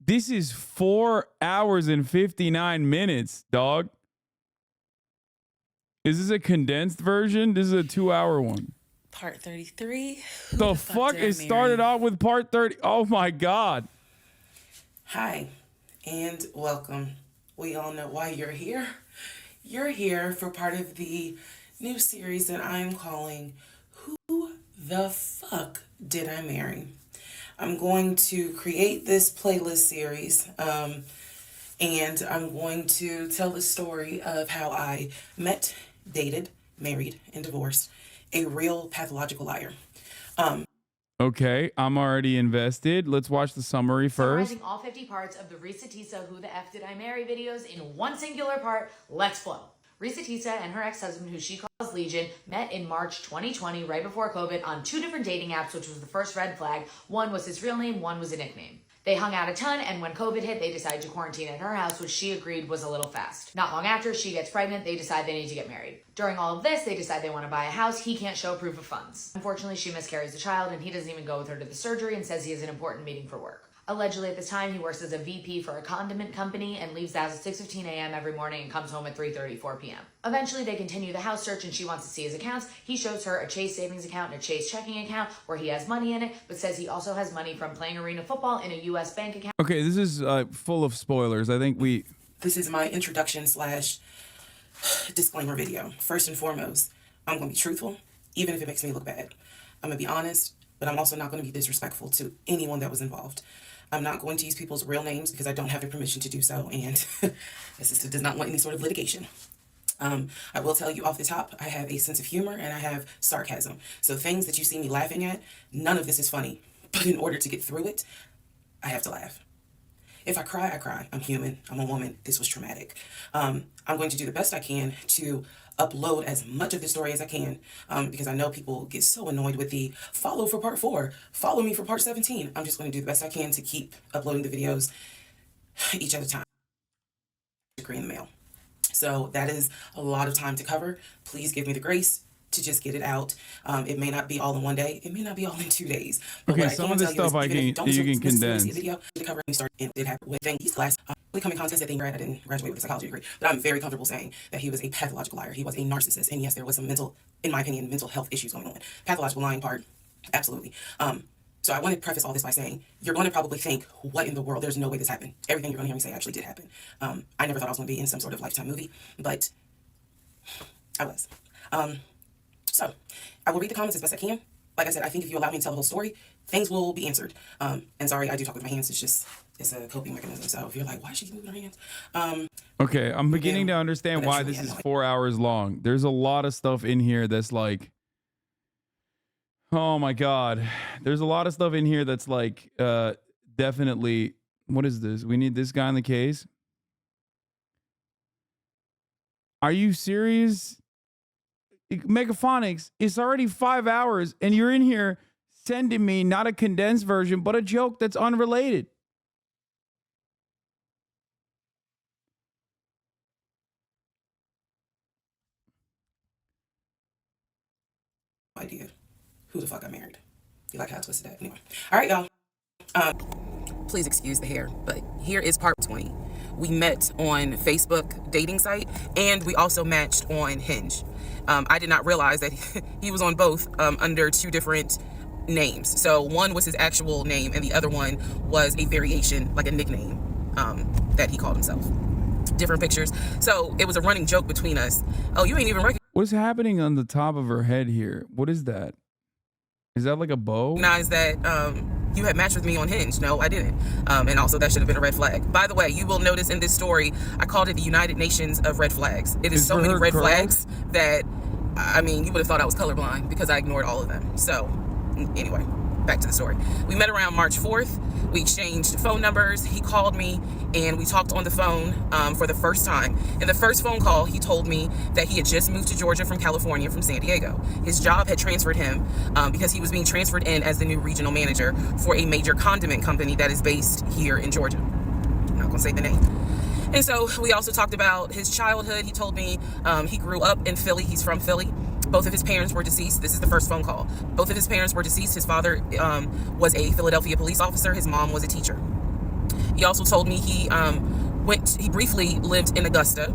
This is 4 hours and 59 minutes, dog. Is this a condensed version? This is a 2-hour one. Part 33. The fuck? It started off with part 30. Oh my God. Hi, and welcome. We all know why you're here. You're here for part of the new series that I'm calling Who the Fuck Did I Marry? I'm going to create this playlist series, and I'm going to tell the story of how I met, dated, married, and divorced a real pathological liar. Okay, I'm already invested. Let's watch the summary first. Summarizing all 50 parts of the Risa Tisa Who the F Did I Marry videos in one singular part. Let's flow. Risa Tisa and her ex-husband, who she calls Legion, met in March 2020, right before COVID, on 2 different dating apps, which was the first red flag. One was his real name, one was a nickname. They hung out a ton, and when COVID hit, they decided to quarantine at her house, which she agreed was a little fast. Not long after, she gets pregnant, they decide they need to get married. During all of this, they decide they want to buy a house. He can't show proof of funds. Unfortunately, she miscarries the child, and he doesn't even go with her to the surgery and says he has an important meeting for work. Allegedly, at this time, he works as a VP for a condiment company and leaves the house at 6:15 a.m. every morning and comes home at 3:34 p.m. Eventually, they continue the house search and she wants to see his accounts. He shows her a Chase savings account and a Chase checking account where he has money in it, but says he also has money from playing arena football in a U.S. bank account. Okay, this is full of spoilers. I think This is my introduction / disclaimer video. First and foremost, I'm going to be truthful, even if it makes me look bad. I'm going to be honest, but I'm also not going to be disrespectful to anyone that was involved. I'm not going to use people's real names because I don't have the permission to do so, and this sister does not want any sort of litigation. I will tell you off the top, I have a sense of humor and I have sarcasm. So things that you see me laughing at, none of this is funny. But in order to get through it, I have to laugh. If I cry, I cry. I'm human. I'm a woman. This was traumatic. I'm going to do the best I can to upload as much of the story as I can, because I know people get so annoyed with the follow for part 4, follow me for part 17. I'm just going to do the best I can to keep uploading the videos each at a time. Degree in the mail. So that is a lot of time to cover. Please give me the grace to just get it out. It may not be all in one day. It may not be all in 2 days. But okay, some of this stuff you can condense. Video to cover, it happened with things class. We come in contest at the grad. I didn't graduate with a psychology degree, but I'm very comfortable saying that he was a pathological liar. He was a narcissist, and yes, there was some in my opinion, mental health issues going on. Pathological lying part, absolutely. So I want to preface all this by saying, you're going to probably think, what in the world? There's no way this happened. Everything you're going to hear me say actually did happen. I never thought I was going to be in some sort of Lifetime movie, but I was. So I will read the comments as best I can. Like I said, I think if you allow me to tell the whole story, things will be answered. And sorry, I do talk with my hands. It's a coping mechanism. So if you're like, why is she moving her hands? Okay, I'm beginning to understand why this is 4 hours long. There's a lot of stuff in here that's like, oh my God. There's a lot of stuff in here that's like, definitely, what is this? We need this guy in the case. Are you serious? Megaphonics, it's already 5 hours and you're in here sending me not a condensed version, but a joke that's unrelated. Idea who the fuck I married. You like how I twisted that? Anyway. All right, y'all. Please excuse the hair, but here is part 20. We met on Facebook dating site, and we also matched on Hinge. I did not realize that he was on both under 2 different names. So one was his actual name, and the other one was a variation, like a nickname that he called himself. Different pictures. So it was a running joke between us. Oh, you ain't even recognized. What's happening on the top of her head here? What is that? Is that like a bow? That you had matched with me on Hinge. No, I didn't. And also that should have been a red flag. By the way, you will notice in this story, I called it the United Nations of red flags. It is so many red flags that, I mean, you would have thought I was colorblind because I ignored all of them. So anyway, back to the story. We met around March 4th. We exchanged phone numbers. He called me and we talked on the phone for the first time. In the first phone call, he told me that he had just moved to Georgia from California, from San Diego. His job had transferred him because he was being transferred in as the new regional manager for a major condiment company that is based here in Georgia. I'm not going to say the name. And so we also talked about his childhood. He told me he grew up in Philly. He's from Philly. Both of his parents were deceased. This is the first phone call. Both of his parents were deceased. His father was a Philadelphia police officer. His mom was a teacher. He also told me he briefly lived in Augusta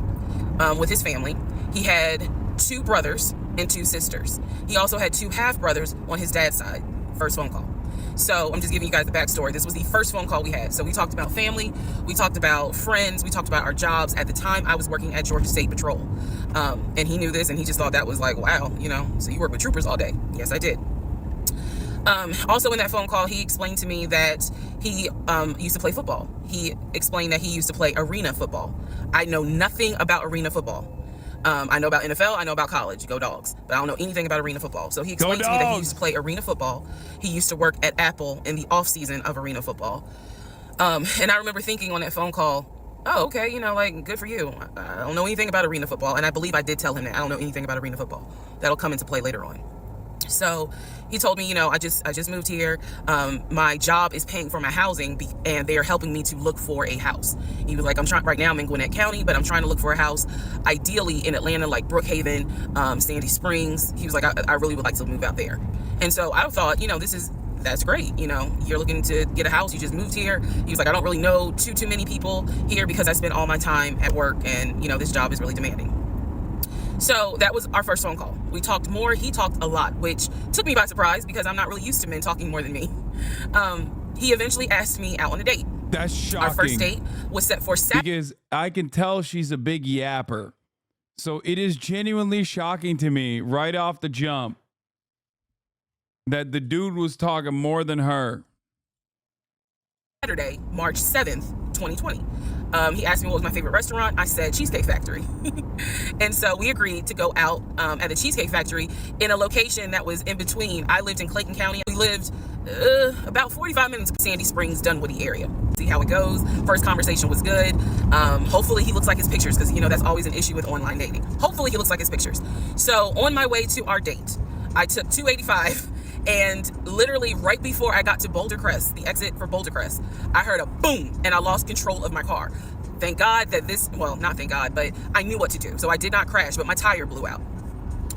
with his family. He had 2 brothers and 2 sisters. He also had 2 half-brothers on his dad's side. First phone call. So I'm just giving you guys the backstory. This was the first phone call we had. So we talked about family, we talked about friends, we talked about our jobs. At the time, I was working at Georgia State Patrol. And he knew this, and he just thought that was like, wow, so you work with troopers all day. Yes, I did. Also in that phone call, he explained to me that he used to play football. He explained that he used to play arena football. I know nothing about arena football. I know about NFL, I know about college, go Dogs, but I don't know anything about arena football. So he explained to me that he used to play arena football. He used to work at Apple in the off season of arena football. And I remember thinking on that phone call, oh, okay, like, good for you. I don't know anything about arena football. And I believe I did tell him that I don't know anything about arena football. That'll come into play later on. So he told me, I just moved here. My job is paying for my housing and they are helping me to look for a house. He was like, right now I'm in Gwinnett County, but I'm trying to look for a house, ideally in Atlanta, like Brookhaven, Sandy Springs. He was like, I really would like to move out there. And so I thought, that's great. You're looking to get a house. You just moved here. He was like, I don't really know too many people here because I spend all my time at work and, this job is really demanding. So that was our first phone call. We talked more. He talked a lot, which took me by surprise because I'm not really used to men talking more than me. He eventually asked me out on a date. That's shocking. Our first date was set for Saturday. Because I can tell she's a big yapper. So it is genuinely shocking to me right off the jump that the dude was talking more than her. Saturday, March 7th, 2020. He asked me what was my favorite restaurant. I said Cheesecake Factory. And so we agreed to go out at the Cheesecake Factory in a location that was in between. I lived in Clayton County. We lived about 45 minutes from Sandy Springs, Dunwoody area. See how it goes. First conversation was good. Hopefully he looks like his pictures because, that's always an issue with online dating. Hopefully he looks like his pictures. So on my way to our date, I took 285. And literally right before I got to Boulder Crest, the exit for Boulder Crest, I heard a boom and I lost control of my car. Thank God that not thank God, but I knew what to do. So I did not crash, but my tire blew out.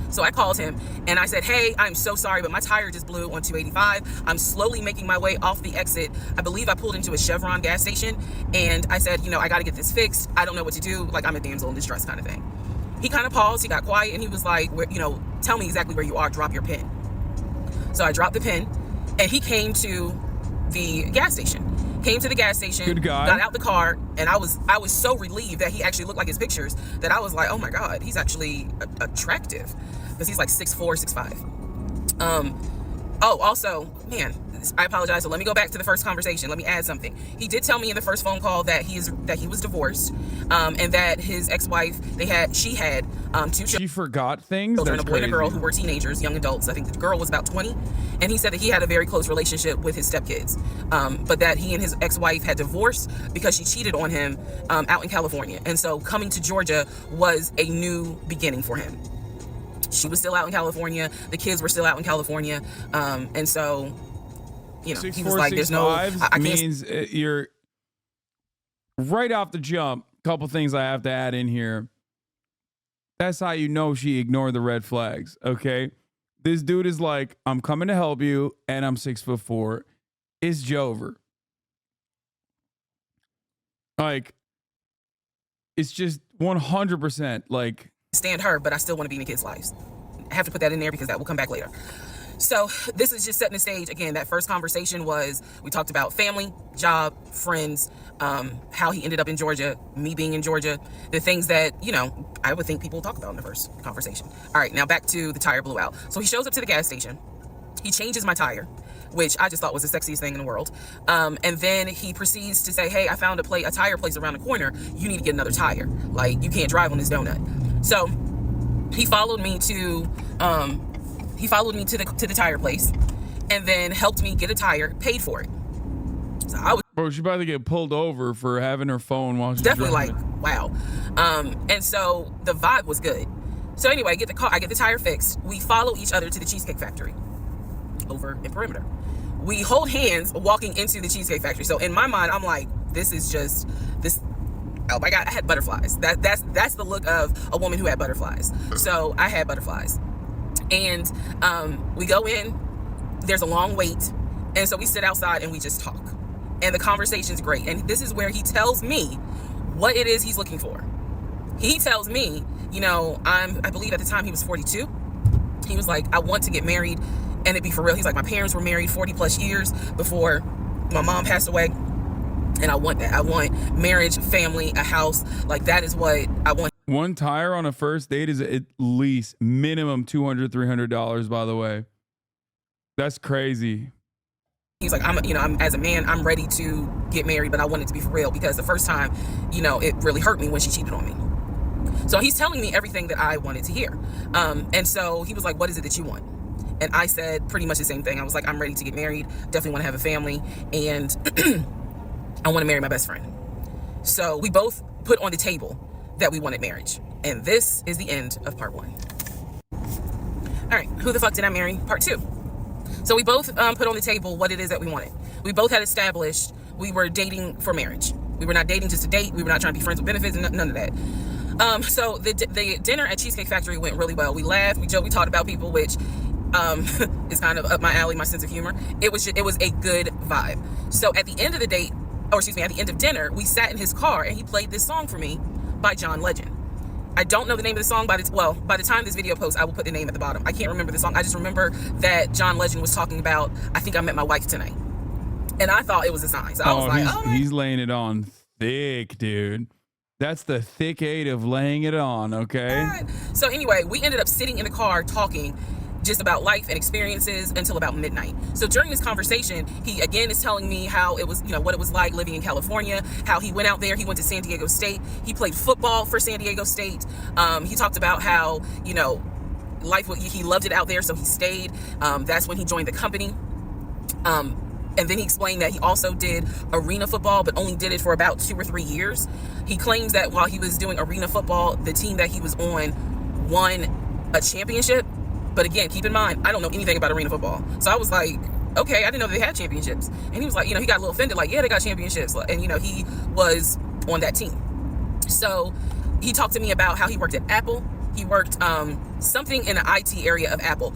So I called him and I said, hey, I'm so sorry, but my tire just blew on 285. I'm slowly making my way off the exit. I believe I pulled into a Chevron gas station and I said, I got to get this fixed. I don't know what to do. Like, I'm a damsel in distress kind of thing. He kind of paused. He got quiet and he was like, tell me exactly where you are. Drop your pin. So I dropped the pin, and he came to the gas station. Good guy. Got out the car, and I was so relieved that he actually looked like his pictures that I was like, oh my God, he's actually attractive because he's like 6'4", 6'5". Also, man, I apologize. So let me go back to the first conversation. Let me add something. He did tell me in the first phone call that he was divorced, and that his ex-wife, she had 2 children. She forgot things. Children, That's a boy crazy. and a girl who were teenagers, young adults. I think the girl was about 20, and he said that he had a very close relationship with his stepkids, but that he and his ex-wife had divorced because she cheated on him out in California, and so coming to Georgia was a new beginning for him. She was still out in California. The kids were still out in California, and so. He was like, there's no, I can't. Means you're right off the jump. Couple things I have to add in here. That's how you know she ignored the red flags. Okay. This dude is like, I'm coming to help you and I'm 6'4". It's Jover. Like, it's just 100% like. Stand her, but I still want to be in the kids' lives. I have to put that in there because that will come back later. So this is just setting the stage. Again, that first conversation we talked about family, job, friends, how he ended up in Georgia, me being in Georgia, the things that, I would think people talk about in the first conversation. All right, now back to the tire blew out. So he shows up to the gas station. He changes my tire, which I just thought was the sexiest thing in the world. And then he proceeds to say, hey, I found a tire place around the corner. You need to get another tire. Like, you can't drive on this donut. So he followed me to the tire place and then helped me get a tire, paid for it. So I was she's about to get pulled over for having her phone while she's definitely driving. like, wow. And so the vibe was good. So anyway, I get the tire fixed. We follow each other to the Cheesecake Factory over in Perimeter. We hold hands walking into the Cheesecake Factory. So in my mind, I'm like, this. Oh my God, I had butterflies. That's the look of a woman who had butterflies. So I had butterflies. And we go in, there's a long wait. And so we sit outside and we just talk. and the conversation's great. And this is where he tells me what it is he's looking for. He tells me, you know, I believe at the time he was 42. He was like, I want to get married and it'd be for real. He's like, my parents were married 40 plus years before my mom passed away. And I want that. I want marriage, family, a house. Like, that is what I want. One tire on a first date is at least minimum $200, $300, by the way. That's crazy. He's like, I'm as a man, I'm ready to get married, but I want it to be for real, because the first time, you know, it really hurt me when she cheated on me. So he's telling me everything that I wanted to hear. And so he was like, what is it that you want? And I said pretty much the same thing. I was like, I'm ready to get married, definitely want to have a family, and I want to marry my best friend. So we both put on the table that we wanted marriage. And this is the end of part 1. All right, who the fuck did I marry? Part 2. So we both put on the table what it is that we wanted. We both had established we were dating for marriage. We were not dating just to date. We were not trying to be friends with benefits, and none of that. So the dinner at Cheesecake Factory went really well. We laughed, we joked, we talked about people, which is kind of up my alley, my sense of humor. It was a good vibe. So at the end of the date, at the end of dinner, we sat in his car and he played this song for me by John Legend. I don't know the name of the song. By the time this video posts, I will put the name at the bottom. I can't remember the song. I just remember that John Legend was talking about, I think I met my wife tonight. And I thought it was a sign. So I was like, he's laying it on thick, dude. That's the thick 8 of laying it on, okay? So anyway, we ended up sitting in the car talking just about life and experiences until about midnight. So during this conversation, he again is telling me how it was, you know, what it was like living in California, how he went out there, he went to San Diego State, he played football for San Diego State. He talked about how, you know, he loved it out there, so he stayed. That's when he joined the company. And then he explained that he also did arena football, but only did it for about 2 or 3 years. He claims that while he was doing arena football, the team that he was on won a championship. But again, keep in mind, I don't know anything about arena football. So I was like, okay, I didn't know they had championships. And he was like, you know, he got a little offended, like, yeah, they got championships. And, you know, he was on that team. So he talked to me about how he worked at Apple. He worked something in the IT area of Apple,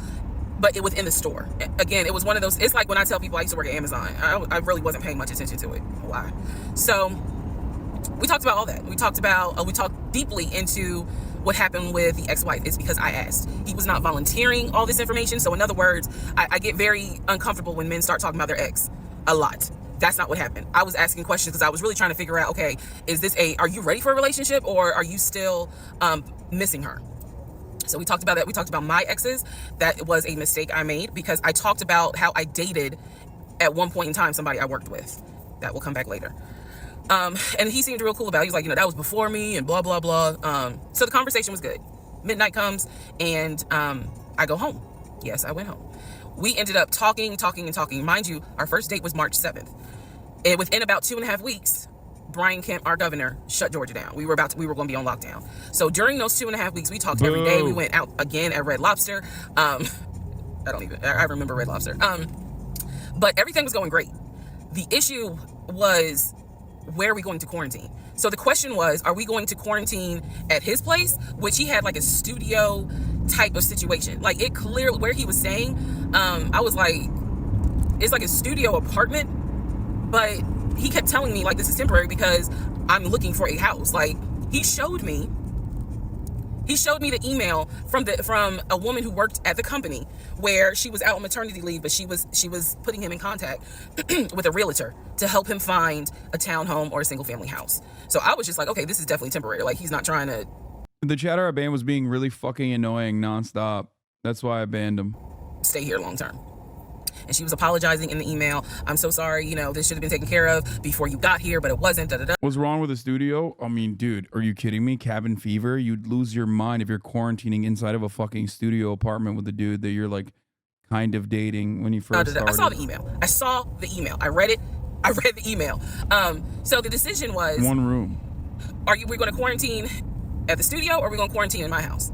but it was in the store. Again, it was one of those, it's like when I tell people I used to work at Amazon. I really wasn't paying much attention to it. Why? So we talked about all that. We talked deeply into what happened with the ex-wife. It's because I asked. He was not volunteering all this information. So in other words, I get very uncomfortable when men start talking about their ex a lot. That's not what happened. I was asking questions because I was really trying to figure out, okay, are you ready for a relationship, or are you still missing her? So we talked about that. We talked about my exes. That was a mistake I made because I talked about how I dated at one point in time somebody I worked with. That will come back later. And he seemed real cool about it. He was like, you know, that was before me and blah, blah, blah. So the conversation was good. Midnight comes and I go home. Yes, I went home. We ended up talking. Mind you, our first date was March 7th. And within about 2.5 weeks, Brian Kemp, our governor, shut Georgia down. We were going to be on lockdown. So during those 2.5 weeks, we talked every day. We went out again at Red Lobster. I remember Red Lobster. But everything was going great. The issue was, where are we going to quarantine? So the question was, are we going to quarantine at his place, which he had like a studio type of situation? Like, it clearly, where he was saying, I was like, it's like a studio apartment, but he kept telling me like, this is temporary because I'm looking for a house. Like, he showed me the email from a woman who worked at the company where she was out on maternity leave, but she was putting him in contact with a realtor to help him find a townhome or a single family house. So I was just like, okay, this is definitely temporary. Like, he's not trying to. The chatter I banned was being really fucking annoying nonstop. That's why I banned him. Stay here long term. And she was apologizing in the email. I'm so sorry, you know, this should have been taken care of before you got here, but it wasn't. What's wrong with the studio? I mean, dude, are you kidding me? Cabin fever? You'd lose your mind if you're quarantining inside of a fucking studio apartment with a dude that you're like kind of dating when you first started. I saw the email. I read it. I read the email. So the decision was, one room. We're going to quarantine at the studio, or are we going to quarantine in my house?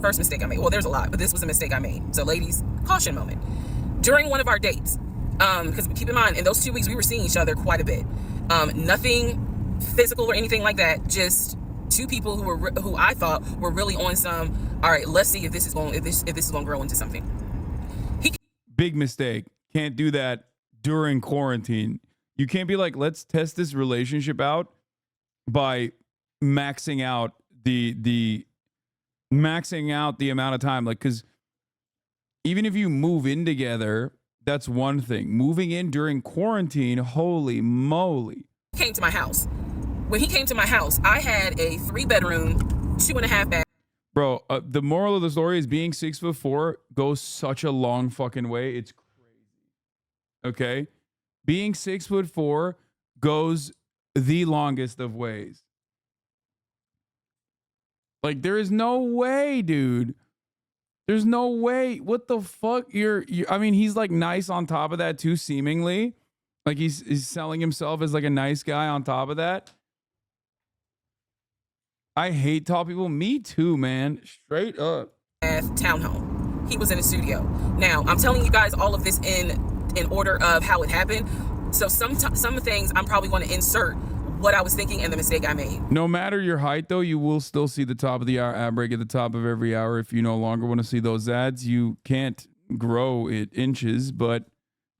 First mistake I made. Well, there's a lot, but this was a mistake I made. So ladies, caution moment. During one of our dates, because keep in mind, in those 2 weeks, we were seeing each other quite a bit. Nothing physical or anything like that. Just two people who I thought were really on some. All right, let's see if this is going to grow into something. Big mistake. Can't do that during quarantine. You can't be like, let's test this relationship out by maxing out the amount of time. Like, because even if you move in together, that's one thing. Moving in during quarantine, holy moly. Came to my house. When he came to my house, I had a 3-bedroom, 2.5 bath. Bro, the moral of the story is being 6'4" goes such a long fucking way. It's crazy. Okay? Being 6'4" goes the longest of ways. Like, there is no way, dude. There's no way. What the fuck? I mean, he's like nice on top of that too, seemingly. Like he's selling himself as like a nice guy on top of that. I hate tall people. Me too, man. Straight up. Townhome. He was in the studio. Now, I'm telling you guys all of this in order of how it happened. So some things I'm probably going to insert what I was thinking and the mistake I made. No matter your height, though, you will still see the top of the hour ad break at the top of every hour. If you no longer want to see those ads, you can't grow it inches, but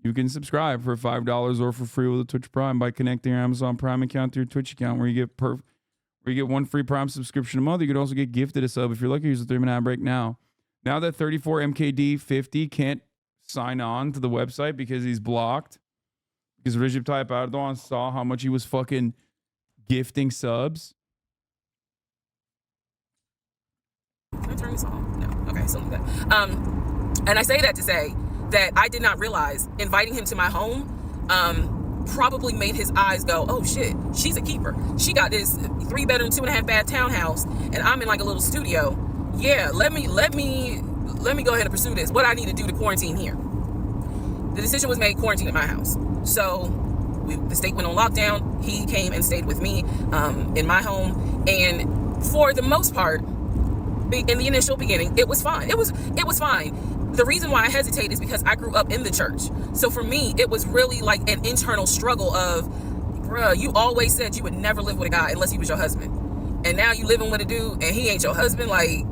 you can subscribe for $5 or for free with a Twitch Prime by connecting your Amazon Prime account to your Twitch account, where you get one free Prime subscription a month. You can also get gifted a sub if you're lucky. Use the 3-minute ad break now. Now that 34MKD50 can't sign on to the website because he's blocked, because Recep Tayyip Erdogan saw how much he was fucking gifting subs. Can I turn this on? No. Okay, so that. And I say that to say that I did not realize inviting him to my home probably made his eyes go, oh shit, she's a keeper. She got this 3-bedroom, 2.5 bath townhouse, and I'm in like a little studio. Yeah, let me go ahead and pursue this. What I need to do to quarantine here. The decision was made, quarantine at my house. So the state went on lockdown. He came and stayed with me in my home, and for the most part, in the initial beginning, it was fine. It was fine. The reason why I hesitate is because I grew up in the church. So for me, it was really like an internal struggle of, bruh, you always said you would never live with a guy unless he was your husband, and now you living with a dude and he ain't your husband. Like,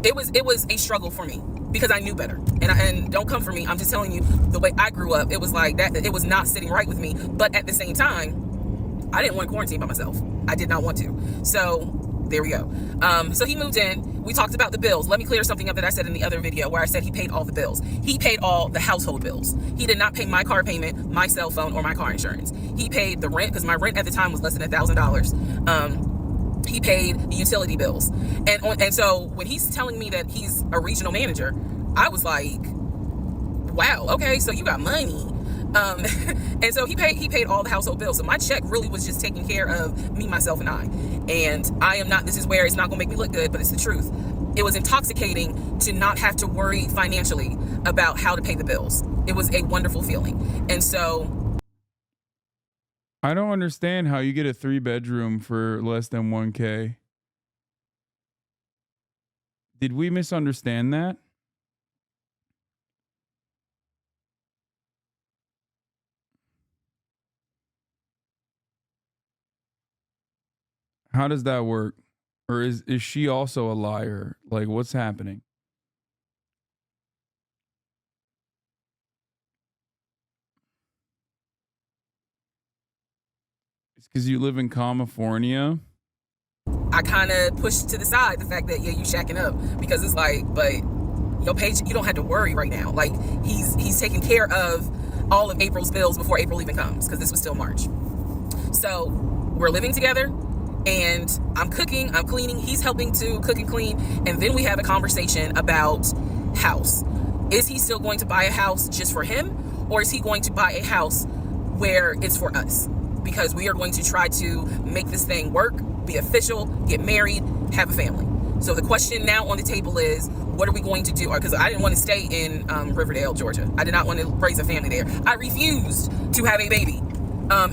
it was a struggle for me because I knew better. And don't come for me. I'm just telling you the way I grew up. It was like that. It was not sitting right with me. But at the same time, I didn't want to quarantine by myself. I did not want to. So there we go. So he moved in. We talked about the bills. Let me clear something up that I said in the other video where I said he paid all the bills. He paid all the household bills. He did not pay my car payment, my cell phone, or my car insurance. He paid the rent because my rent at the time was less than $1,000. He paid the utility bills. And so when he's telling me that he's a regional manager, I was like, wow, okay, so you got money. And so he paid all the household bills. So my check really was just taking care of me, myself, and I. And I am not, this is where it's not gonna make me look good, but it's the truth. It was intoxicating to not have to worry financially about how to pay the bills. It was a wonderful feeling. And so I don't understand how you get a 3-bedroom for less than $1K. Did we misunderstand that? How does that work? Or is she also a liar? Like, what's happening? It's because you live in California. I kind of pushed to the side the fact that, yeah, you shacking up, because it's like, but your page, you don't have to worry right now. Like, he's taking care of all of April's bills before April even comes, because this was still March. So we're living together. And I'm cooking, I'm cleaning, he's helping to cook and clean. And then we have a conversation about house. Is he still going to buy a house just for him? Or is he going to buy a house where it's for us? Because we are going to try to make this thing work, be official, get married, have a family. So the question now on the table is, what are we going to do? Because I didn't want to stay in Riverdale, Georgia. I did not want to raise a family there. I refused to have a baby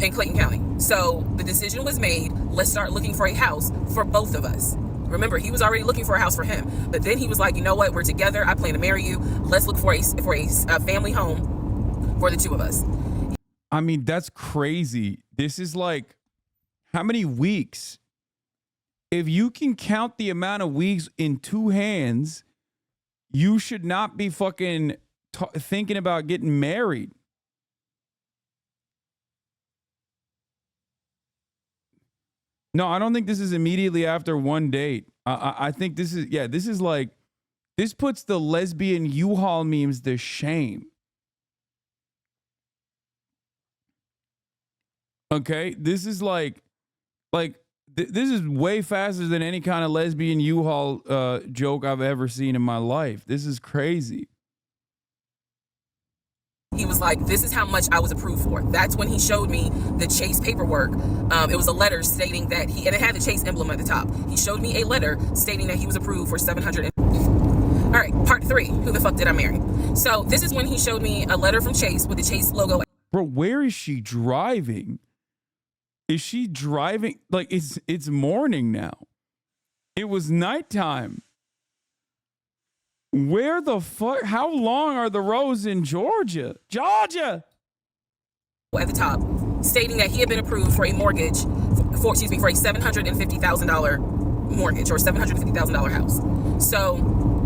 in Clayton County. So the decision was made, let's start looking for a house for both of us. Remember, he was already looking for a house for him, but then he was like, you know what, we're together, I plan to marry you, let's look for a family home for the two of us. I mean, that's crazy. This is like, how many weeks? If you can count the amount of weeks in 2 hands, you should not be fucking thinking about getting married. No, I don't think this is immediately after one date. I think this is, this is like, this puts the lesbian U-Haul memes to shame. Okay, this is like this is way faster than any kind of lesbian U-Haul joke I've ever seen in my life. This is crazy. He was like, this is how much I was approved for. That's when he showed me the Chase paperwork. It was a letter stating that and it had the Chase emblem at the top. He showed me a letter stating that he was approved for $700. All right, part 3, who the fuck did I marry? So this is when he showed me a letter from Chase with the Chase logo. Bro, where is she driving? Is she driving? Like, it's morning now. It was nighttime. Where the fuck? How long are the roads in Georgia? Georgia! At the top, stating that he had been approved for a mortgage, for a $750,000 mortgage or $750,000 house. So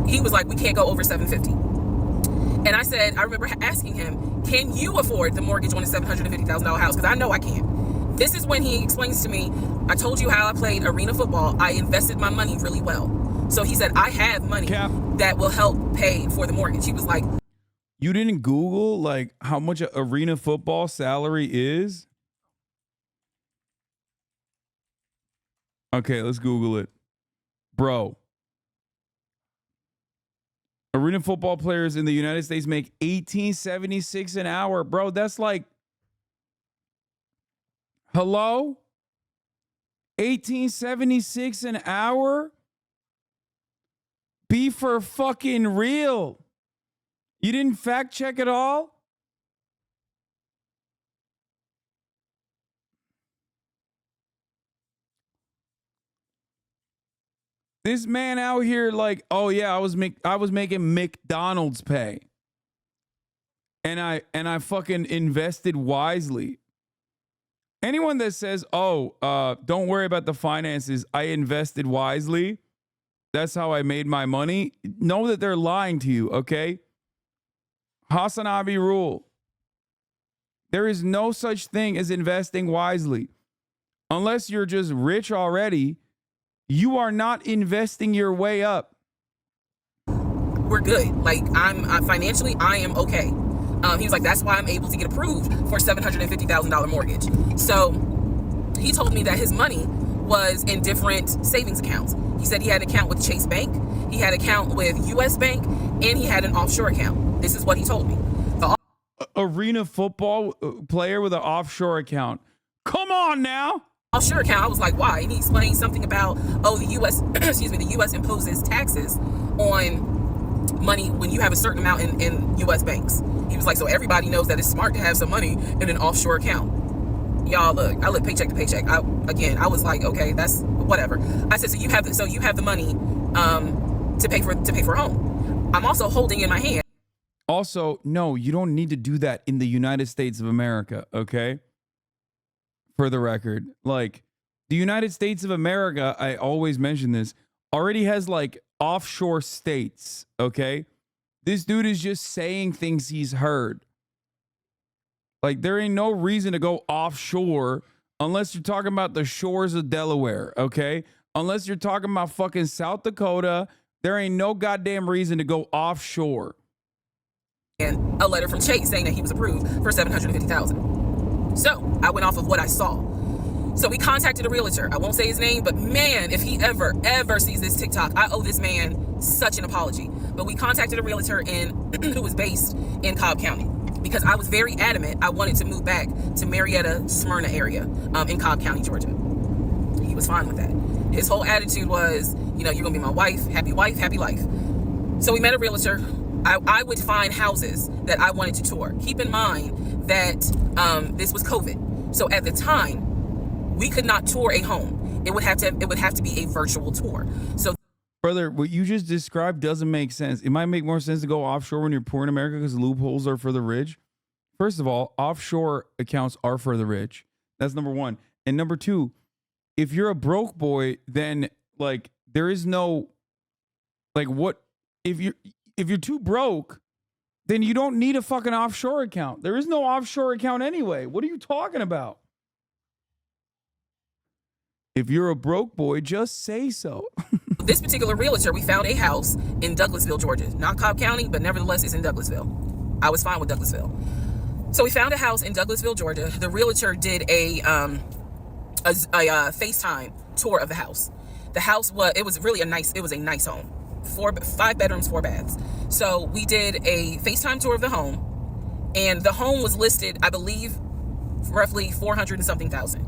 he was like, we can't go over $750,000. And I said, I remember asking him, can you afford the mortgage on a $750,000 house? Because I know I can't. This is when he explains to me, I told you how I played arena football. I invested my money really well. So he said, I have money that will help pay for the mortgage. He was like, you didn't Google like how much an arena football salary is? Okay, let's Google it. Bro. Arena football players in the United States make $18.76 an hour. Bro, that's like, hello? $18.76 an hour? Be for fucking real. You didn't fact check at all? This man out here like, oh yeah, I was making McDonald's pay. And I fucking invested wisely. Anyone that says, oh, don't worry about the finances, I invested wisely, that's how I made my money, know that they're lying to you, okay? HasanAbi rule. There is no such thing as investing wisely. Unless you're just rich already, you are not investing your way up. We're good. Like, I'm financially, I am okay. He was like, that's why I'm able to get approved for a $750,000 mortgage. So he told me that his money was in different savings accounts. He said he had an account with Chase Bank, he had an account with US Bank, and he had an offshore account. This is what he told me. Arena football player with an offshore account. Come on now. Offshore account. I was like, why? And he explained something about, the US, the US imposes taxes on money when you have a certain amount in US banks. He was like, so everybody knows that it's smart to have some money in an offshore account. Y'all, look, I look paycheck to paycheck. I was like, okay, that's whatever. I said, so you have the money to pay for a home. I'm also holding in my hand. Also, no, you don't need to do that in the United States of America, okay? For the record, like the United States of America, I always mention this, already has like offshore states, okay? This dude is just saying things he's heard. Like, there ain't no reason to go offshore unless you're talking about the shores of Delaware, okay? Unless you're talking about fucking South Dakota, there ain't no goddamn reason to go offshore. And a letter from Chase saying that he was approved for $750,000. So I went off of what I saw. So we contacted a realtor. I won't say his name, but man, if he ever sees this TikTok, I owe this man such an apology. But we contacted a realtor who was based in Cobb County, because I was very adamant I wanted to move back to Marietta, Smyrna area in Cobb County, Georgia. He was fine with that. His whole attitude was, you're gonna be my wife, happy life. So we met a realtor. I would find houses that I wanted to tour. Keep in mind that this was COVID. So at the time, we could not tour a home. It would have to be a virtual tour. So, brother, what you just described doesn't make sense. It might make more sense to go offshore when you're poor in America because loopholes are for the rich. First of all, offshore accounts are for the rich. That's number one. And number two, if you're a broke boy, then like there is no like what if you're too broke, then you don't need a fucking offshore account. There is no offshore account anyway. What are you talking about? If you're a broke boy, just say so. This particular realtor, we found a house in Douglasville, Georgia. Not Cobb County, but nevertheless, it's in Douglasville. I was fine with Douglasville. So we found a house in Douglasville, Georgia. The realtor did a FaceTime tour of the house. The house was really a nice home. 5 bedrooms, 4 baths. So we did a FaceTime tour of the home, and the home was listed, I believe, roughly 400 and something thousand.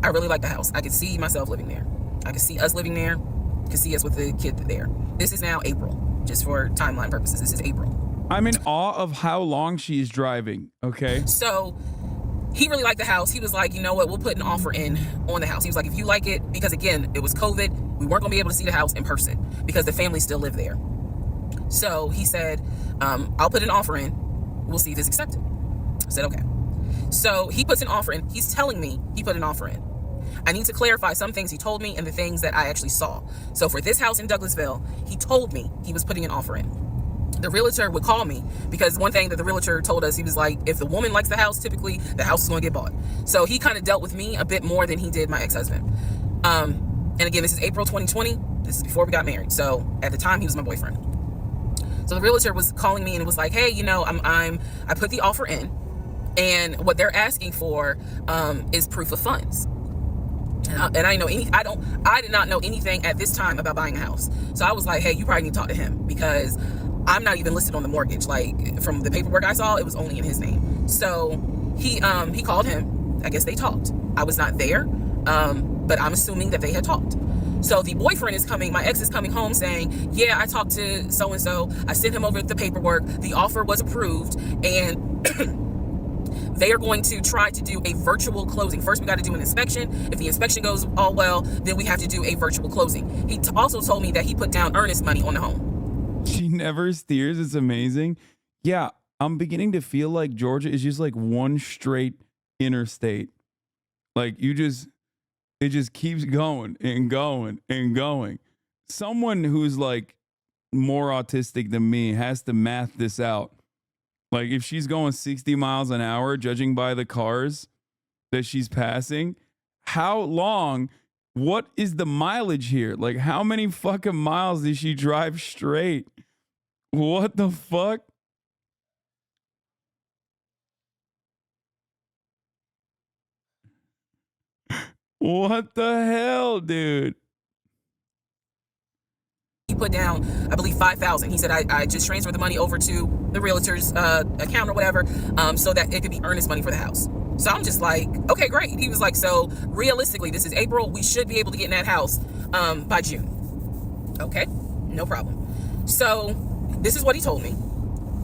I really like the house. I could see myself living there. I could see us living there. I could see us with the kid there. This is now April, just for timeline purposes. This is April. I'm in awe of how long she's driving. Okay. So he really liked the house. He was like, you know what? We'll put an offer in on the house. He was like, if you like it, because again, it was COVID. We weren't going to be able to see the house in person because the family still lived there. So he said, I'll put an offer in. We'll see if it's accepted. I said, okay. So he puts an offer in. He's telling me he put an offer in. I need to clarify some things he told me and the things that I actually saw. So for this house in Douglasville, he told me he was putting an offer in. The realtor would call me because one thing that the realtor told us, he was like, if the woman likes the house, typically the house is going to get bought. So he kind of dealt with me a bit more than he did my ex-husband. And again, this is April 2020. This is before we got married. So at the time, he was my boyfriend. So the realtor was calling me and was like, hey, you know, I put the offer in, and what they're asking for is proof of funds. And I did not know anything at this time about buying a house. So I was like, hey, you probably need to talk to him because I'm not even listed on the mortgage. Like, from the paperwork I saw, it was only in his name. So he called him. I guess they talked. I was not there, but I'm assuming that they had talked. So the boyfriend is coming, my ex is coming home saying, yeah, I talked to so-and-so. I sent him over the paperwork. The offer was approved, and they are going to try to do a virtual closing. First, we got to do an inspection. If the inspection goes all well, then we have to do a virtual closing. He also told me that he put down earnest money on the home. She never steers. It's amazing. Yeah, I'm beginning to feel like Georgia is just like one straight interstate. Like it just keeps going and going and going. Someone who's like more autistic than me has to math this out. Like, if she's going 60 miles an hour, judging by the cars that she's passing, how long, what is the mileage here? Like, how many fucking miles does she drive straight? What the fuck? What the hell, dude? He put down, I believe, $5,000. He said, I just transferred the money over to the realtor's account or whatever, so that it could be earnest money for the house. So I'm just like, okay, great. He was like, so realistically, this is April. We should be able to get in that house by June. Okay, no problem. So this is what he told me.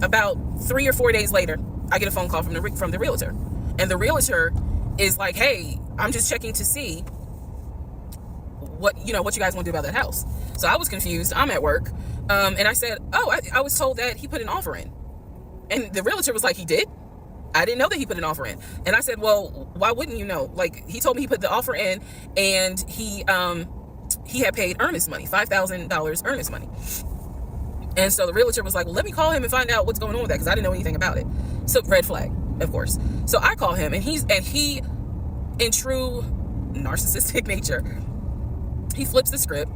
About 3 or 4 days later, I get a phone call from the realtor. And the realtor is like, hey, I'm just checking to see what you guys want to do about that house. So I was confused. I'm at work. And I said, oh, I was told that he put an offer in. And the realtor was like, he did? I didn't know that he put an offer in. And I said, well, why wouldn't you know? Like, he told me he put the offer in, and he had paid earnest money, $5,000 earnest money. And so the realtor was like, well, let me call him and find out what's going on with that, because I didn't know anything about it. So red flag, of course. So I call him, and he, in true narcissistic nature, he flips the script,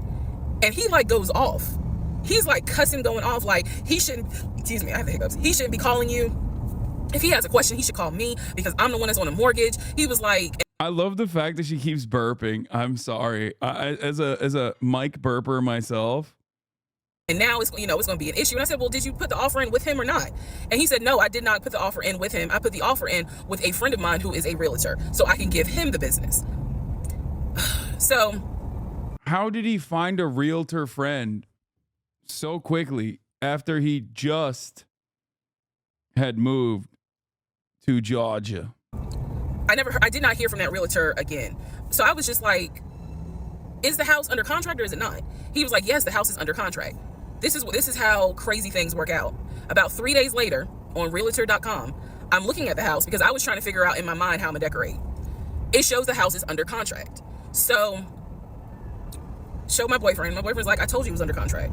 and he like goes off. He's like cussing, going off, like he shouldn't, excuse me, I have the hiccups. He shouldn't be calling you. If he has a question, he should call me because I'm the one that's on a mortgage. He was like, I love the fact that she keeps burping. I'm sorry. As a mic burper myself. and now it's going to be an issue. And I said, well, did you put the offer in with him or not? And he said, no, I did not put the offer in with him. I put the offer in with a friend of mine who is a realtor, so I can give him the business. So how did he find a realtor friend so quickly after he just had moved to Georgia? I did not hear from that realtor again. So I was just like, is the house under contract or is it not? He was like, yes, the house is under contract. This is how crazy things work out. About 3 days later on realtor.com, I'm looking at the house because I was trying to figure out in my mind how I'm gonna decorate. It shows the house is under contract. So show my boyfriend. My boyfriend's like, I told you it was under contract.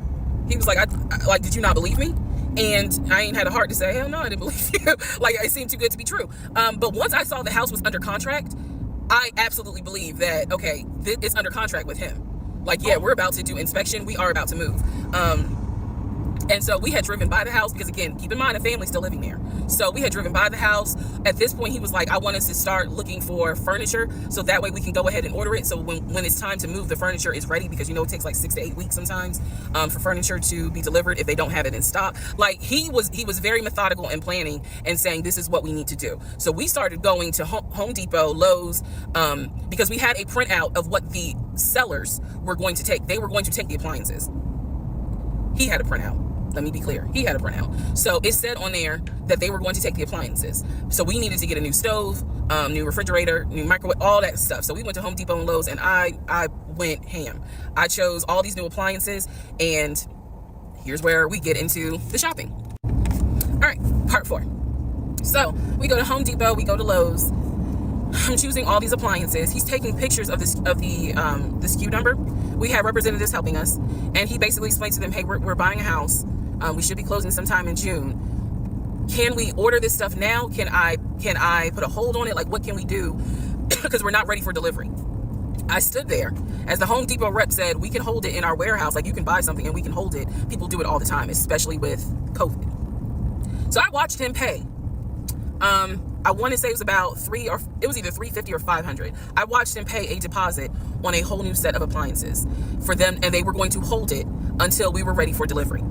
He was like, I did you not believe me? And I ain't had a heart to say, hell no, I didn't believe you. Like, it seemed too good to be true. But once I saw the house was under contract, I absolutely believe that, okay, it's under contract with him. Like, yeah, we're about to do inspection. We are about to move. And so we had driven by the house because, again, keep in mind, a family's still living there. So we had driven by the house. At this point, he was like, I want us to start looking for furniture so that way we can go ahead and order it. So when it's time to move, the furniture is ready, because, you know, it takes like 6 to 8 weeks sometimes for furniture to be delivered if they don't have it in stock. Like, he was very methodical in planning and saying, this is what we need to do. So we started going to Home Depot, Lowe's, because we had a printout of what the sellers were going to take. They were going to take the appliances. He had a printout. Let me be clear. He had a printout. So it said on there that they were going to take the appliances. So we needed to get a new stove, new refrigerator, new microwave, all that stuff. So we went to Home Depot and Lowe's, and I went ham. I chose all these new appliances, and here's where we get into the shopping. All right, part 4. So we go to Home Depot, we go to Lowe's. I'm choosing all these appliances. He's taking pictures of the SKU number. We had representatives helping us, and he basically explained to them, hey, we're buying a house. We should be closing sometime in June. Can we order this stuff now? Can I put a hold on it? Like, what can we do? Because we're not ready for delivery. I stood there. As the Home Depot rep said, we can hold it in our warehouse. Like, you can buy something and we can hold it. People do it all the time, especially with COVID. So I watched him pay. I want to say it was about it was either $350 or $500. I watched him pay a deposit on a whole new set of appliances for them, and they were going to hold it until we were ready for delivery.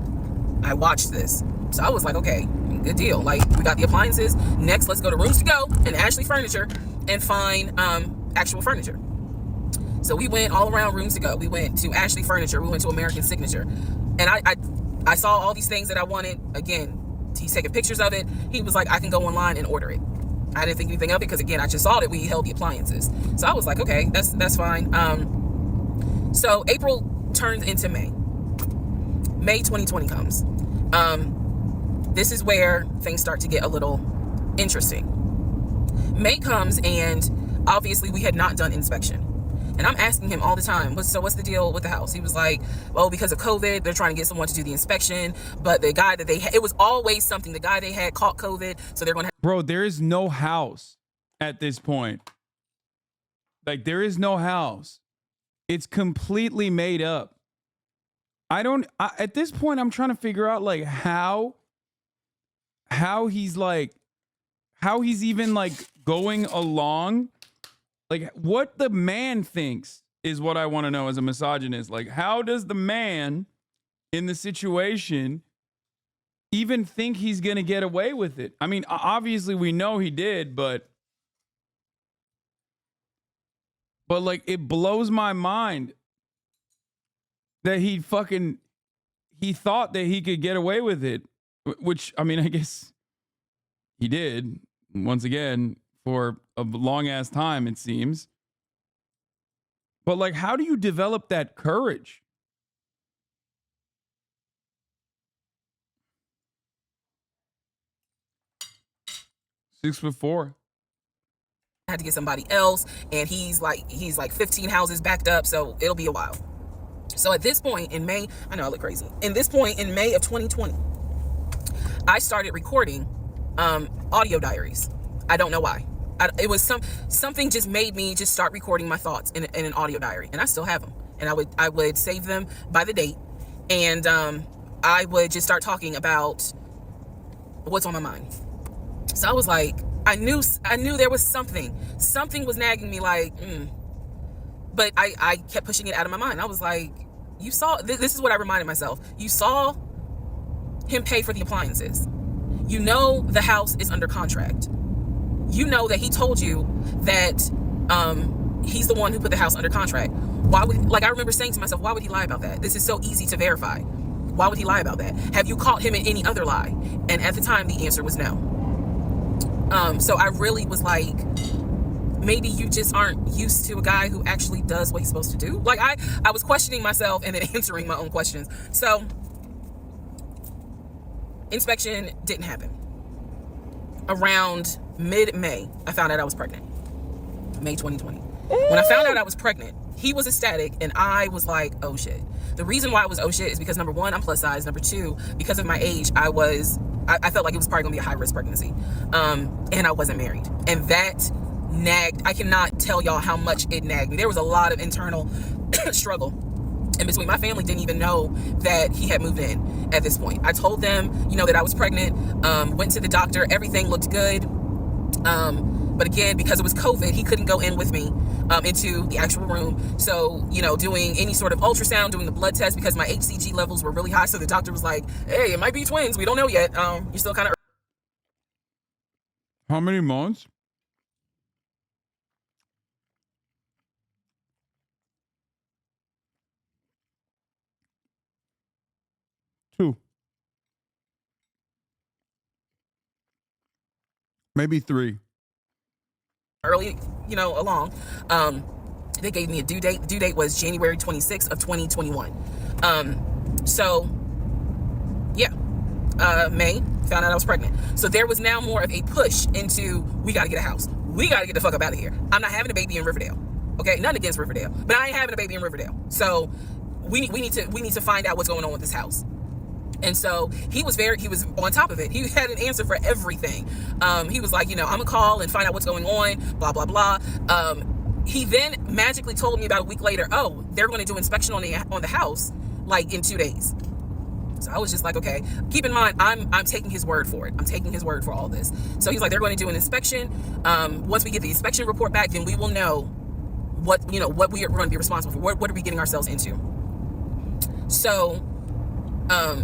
I watched this. So I was like, okay, good deal. Like, we got the appliances. Next, let's go to Rooms to Go and Ashley Furniture and find actual furniture. So we went all around Rooms to Go. We went to Ashley Furniture. We went to American Signature. And I saw all these things that I wanted. Again, he's taking pictures of it. He was like, I can go online and order it. I didn't think anything of it because, again, I just saw that we held the appliances. So I was like, okay, that's fine. So April turns into May. May 2020 comes. This is where things start to get a little interesting. May comes, and obviously we had not done inspection. And I'm asking him all the time, what's the deal with the house? He was like, well, because of COVID, they're trying to get someone to do the inspection. But the guy that they had, it was always something. The guy they had caught COVID, so they're going to. Bro, there is no house at this point. Like, there is no house. It's completely made up. At this point, I'm trying to figure out, like, how he's even, like, going along. Like, what the man thinks is what I want to know as a misogynist. Like, how does the man in the situation even think he's going to get away with it? I mean, obviously we know he did, but like, it blows my mind that he thought that he could get away with it, which, I mean, I guess he did, once again, for a long ass time, it seems. But, like, how do you develop that courage? Six foot four. I had to get somebody else, and he's like 15 houses backed up, so it'll be a while. So at this point in May, I know I look crazy. In this point in May of 2020, I started recording audio diaries. I don't know why. It was something just made me just start recording my thoughts in an audio diary, and I still have them. And I would save them by the date, and I would just start talking about what's on my mind. So I was like, I knew there was something was nagging me, like, but I kept pushing it out of my mind. I was like, you saw, this is what I reminded myself. You saw him pay for the appliances. You know the house is under contract. You know that he told you that he's the one who put the house under contract. Why would, like, I remember saying to myself, why would he lie about that? This is so easy to verify. Why would he lie about that? Have you caught him in any other lie? And at the time, the answer was no. So I really was like, maybe you just aren't used to a guy who actually does what he's supposed to do. Like, I was questioning myself and then answering my own questions. So inspection didn't happen. Around mid-May, I found out I was pregnant. May 2020. When I found out I was pregnant, he was ecstatic, and I was like, oh shit. The reason why I was oh shit is because, number one, I'm plus size. Number two, because of my age, I felt like it was probably gonna be a high-risk pregnancy. And I wasn't married. And that nagged. I cannot tell y'all how much it nagged me. There was a lot of internal struggle in between. My family didn't even know that he had moved in at this point. I told them, you know, that I was pregnant, went to the doctor, everything looked good. But again, because it was COVID, he couldn't go in with me into the actual room. So, you know, doing any sort of ultrasound, doing the blood test, because my HCG levels were really high. So the doctor was like, hey, it might be twins. We don't know yet. You're still kind of. How many months? Two. Maybe three. Early, you know, along. They gave me a due date. The due date was January 26th of 2021. So, yeah. May, found out I was pregnant. So there was now more of a push into, we got to get a house. We got to get the fuck up out of here. I'm not having a baby in Riverdale. Okay, nothing against Riverdale, but I ain't having a baby in Riverdale. So we need to find out what's going on with this house. And so he was on top of it. He had an answer for everything. He was like, you know, I'm gonna call and find out what's going on, blah, blah, blah. He then magically told me about a week later, oh, they're going to do inspection on the house like in 2 days. So I was just like, okay, keep in mind, I'm taking his word for it. I'm taking his word for all this. So he's like, they're going to do an inspection. Once we get the inspection report back, then we will know what we are going to be responsible for. What are we getting ourselves into? So, I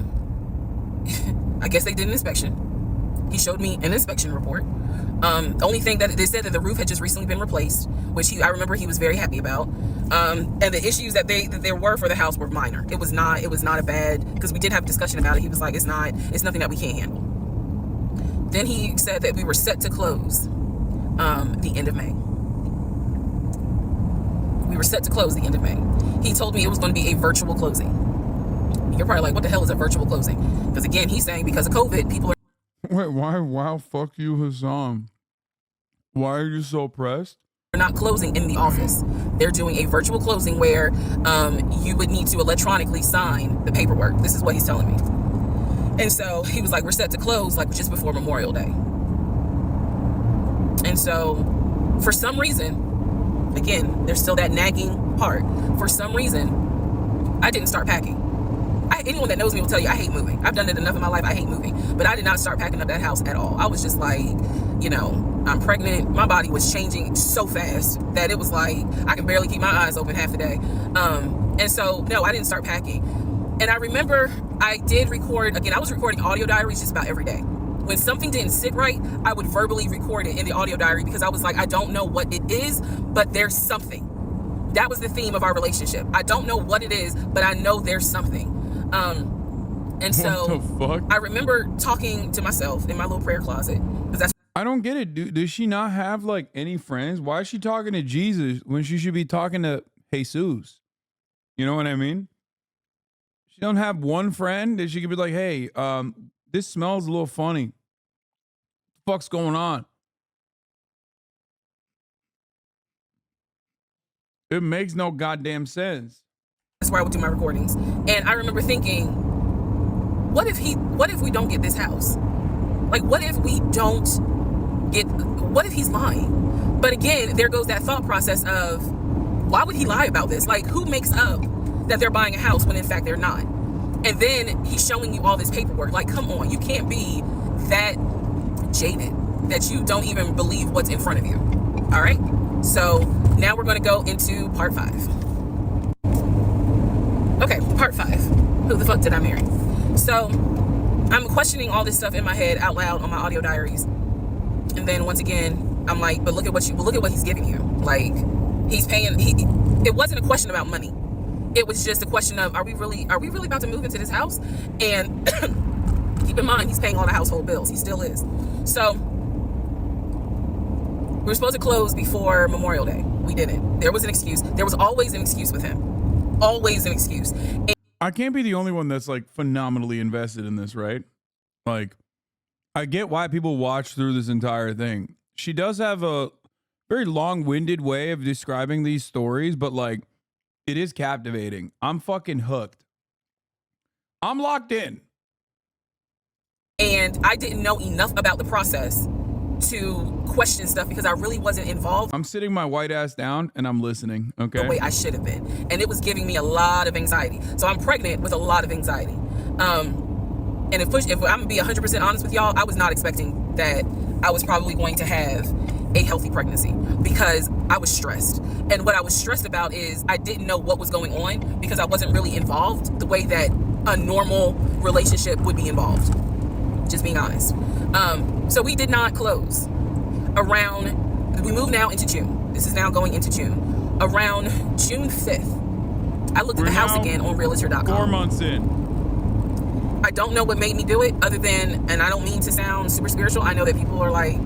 guess they did an inspection. He showed me an inspection report. The only thing that they said that the roof had just recently been replaced, which I remember he was very happy about. And the issues that there were for the house were minor. It was not a bad, because we did have a discussion about it. He was like, it's nothing that we can't handle. Then he said that we were set to close the end of May. We were set to close the end of May. He told me it was going to be a virtual closing. You're probably like, what the hell is a virtual closing? Because again, he's saying because of COVID, people are. Wait, why? Wow, fuck you, Hasan. Why are you so pressed? Not closing in the office. They're doing a virtual closing where you would need to electronically sign the paperwork. This is what he's telling me. And so he was like, we're set to close like just before Memorial Day. And so for some reason, again, there's still that nagging part. For some reason, I didn't start packing. Anyone that knows me will tell you I hate moving. I've done it enough in my life. I hate moving. But I did not start packing up that house at all. I was just like, you know, I'm pregnant. My body was changing so fast that it was like I can barely keep my eyes open half the day. And so, no, I didn't start packing. And I remember I did record, again, I was recording audio diaries just about every day. When something didn't sit right, I would verbally record it in the audio diary because I was like, I don't know what it is, but there's something. That was the theme of our relationship. I don't know what it is, but I know there's something. And so I remember talking to myself in my little prayer closet. I don't get it. Does she not have like any friends? Why is she talking to Jesus when she should be talking to Jesus? You know what I mean? She don't have one friend that she could be like, hey, this smells a little funny. What the fuck's going on? It makes no goddamn sense. That's where I would do my recordings. And I remember thinking, what if we don't get this house? Like, what if he's lying? But again, there goes that thought process of, why would he lie about this? Like, who makes up that they're buying a house when in fact they're not? And then he's showing you all this paperwork. Like, come on, you can't be that jaded that you don't even believe what's in front of you. All right? So now we're going to go into part 5. Okay, part 5. Who the fuck did I marry? So I'm questioning all this stuff in my head out loud on my audio diaries. And then once again, I'm like, but look at what he's giving you. Like, he's paying. It wasn't a question about money. It was just a question of, are we really about to move into this house? And keep in mind, he's paying all the household bills. He still is. So we were supposed to close before Memorial Day. We didn't. There was an excuse. There was always an excuse with him. Always an excuse. And I can't be the only one that's like phenomenally invested in this, right? Like, I get why people watch through this entire thing. She does have a very long-winded way of describing these stories, but like, it is captivating. I'm fucking hooked. I'm locked in. And I didn't know enough about the process to question stuff because I really wasn't involved. I'm sitting my white ass down and I'm listening, okay? The way I should have been. And it was giving me a lot of anxiety. So I'm pregnant with a lot of anxiety. And if I'm gonna be 100% honest with y'all, I was not expecting that I was probably going to have a healthy pregnancy because I was stressed. And what I was stressed about is I didn't know what was going on because I wasn't really involved the way that a normal relationship would be involved. Just being honest. So we did not close. We moved now into June. This is now going into June. Around June 5th, I looked at the house again on Realtor.com. 4 months in. I don't know what made me do it other than, and I don't mean to sound super spiritual. I know that people are like,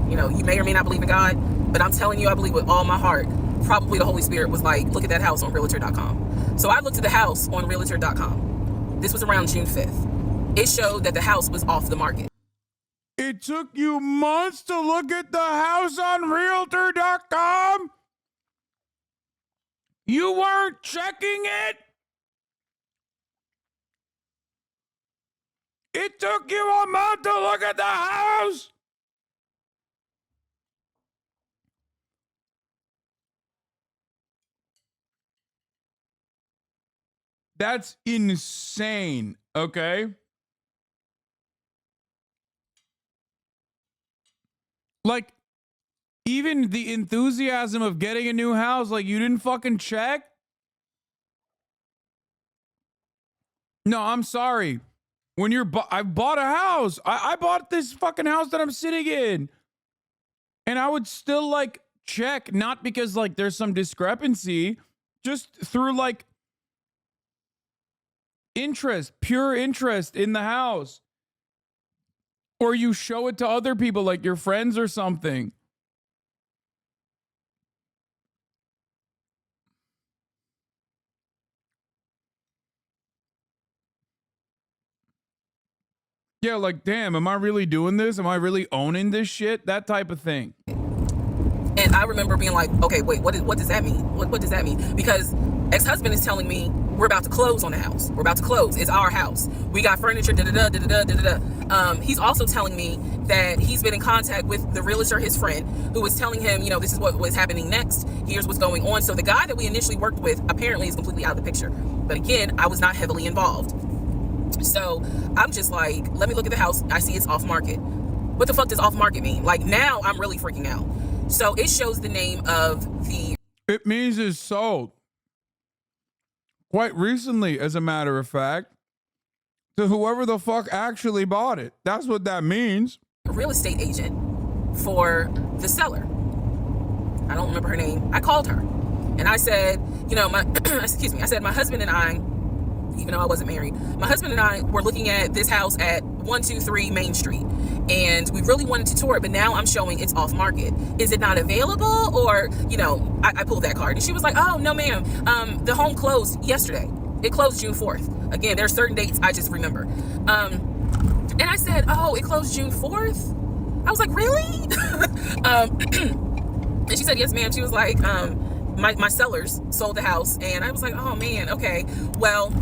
you know, you may or may not believe in God, but I'm telling you, I believe with all my heart, probably the Holy Spirit was like, look at that house on Realtor.com. So I looked at the house on Realtor.com. This was around June 5th. It showed that the house was off the market. It took you months to look at the house on Realtor.com? You weren't checking it? It took you a month to look at the house? That's insane, okay? Like, even the enthusiasm of getting a new house, like, you didn't fucking check? No, I'm sorry. When I bought a house. I bought this fucking house that I'm sitting in. And I would still, like, check, not because, like, there's some discrepancy, just through, like, pure interest in the house. Or you show it to other people, like your friends or something. Yeah, like, damn, am I really doing this? Am I really owning this shit? That type of thing. And I remember being like, okay, wait, what does that mean? What does that mean? Because ex-husband is telling me we're about to close on the house. We're about to close. It's our house. We got furniture, he's also telling me that he's been in contact with the realtor, his friend, who was telling him, you know, this is what was happening next. Here's what's going on. So the guy that we initially worked with apparently is completely out of the picture. But again, I was not heavily involved. So I'm just like, let me look at the house. I see it's off market. What the fuck does off market mean? Like, now I'm really freaking out. So it shows the name of the... It means it's sold. Quite recently, as a matter of fact, to whoever the fuck actually bought it. That's what that means. Real estate agent for the seller. I don't remember her name. I called her and I said, you know, I said, my husband and I, even though I wasn't married, my husband and I were looking at this house at 123 Main Street. And we really wanted to tour it, but now I'm showing it's off market. Is it not available? Or, you know, I pulled that card. And she was like, oh, no, ma'am. The home closed yesterday. It closed June 4th. Again, there are certain dates I just remember. And I said, oh, it closed June 4th? I was like, really? And she said, yes, ma'am. She was like, my sellers sold the house. And I was like, oh, man, okay. Well,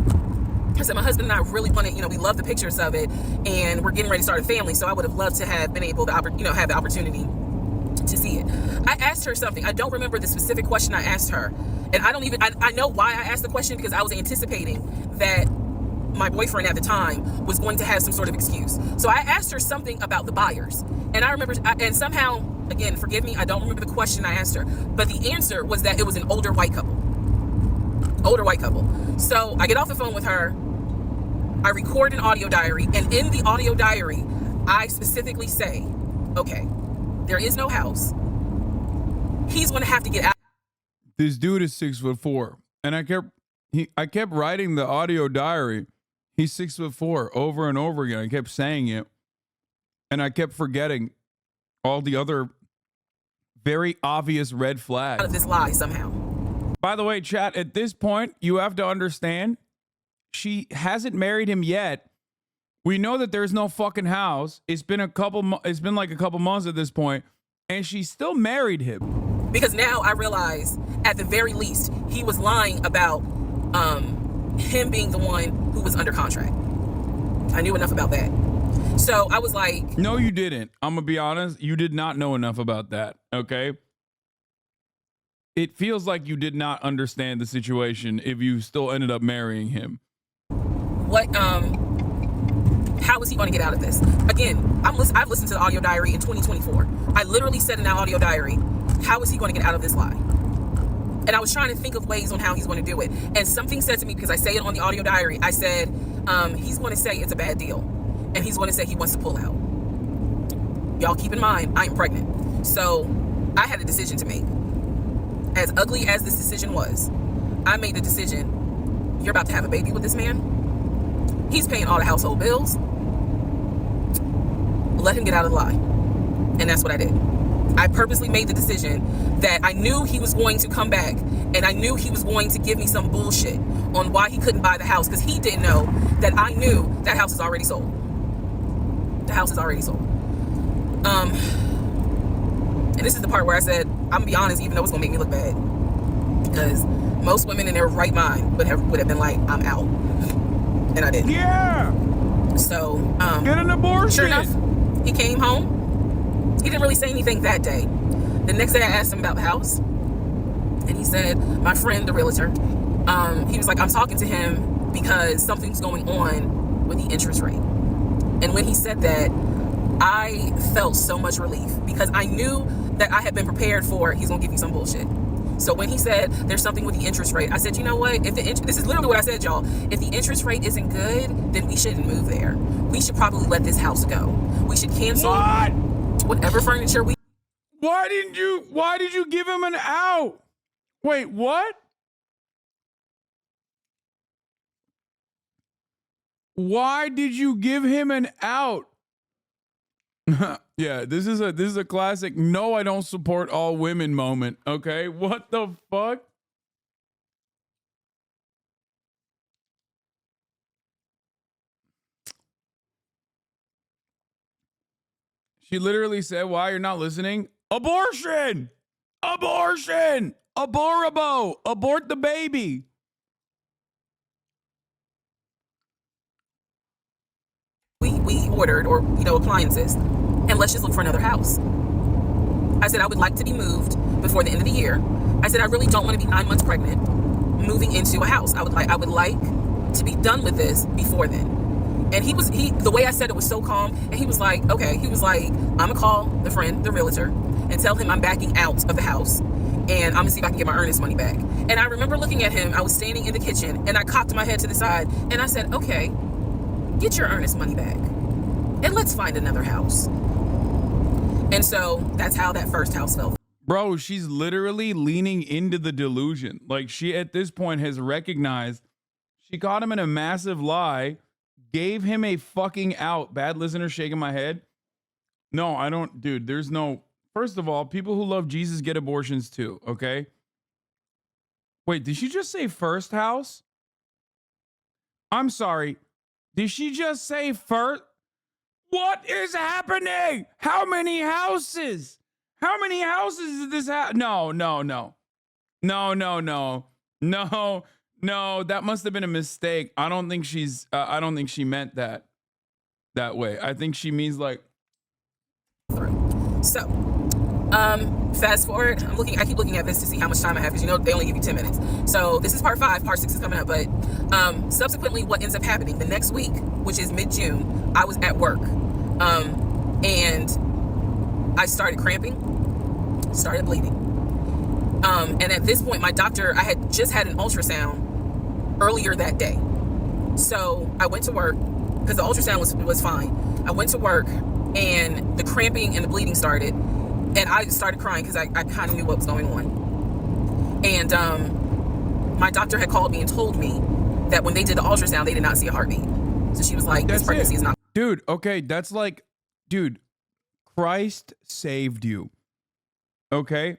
I said, my husband and I really wanted, you know, we love the pictures of it, and we're getting ready to start a family. So I would have loved to have been able to, have the opportunity to see it. I asked her something. I don't remember the specific question I asked her. And I know why I asked the question, because I was anticipating that my boyfriend at the time was going to have some sort of excuse. So I asked her something about the buyers. And I remember, and somehow, again, forgive me, I don't remember the question I asked her, but the answer was that it was an older white couple. So I get off the phone with her. I record an audio diary, and in the audio diary, I specifically say, okay, there is no house. He's going to have to get out. This dude is 6'4", and I kept writing the audio diary. He's 6'4" over and over again. I kept saying it, and I kept forgetting all the other very obvious red flags. Out of this lie somehow. By the way, chat, at this point, you have to understand, she hasn't married him yet. We know that there's no fucking house. It's been like a couple months at this point, and she still married him. Because now I realize, at the very least, he was lying about him being the one who was under contract. I knew enough about that. So I was like, no, you didn't. I'm going to be honest. You did not know enough about that. Okay. It feels like you did not understand the situation if you still ended up marrying him. How is he going to get out of this? Again, I've listened to the audio diary in 2024. I literally said in that audio diary, how is he going to get out of this lie? And I was trying to think of ways on how he's going to do it. And something said to me, because I say it on the audio diary, I said, he's going to say it's a bad deal. And he's going to say he wants to pull out. Y'all keep in mind, I am pregnant. So I had a decision to make. As ugly as this decision was, I made the decision, you're about to have a baby with this man. He's paying all the household bills. Let him get out of the lie. And that's what I did. I purposely made the decision that I knew he was going to come back, and I knew he was going to give me some bullshit on why he couldn't buy the house, because he didn't know that I knew that house is already sold. The house is already sold. And this is the part where I said, I'm gonna be honest, even though it's gonna make me look bad, because most women in their right mind would have been like, I'm out. And I didn't. Yeah. So, get an abortion. Sure enough, he came home. He didn't really say anything that day. The next day I asked him about the house, and he said, my friend, the realtor, he was like, I'm talking to him because something's going on with the interest rate. And when he said that, I felt so much relief, because I knew that I had been prepared for, he's gonna give you some bullshit. So when he said there's something with the interest rate, I said, you know what? This is literally what I said, y'all. If the interest rate isn't good, then we shouldn't move there. We should probably let this house go. We should cancel whatever furniture we. Why did you give him an out? Wait, what? Why did you give him an out? Yeah, this is a classic no, I don't support all women moment. Okay, what the fuck? She literally said, why you're not listening? Abortion! Abortion! Aborabo! Abort the baby! We ordered, or appliances, and let's just look for another house. I said I would like to be moved before the end of the year. I said I really don't want to be 9 months pregnant moving into a house. I would like to be done with this before then. And the way I said it was so calm, and he was like, okay. He was like, I'm gonna call the realtor, and tell him I'm backing out of the house, and I'm gonna see if I can get my earnest money back. And I remember looking at him, I was standing in the kitchen, and I cocked my head to the side, and I said, okay, get your earnest money back, and let's find another house. And so that's how that first house felt. Bro, she's literally leaning into the delusion. Like, she at this point has recognized she caught him in a massive lie, gave him a fucking out. Bad listener shaking my head. No, I don't, dude, there's no, first of all, people who love Jesus get abortions too, okay? Wait, did she just say first house? I'm sorry. Did she just say first? What is happening? How many houses? How many houses is this house? No. No, that must have been a mistake. I don't think she meant that way. I think she means like. So, fast forward. I keep looking at this to see how much time I have, because they only give you 10 minutes. So this is part 5. Part 6 is coming up. But subsequently, what ends up happening the next week, which is mid-June, I was at work, and I started cramping, started bleeding. And at this point, my doctor, I had just had an ultrasound earlier that day. So I went to work, because the ultrasound was fine. I went to work, and the cramping and the bleeding started, and I started crying because I kind of knew what was going on. And my doctor had called me and told me that when they did the ultrasound, they did not see a heartbeat. So she was like, this pregnancy is not. Dude, okay, that's like, dude, Christ saved you. Okay?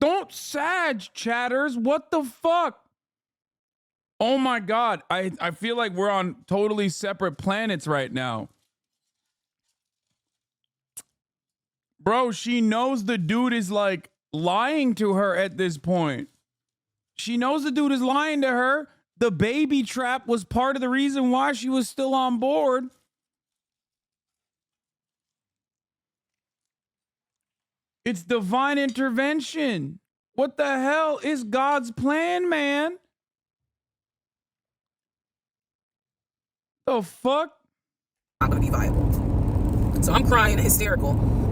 Don't sag, chatters. What the fuck? Oh my God. I feel like we're on totally separate planets right now. Bro, she knows the dude is like lying to her at this point. She knows the dude is lying to her. The baby trap was part of the reason why she was still on board. It's divine intervention. What the hell is God's plan, man? The fuck? Not going to be viable. So I'm crying hysterical.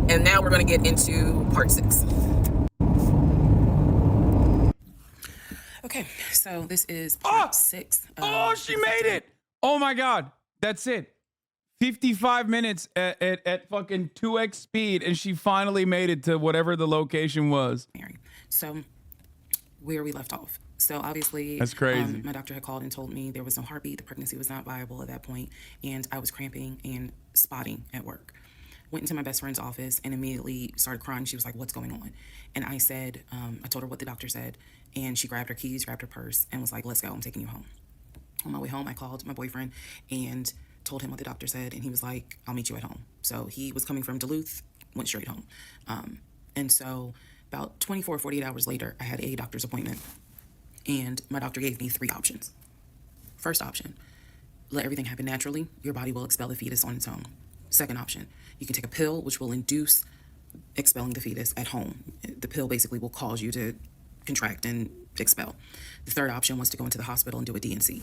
And now we're going to get into part 6. Okay, so this is part 6. Oh, she made it. Oh my God. That's it. 55 minutes at fucking 2x speed, and she finally made it to whatever the location was. So where we left off. So obviously, that's crazy. My doctor had called and told me there was no heartbeat. The pregnancy was not viable at that point, and I was cramping and spotting at work. Went into my best friend's office and immediately started crying. She was like, "What's going on?" And I said, I told her what the doctor said, and she grabbed her keys, grabbed her purse, and was like, "Let's go. I'm taking you home." On my way home, I called my boyfriend and told him what the doctor said, and he was like, "I'll meet you at home." So he was coming from Duluth, went straight home. And so about 24 or 48 hours later, I had a doctor's appointment, and my doctor gave me 3 options. First option, let everything happen naturally. Your body will expel the fetus on its own. Second option, you can take a pill which will induce expelling the fetus at home. The pill basically will cause you to contract and expel. The third option was to go into the hospital and do a D&C.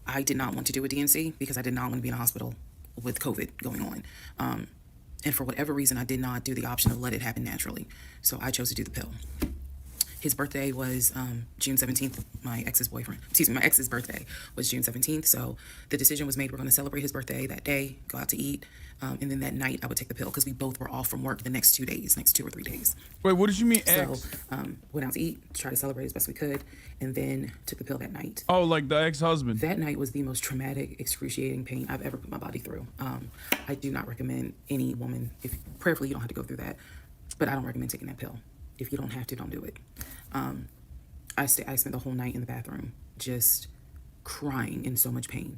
I did not want to do a D&C because I did not want to be in a hospital with COVID going on. And for whatever reason, I did not do the option of let it happen naturally. So I chose to do the pill. His birthday was June 17th. My ex's birthday was June 17th. So the decision was made, we're going to celebrate his birthday that day, go out to eat. And then that night I would take the pill because we both were off from work the next 2 or 3 days. Wait, what did you mean ex? So went out to eat, tried to celebrate as best we could, and then took the pill that night. Oh, like the ex-husband. That night was the most traumatic, excruciating pain I've ever put my body through. I do not recommend any woman, if prayerfully you don't have to go through that, but I don't recommend taking that pill. If you don't have to, don't do it. I spent the whole night in the bathroom just crying in so much pain.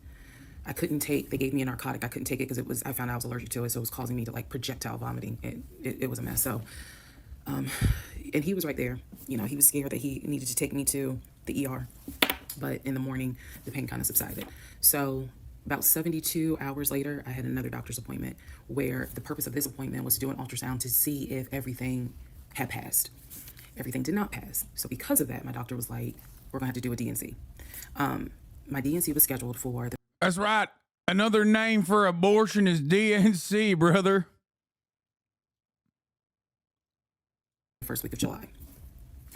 They gave me a narcotic. I couldn't take it because I found out I was allergic to it, so it was causing me to like projectile vomiting. It was a mess. So, and he was right there. You know, he was scared that he needed to take me to the ER, but in the morning, the pain kind of subsided. So about 72 hours later, I had another doctor's appointment where the purpose of this appointment was to do an ultrasound to see if everything had passed. Everything did not pass. So because of that, my doctor was like, we're going to have to do a D&C. My D&C was scheduled for the... That's right. Another name for abortion is D&C, brother. First week of July.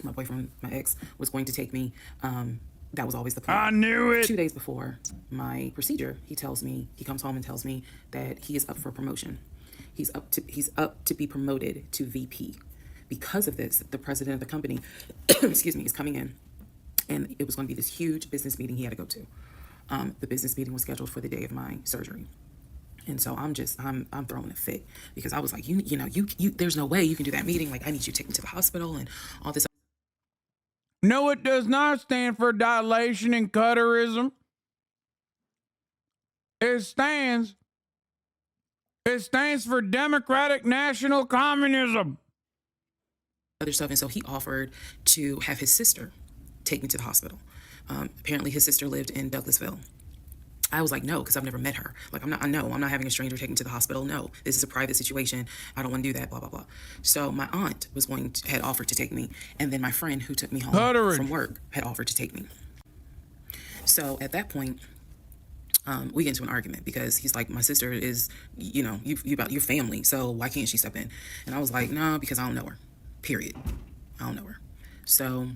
My boyfriend, my ex, was going to take me. That was always the plan. I knew it. 2 days before my procedure, he comes home and tells me that he is up for promotion. He's up to be promoted to VP. Because of this, the president of the company, is coming in, and it was going to be this huge business meeting he had to go to. The business meeting was scheduled for the day of my surgery. And so I'm throwing a fit because I was like, you know, there's no way you can do that meeting. Like, I need you to take me to the hospital and all this. No, it does not stand for dilation and cutterism. It stands for Democratic National Communism. Other stuff. And so he offered to have his sister take me to the hospital. Apparently his sister lived in Douglasville. I was like, no, because I've never met her. Like, I'm not having a stranger take me to the hospital. No, this is a private situation. I don't want to do that, blah, blah, blah. So my aunt had offered to take me. And then my friend who took me home from work had offered to take me. So at that point, we get into an argument because he's like, my sister is, you know, you about your family. So why can't she step in? And I was like, no, because I don't know her. Period. I don't know her. So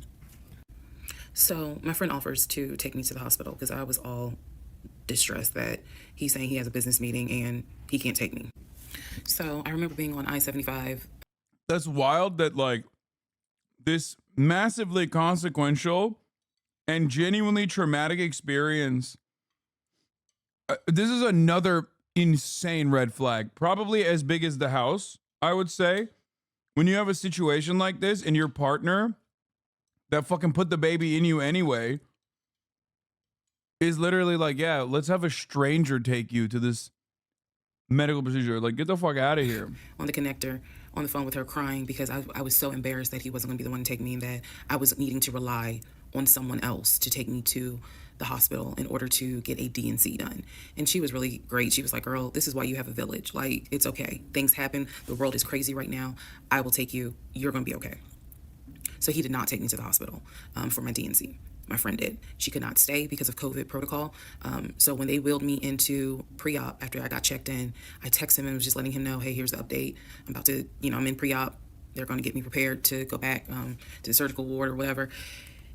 my friend offers to take me to the hospital because I was all distressed that he's saying he has a business meeting and he can't take me. So I remember being on I-75. That's wild that like this massively consequential and genuinely traumatic experience. This is another insane red flag, probably as big as the house, I would say. When you have a situation like this and your partner that fucking put the baby in you anyway is literally like, yeah, let's have a stranger take you to this medical procedure. Like, get the fuck out of here. On the connector, on the phone with her crying because I was so embarrassed that he wasn't going to be the one to take me and that I was needing to rely on someone else to take me to the hospital in order to get a DNC done. And she was really great. She was like, girl, this is why you have a village. Like, it's okay. Things happen. The world is crazy right now. I will take you. You're going to be okay. So he did not take me to the hospital for my DNC. My friend did. She could not stay because of COVID protocol. So when they wheeled me into pre-op after I got checked in, I texted him and was just letting him know, hey, here's the update. I'm about to, I'm in pre-op. They're going to get me prepared to go back to the surgical ward or whatever.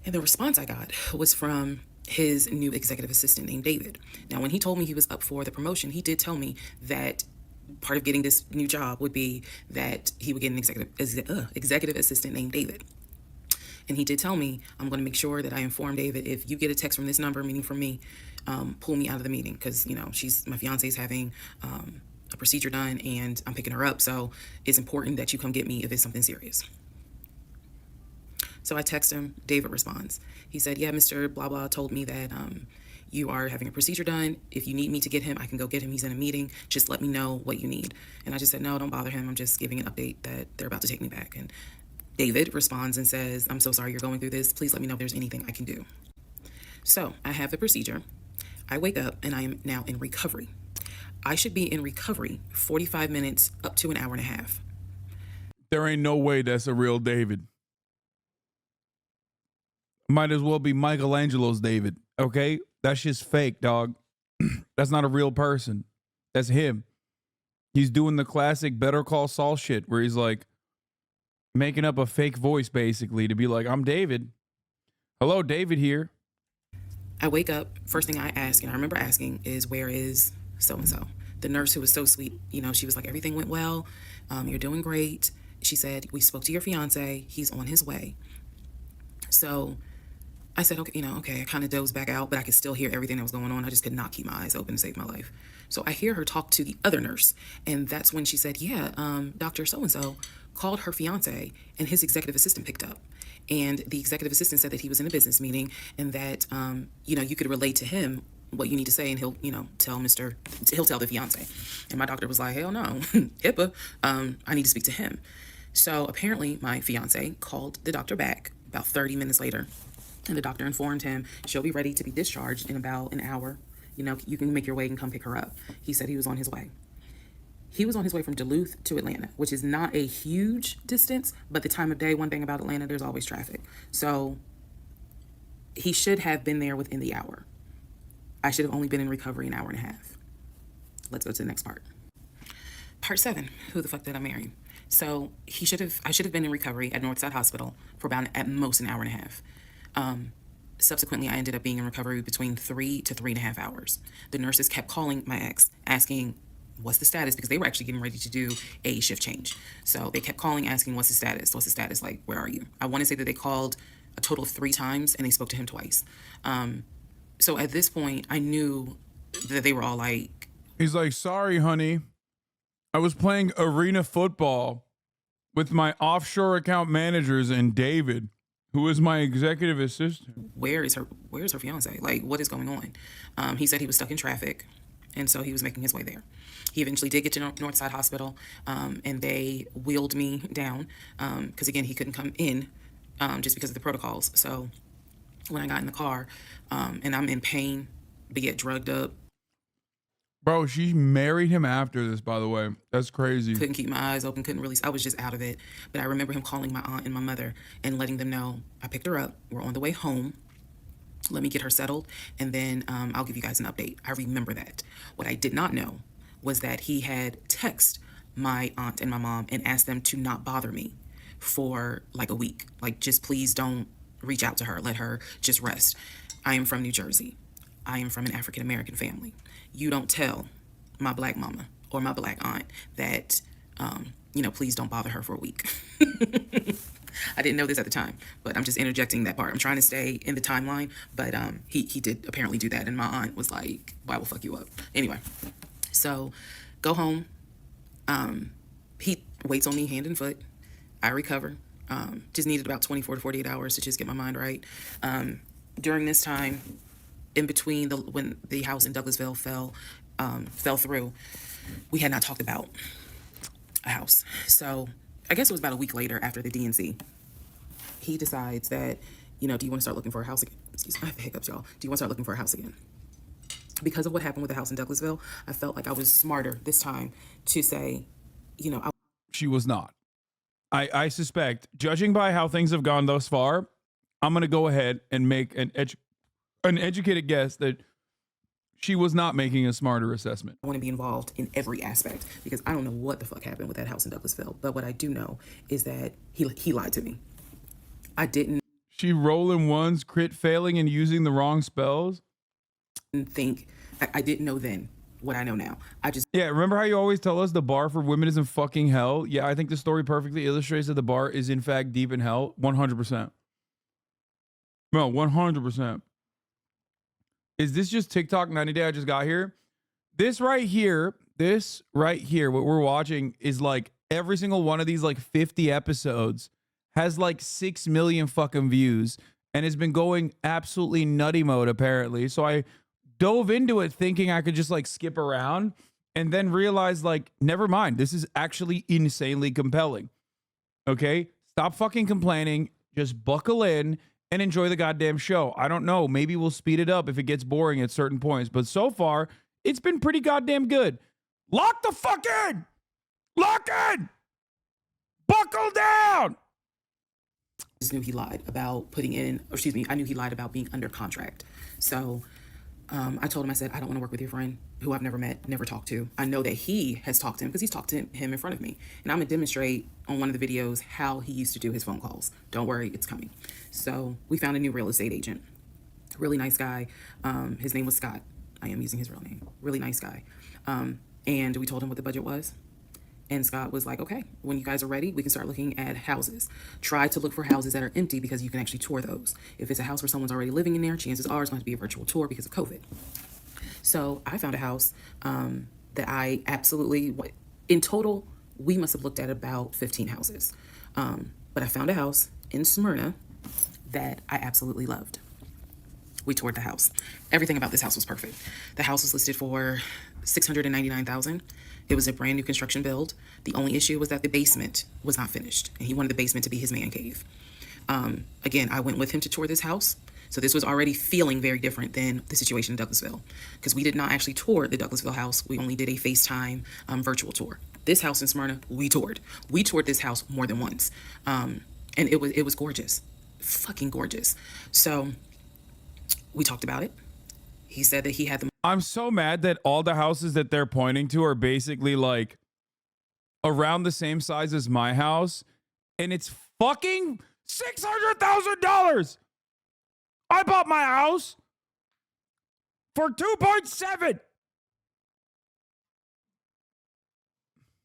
And the response I got was from his new executive assistant named David. Now, when he told me he was up for the promotion, he did tell me that part of getting this new job would be that he would get an executive assistant named David. And he did tell me, I'm going to make sure that I inform David, if you get a text from this number, meaning from me, pull me out of the meeting because, my fiance's having a procedure done and I'm picking her up. So it's important that you come get me if it's something serious. So I text him. David responds. He said, yeah, Mr. Blah, blah told me that you are having a procedure done. If you need me to get him, I can go get him. He's in a meeting. Just let me know what you need. And I just said, no, don't bother him. I'm just giving an update that they're about to take me back. And David responds and says, I'm so sorry you're going through this. Please let me know if there's anything I can do. So I have the procedure. I wake up and I am now in recovery. I should be in recovery 45 minutes up to an hour and a half. There ain't no way that's a real David. Might as well be Michelangelo's David, okay? That's just fake, dog. That's not a real person. That's him. He's doing the classic Better Call Saul shit where he's like, making up a fake voice basically to be like, I'm David. Hello, David here. I wake up, first thing I ask, and I remember asking, is where is so-and-so? The nurse who was so sweet, she was like, everything went well. You're doing great. She said, we spoke to your fiance. He's on his way. So I said, okay, I kind of dozed back out, but I could still hear everything that was going on. I just could not keep my eyes open to save my life. So I hear her talk to the other nurse. And that's when she said, yeah, Dr. So-and-so called her fiance and his executive assistant picked up. And the executive assistant said that he was in a business meeting and that, you could relate to him what you need to say and he'll, tell the fiance. And my doctor was like, hell no, HIPAA, I need to speak to him. So apparently my fiance called the doctor back about 30 minutes later. And the doctor informed him she'll be ready to be discharged in about an hour. You can make your way and come pick her up. He said he was on his way. He was on his way from Duluth to Atlanta, which is not a huge distance, but the time of day, one thing about Atlanta, there's always traffic. So he should have been there within the hour. I should have only been in recovery an hour and a half. Let's go to the next part. Part 7, who the fuck did I marry? So I should have been in recovery at Northside Hospital for about at most an hour and a half. Subsequently, I ended up being in recovery between 3 to 3.5 hours. The nurses kept calling my ex, asking, what's the status? Because they were actually getting ready to do a shift change. So they kept calling, asking, what's the status? What's the status? Like, where are you? I want to say that they called a total of 3 times and they spoke to him twice. So at this point, I knew that they were all like... He's like, sorry, honey. I was playing arena football with my offshore account managers and David, who is my executive assistant. Where's her fiance? Like, what is going on? He said he was stuck in traffic, and so he was making his way there. He eventually did get to Northside Hospital, and they wheeled me down, because again, he couldn't come in just because of the protocols. So when I got in the car, and I'm in pain, but yet drugged up. Bro, she married him after this, by the way. That's crazy. Couldn't keep my eyes open, I was just out of it. But I remember him calling my aunt and my mother and letting them know, I picked her up, we're on the way home, let me get her settled, and then I'll give you guys an update. I remember that. What I did not know was that he had texted my aunt and my mom and asked them to not bother me for like a week. Like, just please don't reach out to her, let her just rest. I am from New Jersey. I am from an African-American family. You don't tell my black mama or my black aunt that, please don't bother her for a week. I didn't know this at the time, but I'm just interjecting that part. I'm trying to stay in the timeline, but he did apparently do that, and my aunt was like, "Why will fuck you up?" Anyway, so go home. He waits on me hand and foot. I recover. Just needed about 24 to 48 hours to just get my mind right. During this time, in between when the house in Douglasville fell through, we had not talked about a house. So I guess it was about a week later after the DNC, he decides that, you know, do you want to start looking for a house again? Excuse me, I have hiccups, y'all. Do you want to start looking for a house again? Because of what happened with the house in Douglasville, I felt like I was smarter this time to say, you know, She was not. I suspect, judging by how things have gone thus far, I'm going to go ahead and make an educated guess that she was not making a smarter assessment. I want to be involved in every aspect because I don't know what the fuck happened with that house in Douglasville. But what I do know is that he lied to me. I didn't She rolling ones, crit failing, and using the wrong spells. think, I didn't know then what I know now. Yeah, remember how you always tell us the bar for women is in fucking hell? Yeah, I think the story perfectly illustrates that the bar is in fact deep in hell. 100%. No, 100%. Is this just TikTok 90 Day I just got here? This right here, what we're watching is like every single one of these like 50 episodes has like 6 million fucking views and has been going absolutely nutty mode apparently. So I dove into it thinking I could just like skip around and then realized like, never mind. This is actually insanely compelling. Okay? Stop fucking complaining. Just buckle in and enjoy the goddamn show. I don't know. Maybe we'll speed it up if it gets boring at certain points. But so far, it's been pretty goddamn good. Lock the fuck in! Lock in! Buckle down! just knew he lied about I knew he lied about being under contract. So I told him, I said, I don't want to work with your friend who I've never met, never talked to. I know that he has talked to him because he's talked to him in front of me. And I'm going to demonstrate on one of the videos how he used to do his phone calls. Don't worry, it's coming. So we found a new real estate agent. Really nice guy. His name was Scott. I am using his real name. Really nice guy. And we told him what the budget was. And Scott was like, okay, when you guys are ready, we can start looking at houses. Try to look for houses that are empty because you can actually tour those. If it's a house where someone's already living in there, chances are it's going to be a virtual tour because of COVID. So I found a house that I absolutely, in total, we must have looked at about 15 houses. But I found a house in Smyrna that I absolutely loved. We toured the house. Everything about this house was perfect. The house was listed for $699,000. It was a brand new construction build. The only issue was that the basement was not finished, and he wanted the basement to be his man cave. Again, I went with him to tour this house. So this was already feeling very different than the situation in Douglasville, because we did not actually tour the Douglasville house. We only did a FaceTime virtual tour. This house in Smyrna, we toured. We toured this house more than once. And it was gorgeous, fucking gorgeous. So we talked about it. He said that he had the... I'm so mad that all the houses that they're pointing to are basically like around the same size as my house, and it's fucking $600,000. I bought my house for 2.7.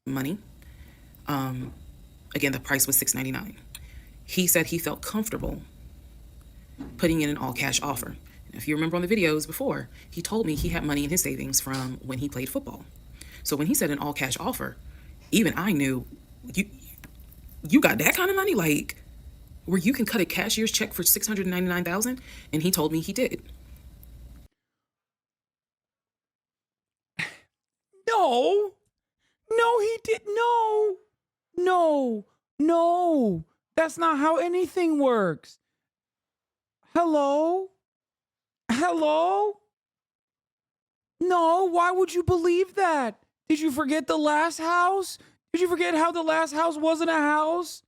money. Again, the price was $699. He said he felt comfortable putting in an all-cash offer. If you remember on the videos before, he told me he had money in his savings from when he played football. So when he said an all-cash offer, even I knew, you got that kind of money? Like, where you can cut a cashier's check for $699,000? And he told me he did. No, he did. No. That's not how anything works. Hello? No, why would you believe that? Did you forget the last house? Did you forget how the last house wasn't a house?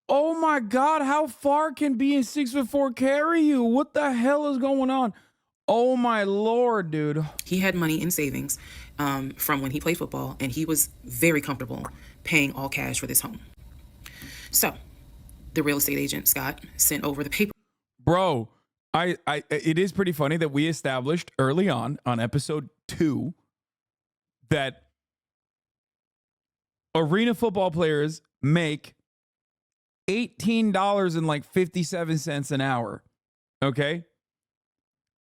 Oh my God, how far can being 6'4" carry you? What the hell is going on? Oh my Lord, dude. He had money in savings from when he played football, and he was very comfortable paying all cash for this home. So the real estate agent, Scott, sent over the paper. Bro, it is pretty funny that we established early on episode 2 that arena football players make $18.57 an hour. Okay?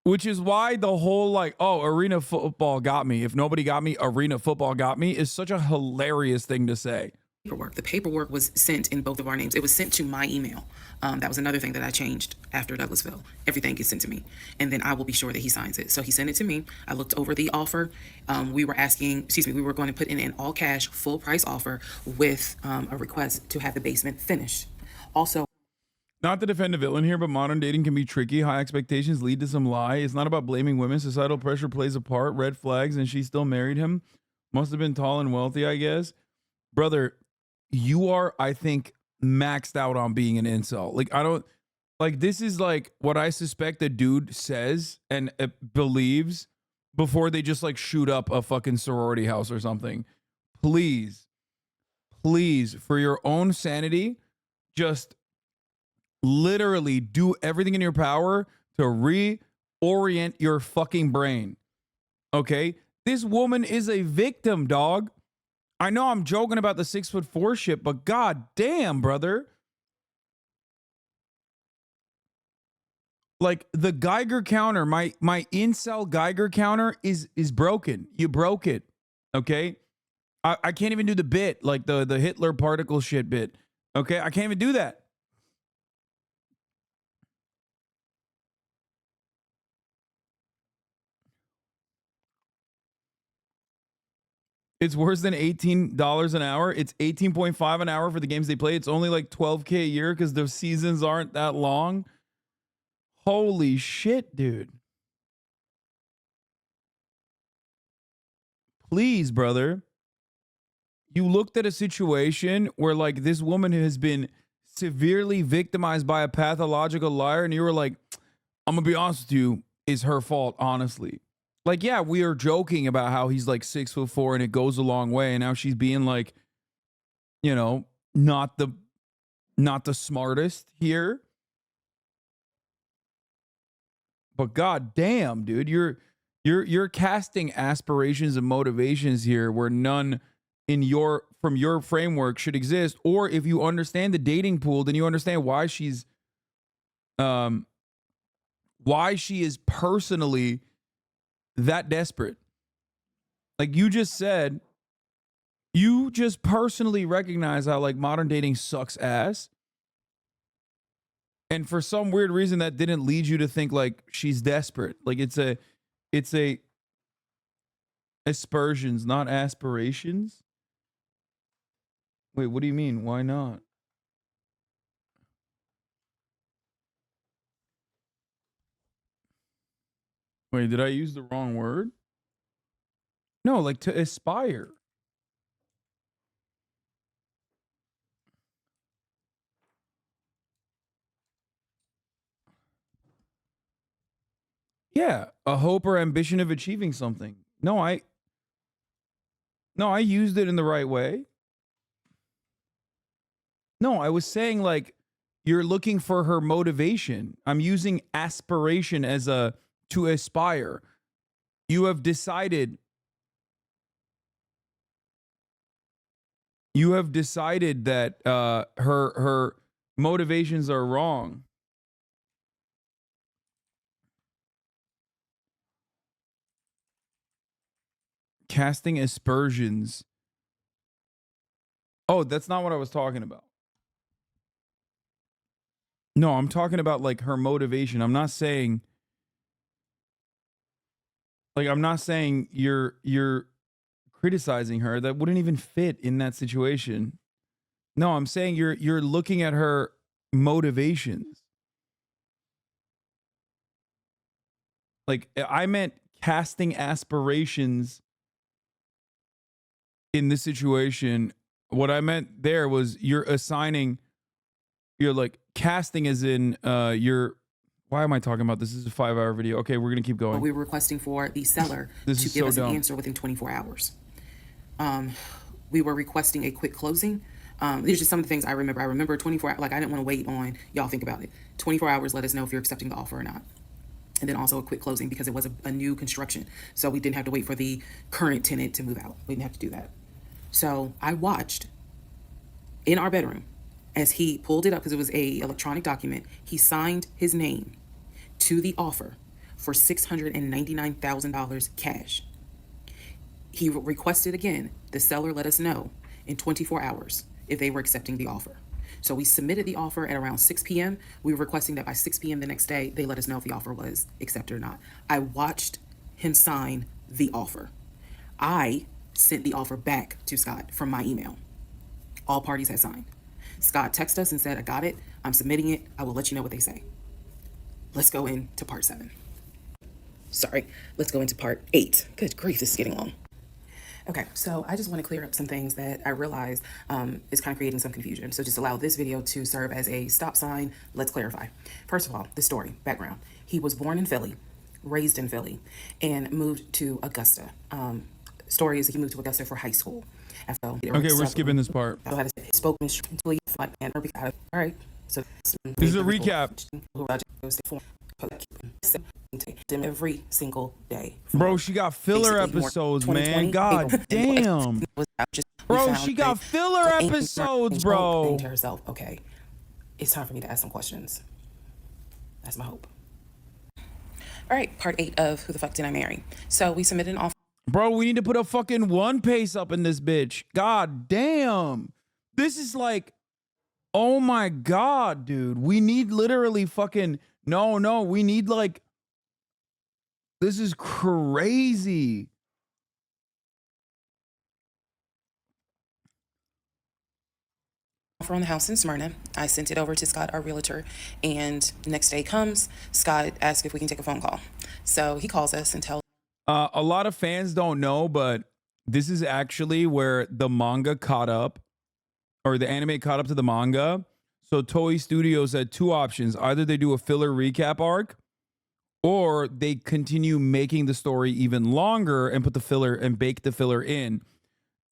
Which is why the whole arena football got me. If nobody got me, arena football got me is such a hilarious thing to say. paperwork. The paperwork was sent in both of our names. It was sent to my email. That was another thing that I changed after Douglasville. Everything gets sent to me, and then I will be sure that he signs it. So he sent it to me. I looked over the offer. We were going to put in an all cash, full price offer with a request to have the basement finished. Also, not to defend a villain here, but modern dating can be tricky. High expectations lead to some lie. It's not about blaming women. Societal pressure plays a part. Red flags, and she still married him. Must have been tall and wealthy, I guess. Brother, you are, I think, maxed out on being an incel. Like, I don't, like, this is like what I suspect a dude says and believes before they just like shoot up a fucking sorority house or something. Please, for your own sanity, just literally do everything in your power to reorient your fucking brain. Okay? This woman is a victim, dog. I know I'm joking about the 6'4" shit, but god damn, brother. Like the Geiger counter, my incel Geiger counter is broken. You broke it. Okay? I can't even do the bit, like the Hitler particle shit bit. Okay? I can't even do that. It's worse than $18 an hour. It's $18.5 an hour for the games they play. It's only like $12K a year because the seasons aren't that long. Holy shit, dude. Please, brother. You looked at a situation where like this woman has been severely victimized by a pathological liar, and you were like, I'm gonna be honest with you, it's her fault, honestly. Like, yeah, we are joking about how he's like 6'4" and it goes a long way. And now she's being like, you know, not the smartest here. But god damn, dude, you're casting aspirations and motivations here where none from your framework should exist. Or if you understand the dating pool, then you understand why she is personally that desperate. Like you just said, you just personally recognize how like modern dating sucks ass. And for some weird reason that didn't lead you to think like she's desperate. Like it's a aspersions, not aspirations. Wait, what do you mean? Why not? Wait, did I use the wrong word? No, like to aspire. Yeah, a hope or ambition of achieving something. No, I used it in the right way. No, I was saying like you're looking for her motivation. I'm using aspiration as to aspire. You have decided that her motivations are wrong. Casting aspersions. Oh, that's not what I was talking about. No, I'm talking about like her motivation. I'm not saying you're criticizing her. That wouldn't even fit in that situation. No, I'm saying you're looking at her motivations. Like I meant casting aspirations in this situation. What I meant there was you're like casting as in why am I talking about this? This is a 5-hour video. Okay, we're gonna keep going. We were requesting for the seller to give us an answer within 24 hours. We were requesting a quick closing. These are just some of the things I remember. I remember 24 hours, like I didn't want to wait on y'all think about it. 24 hours, let us know if you're accepting the offer or not. And then also a quick closing because it was a new construction. So we didn't have to wait for the current tenant to move out. We didn't have to do that. So I watched in our bedroom as he pulled it up because it was a electronic document. He signed his name to the offer for $699,000 cash. He requested again, the seller let us know in 24 hours. if they were accepting the offer. So we submitted the offer at around 6 p.m. We were requesting that by 6 p.m. the next day, they let us know if the offer was accepted or not. I watched him sign the offer. I sent the offer back to Scott from my email. All parties had signed. Scott texted us and said, I got it. I'm submitting it. I will let you know what they say. Let's go into part 7. Sorry, let's go into part 8. Good grief, this is getting long. Okay, so I just want to clear up some things that I realize is kind of creating some confusion. So just allow this video to serve as a stop sign. Let's clarify. First of all, the story, background. He was born in Philly, raised in Philly, and moved to Augusta. Story is that he moved to Augusta for high school. Okay, we're skipping this part. So I had spoken until he like man. All right, so this is a recap. Every single day. Bro, she got filler episodes, man. God damn. Bro, she got filler episodes, bro. To herself, okay, it's time for me to ask some questions. That's my hope. All right, part 8 of Who the Fuck Did I Marry? So we submitted an offer. Bro, we need to put a fucking one pace up in this bitch. God damn. This is like, oh my God, dude. We need literally fucking, no, we need like, this is crazy. Offer on the house in Smyrna. I sent it over to Scott, our realtor, and next day comes, Scott asked if we can take a phone call. So he calls us and tells a lot of fans don't know, but this is actually where the manga caught up, or the anime caught up to the manga. So Toei Studios had two options. Either they do a filler recap arc, or they continue making the story even longer and put the filler and bake the filler in.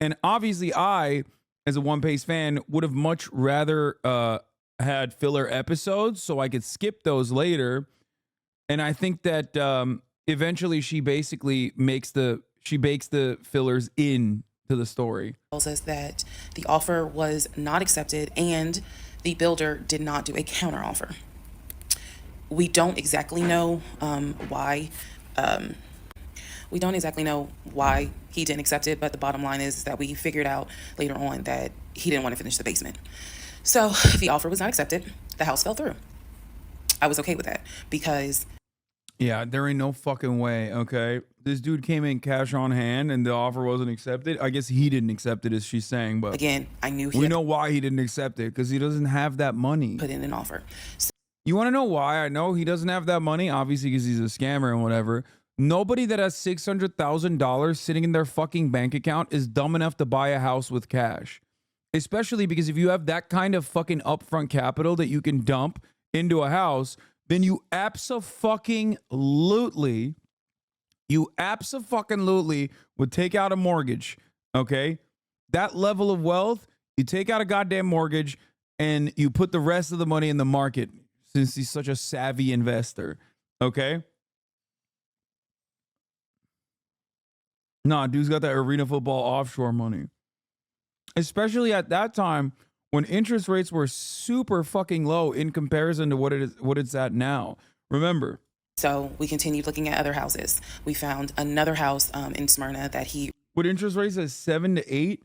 And obviously I, as a One Piece fan, would have much rather had filler episodes so I could skip those later. And I think that eventually she basically bakes the fillers in to the story. Tells us that the offer was not accepted and the builder did not do a counter offer. We don't exactly know why. We don't exactly know why he didn't accept it, but the bottom line is that we figured out later on that he didn't want to finish the basement. So the offer was not accepted. The house fell through. I was okay with that because... Yeah, there ain't no fucking way, okay? This dude came in cash on hand and the offer wasn't accepted. I guess he didn't accept it, as she's saying, but... Again, I knew we know why he didn't accept it, because he doesn't have that money. Put in an offer. So, you want to know why I know he doesn't have that money? Obviously, because he's a scammer and whatever. Nobody that has $600,000 sitting in their fucking bank account is dumb enough to buy a house with cash. Especially because if you have that kind of fucking upfront capital that you can dump into a house, then you abso-fucking-lutely would take out a mortgage, okay? That level of wealth, you take out a goddamn mortgage and you put the rest of the money in the market since he's such a savvy investor, okay? Nah, dude's got that arena football offshore money. Especially at that time when interest rates were super fucking low in comparison to what it's at now. Remember. So we continued looking at other houses. We found another house in Smyrna that he... With interest rates at 7 to 8?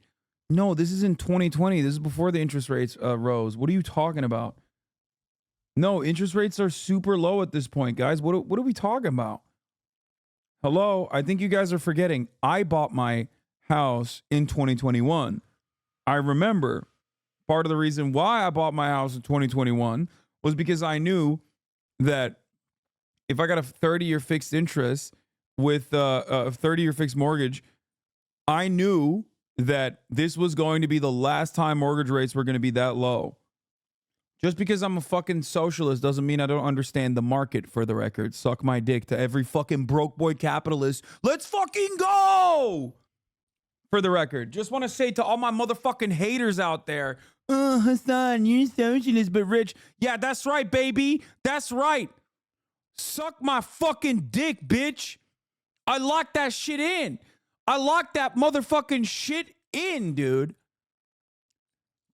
No, this is in 2020. This is before the interest rates rose. What are you talking about? No, interest rates are super low at this point, guys. What are we talking about? Hello? I think you guys are forgetting. I bought my house in 2021. I remember part of the reason why I bought my house in 2021 was because I knew that if I got a 30-year fixed interest with a 30-year fixed mortgage, I knew that this was going to be the last time mortgage rates were going to be that low. Just because I'm a fucking socialist doesn't mean I don't understand the market, for the record. Suck my dick to every fucking broke boy capitalist. Let's fucking go! For the record, just want to say to all my motherfucking haters out there, Hasan, you're socialist but rich. Yeah, that's right, baby. That's right. Suck my fucking dick, bitch. I locked that shit in. I locked that motherfucking shit in, dude.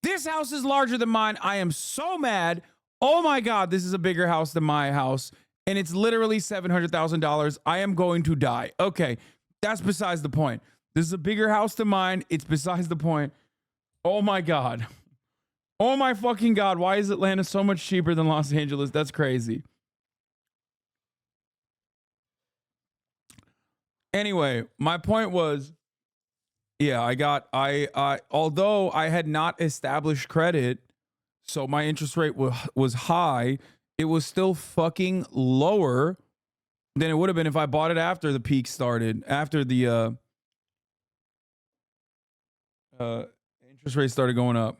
This house is larger than mine. I am so mad. Oh my God, this is a bigger house than my house. And it's literally $700,000. I am going to die. Okay, that's besides the point. This is a bigger house than mine. It's besides the point. Oh my God. Oh my fucking God. Why is Atlanta so much cheaper than Los Angeles? That's crazy. Anyway, my point was, yeah, although I had not established credit, so my interest rate was high, it was still fucking lower than it would have been if I bought it after the peak started, after the interest rate started going up.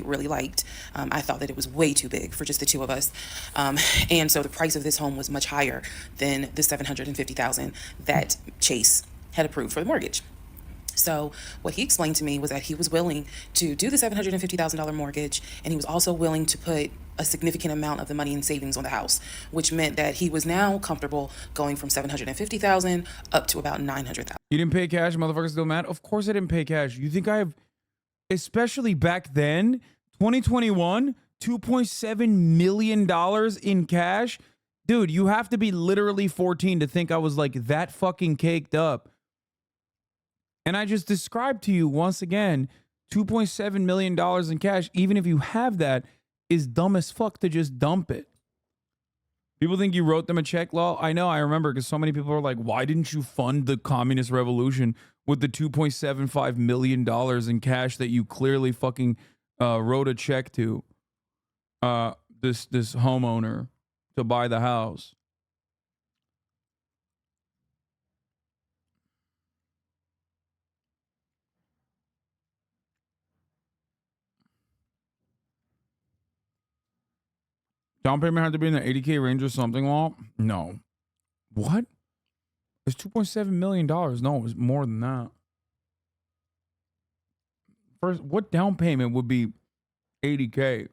Really liked. I thought that it was way too big for just the two of us. And so the price of this home was much higher than the $750,000 that Chase had approved for the mortgage. So what he explained to me was that he was willing to do the $750,000 mortgage, and he was also willing to put a significant amount of the money in savings on the house, which meant that he was now comfortable going from $750,000 up to about $900,000. You didn't pay cash, motherfuckers still mad? Of course I didn't pay cash. You think I have, especially back then, 2021, $2.7 million in cash? Dude, you have to be literally 14 to think I was like that fucking caked up. And I just described to you once again, $2.7 million in cash, even if you have that, is dumb as fuck to just dump it. People think you wrote them a check. Well, I know, I remember, because so many people are like, why didn't you fund the communist revolution with the $2.75 million in cash that you clearly fucking wrote a check to this homeowner to buy the house? Down payment had to be in the 80K range or something. Well, no. What? It's $2.7 million. No, it was more than that. First, what down payment would be 80K?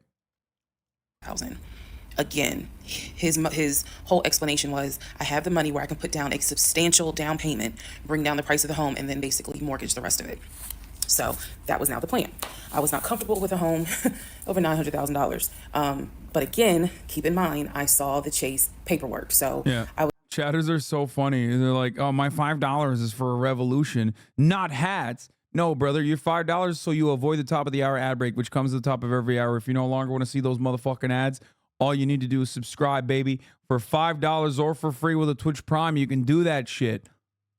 Again, his whole explanation was, I have the money where I can put down a substantial down payment, bring down the price of the home, and then basically mortgage the rest of it. So that was now the plan. I was not comfortable with a home over $900,000. But again, keep in mind, I saw the Chase paperwork. So yeah. Chatters are so funny. They're like, oh, my $5 is for a revolution, not hats. No, brother, your $5 so you avoid the top of the hour ad break, which comes at the top of every hour. If you no longer want to see those motherfucking ads, all you need to do is subscribe, baby. For $5 or for free with a Twitch Prime, you can do that shit.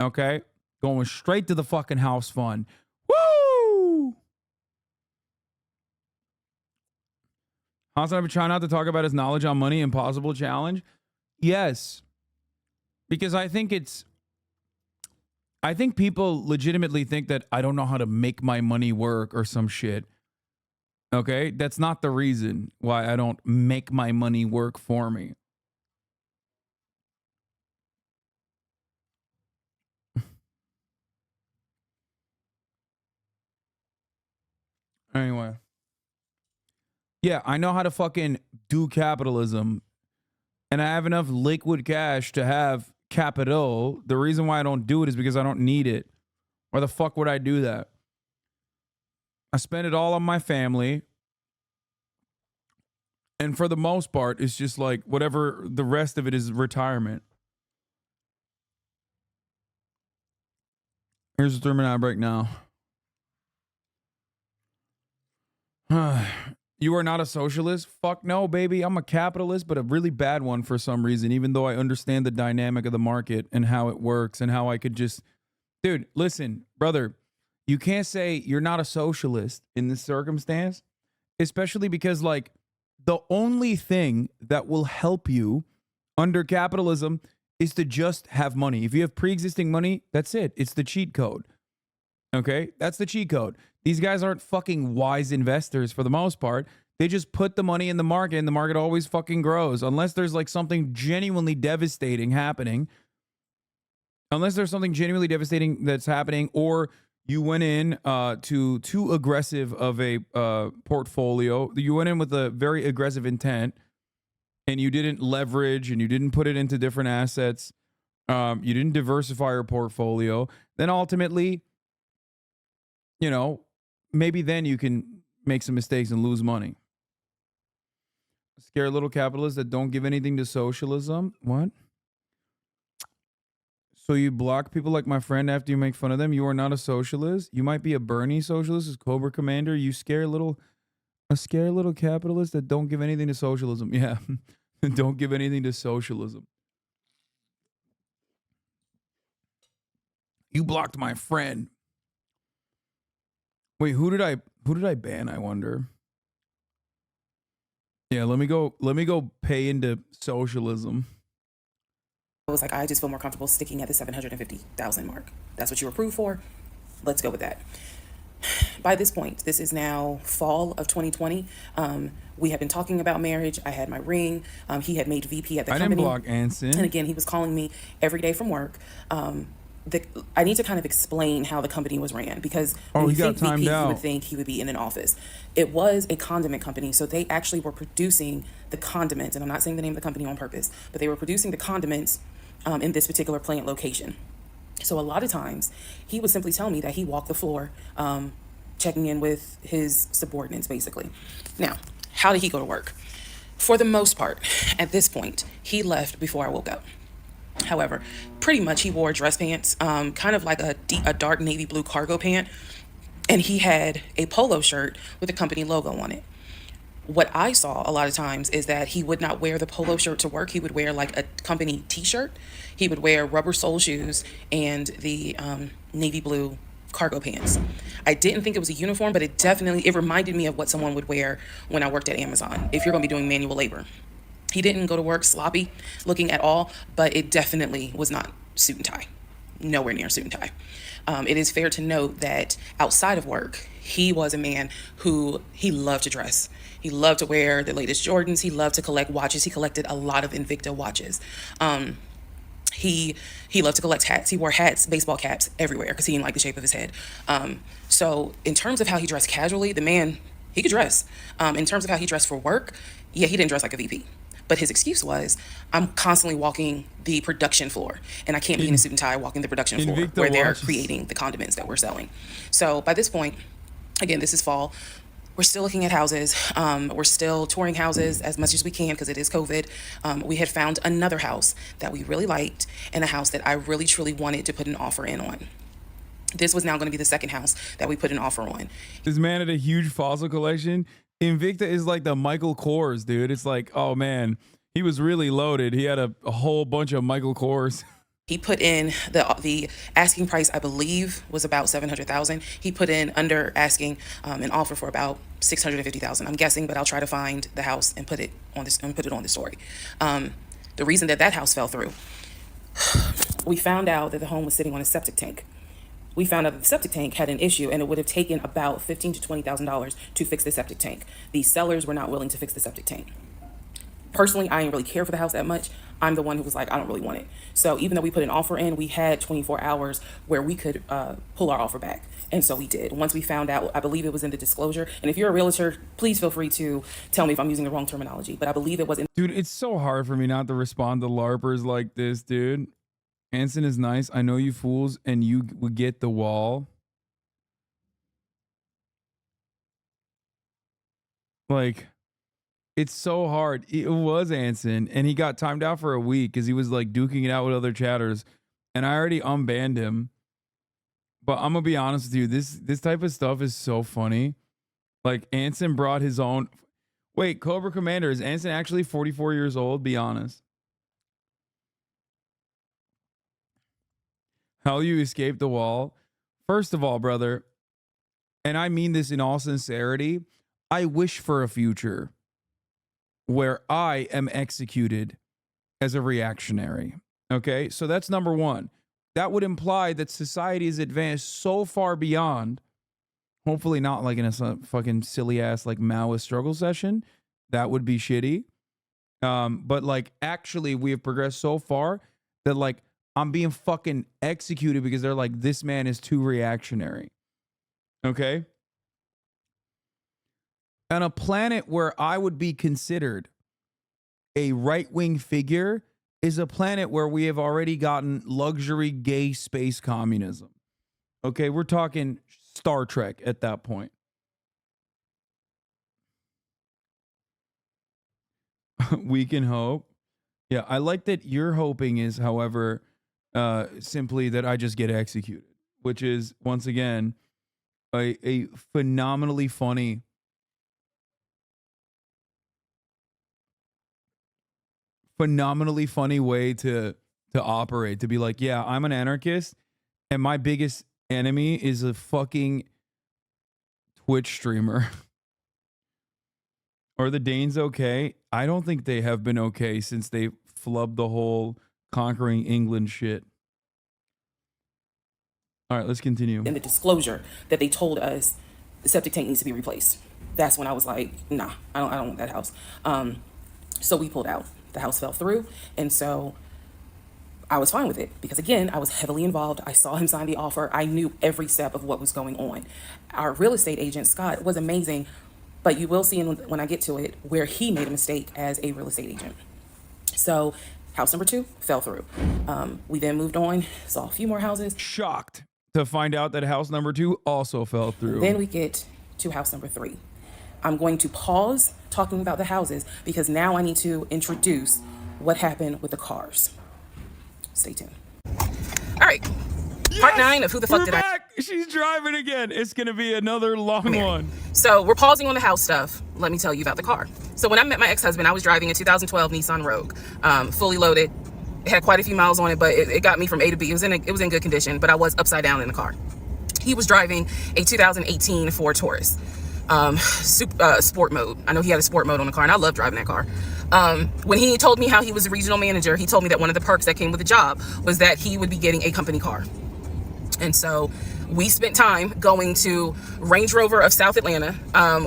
Okay? Going straight to the fucking house fund. Woo! Hasan, trying not to talk about his knowledge on money, impossible challenge. Yes. Because I think people legitimately think that I don't know how to make my money work or some shit. Okay? That's not the reason why I don't make my money work for me. Anyway. Yeah, I know how to fucking do capitalism, and I have enough liquid cash to have capital. The reason why I don't do it is because I don't need it. Why the fuck would I do that? I spend it all on my family. And for the most part, it's just like whatever the rest of it is retirement. Here's the 3-minute break now. You are not a socialist? Fuck no, baby. I'm a capitalist, but a really bad one for some reason, even though I understand the dynamic of the market and how it works and how I could just... Dude, listen, brother, you can't say you're not a socialist in this circumstance, especially because, like, the only thing that will help you under capitalism is to just have money. If you have pre-existing money, that's it. It's the cheat code. Okay? That's the cheat code. These guys aren't fucking wise investors for the most part. They just put the money in the market, and the market always fucking grows. Unless there's like something genuinely devastating happening. Unless there's something genuinely devastating that's happening, or you went in to too aggressive of a portfolio. You went in with a very aggressive intent, and you didn't leverage, and you didn't put it into different assets. You didn't diversify your portfolio. Then ultimately, you know, maybe then you can make some mistakes and lose money. Scare little capitalists that don't give anything to socialism. What? So you block people like my friend after you make fun of them? You are not a socialist? You might be a Bernie socialist as Cobra Commander. You a scare little capitalist that don't give anything to socialism. Yeah. Don't give anything to socialism. You blocked my friend. Wait, who did I ban, I wonder? Yeah, let me go pay into socialism. I was like, I just feel more comfortable sticking at the 750,000 mark. That's what you were approved for. Let's go with that. By this point, this is now fall of 2020. We had been talking about marriage. I had my ring. He had made VP at the company. I didn't block Anson. And again, he was calling me every day from work. I need to kind of explain how the company was ran, because when you think VP, you would think he would be in an office. It was a condiment company, so they actually were producing the condiments, and I'm not saying the name of the company on purpose, but they were producing the condiments in this particular plant location. So a lot of times, he would simply tell me that he walked the floor, checking in with his subordinates, basically. Now, how did he go to work? For the most part, at this point, he left before I woke up. However, pretty much he wore dress pants, kind of like a dark navy blue cargo pant, and he had a polo shirt with a company logo on it. What I saw a lot of times is that he would not wear the polo shirt to work. He would wear like a company t-shirt. He would wear rubber sole shoes and the navy blue cargo pants. I didn't think it was a uniform, but it reminded me of what someone would wear when I worked at Amazon, if you're going to be doing manual labor. He didn't go to work sloppy looking at all, but it definitely was not suit and tie. Nowhere near suit and tie. It is fair to note that outside of work, he was a man who he loved to dress. He loved to wear the latest Jordans. He loved to collect watches. He collected a lot of Invicta watches. He loved to collect hats. He wore hats, baseball caps everywhere because he didn't like the shape of his head. So in terms of how he dressed casually, the man, he could dress. In terms of how he dressed for work, yeah, he didn't dress like a VP. But his excuse was, I'm constantly walking the production floor, and I can't be in a suit and tie walking the production floor where they're creating the condiments that we're selling. So by this point, again, this is fall. We're still looking at houses. We're still touring houses as much as we can because it is COVID. We had found another house that we really liked and a house that I really, truly wanted to put an offer in on. This was now going to be the second house that we put an offer on. This man had a huge fossil collection. Invicta is like the Michael Kors, dude. It's like, oh man, he was really loaded. He had a whole bunch of Michael Kors. He put in the asking price, I believe, was about $700,000. He put in under asking an offer for about $650,000. I'm guessing, but I'll try to find the house and put it on the story. The reason that house fell through, we found out that the home was sitting on a septic tank. We found out that the septic tank had an issue, and it would have taken about $15,000 to $20,000 to fix the septic tank. The sellers were not willing to fix the septic tank. Personally, I didn't really care for the house that much. I'm the one who was like, I don't really want it. So even though we put an offer in, we had 24 hours where we could pull our offer back. And so we did. Once we found out, I believe it was in the disclosure. And if you're a realtor, please feel free to tell me if I'm using the wrong terminology. But I believe it was in. Dude, it's so hard for me not to respond to LARPers like this, dude. Anson is nice. I know you fools, and you would get the wall. Like, it's so hard. It was Anson, and he got timed out for a week because he was like duking it out with other chatters, and I already unbanned him. But I'm gonna be honest with you, this type of stuff is so funny. Like, Anson brought his own. Wait, Cobra Commander, is Anson actually 44 years old? Be honest. How you escaped the wall? First of all, brother, and I mean this in all sincerity, I wish for a future where I am executed as a reactionary. Okay, so that's number one. That would imply that society has advanced so far beyond, hopefully not like in a fucking silly ass like Maoist struggle session. That would be shitty. But like actually we have progressed so far that like I'm being fucking executed because they're like, this man is too reactionary. Okay? On a planet where I would be considered a right-wing figure is a planet where we have already gotten luxury gay space communism. Okay? We're talking Star Trek at that point. We can hope. Yeah, I like that your hoping is, however, simply that I just get executed, which is once again a phenomenally funny way to operate, to be like, yeah, I'm an anarchist and my biggest enemy is a fucking Twitch streamer. Are the Danes okay? I don't think they have been okay since they flubbed the whole conquering England shit. All right, let's continue. And the disclosure that they told us the septic tank needs to be replaced. That's when I was like, nah, I don't want that house. So we pulled out. The house fell through. And so I was fine with it because, again, I was heavily involved. I saw him sign the offer. I knew every step of what was going on. Our real estate agent, Scott, was amazing, but you will see when I get to it where he made a mistake as a real estate agent. So house number 2 fell through. We then moved on, saw a few more houses. Shocked to find out that house number 2 also fell through. Then we get to house number 3. I'm going to pause talking about the houses because now I need to introduce what happened with the cars. Stay tuned. All right. Yes! Part 9 of Who the Fuck We're Did back. She's driving again. It's going to be another long one. So we're pausing on the house stuff. Let me tell you about the car. So when I met my ex-husband, I was driving a 2012 Nissan Rogue, fully loaded. It had quite a few miles on it, but it got me from A to B. It was in good condition, but I was upside down in the car. He was driving a 2018 Ford Taurus, sport mode. I know he had a sport mode on the car, and I love driving that car. When he told me how he was a regional manager, he told me that one of the perks that came with the job was that he would be getting a company car. And so we spent time going to Range Rover of South Atlanta.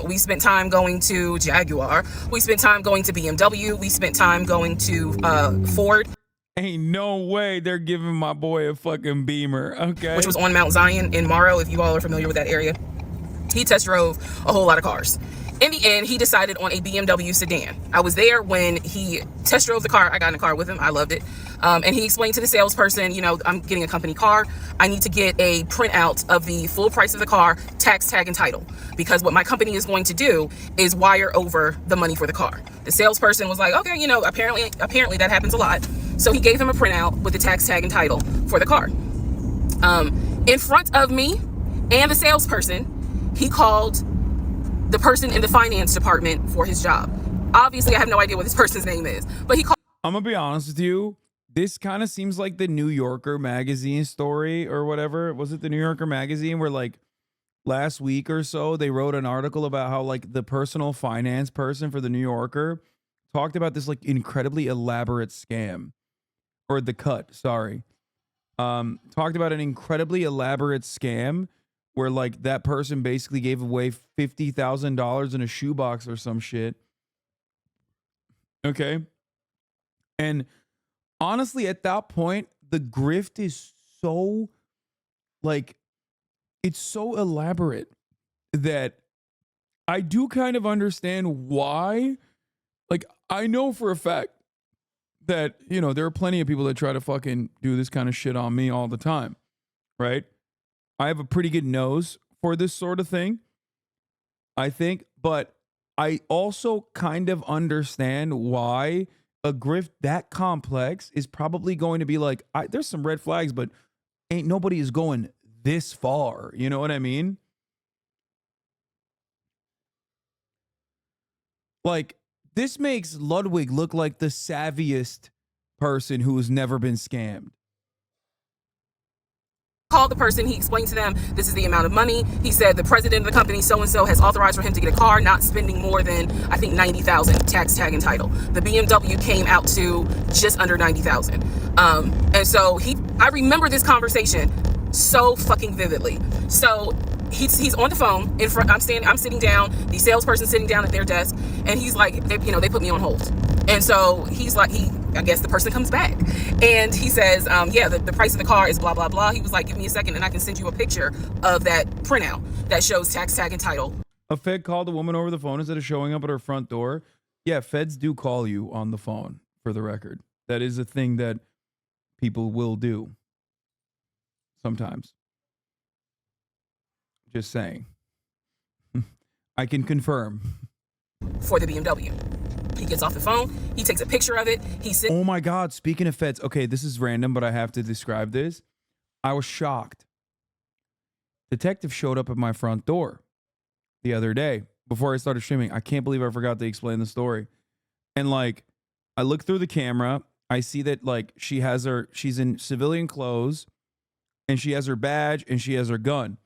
We spent time going to Jaguar. We spent time going to BMW. We spent time going to Ford. Ain't no way they're giving my boy a fucking Beamer, okay? Which was on Mount Zion in Morrow, if you all are familiar with that area. He test drove a whole lot of cars. In the end, he decided on a BMW sedan. I was there when he test drove the car. I got in the car with him. I loved it. And he explained to the salesperson, you know, I'm getting a company car. I need to get a printout of the full price of the car, tax, tag, and title. Because what my company is going to do is wire over the money for the car. The salesperson was like, okay, you know, apparently that happens a lot. So he gave him a printout with the tax, tag, and title for the car. In front of me and the salesperson, he called the person in the finance department for his job. Obviously, I have no idea what this person's name is, but he called. I'm gonna be honest with you. This kind of seems like the New Yorker magazine story or whatever. Was it the New Yorker magazine where like last week or so they wrote an article about how like the personal finance person for the New Yorker talked about this like incredibly elaborate scam, or The Cut, sorry. Talked about an incredibly elaborate scam where like that person basically gave away $50,000 in a shoebox or some shit. Okay. And honestly, at that point, the grift is so like, it's so elaborate that I do kind of understand why. Like, I know for a fact that, you know, there are plenty of people that try to fucking do this kind of shit on me all the time, right? I have a pretty good nose for this sort of thing, I think, but I also kind of understand why a grift that complex is probably going to be like, there's some red flags, but ain't nobody is going this far. You know what I mean? Like, this makes Ludwig look like the savviest person who has never been scammed. Called the person, he explained to them, this is the amount of money. He said the president of the company, so-and-so, has authorized for him to get a car, not spending more than, I think, $90,000, tax, tag, and title. The BMW came out to just under $90,000. And so I remember this conversation so fucking vividly. So he's on the phone in front. I'm sitting down, the salesperson sitting down at their desk, and he's like, they put me on hold. And so he's like, I guess the person comes back and he says, yeah, the price of the car is blah, blah, blah. He was like, give me a second and I can send you a picture of that printout that shows tax, tag, and title. A Fed called a woman over the phone instead of showing up at her front door. Yeah, Feds do call you on the phone, for the record. That is a thing that people will do sometimes. Just saying. I can confirm. For the BMW. He gets off the phone. He takes a picture of it. He sits. Oh my God. Speaking of feds. Okay, this is random, but I have to describe this. I was shocked. Detective showed up at my front door the other day before I started streaming. I can't believe I forgot to explain the story. And like, I look through the camera. I see that like she's in civilian clothes and she has her badge and she has her gun.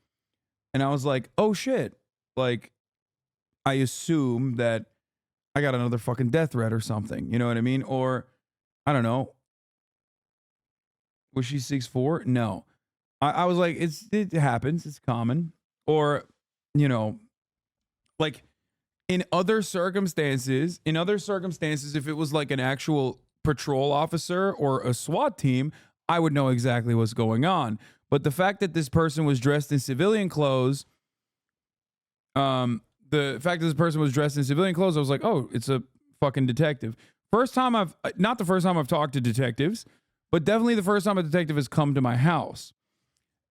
And I was like, oh shit. Like, I assume that I got another fucking death threat or something. You know what I mean? Or, I don't know. Was she 6'4"? No. I was like, it happens. It's common. Or, you know, like in other circumstances, if it was like an actual patrol officer or a SWAT team, I would know exactly what's going on. But the fact that this person was dressed in civilian clothes, I was like, oh, it's a fucking detective. Not the first time I've talked to detectives, but definitely the first time a detective has come to my house.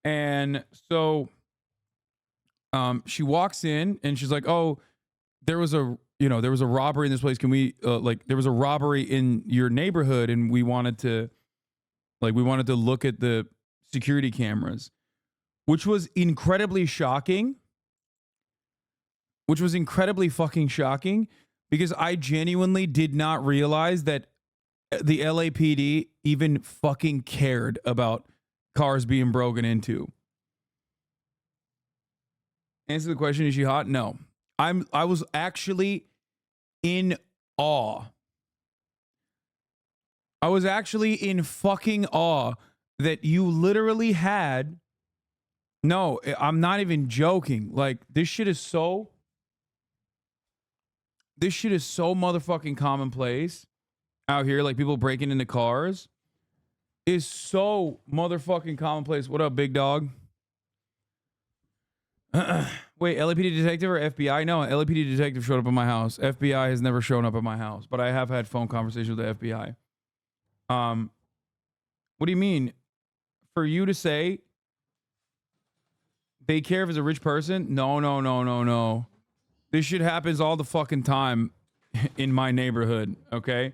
And so she walks in and she's like, oh, there was a robbery in this place. Can we there was a robbery in your neighborhood and we wanted to look at the security cameras, which was incredibly shocking. Which was incredibly fucking shocking because I genuinely did not realize that the LAPD even fucking cared about cars being broken into. Answer the question, is she hot? No. I was actually in awe. I was actually in fucking awe that you literally had. No, I'm not even joking. Like, this shit is so motherfucking commonplace out here. Like, people breaking into cars is so motherfucking commonplace. What up, big dog? Wait, LAPD detective or FBI? No, LAPD detective showed up at my house. FBI has never shown up at my house, but I have had phone conversations with the FBI. What do you mean? For you to say they care if it's a rich person? No. This shit happens all the fucking time in my neighborhood, okay?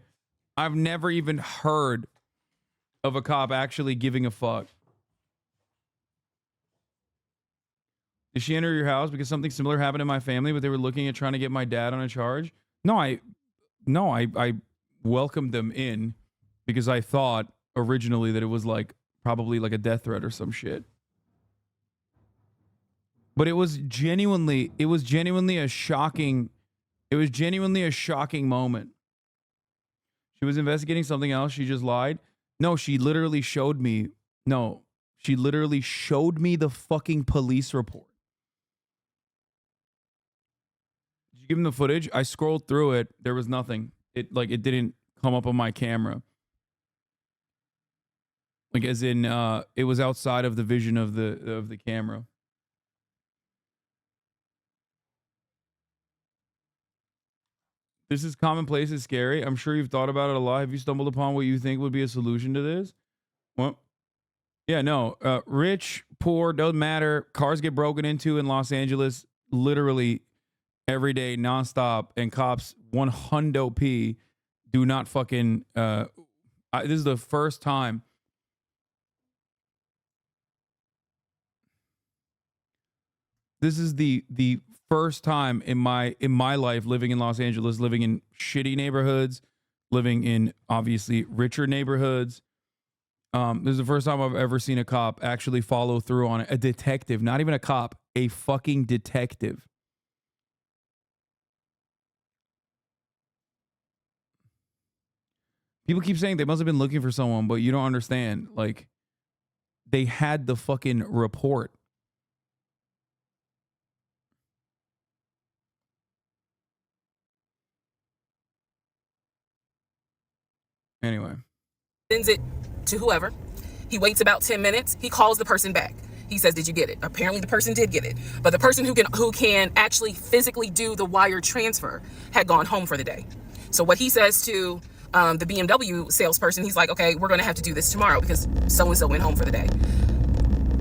I've never even heard of a cop actually giving a fuck. Did she enter your house because something similar happened in my family, but they were looking at trying to get my dad on a charge? No, I welcomed them in because I thought originally that it was like probably like a death threat or some shit. But it was genuinely a shocking moment. She was investigating something else. She just lied. No, she literally showed me the fucking police report. Did you give him the footage? I scrolled through it. There was nothing. It didn't come up on my camera. Like, as in, it was outside of the vision of the camera. This is commonplace. It's scary. I'm sure you've thought about it a lot. Have you stumbled upon what you think would be a solution to this? Well, yeah, no. Rich, poor, doesn't matter. Cars get broken into in Los Angeles literally every day, nonstop. And cops, 100p, do not fucking... this is the first time. This is the first time in my life living in Los Angeles, living in shitty neighborhoods, living in obviously richer neighborhoods. This is the first time I've ever seen a cop actually follow through on it. A detective, not even a cop, a fucking detective. People keep saying they must have been looking for someone, but you don't understand. Like, they had the fucking report. Anyway. Sends it to whoever. He waits about 10 minutes. He calls the person back. He says, did you get it? Apparently the person did get it. But the person who can actually physically do the wire transfer had gone home for the day. So what he says to the BMW salesperson, he's like, okay, we're going to have to do this tomorrow because so-and-so went home for the day.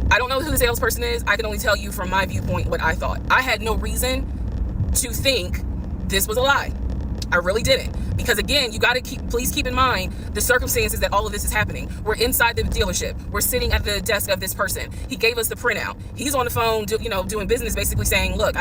I don't know who the salesperson is. I can only tell you from my viewpoint what I thought. I had no reason to think this was a lie. I really didn't. Because again, you got to please keep in mind the circumstances that all of this is happening. We're inside the dealership. We're sitting at the desk of this person. He gave us the printout. He's on the phone, doing business, basically saying, look,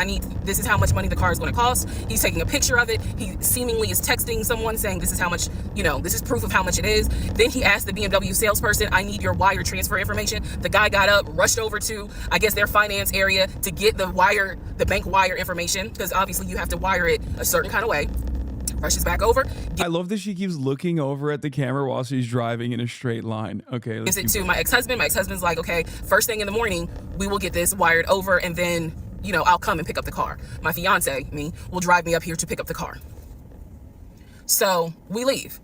this is how much money the car is going to cost. He's taking a picture of it. He seemingly is texting someone saying, this is how much, this is proof of how much it is. Then he asked the BMW salesperson, I need your wire transfer information. The guy got up, rushed over to, I guess, their finance area to get the bank wire information, because obviously you have to wire it a certain kind of way. Rushes back over. I love that she keeps looking over at the camera while she's driving in a straight line. Okay. Gives it to my ex-husband. My ex-husband's like, okay, first thing in the morning, we will get this wired over, and then, I'll come and pick up the car. My fiance, will drive me up here to pick up the car. So we leave.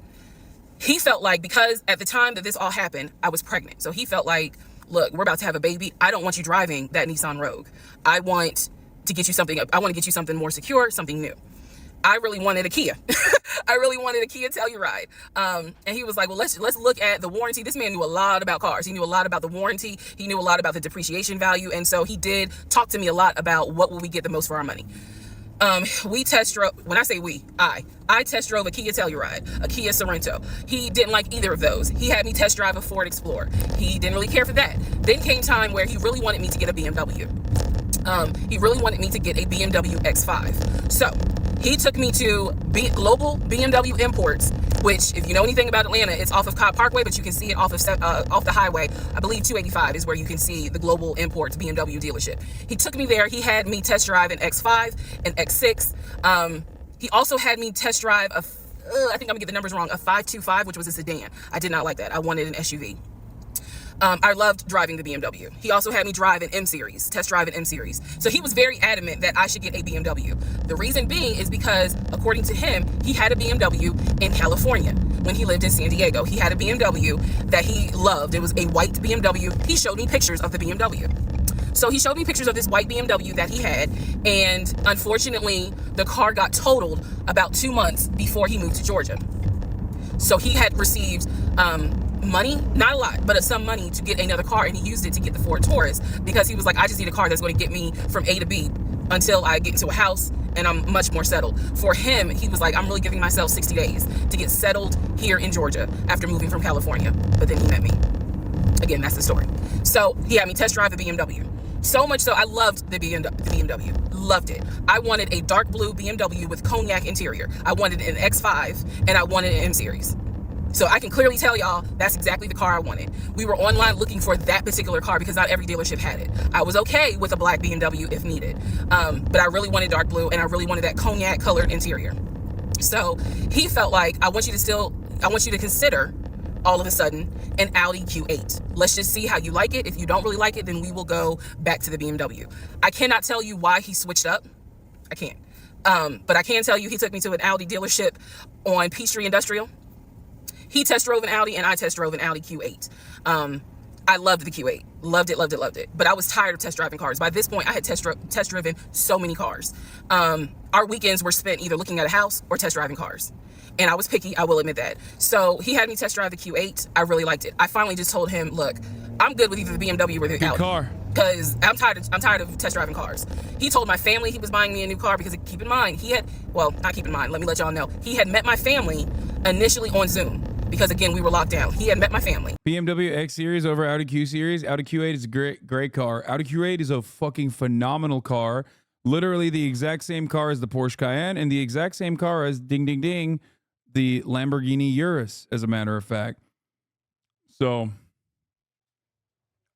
He felt like, because at the time that this all happened, I was pregnant. So he felt like, look, we're about to have a baby. I don't want you driving that Nissan Rogue. I want to get you something more secure, something new. I really wanted a Kia. I really wanted a Kia Telluride. And he was like, well, let's look at the warranty. This man knew a lot about cars. He knew a lot about the warranty. He knew a lot about the depreciation value. And so he did talk to me a lot about what will we get the most for our money. We test drove, when I say we, I test drove a Kia Telluride, a Kia Sorento. He didn't like either of those. He had me test drive a Ford Explorer. He didn't really care for that. Then came time where he really wanted me to get a BMW. He really wanted me to get a BMW X5. So he took me to Global BMW Imports, which, if you know anything about Atlanta, it's off of Cobb Parkway, but you can see it off the highway. I believe 285 is where you can see the Global Imports BMW dealership. He took me there. He had me test drive an X5, an X6. He also had me test drive I think I'm gonna get the numbers wrong, a 525, which was a sedan. I did not like that. I wanted an SUV. I loved driving the BMW. He also had me drive an M-Series, test drive an M-Series. So he was very adamant that I should get a BMW. The reason being is because, according to him, he had a BMW in California when he lived in San Diego. He had a BMW that he loved. It was a white BMW. He showed me pictures of the BMW. So he showed me pictures of this white BMW that he had, and unfortunately, the car got totaled about 2 months before he moved to Georgia. So he had received money, not a lot, but some money to get another car, and he used it to get the Ford Taurus, because he was like, I just need a car that's going to get me from A to B until I get into a house and I'm much more settled. For him, he was like, I'm really giving myself 60 days to get settled here in Georgia after moving from California. But then he met me. Again, that's the story. So he had me test drive the BMW. So much so, I loved the BMW. Loved it. I wanted a dark blue BMW with cognac interior. I wanted an X5, and I wanted an M-Series. So I can clearly tell y'all that's exactly the car I wanted. We were online looking for that particular car because not every dealership had it. I was okay with a black BMW if needed. But I really wanted dark blue, and I really wanted that cognac colored interior. So he felt like, I want you to consider all of a sudden an Audi Q8. Let's just see how you like it. If you don't really like it, then we will go back to the BMW. I cannot tell you why he switched up. I can't. But I can tell you he took me to an Audi dealership on Peachtree Industrial. He test drove an Audi, and I test drove an Audi Q8. I loved the Q8. Loved it, loved it, loved it. But I was tired of test driving cars. By this point, I had test driven so many cars. Our weekends were spent either looking at a house or test driving cars. And I was picky, I will admit that. So he had me test drive the Q8. I really liked it. I finally just told him, look, I'm good with either the BMW or the Audi. Car. Because I'm tired of test driving cars. He told my family he was buying me a new car because, keep in mind, not keep in mind, let me let y'all know. He had met my family initially on Zoom. Because again, we were locked down. He had met my family. BMW X Series over Audi Q Series. Audi Q8 is a great car. Audi Q8 is a fucking phenomenal car. Literally the exact same car as the Porsche Cayenne, and the exact same car as ding ding ding, the Lamborghini Urus, as a matter of fact. So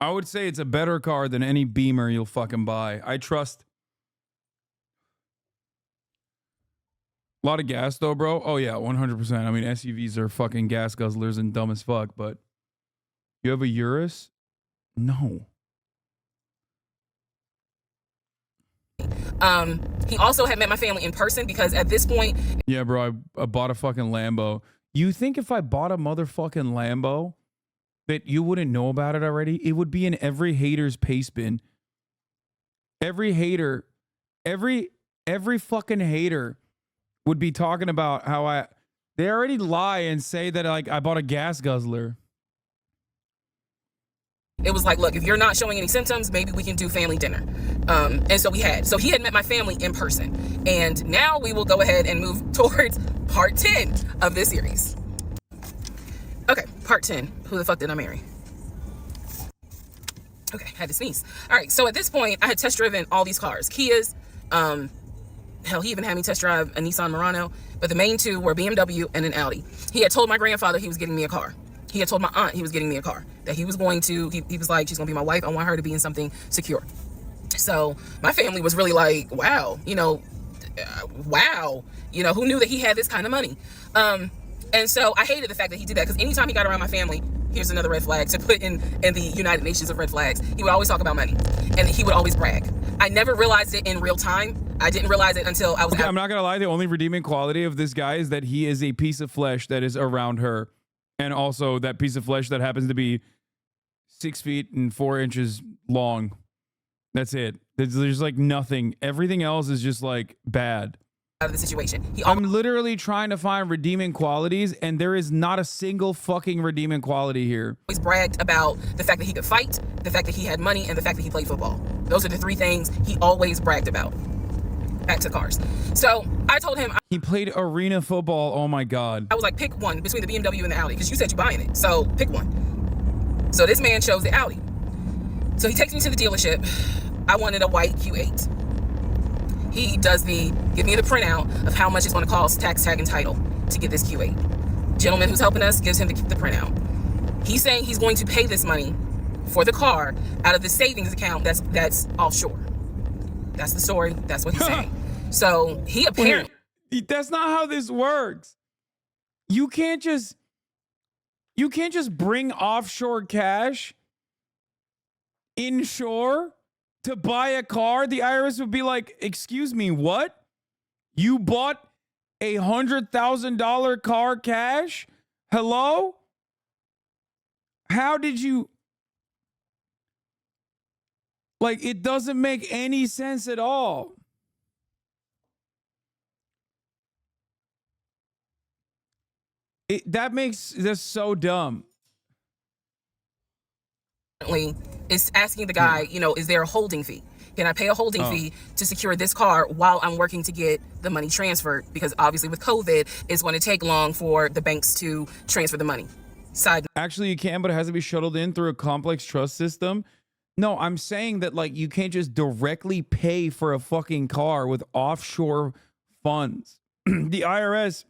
I would say it's a better car than any Beamer you'll fucking buy. I trust. A lot of gas though, bro. Oh yeah, 100%. I mean, SUVs are fucking gas guzzlers and dumb as fuck, but you have a Urus? No. He also had met my family in person because at this point... Yeah, bro, I bought a fucking Lambo. You think if I bought a motherfucking Lambo that you wouldn't know about it already? It would be in every hater's paste bin. Every hater, every fucking hater would be talking about how they already lie and say that like I bought a gas guzzler. It was like, look, if you're not showing any symptoms, maybe we can do family dinner. And so he had met my family in person. And now we will go ahead and move towards part 10 of this series. Okay, part 10. Who the fuck did I marry? Okay, had to sneeze. All right, so at this point, I had test driven all these cars. Kias, hell, he even had me test drive a Nissan Murano, but the main two were BMW and an Audi. He had told my grandfather he was getting me a car. He had told my aunt he was getting me a car, that he was going to, he was like, she's gonna be my wife. I want her to be in something secure. So my family was really like, wow, wow, who knew that he had this kind of money? And so I hated the fact that he did that, because anytime he got around my family, here's another red flag to put in the United Nations of red flags, he would always talk about money, and he would always brag. I never realized it in real time. I didn't realize it until I was I'm not gonna lie, the only redeeming quality of this guy is that he is a piece of flesh that is around her, and also that piece of flesh that happens to be 6 feet and 4 inches long. That's it. There's like nothing. Everything else is just like bad. Out of the situation. I'm literally trying to find redeeming qualities, and there is not a single fucking redeeming quality here. Always bragged about the fact that he could fight, the fact that he had money, and the fact that he played football. Those are the three things he always bragged about. Back to cars. So I told him he played arena football. Oh my God. I was like, pick one between the BMW and the Audi, because you said you're buying it. So pick one. So this man chose the Audi. So he takes me to the dealership. I wanted a white Q8. He does give me the printout of how much it's going to cost, tax, tag, and title to get this Q8. Gentleman who's helping us gives him the printout. He's saying he's going to pay this money for the car out of the savings account that's offshore. That's the story. That's what he's saying. So he apparently... That's not how this works. You can't just bring offshore cash inshore to buy a car. The IRS would be like, excuse me, what? You bought a $100,000 car cash? Hello? How did you... Like, it doesn't make any sense at all. That makes this so dumb. It's asking the guy, is there a holding fee? Can I pay a holding fee to secure this car while I'm working to get the money transferred? Because obviously with COVID, it's going to take long for the banks to transfer the money. Actually, you can, but it has to be shuttled in through a complex trust system. No, I'm saying that, like, you can't just directly pay for a fucking car with offshore funds. The IRS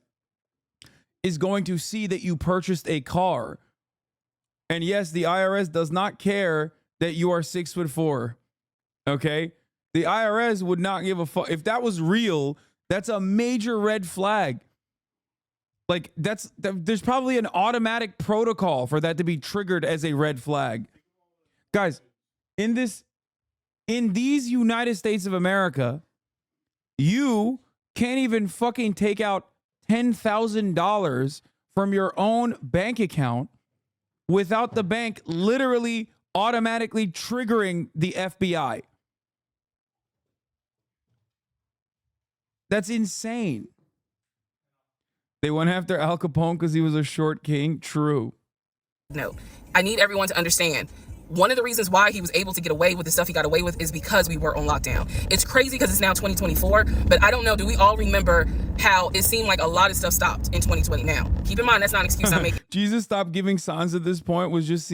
is going to see that you purchased a car. And yes, the IRS does not care that you are 6'4". Okay? The IRS would not give a fuck. If that was real, that's a major red flag. Like, there's probably an automatic protocol for that to be triggered as a red flag. Guys, in these United States of America, you can't even fucking take out $10,000 from your own bank account without the bank literally automatically triggering the FBI. That's insane. They went after Al Capone because he was a short king. True. No, I need everyone to understand. One of the reasons why he was able to get away with the stuff he got away with is because we were on lockdown. It's crazy because it's now 2024, but I don't know. Do we all remember how it seemed like a lot of stuff stopped in 2020 now? Keep in mind, that's not an excuse I'm making. Jesus stopped giving signs at this point, was just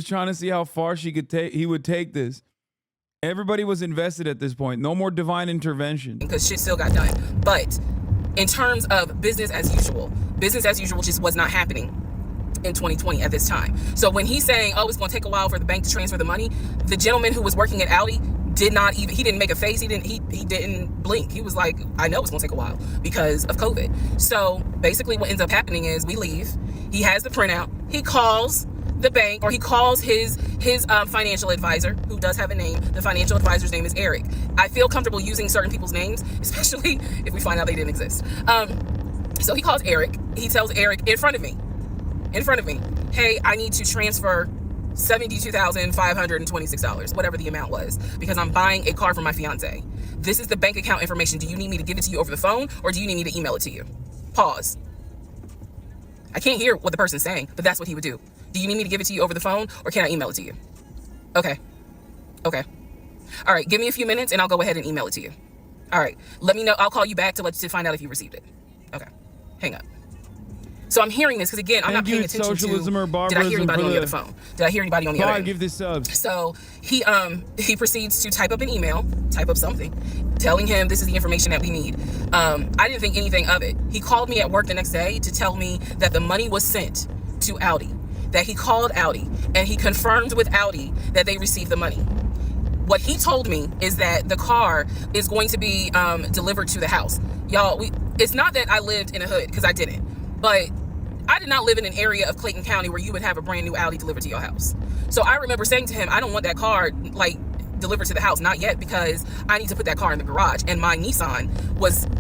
trying to see how far he would take this. Everybody was invested at this point. No more divine intervention. Because shit still got done. But in terms of business as usual just was not happening in 2020 at this time. So when he's saying, oh, it's going to take a while for the bank to transfer the money, the gentleman who was working at Audi he didn't make a face. He didn't blink. He was like, I know it's going to take a while because of COVID. So basically what ends up happening is we leave. He has the printout. He calls the bank, or he calls his financial advisor, who does have a name. The financial advisor's name is Eric. I feel comfortable using certain people's names, especially if we find out they didn't exist. So he calls Eric. He tells Eric in front of me, hey, I need to transfer $72,526, whatever the amount was, because I'm buying a car for my fiance. This is the bank account information. Do you need me to give it to you over the phone, or do you need me to email it to you? Pause. I can't hear what the person's saying, but that's what he would do. Do you need me to give it to you over the phone, or can I email it to you? Okay. Okay. All right, give me a few minutes and I'll go ahead and email it to you. All right, let me know. I'll call you back to find out if you received it. Okay, hang up. So I'm hearing this because, again, I'm not paying attention socialism or to, did I hear anybody on the other phone? Did I hear anybody on the other end? Give this subs. So he proceeds to type up an email, type up something, telling him this is the information that we need. I didn't think anything of it. He called me at work the next day to tell me that the money was sent to Audi, that he called Audi, and he confirmed with Audi that they received the money. What he told me is that the car is going to be delivered to the house. Y'all, it's not that I lived in a hood, because I didn't, but I did not live in an area of Clayton County where you would have a brand new Audi delivered to your house. So I remember saying to him, I don't want that car like delivered to the house, not yet, because I need to put that car in the garage. And my Nissan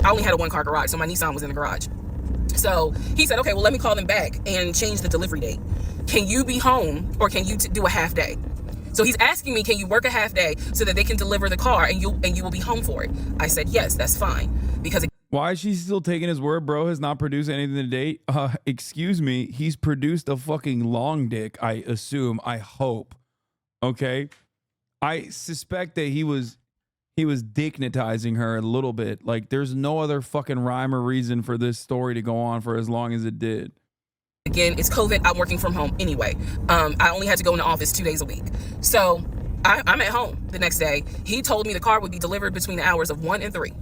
I only had a 1-car garage, so my Nissan was in the garage. So he said, okay, well, let me call them back and change the delivery date. Can you be home, or can you do a half day? So he's asking me, can you work a half day so that they can deliver the car and you will be home for it? I said, yes, that's fine. Because why is she still taking his word? Bro has not produced anything to date. Excuse me. He's produced a fucking long dick, I assume. I hope. Okay. I suspect that he was dignitizing her a little bit. Like, there's no other fucking rhyme or reason for this story to go on for as long as it did. Again, it's COVID. I'm working from home anyway. I only had to go in the office 2 days a week. So I'm at home the next day. He told me the car would be delivered between the hours of 1 and 3.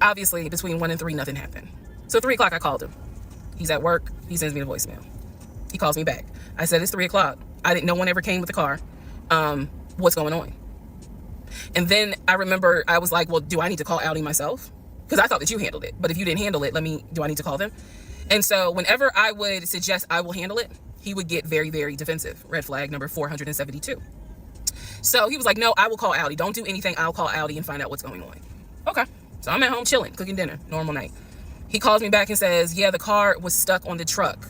Obviously, between 1 and 3, nothing happened. So 3 o'clock, I called him. He's at work. He sends me the voicemail. He calls me back. I said, it's 3 o'clock. No one ever came with the car. What's going on? And then I remember I was like, well, do I need to call Audi myself? Because I thought that you handled it. But if you didn't handle it, do I need to call them? And so whenever I would suggest I will handle it, he would get very, very defensive. Red flag number 472. So he was like, no, I will call Audi. Don't do anything. I'll call Audi and find out what's going on. Okay. So I'm at home chilling, cooking dinner, normal night. He calls me back and says, yeah, the car was stuck on the truck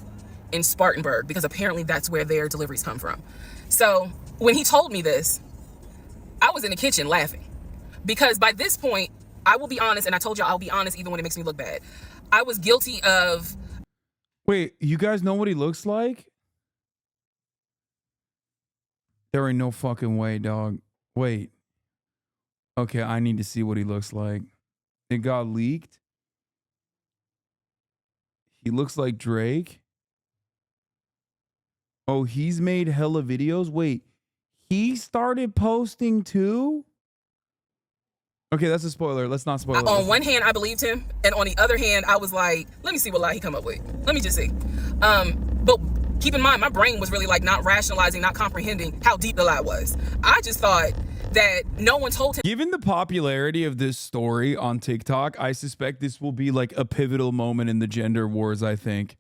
in Spartanburg, because apparently that's where their deliveries come from. So when he told me this, I was in the kitchen laughing, because by this point, I will be honest, and I told you I'll be honest even when it makes me look bad. I was guilty of... Wait, you guys know what he looks like? There ain't no fucking way, dog. Wait. Okay, I need to see what he looks like. It got leaked. He looks like Drake. Oh, he's made hella videos. Wait, he started posting too? Okay, that's a spoiler. Let's not spoil it. On one hand, I believed him, and on the other hand, I was like, let me see what lie he come up with. Let me just see. But keep in mind, my brain was really like not rationalizing, not comprehending how deep the lie was. I just thought that no one told him. Given the popularity of this story on TikTok, I suspect this will be like a pivotal moment in the gender wars, I think.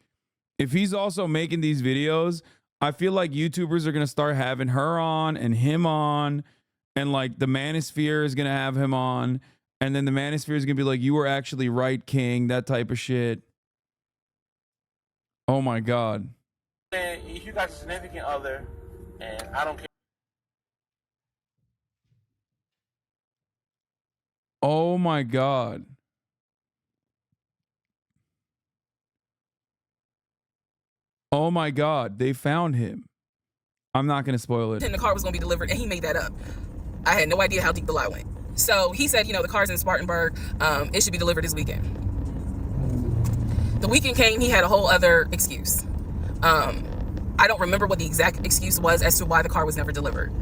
If he's also making these videos, I feel like YouTubers are going to start having her on and him on. And like the Manosphere is going to have him on. And then the Manosphere is going to be like, you were actually right, King. That type of shit. Oh my God. And if you got a significant other, and I don't care. Oh my God. Oh my God. They found him. I'm not going to spoil it. And the car was going to be delivered, and he made that up. I had no idea how deep the lie went. So he said, the car's in Spartanburg. It should be delivered this weekend. The weekend came, he had a whole other excuse. I don't remember what the exact excuse was as to why the car was never delivered.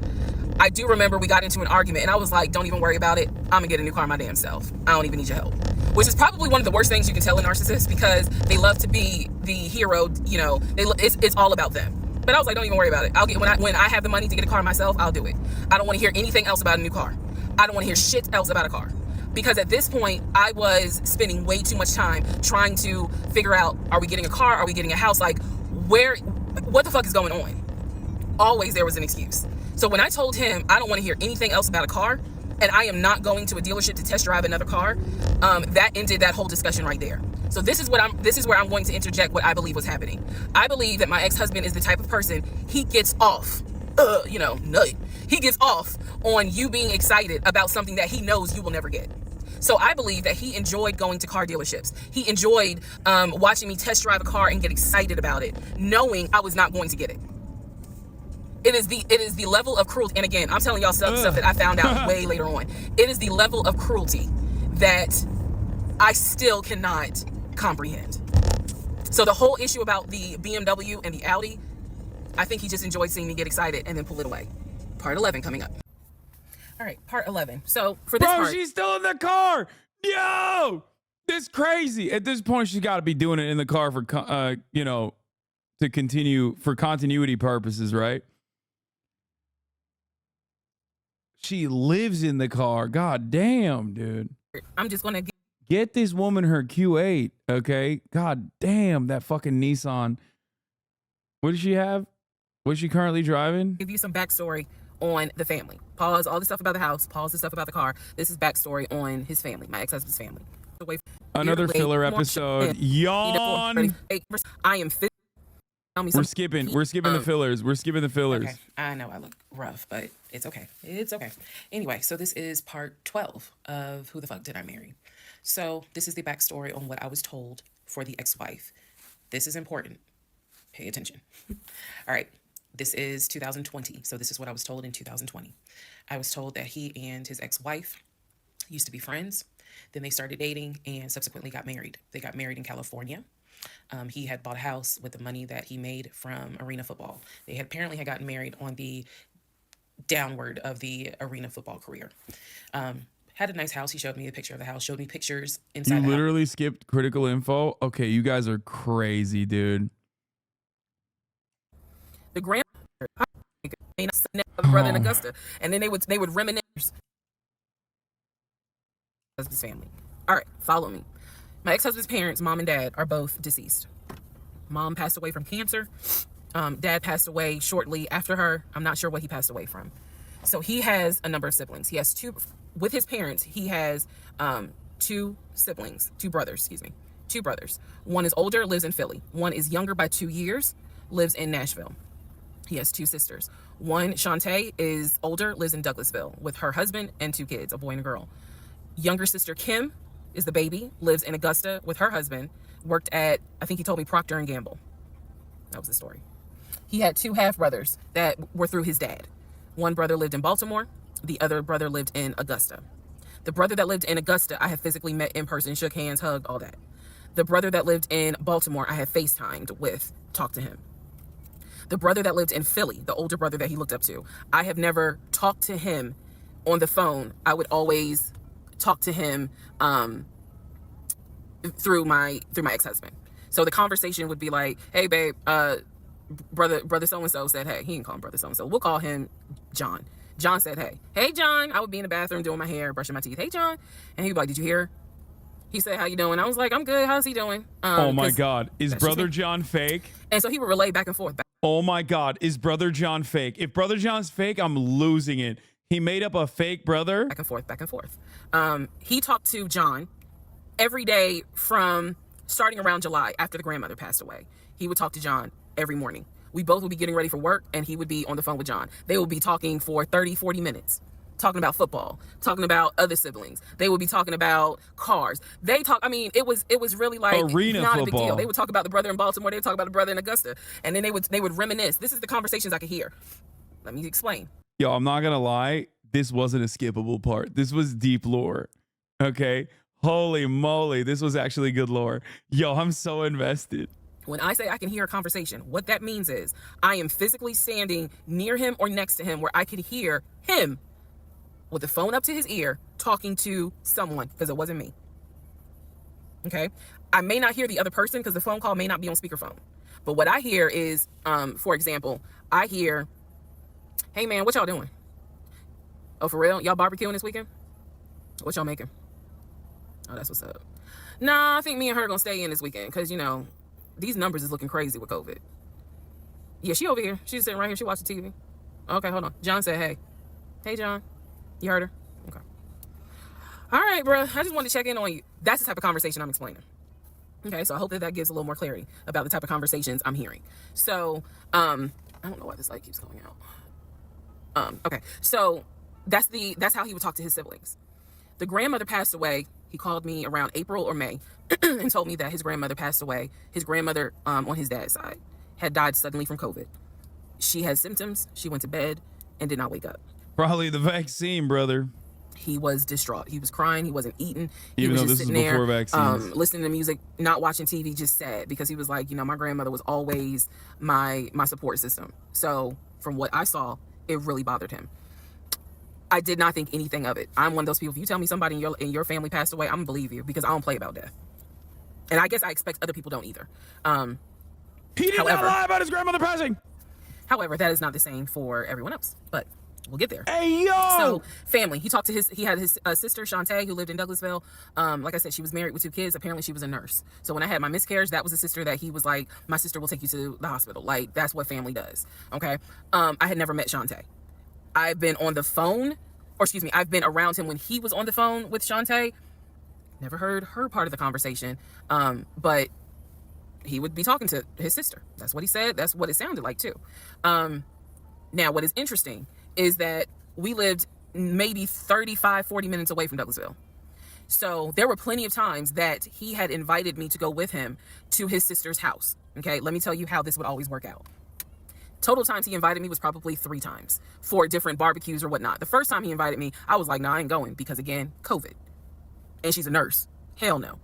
I do remember we got into an argument, and I was like, don't even worry about it. I'm going to get a new car my damn self. I don't even need your help. Which is probably one of the worst things you can tell a narcissist, because they love to be the hero. It's all about them. But I was like, don't even worry about it. I'll get when I have the money to get a car myself, I'll do it. I don't want to hear anything else about a new car. I don't want to hear shit else about a car. Because at this point, I was spending way too much time trying to figure out, are we getting a car? Are we getting a house? Like, what the fuck is going on? Always there was an excuse. So when I told him I don't want to hear anything else about a car, and I am not going to a dealership to test drive another car, that ended that whole discussion right there. So this is where I'm going to interject what I believe was happening. I believe that my ex-husband is the type of person, he gets off, nut. He gets off on you being excited about something that he knows you will never get. So I believe that he enjoyed going to car dealerships. He enjoyed watching me test drive a car and get excited about it, knowing I was not going to get it. It is the level of cruelty. And again, I'm telling y'all stuff that I found out way later on. It is the level of cruelty that I still cannot comprehend. So the whole issue about the BMW and the Audi, I think he just enjoyed seeing me get excited and then pull it away. Part 11 coming up. All right, part 11. So for this part, she's still in the car. Yo, this crazy. At this point, she's got to be doing it in the car for, to continue for continuity purposes, right? She lives in the car. God damn, dude. I'm just going to get this woman her Q8, okay? God damn, that fucking Nissan. What does she have? What's she currently driving? give you some backstory on the family. Pause all the stuff about the house. Pause the stuff about the car. This is backstory on his family, my ex-husband's family. Another filler episode. Yawn. I am fit. We're skipping the fillers. We're skipping the fillers. Okay. I know I look rough, but it's okay. It's okay. Anyway, so this is part 12 of Who the Fuck Did I Marry? So this is the backstory on what I was told for the ex-wife. This is important. Pay attention. All right. This is 2020. So this is what I was told in 2020. I was told that he and his ex-wife used to be friends. Then they started dating and subsequently got married. They got married in California. He had bought a house with the money that he made from arena football. They had apparently had gotten married on the downward of the arena football career. Had a nice house. He showed me a picture of the house, showed me pictures inside the house. You literally skipped critical info? Okay, you guys are crazy, dude. The grandmother, brother in Augusta. And then they would reminisce husband's family. All right, follow me. My ex-husband's parents, mom and dad, are both deceased. Mom passed away from cancer. Dad passed away shortly after her. I'm not sure what he passed away from. So he has a number of siblings. He has two, with his parents, he has two brothers. One is older, lives in Philly. One is younger by 2 years, lives in Nashville. He has two sisters. One, Shantae, is older, lives in Douglasville with her husband and 2 kids, a boy and a girl. Younger sister Kim is the baby, lives in Augusta with her husband, worked at, I think he told me, Procter & Gamble. That was the story. He had 2 half-brothers that were through his dad. One brother lived in Baltimore. The other brother lived in Augusta. The brother that lived in Augusta, I have physically met in person, shook hands, hugged, all that. The brother that lived in Baltimore, I have FaceTimed with, talked to him. The brother that lived in Philly, the older brother that he looked up to, I have never talked to him on the phone. I would always talk to him through my ex-husband. So the conversation would be like, hey babe, brother so-and-so said hey. He didn't call him brother so-and-so. We'll call him John. John said hey. Hey John. I would be in the bathroom doing my hair, brushing my teeth. Hey John. And he'd be like, did you hear? He said, how you doing? I was like, I'm good. How's he doing? Oh my God. Is brother John fake? And so he would relay back and forth. Oh my God. Is brother John fake? If brother John's fake, I'm losing it. He made up a fake brother? Back and forth. He talked to John every day from starting around July after the grandmother passed away. He would talk to John every morning. We both would be getting ready for work and he would be on the phone with John. They would be talking for 30, 40 minutes, talking about football, talking about other siblings. They would be talking about cars. It was really like arena not football. A big deal. They would talk about the brother in Baltimore. They would talk about the brother in Augusta. And then they would reminisce. This is the conversations I could hear. Let me explain. Yo, I'm not going to lie. This wasn't a skippable part. This was deep lore. Okay. Holy moly. This was actually good lore. Yo, I'm so invested. When I say I can hear a conversation, what that means is I am physically standing near him or next to him where I could hear him with the phone up to his ear talking to someone, because it wasn't me. Okay. I may not hear the other person because the phone call may not be on speakerphone. But what I hear is, for example, I hear, hey man, what y'all doing? Oh, for real? Y'all barbecuing this weekend? What y'all making? Oh, that's what's up. Nah, I think me and her gonna stay in this weekend because, these numbers is looking crazy with COVID. Yeah, she over here. She's sitting right here. She watching TV. Okay, hold on. John said, hey. Hey, John. You heard her? Okay. All right, bro. I just wanted to check in on you. That's the type of conversation I'm explaining. Okay, so I hope that gives a little more clarity about the type of conversations I'm hearing. So, I don't know why this light keeps going out. Okay, so that's how he would talk to his siblings. The grandmother passed away. He called me around April or May and told me that his grandmother passed away. His grandmother, on his dad's side, had died suddenly from COVID. She had symptoms. She went to bed and did not wake up. Probably the vaccine, brother. He was distraught. He was crying. He wasn't eating. He Even was though just this sitting is before there, vaccines. listening to music, not watching TV, just sad because he was like, you know, my grandmother was always my support system. So from what I saw, it really bothered him. I did not think anything of it. I'm one of those people. If you tell me somebody in your family passed away, I'm gonna believe you because I don't play about death. And I guess I expect other people don't either. He did not lie about his grandmother passing. However, that is not the same for everyone else. But we'll get there. Hey, yo! So, family. He had his sister, Shantae, who lived in Douglasville. Like I said, she was married with 2 kids. Apparently, she was a nurse. So, when I had my miscarriage, that was the sister that he was like, my sister will take you to the hospital. Like, that's what family does. Okay? I had never met Shantae. I've been on the phone, I've been around him when he was on the phone with Shantae. Never heard her part of the conversation. But he would be talking to his sister. That's what he said. That's what it sounded like, too. Now, what is interesting is that we lived maybe 35, 40 minutes away from Douglasville. So there were plenty of times that he had invited me to go with him to his sister's house. Okay, let me tell you how this would always work out. Total times he invited me was probably 3 times for different barbecues or whatnot. The first time he invited me, I was like, nah, I ain't going because, again, COVID. And she's a nurse. Hell no.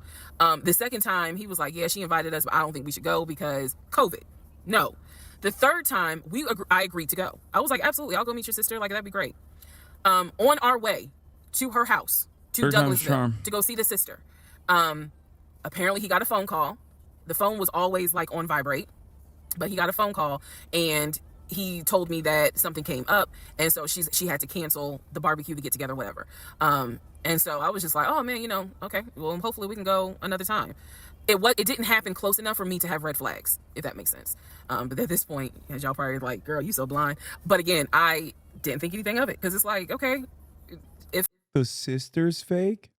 The second time, he was like, yeah, she invited us, but I don't think we should go because COVID. No. The third time, I agreed to go. I was like, absolutely, I'll go meet your sister. Like, that'd be great. On our way to her house, to Douglasville, to go see the sister, apparently he got a phone call. The phone was always, like, on vibrate. But he got a phone call, and he told me that something came up, and so she had to cancel the barbecue to get together, whatever. And so I was just like, oh, man, you know, okay, well, hopefully we can go another time. It didn't happen close enough for me to have red flags, if that makes sense. But at this point, as y'all probably like, girl, you so blind. But again, I didn't think anything of it because it's like, okay, if the sister's fake.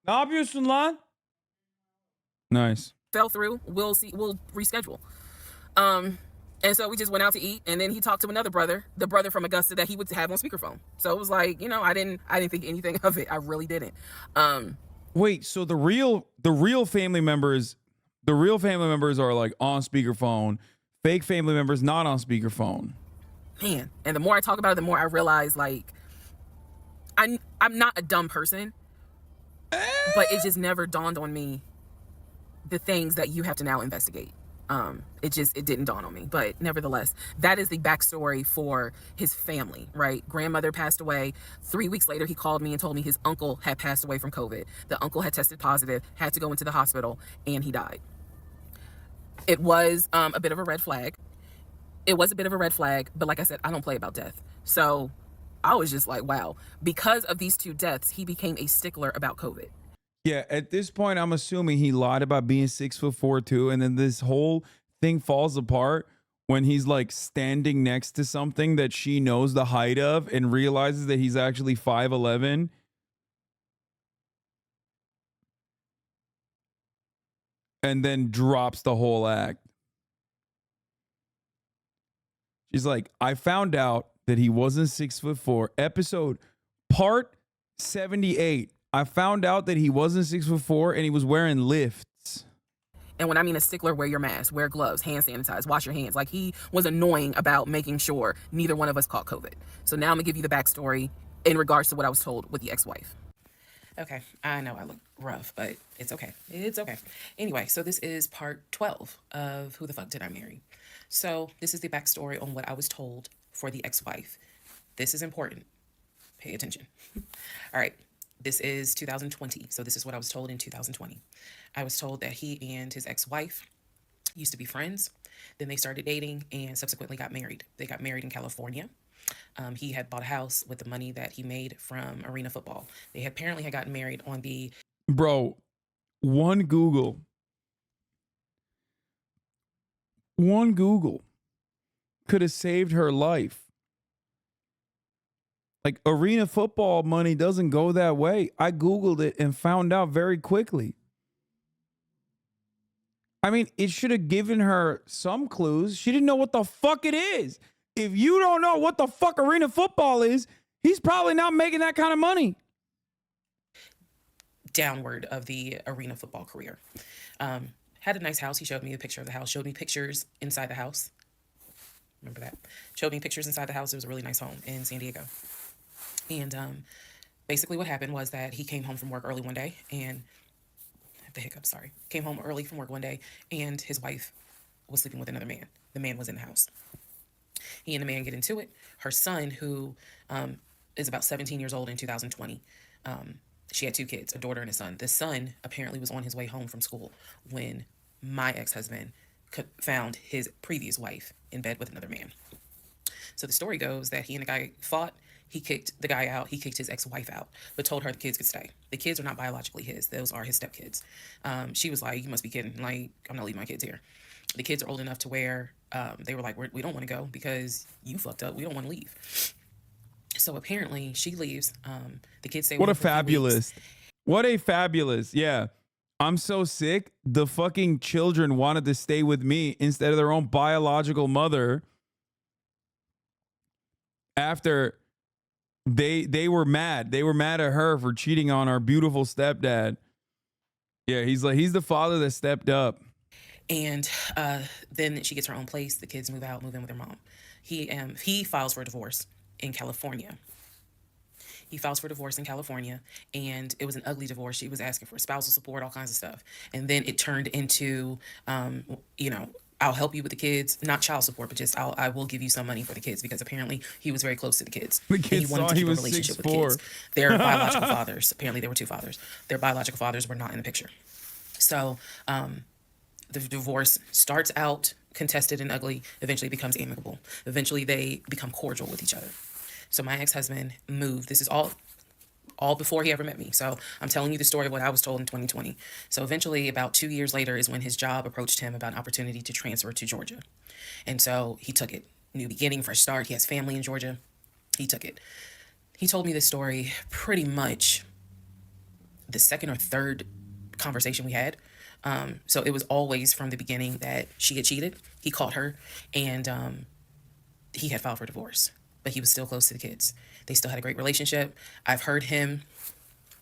Ne yapıyorsun lan? Nice. Fell through, we'll reschedule. And so we just went out to eat, and then he talked to another brother, the brother from Augusta that he would have on speakerphone. So it was like, you know, I didn't think anything of it. I really didn't. Wait, so the real family members are like on speakerphone, fake family members not on speakerphone. Man, and the more I talk about it, the more I realize like I'm not a dumb person, but it just never dawned on me the things that you have to now investigate. It didn't dawn on me, but nevertheless, that is the backstory for his family, right? Grandmother passed away. 3 weeks later, he called me and told me his uncle had passed away from COVID. The uncle had tested positive, had to go into the hospital, and he died. It was a bit of a red flag. But like I said, I don't play about death. So I was just like, wow. Because of these 2 deaths, he became a stickler about COVID. Yeah, at this point, I'm assuming he lied about being 6'4" too, and then this whole thing falls apart when he's like standing next to something that she knows the height of and realizes that he's actually 5'11". And then drops the whole act. She's like, I found out that he wasn't 6'4". Episode part 78. I found out that he wasn't 6'4" and he was wearing lifts. And when I mean a stickler, wear your mask, wear gloves, hand sanitize, wash your hands. Like he was annoying about making sure neither one of us caught COVID. So now I'm gonna give you the backstory in regards to what I was told with the ex-wife. Okay, I know I look rough, but it's okay. It's okay. Anyway, so this is part 12 of Who the Fuck Did I Marry? So this is the backstory on what I was told for the ex-wife. This is important. Pay attention. All right. This is 2020. So this is what I was told in 2020. I was told that he and his ex-wife used to be friends. Then they started dating and subsequently got married. They got married in California. He had bought a house with the money that he made from arena football. They had apparently had gotten married on the... Bro, one Google could have saved her life. Like, arena football money doesn't go that way. I Googled it and found out very quickly. I mean, it should have given her some clues. She didn't know what the fuck it is. If you don't know what the fuck arena football is, He's probably not making that kind of money. Downward of the arena football career. Had a nice house. He showed me a picture of the house, showed me pictures inside the house. Remember that? Showed me pictures inside the house. It was a really nice home in San Diego. And basically what happened was that he came home from work early one day and the hiccup, sorry. Came home early from work one day and his wife was sleeping with another man. The man was in the house. He and the man get into it. Her son, who is about 17 years old in 2020, she had 2 kids, a daughter and a son. The son apparently was on his way home from school when my ex-husband found his previous wife in bed with another man. So the story goes that he and the guy fought. He kicked the guy out. He kicked his ex-wife out, but told her the kids could stay. The kids are not biologically his. Those are his stepkids. She was like, you must be kidding. Like, I'm not leaving my kids here. The kids are old enough to where they were like, we don't want to go because you fucked up. We don't want to leave. So apparently she leaves. The kids say, what a fabulous, yeah. I'm so sick. The fucking children wanted to stay with me instead of their own biological mother. After they were mad. They were mad at her for cheating on our beautiful stepdad. Yeah, he's the father that stepped up. And then she gets her own place. The kids move out, move in with their mom. He files for a divorce in California. He files for divorce in California, and it was an ugly divorce. She was asking for spousal support, all kinds of stuff. And then it turned into, I'll help you with the kids, not child support, but just I will give you some money for the kids, because apparently he was very close to the kids. The kids he wanted to keep a relationship with the 6'4". kids. Their biological fathers, apparently there were 2 fathers. Their biological fathers were not in the picture. So the divorce starts out contested and ugly, eventually becomes amicable. Eventually they become cordial with each other. So my ex-husband moved. This is all before he ever met me. So I'm telling you the story of what I was told in 2020. So eventually, about 2 years later, is when his job approached him about an opportunity to transfer to Georgia. And so he took it. New beginning, fresh start. He has family in Georgia. He took it. He told me this story pretty much the second or third conversation we had. So it was always from the beginning that she had cheated. He caught her, and he had filed for divorce. But he was still close to the kids. They still had a great relationship. I've heard him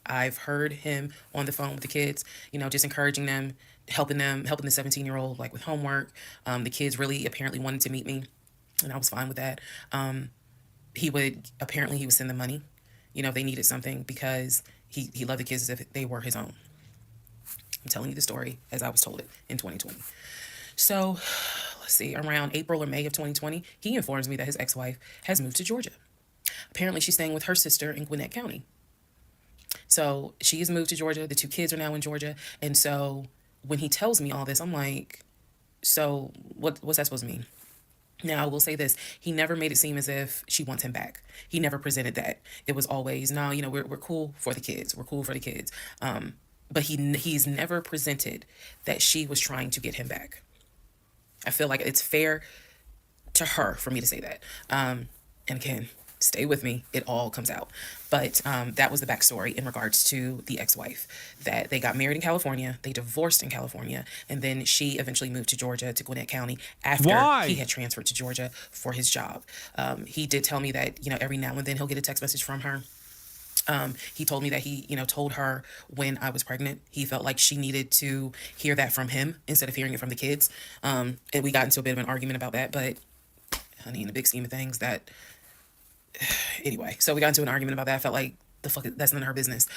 on the phone with the kids, just encouraging them, helping the 17-year-old like with homework. The kids really apparently wanted to meet me, and I was fine with that. He would send them money, if they needed something, because he loved the kids as if they were his own. I'm telling you the story as I was told it in 2020. So let's see, around April or May of 2020, he informs me that his ex-wife has moved to Georgia. Apparently she's staying with her sister in Gwinnett County. So she has moved to Georgia. The 2 kids are now in Georgia. And so when he tells me all this, I'm like, so what's that supposed to mean? Now, I will say this. He never made it seem as if she wants him back. He never presented that. It was always, no, we're cool for the kids. We're cool for the kids. But he's never presented that she was trying to get him back. I feel like it's fair to her for me to say that. And again, stay with me. It all comes out. But that was the backstory in regards to the ex-wife, that they got married in California. They divorced in California. And then she eventually moved to Georgia, to Gwinnett County, after he had transferred to Georgia for his job. He did tell me that, every now and then he'll get a text message from her. He told me that he, told her when I was pregnant, he felt like she needed to hear that from him instead of hearing it from the kids. And we got into a bit of an argument about that, but honey, in the big scheme of things, anyway, so we got into an argument about that. I felt like that's none of her business.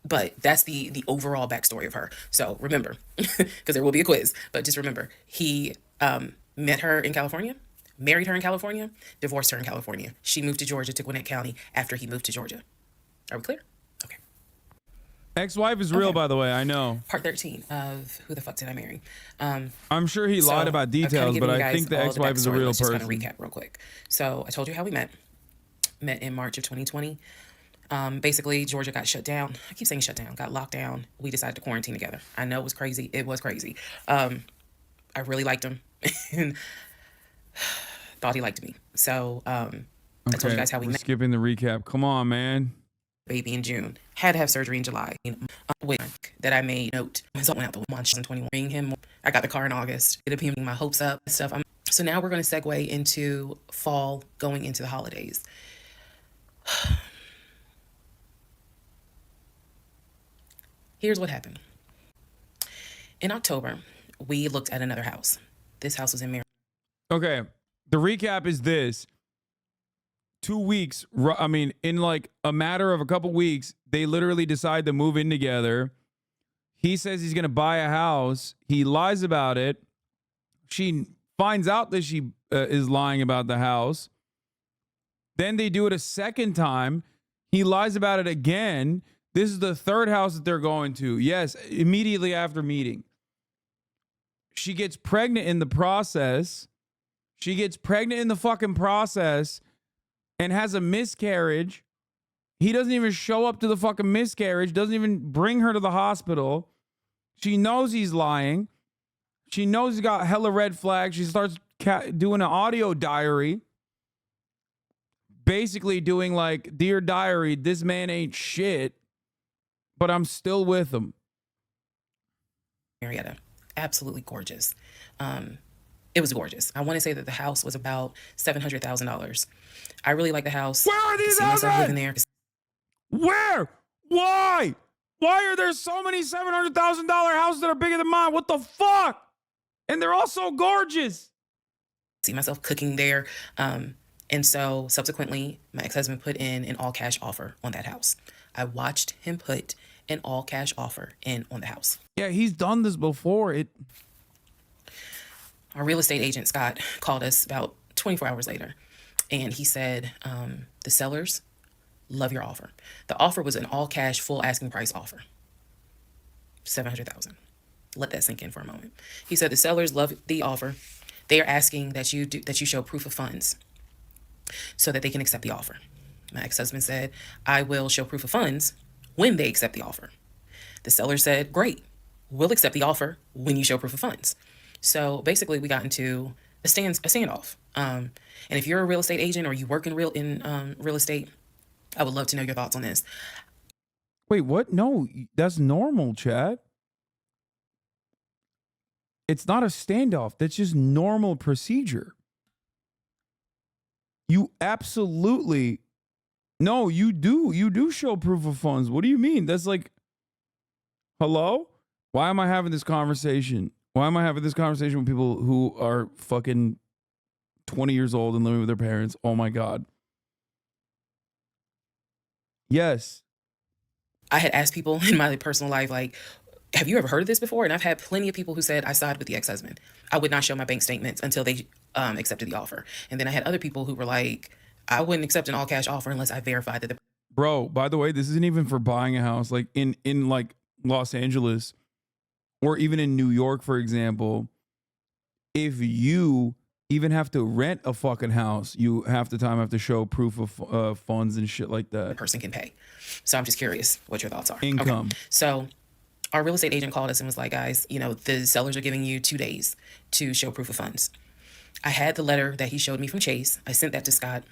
But that's the overall backstory of her. So remember, because there will be a quiz, but just remember, he met her in California, married her in California, divorced her in California. She moved to Georgia, to Gwinnett County, after he moved to Georgia. Are we clear? Okay. Ex-wife is real, by the way. I know. Part 13 of Who the Fuck Did I Marry? I'm sure he lied about details, but I think the ex-wife is a real person. Let's just kind of recap real quick. So I told you how we met. Met in March of 2020. Basically, Georgia got shut down. I keep saying shut down. Got locked down. We decided to quarantine together. I know it was crazy. It was crazy. I really liked him and thought he liked me. So I told you guys how we met. Skipping the recap. Come on, man. Baby in June. Had to have surgery in July. That I made note. So went out the month 2021. Bring him. I got the car in August. It appeared my hopes up stuff. So now we're going to segue into fall, going into the holidays. Here's what happened. In October, we looked at another house. This house was in Maryland. Okay. The recap is this. 2 weeks, I mean, in like a matter of a couple weeks, they literally decide to move in together. He says he's going to buy a house. He lies about it. She finds out that she is lying about the house. Then they do it a second time. He lies about it again. This is the third house that they're going to. Yes, immediately after meeting. She gets pregnant in the process. She gets pregnant in the fucking process and has a miscarriage. He doesn't even show up to the fucking miscarriage, doesn't even bring her to the hospital. She knows he's lying. She knows he's got hella red flags. She starts doing an audio diary. Basically doing like, Dear Diary, this man ain't shit, but I'm still with him. Marietta. Absolutely gorgeous. It was gorgeous. I want to say that the house was about $700,000. I really like the house. Where are these houses? Living there. Where? Why? Why are there so many $700,000 houses that are bigger than mine? What the fuck? And they're all so gorgeous. See myself cooking there. And so subsequently, my ex-husband put in an all-cash offer on that house. I watched him put an all-cash offer in on the house. Yeah, he's done this before. Our real estate agent, Scott, called us about 24 hours later. And he said, the sellers love your offer. The offer was an all-cash, full asking price offer. $700,000. Let that sink in for a moment. He said the sellers love the offer. They are asking that you show proof of funds so that they can accept the offer. My ex-husband said, I will show proof of funds when they accept the offer. The seller said, great, we'll accept the offer when you show proof of funds. So basically we got into a standoff. And if you're a real estate agent or you work in real estate, I would love to know your thoughts on this. Wait, what? No, that's normal, Chad. It's not a standoff. That's just normal procedure. You absolutely, no, you do show proof of funds. What do you mean? That's like, hello? Why am I having this conversation? Why am I having this conversation with people who are fucking 20 years old and living with their parents? Oh my God. Yes. I had asked people in my personal life, like, have you ever heard of this before? And I've had plenty of people who said I side with the ex-husband. I would not show my bank statements until they accepted the offer. And then I had other people who were like, I wouldn't accept an all-cash offer unless I verified that the... Bro, by the way, this isn't even for buying a house. Like in like Los Angeles or even in New York, for example, if you even have to rent a fucking house, you half the time have to show proof of funds and shit like that. person can pay. So I'm just curious what your thoughts are. Income. Okay. So our real estate agent called us and was like, guys, the sellers are giving you 2 days to show proof of funds. I had the letter that he showed me from Chase. I sent that to Scott,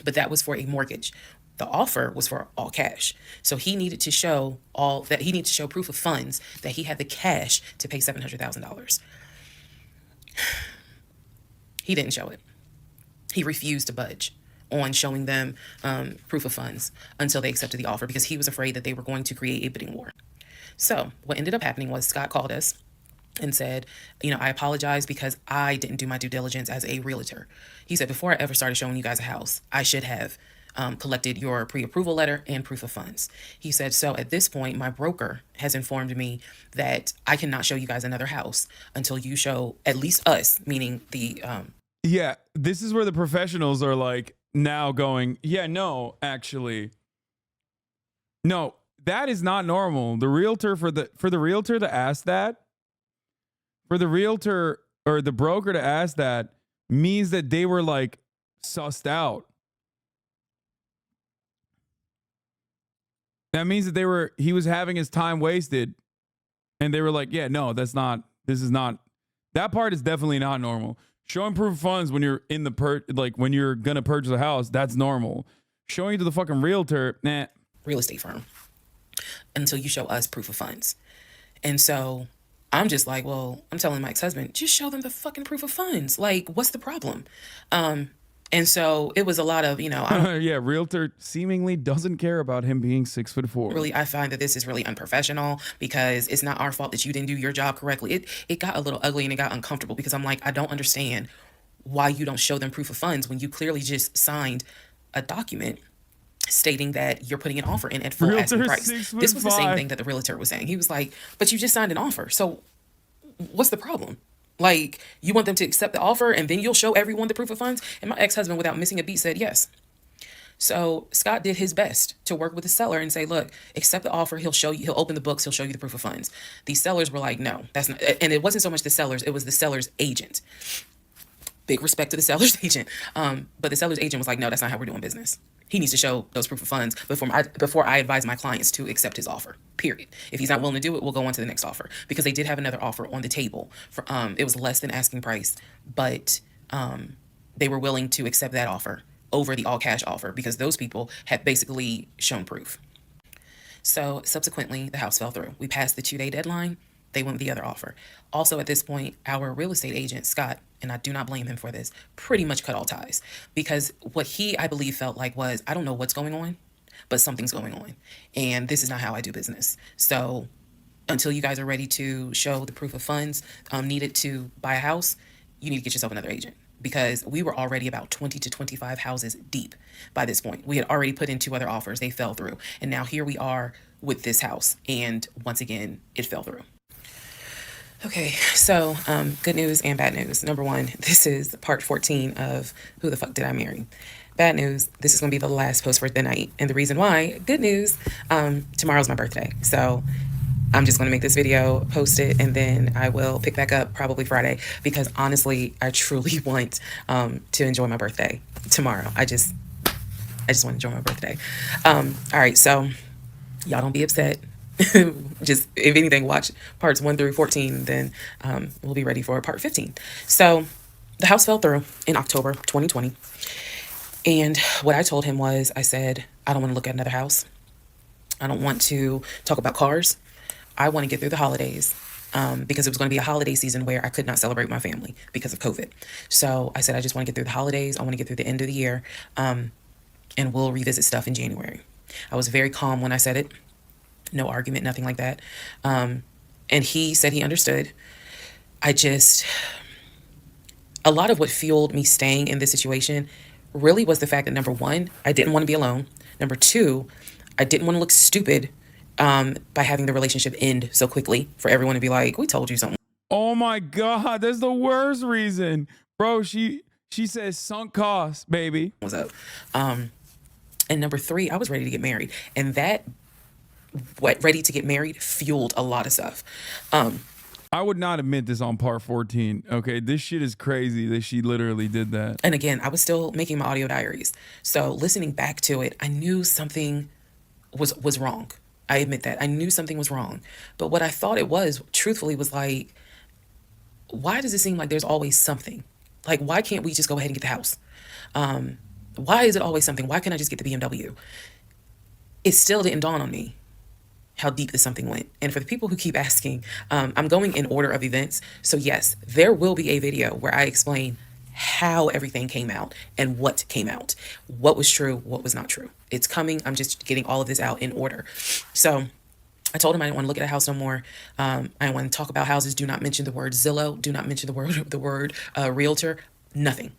but that was for a mortgage. The offer was for all cash. So he needed to show proof of funds that he had the cash to pay $700,000. He didn't show it. He refused to budge on showing them proof of funds until they accepted the offer because he was afraid that they were going to create a bidding war. So what ended up happening was Scott called us and said, I apologize because I didn't do my due diligence as a realtor. He said, before I ever started showing you guys a house, I should have collected your pre-approval letter and proof of funds. He said, so at this point, my broker has informed me that I cannot show you guys another house until you show at least us, meaning the... Yeah, this is where the professionals are like now going, yeah, no, actually. No, that is not normal. The realtor for the realtor to ask that, for the realtor or the broker to ask that means that they were like sussed out. That means that he was having his time wasted and they were like, yeah, no, this is not, that part is definitely not normal. Showing proof of funds when you're in the when you're gonna purchase a house, that's normal. Showing it to the fucking realtor, nah. Real estate firm until you show us proof of funds. And so I'm just like, well, I'm telling my ex-husband, just show them the fucking proof of funds. Like, what's the problem? And so it was a lot of, I don't Yeah, realtor seemingly doesn't care about him being 6'4". really, I find that this is really unprofessional because it's not our fault that you didn't do your job correctly. It got a little ugly and it got uncomfortable because I'm like, I don't understand why you don't show them proof of funds when you clearly just signed a document stating that you're putting an offer in at full asking Realtor price. 6'5". This was the same thing that the realtor was saying. He was like, but you just signed an offer. So what's the problem? Like, you want them to accept the offer and then you'll show everyone the proof of funds? And my ex-husband, without missing a beat, said yes. So Scott did his best to work with the seller and say, look, accept the offer. He'll show you, he'll open the books. He'll show you the proof of funds. These sellers were like, no, that's not. And it wasn't so much the sellers. It was the seller's agent. Big respect to the seller's agent. But the seller's agent was like, no, that's not how we're doing business. He needs to show those proof of funds before I advise my clients to accept his offer, period. If he's not willing to do it, we'll go on to the next offer. Because they did have another offer on the table. For it was less than asking price, but they were willing to accept that offer over the all cash offer because those people had basically shown proof. So subsequently, the house fell through. We passed the 2-day deadline. They went with the other offer. Also, at this point, our real estate agent, Scott, and I do not blame him for this, pretty much cut all ties. Because what he, I believe, felt like was, I don't know what's going on, but something's going on. And this is not how I do business. So until you guys are ready to show the proof of funds needed to buy a house, you need to get yourself another agent. Because we were already about 20 to 25 houses deep by this point. We had already put in 2 other offers. They fell through. And now here we are with this house. And once again, it fell through. Okay, so good news and bad news. Number one, this is part 14 of Who the Fuck Did I Marry? Bad news, this is going to be the last post for the night. And the reason why, good news, tomorrow's my birthday. So I'm just going to make this video, post it, and then I will pick back up probably Friday. Because honestly, I truly want to enjoy my birthday tomorrow. I just want to enjoy my birthday. All right, so y'all don't be upset. Just, if anything, watch parts 1 through 14, then we'll be ready for part 15. So the house fell through in October 2020. And what I told him was, I said, I don't want to look at another house. I don't want to talk about cars. I want to get through the holidays because it was going to be a holiday season where I could not celebrate my family because of COVID. So I said, I just want to get through the holidays. I want to get through the end of the year and we'll revisit stuff in January. I was very calm when I said it. No argument, nothing like that. And he said he understood. A lot of what fueled me staying in this situation really was the fact that, number one, I didn't want to be alone. Number two, I didn't want to look stupid by having the relationship end so quickly for everyone to be like, we told you something. Oh my God, that's the worst reason. Bro, she says sunk costs, baby. Was up. And number three, I was ready to get married. And that ready to get married fueled a lot of stuff. I would not admit this on part 14. Okay, this shit is crazy that she literally did that. And again, I was still making my audio diaries. So listening back to it, I knew something was wrong. I admit that. I knew something was wrong. But what I thought it was, truthfully, was like, why does it seem like there's always something? Like, why can't we just go ahead and get the house? Why is it always something? Why can't I just get the BMW? It still didn't dawn on me how deep this something went. And for the people who keep asking, I'm going in order of events. So yes, there will be a video where I explain how everything came out and what came out, what was true, what was not true. It's coming. I'm just getting all of this out in order. So I told him I didn't want to look at a house no more. I didn't want to talk about houses. Do not mention the word Zillow. Do not mention the word realtor. Nothing.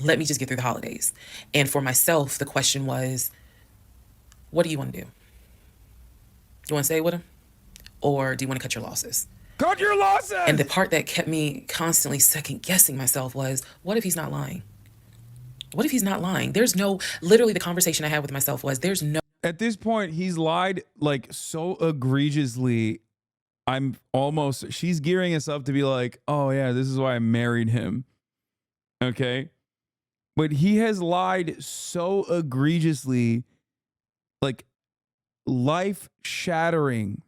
Let me just get through the holidays. And for myself, the question was, what do you want to do? You want to stay with him? Or do you want to cut your losses? Cut your losses! And the part that kept me constantly second guessing myself was, what if he's not lying? What if he's not lying? Literally the conversation I had with myself was, at this point, he's lied like so egregiously. She's gearing us up to be like, oh yeah, this is why I married him. Okay. But he has lied so egregiously, like life-shattering,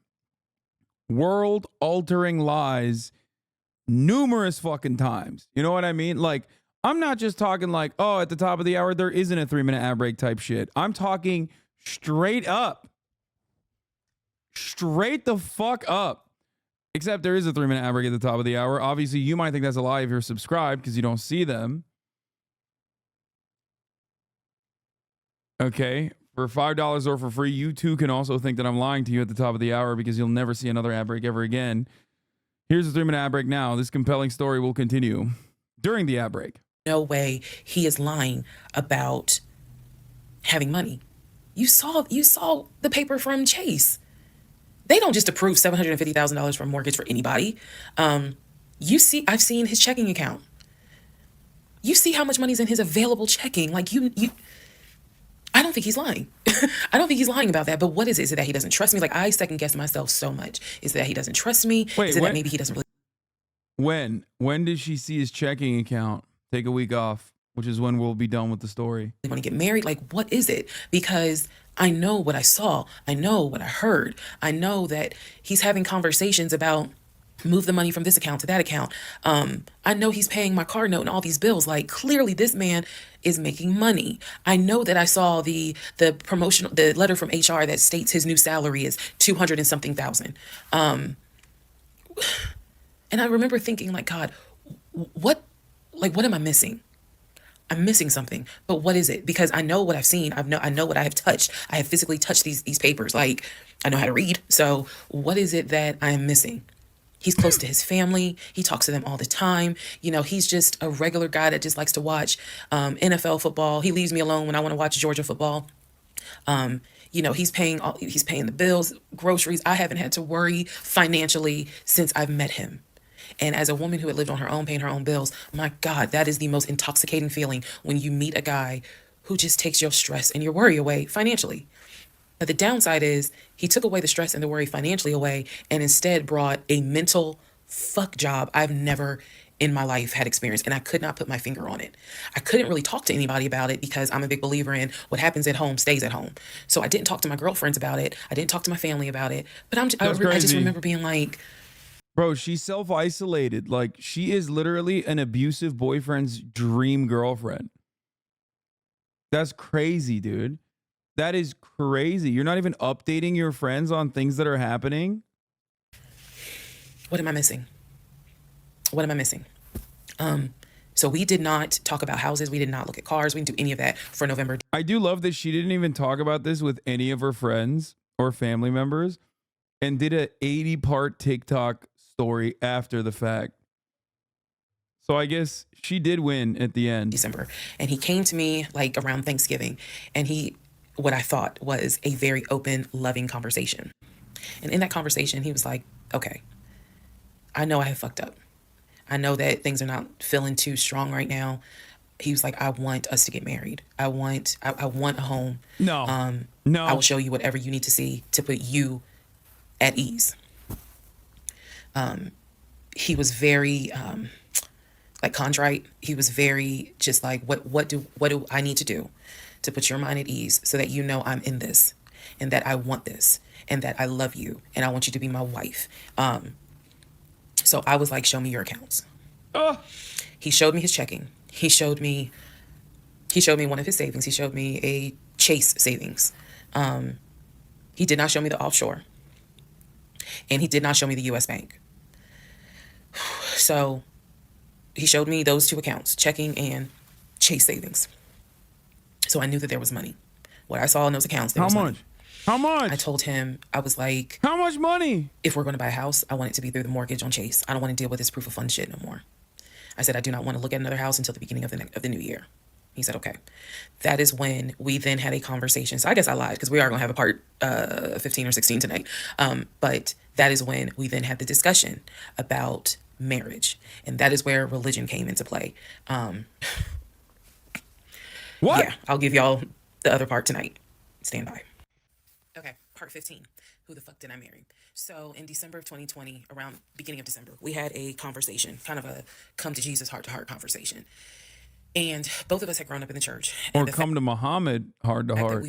world-altering lies numerous fucking times. You know what I mean? Like, I'm not just talking like, oh, at the top of the hour, there isn't a 3-minute ad break type shit. I'm talking straight up. Straight the fuck up. Except there is a 3-minute ad break at the top of the hour. Obviously, you might think that's a lie if you're subscribed because you don't see them. Okay. For $5 or for free, you too can also think that I'm lying to you at the top of the hour because you'll never see another ad break ever again. Here's a 3-minute ad break now. This compelling story will continue during the ad break. No way he is lying about having money. You saw the paper from Chase. They don't just approve $750,000 for a mortgage for anybody. I've seen his checking account. You see how much money's in his available checking. Like I don't think he's lying. I don't think he's lying about that. But what is it? Is it that he doesn't trust me? Like, I second guess myself so much. Is it that he doesn't trust me? Wait, is it that maybe he doesn't really? When did she see his checking account? Take a week off, which is when we'll be done with the story. Want to get married? Like, what is it? Because I know what I saw. I know what I heard. I know that he's having conversations about move the money from this account to that account. I know he's paying my car note and all these bills. Like, clearly this man is making money. I know that I saw the letter from HR that states his new salary is 200 and something thousand. And I remember thinking, like, God, what am I missing? I'm missing something, but what is it? Because I know what I've seen. I know what I have touched. I have physically touched these papers. Like, I know how to read. So what is it that I am missing? He's close to his family. He talks to them all the time. You know, he's just a regular guy that just likes to watch NFL football. He leaves me alone when I want to watch Georgia football. You know, he's paying the bills, groceries. I haven't had to worry financially since I've met him. And as a woman who had lived on her own, paying her own bills, my God, that is the most intoxicating feeling when you meet a guy who just takes your stress and your worry away financially. But the downside is he took away the stress and the worry financially away and instead brought a mental fuck job I've never in my life had experienced. And I could not put my finger on it. I couldn't really talk to anybody about it because I'm a big believer in what happens at home stays at home. So I didn't talk to my girlfriends about it. I didn't talk to my family about it. But I just remember being like, bro, she's self-isolated. Like, she is literally an abusive boyfriend's dream girlfriend. That's crazy, dude. That is crazy. You're not even updating your friends on things that are happening. What am I missing? What am I missing? So we did not talk about houses. We did not look at cars. We didn't do any of that for November. I do love that she didn't even talk about this with any of her friends or family members and did a 80-part TikTok story after the fact. So I guess she did win at the end. December. And he came to me like around Thanksgiving, and what I thought was a very open, loving conversation. And in that conversation, he was like, okay, I know I have fucked up. I know that things are not feeling too strong right now. He was like, I want us to get married. I want a home. No. No. I will show you whatever you need to see to put you at ease. He was very like contrite. He was very just like, what do I need to do to put your mind at ease so that you know I'm in this and that I want this and that I love you and I want you to be my wife. So I was like, show me your accounts. He showed me his checking. He showed me one of his savings. He showed me a Chase savings. He did not show me the offshore. And he did not show me the US Bank. So he showed me those two accounts, checking and Chase savings. So I knew that there was money. What I saw in those accounts, there was money. How much? I told him, I was like, how much money? If we're going to buy a house, I want it to be through the mortgage on Chase. I don't want to deal with this proof of funds shit no more. I said, I do not want to look at another house until the beginning of the new year. He said, okay. That is when we then had a conversation. So I guess I lied because we are going to have a part 15 or 16 tonight. But that is when we then had the discussion about marriage. And that is where religion came into play. What? Yeah, I'll give y'all the other part tonight. Stand by. Okay, part 15. Who the fuck did I marry? So in December of 2020, around beginning of December, we had a conversation, kind of a come to Jesus heart-to-heart conversation. And both of us had grown up in the church. Or come to Muhammad heart-to-heart.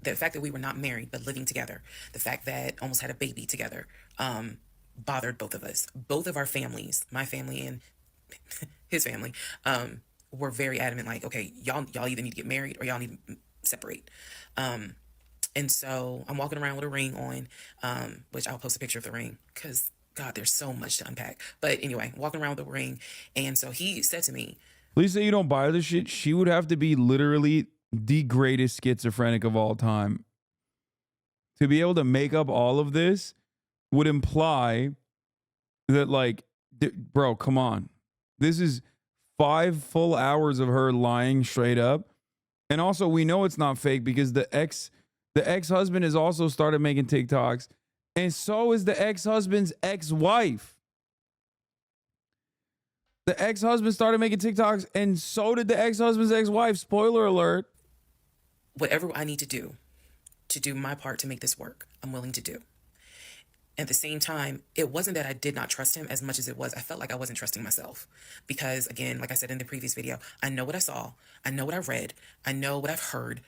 The fact that we were not married, but living together, the fact that almost had a baby together, bothered both of us. Both of our families, my family and his family, were very adamant, like, okay, y'all either need to get married or y'all need to separate. And so I'm walking around with a ring on, which I'll post a picture of the ring because, God, there's so much to unpack. But anyway, walking around with a ring. And so he said to me, please say you don't buy this shit. She would have to be literally the greatest schizophrenic of all time. To be able to make up all of this would imply that, like, bro, come on. This is 5 full hours of her lying straight up. And also, we know it's not fake because the ex-husband has also started making TikToks, and so is the ex-husband's ex-wife. The ex-husband started making TikToks, and so did the ex-husband's ex-wife. Spoiler alert. Whatever I need to do my part to make this work, I'm willing to do. At the same time, it wasn't that I did not trust him as much as it was I felt like I wasn't trusting myself. Because, again, like I said in the previous video, I know what I saw. I know what I read. I know what I've heard.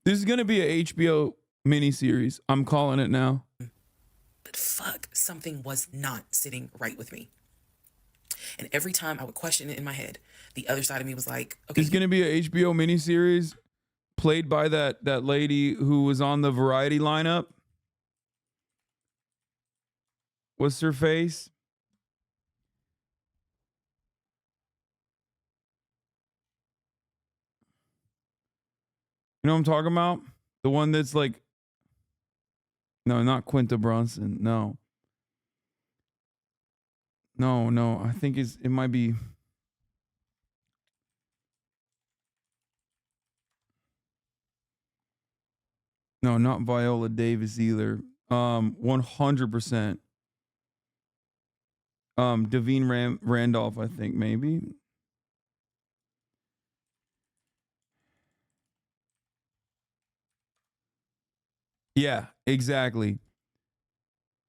This is going to be a HBO miniseries. I'm calling it now. But fuck, something was not sitting right with me. And every time I would question it in my head, the other side of me was like, okay. It's going to be a HBO miniseries played by that lady who was on the Variety lineup. What's her face? You know what I'm talking about? The one that's like, no, not Quinta Brunson. No. I think it might be. No, not Viola Davis either. 100%. Devine Randolph, I think, maybe. Yeah, exactly.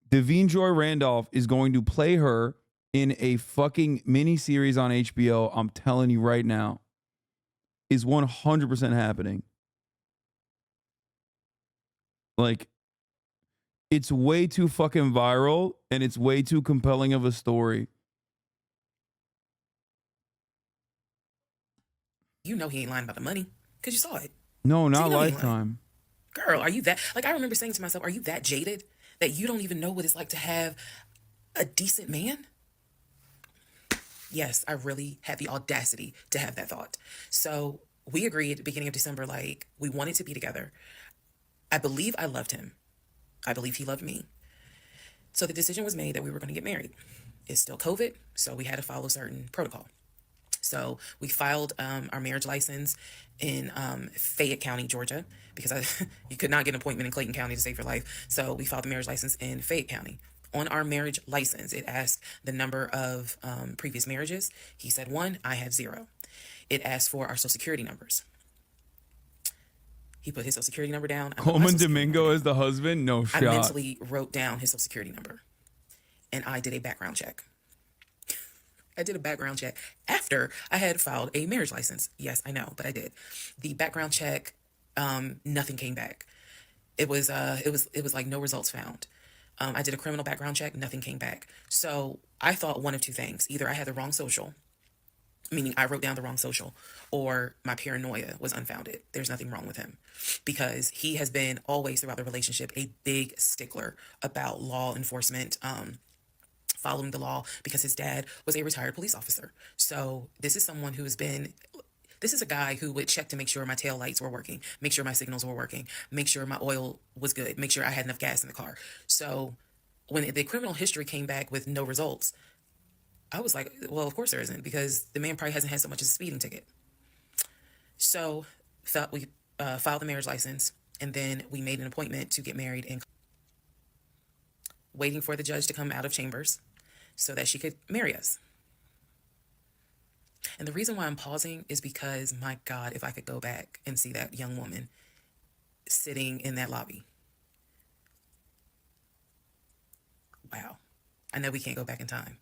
Devine Joy Randolph is going to play her in a fucking miniseries on HBO. I'm telling you right now. Is 100% happening. Like, it's way too fucking viral and it's way too compelling of a story. You know he ain't lying about the money because you saw it. No, not Lifetime. Girl, are you that? Like, I remember saying to myself, are you that jaded that you don't even know what it's like to have a decent man? Yes, I really had the audacity to have that thought. So we agreed at the beginning of December, like, we wanted to be together. I believe I loved him. I believe he loved me. So the decision was made that we were going to get married. It's still COVID, so we had to follow certain protocol. So we filed our marriage license in Fayette County, Georgia, because you could not get an appointment in Clayton County to save your life. So we filed the marriage license in Fayette County. On our marriage license, it asked the number of previous marriages. He said 1, I had 0. It asked for our social security numbers. He put his social security number down. Coleman Domingo as the husband? No shot. I mentally wrote down his social security number. And I did a background check. I did a background check after I had filed a marriage license. Yes, I know, but I did. The background check, nothing came back. It was like no results found. I did a criminal background check, nothing came back. So I thought one of two things. Either I had the wrong social, meaning I wrote down the wrong social, or my paranoia was unfounded. There's nothing wrong with him because he has been always throughout the relationship a big stickler about law enforcement, following the law, because his dad was a retired police officer. So this is someone who has been, this is a guy who would check to make sure my tail lights were working, make sure my signals were working, make sure my oil was good, make sure I had enough gas in the car. So when the criminal history came back with no results, I was like, well, of course there isn't, because the man probably hasn't had so much as a speeding ticket. So we filed the marriage license, and then we made an appointment to get married, and waiting for the judge to come out of chambers so that she could marry us. And the reason why I'm pausing is because, my God, if I could go back and see that young woman sitting in that lobby. Wow. I know we can't go back in time.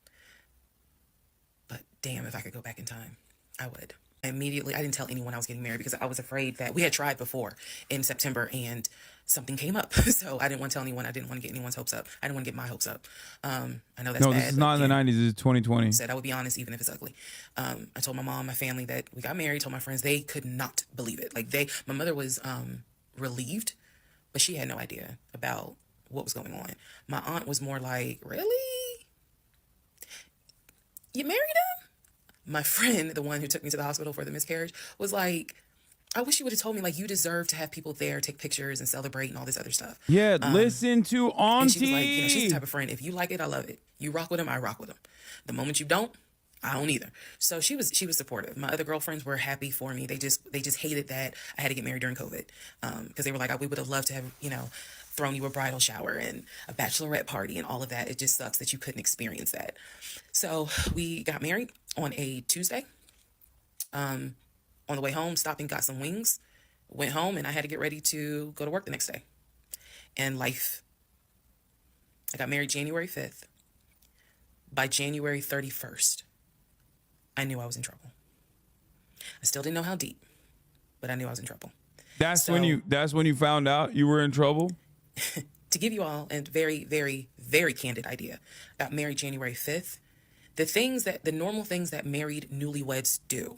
But damn, if I could go back in time, I would. Immediately, I didn't tell anyone I was getting married because I was afraid that we had tried before in September and something came up. So I didn't want to tell anyone. I didn't want to get anyone's hopes up. I didn't want to get my hopes up. I know that's bad. No, this is not in the 90s. This is 2020. Said I would be honest, even if it's ugly. I told my mom, my family that we got married. Told my friends, they could not believe it. Like my mother was relieved, but she had no idea about what was going on. My aunt was more like, really? You married him? My friend, the one who took me to the hospital for the miscarriage, was like, I wish you would have told me, like, you deserve to have people there, take pictures and celebrate and all this other stuff. Yeah, listen to Auntie. And she was like, you know, she's the type of friend, if you like it, I love it. You rock with them, I rock with them. The moment you don't, I don't either. So she was supportive. My other girlfriends were happy for me. They just hated that I had to get married during COVID. Because they were like, we would have loved to have, you know, thrown you a bridal shower and a bachelorette party and all of that. It just sucks that you couldn't experience that. So we got married on a Tuesday. On the way home, stopped and got some wings, went home, and I had to get ready to go to work the next day. And life. I got married January 5th. By January 31st, I knew I was in trouble. I still didn't know how deep, but I knew I was in trouble. That's when you found out you were in trouble? To give you all a very, very, very candid idea, I got married January 5th. The normal things that married newlyweds do,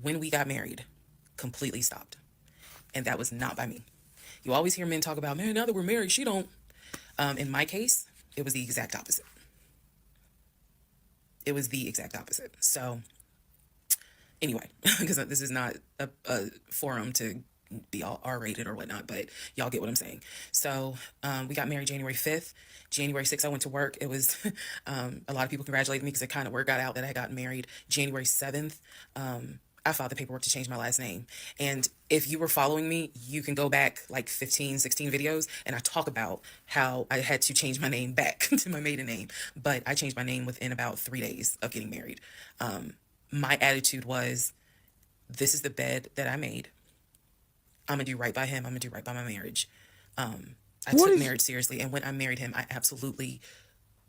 when we got married, completely stopped. And that was not by me. You always hear men talk about, man, now that we're married, she don't. In my case, it was the exact opposite. It was the exact opposite. So anyway, because this is not a forum to be all R-rated or whatnot, but y'all get what I'm saying. So we got married January 5th. January 6th, I went to work. It was a lot of people congratulated me because it kind of word got out that I got married. January 7th, I filed the paperwork to change my last name. And if you were following me, you can go back like 15, 16 videos, and I talk about how I had to change my name back to my maiden name. But I changed my name within about 3 days of getting married. My attitude was, this is the bed that I made. I'm going to do right by him. I'm going to do right by my marriage. I took marriage seriously. And when I married him, I absolutely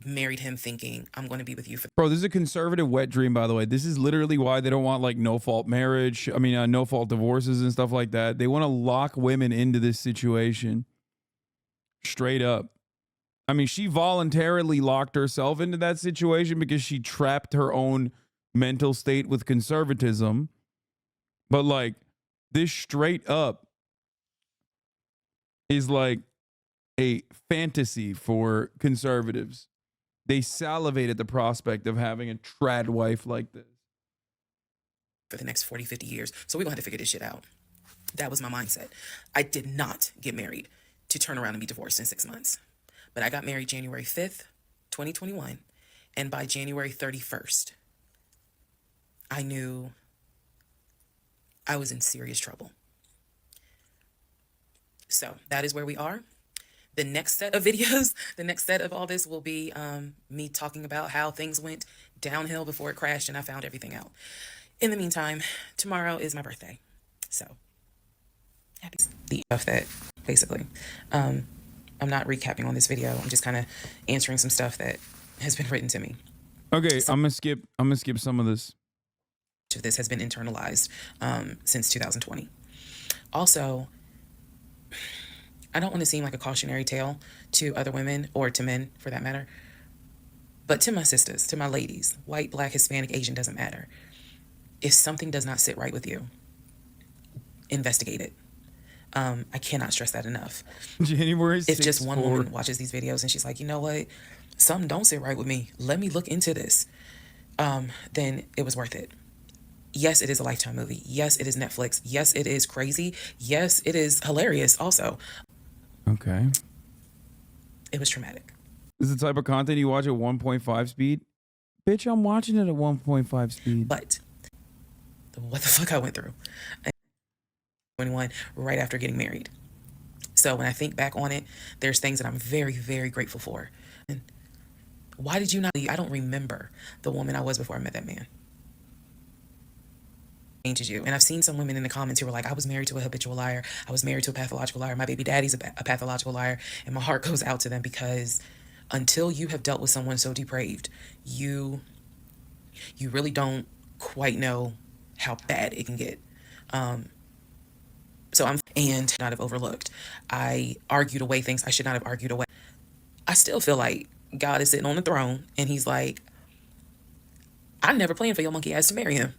married him thinking, I'm going to be with you for. Bro, this is a conservative wet dream, by the way. This is literally why they don't want like no-fault marriage. I mean, no-fault divorces and stuff like that. They want to lock women into this situation. Straight up. I mean, she voluntarily locked herself into that situation because she trapped her own mental state with conservatism. But like, this straight up is like a fantasy for conservatives. They salivate at the prospect of having a trad wife like this. For the next 40, 50 years. So we're going to have to figure this shit out. That was my mindset. I did not get married to turn around and be divorced in 6 months. But I got married January 5th, 2021. And by January 31st, I knew I was in serious trouble. So that is where we are. The next set of videos, the next set of all this will be me talking about how things went downhill before it crashed and I found everything out. In the meantime, tomorrow is my birthday. So, happy the stuff that basically, I'm not recapping on this video. I'm just kind of answering some stuff that has been written to me. Okay, I'm gonna skip some of this. This has been internalized since 2020. Also, I don't want to seem like a cautionary tale to other women or to men for that matter, but to my sisters, to my ladies, white, black, Hispanic, Asian, doesn't matter. If something does not sit right with you, investigate it. I cannot stress that enough. January 6th. If just one woman watches these videos and she's like, you know what, something don't sit right with me, let me look into this, then it was worth it. Yes, it is a Lifetime movie. Yes, it is Netflix. Yes, it is crazy. Yes, it is hilarious also. Okay. It was traumatic. This is the type of content you watch at 1.5 speed? Bitch, I'm watching it at 1.5 speed. But what the fuck I went through. 21 right after getting married. So when I think back on it, there's things that I'm very, very grateful for. And why did you not leave? I don't remember the woman I was before I met that man. Changes you. And I've seen some women in the comments who were like, I was married to a habitual liar. I was married to a pathological liar. My baby daddy's a pathological liar. And my heart goes out to them because until you have dealt with someone so depraved, you really don't quite know how bad it can get. So I'm not have overlooked. I argued away things I should not have argued away. I still feel like God is sitting on the throne and he's like, I never planned for your monkey ass to marry him.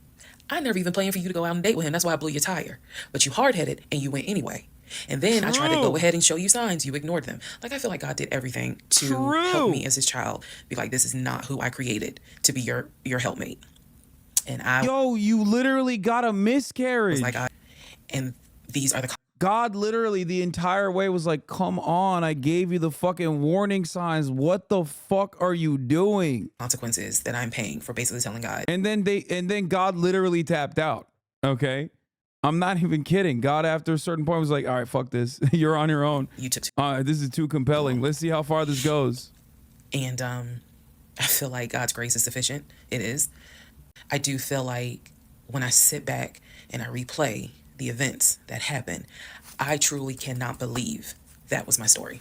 I never even planned for you to go out and date with him. That's why I blew your tire. But you hard-headed and you went anyway. And then I tried to go ahead and show you signs. You ignored them. Like, I feel like God did everything to help me as his child. Be like, this is not who I created to be your helpmate. And I Yo, you literally got a miscarriage. was like, and these are the God literally the entire way was like, come on, I gave you the fucking warning signs. What the fuck are you doing? consequences that I'm paying for basically telling God. And then God literally tapped out. Okay. I'm not even kidding. God, after a certain point, was like, all right, fuck this. You're on your own. You took This is too compelling. Let's see how far this goes. And I feel like God's grace is sufficient. It is. I do feel like when I sit back and I replay the events that happened, I truly cannot believe that was my story.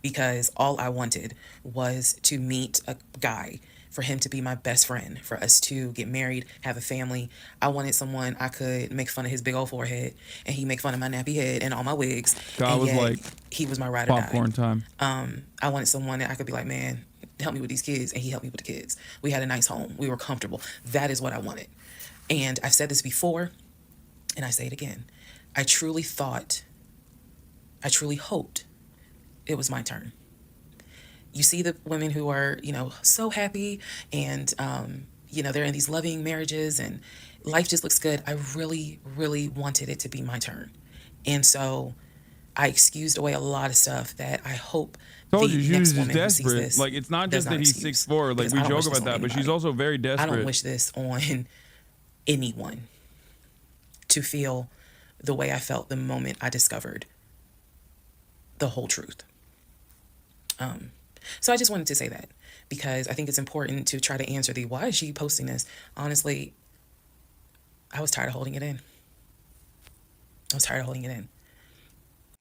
Because all I wanted was to meet a guy, for him to be my best friend, for us to get married, have a family. I wanted someone I could make fun of his big old forehead, and he make fun of my nappy head and all my wigs. God and was yet, like, he was my ride or die. popcorn time. I wanted someone that I could be like, man, help me with these kids, and he helped me with the kids. We had a nice home. We were comfortable. That is what I wanted. And I've said this before, and I say it again. I truly hoped it was my turn. You see the women who are, so happy and, they're in these loving marriages and life just looks good. I really, really wanted it to be my turn. And so I excused away a lot of stuff that I hope Told the you, she next was just woman who sees desperate. this Like, it's not does just that he's excuse. 6'4". Like, Because we I don't joke wish this about that, on but she's anybody. also very I desperate. don't wish this on anyone to feel the way I felt the moment I discovered the whole truth. So I just wanted to say that because I think it's important to try to answer why is she posting this? Honestly, I was tired of holding it in.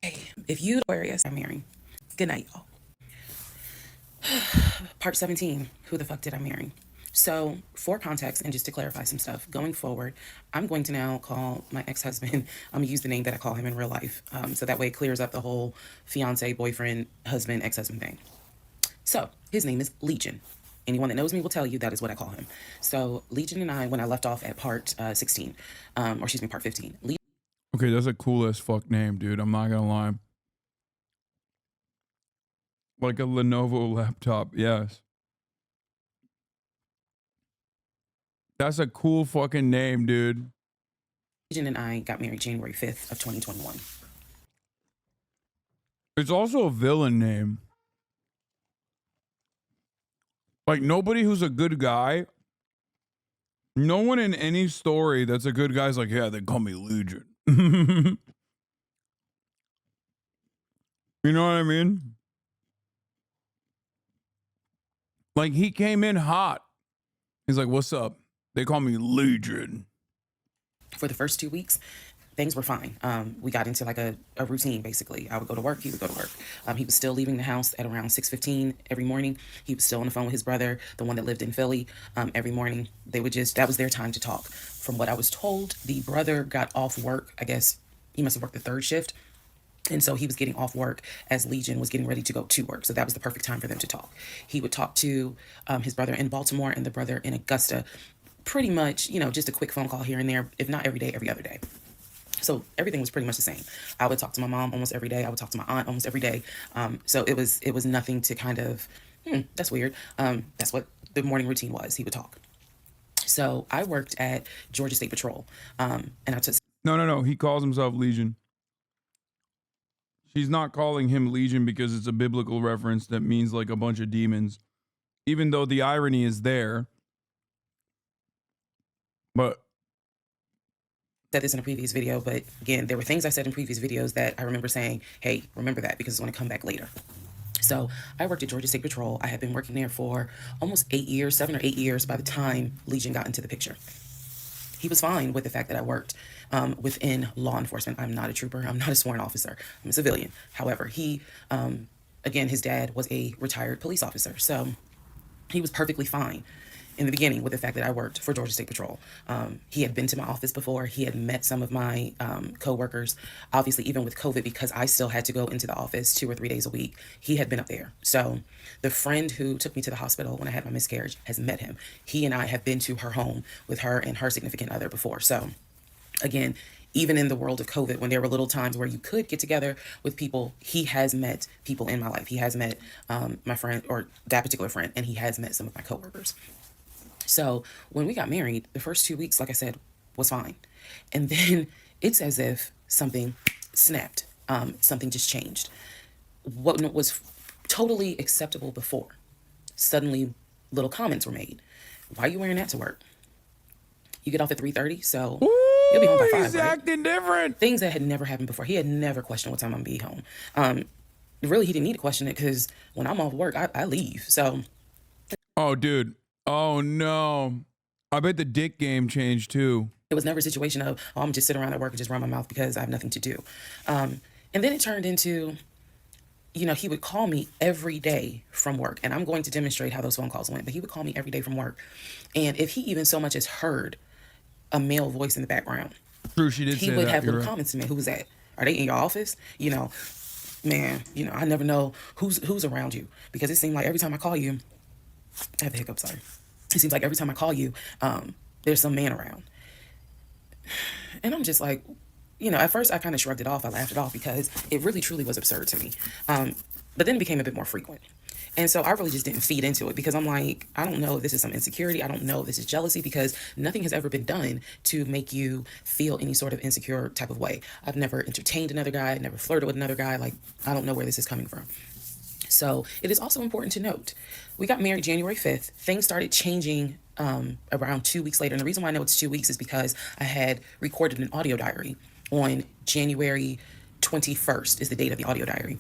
Hey, if you Aquarius, I'm marrying. Good night, y'all. Part 17, who the fuck did I marry? So for context and just to clarify some stuff, going forward, I'm going to now call my ex-husband, I'm going to use the name that I call him in real life. So that way it clears up the whole fiance, boyfriend, husband, ex-husband thing. So his name is Legion. Anyone that knows me will tell you that is what I call him. So Legion and I, when I left off at part 16, part 15. Okay, that's a cool as fuck name, dude. I'm not gonna lie. Like a Lenovo laptop, yes. That's a cool fucking name, dude. Legion and I got married January 5th of 2021. It's also a villain name. Like, nobody who's a good guy, no one in any story that's a good guy is like, yeah, they call me Legion. You know what I mean? Like, he came in hot. He's like, what's up? They call me Legion. For the first 2 weeks, things were fine. We got into like a routine, basically. I would go to work, he would go to work. He was still leaving the house at around 6:15 every morning. He was still on the phone with his brother, the one that lived in Philly, every morning. That was their time to talk. From what I was told, the brother got off work. I guess he must have worked the third shift. And so he was getting off work as Legion was getting ready to go to work. So that was the perfect time for them to talk. He would talk to his brother in Baltimore and the brother in Augusta. Pretty much, just a quick phone call here and there, if not every day, every other day. So everything was pretty much the same. I would talk to my mom almost every day. I would talk to my aunt almost every day. So it was nothing to kind of, that's weird. That's what the morning routine was. He would talk. So I worked at Georgia State Patrol. And I took... No. He calls himself Legion. She's not calling him Legion because it's a biblical reference that means like a bunch of demons. Even though the irony is there. But said this in a previous video, but again, there were things I said in previous videos that I remember saying, hey, remember that because it's going to come back later. So I worked at Georgia State Patrol. I had been working there for almost 8 years, 7 or 8 years by the time Legion got into the picture. He was fine with the fact that I worked within law enforcement. I'm not a trooper. I'm not a sworn officer. I'm a civilian. However, he, again, his dad was a retired police officer. So he was perfectly fine in the beginning with the fact that I worked for Georgia State Patrol. He had been to my office before. He had met some of my co-workers. Obviously, even with COVID, because I still had to go into the office 2 or 3 days a week, he had been up there. So the friend who took me to the hospital when I had my miscarriage has met him. He and I have been to her home with her and her significant other before. So again, even in the world of COVID, when there were little times where you could get together with people, he has met people in my life. He has met my friend, or that particular friend, and he has met some of my coworkers. So when we got married, the first 2 weeks, like I said, was fine. And then it's as if something snapped. Something just changed. What was totally acceptable before, suddenly little comments were made. Why are you wearing that to work? You get off at 3:30, so you'll be home by 5, He's right? acting different. Things that had never happened before. He had never questioned what time I'm going to be home. Really, he didn't need to question it because when I'm off work, I leave. So, Oh, dude. Oh, no. I bet the dick game changed too. it was never a situation of, oh, I'm just sitting around at work and just run my mouth because I have nothing to do. And then it turned into, he would call me every day from work. And I'm going to demonstrate how those phone calls went. But he would call me every day from work. And if he even so much as heard a male voice in the background, True, she did he say would that. have You're little right. comments to me. Who was that? Are they in your office? Man, I never know who's around you because it seemed like every time I call you, I have the hiccup, sorry. It seems like every time I call you, there's some man around. And I'm just like, at first I kind of shrugged it off. I laughed it off because it really truly was absurd to me. But then it became a bit more frequent. And so I really just didn't feed into it because I'm like, I don't know if this is some insecurity. I don't know if this is jealousy because nothing has ever been done to make you feel any sort of insecure type of way. I've never entertained another guy, never flirted with another guy. Like, I don't know where this is coming from. So it is also important to note, we got married January 5th. Things started changing around 2 weeks later. And the reason why I know it's 2 weeks is because I had recorded an audio diary on January 21st is the date of the audio diary.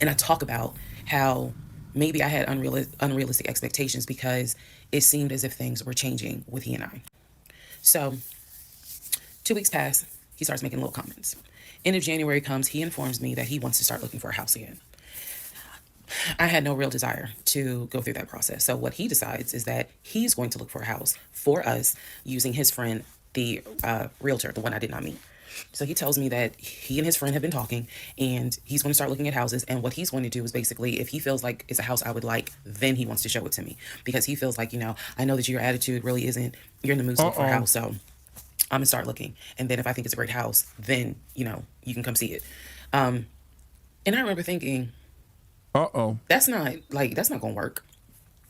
And I talk about how maybe I had unrealistic expectations because it seemed as if things were changing with he and I. So 2 weeks pass, he starts making little comments. End of January comes, he informs me that he wants to start looking for a house again. I had no real desire to go through that process. So what he decides is that he's going to look for a house for us using his friend, the realtor, the one I did not meet. So he tells me that he and his friend have been talking and he's going to start looking at houses. And what he's going to do is basically, if he feels like it's a house I would like, then he wants to show it to me because he feels like, I know that your attitude really isn't, you're in the mood to look for a house. So I'm going to start looking. And then if I think it's a great house, then, you can come see it. And I remember thinking, that's not going to work.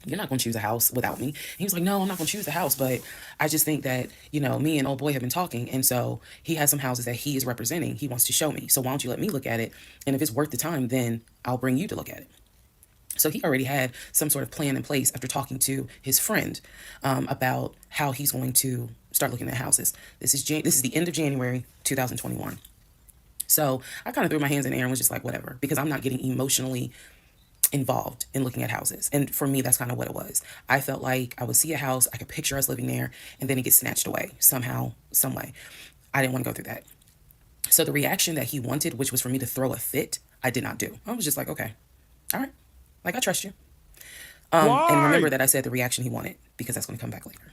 You're not going to choose a house without me. And he was like, no, I'm not going to choose a house. But I just think that, me and old boy have been talking. And so he has some houses that he is representing. He wants to show me. So why don't you let me look at it? And if it's worth the time, then I'll bring you to look at it. So he already had some sort of plan in place after talking to his friend about how he's going to start looking at houses. This is the end of January 2021. So I kind of threw my hands in the air and was just like, whatever, because I'm not getting emotionally involved in looking at houses. And for me, that's kind of what it was. I felt like I would see a house, I could picture us living there, and then it gets snatched away somehow, some way. I didn't want to go through that. So the reaction that he wanted, which was for me to throw a fit, I did not do. I was just like, okay, all right, like I trust you. And remember that I said the reaction he wanted because that's going to come back later.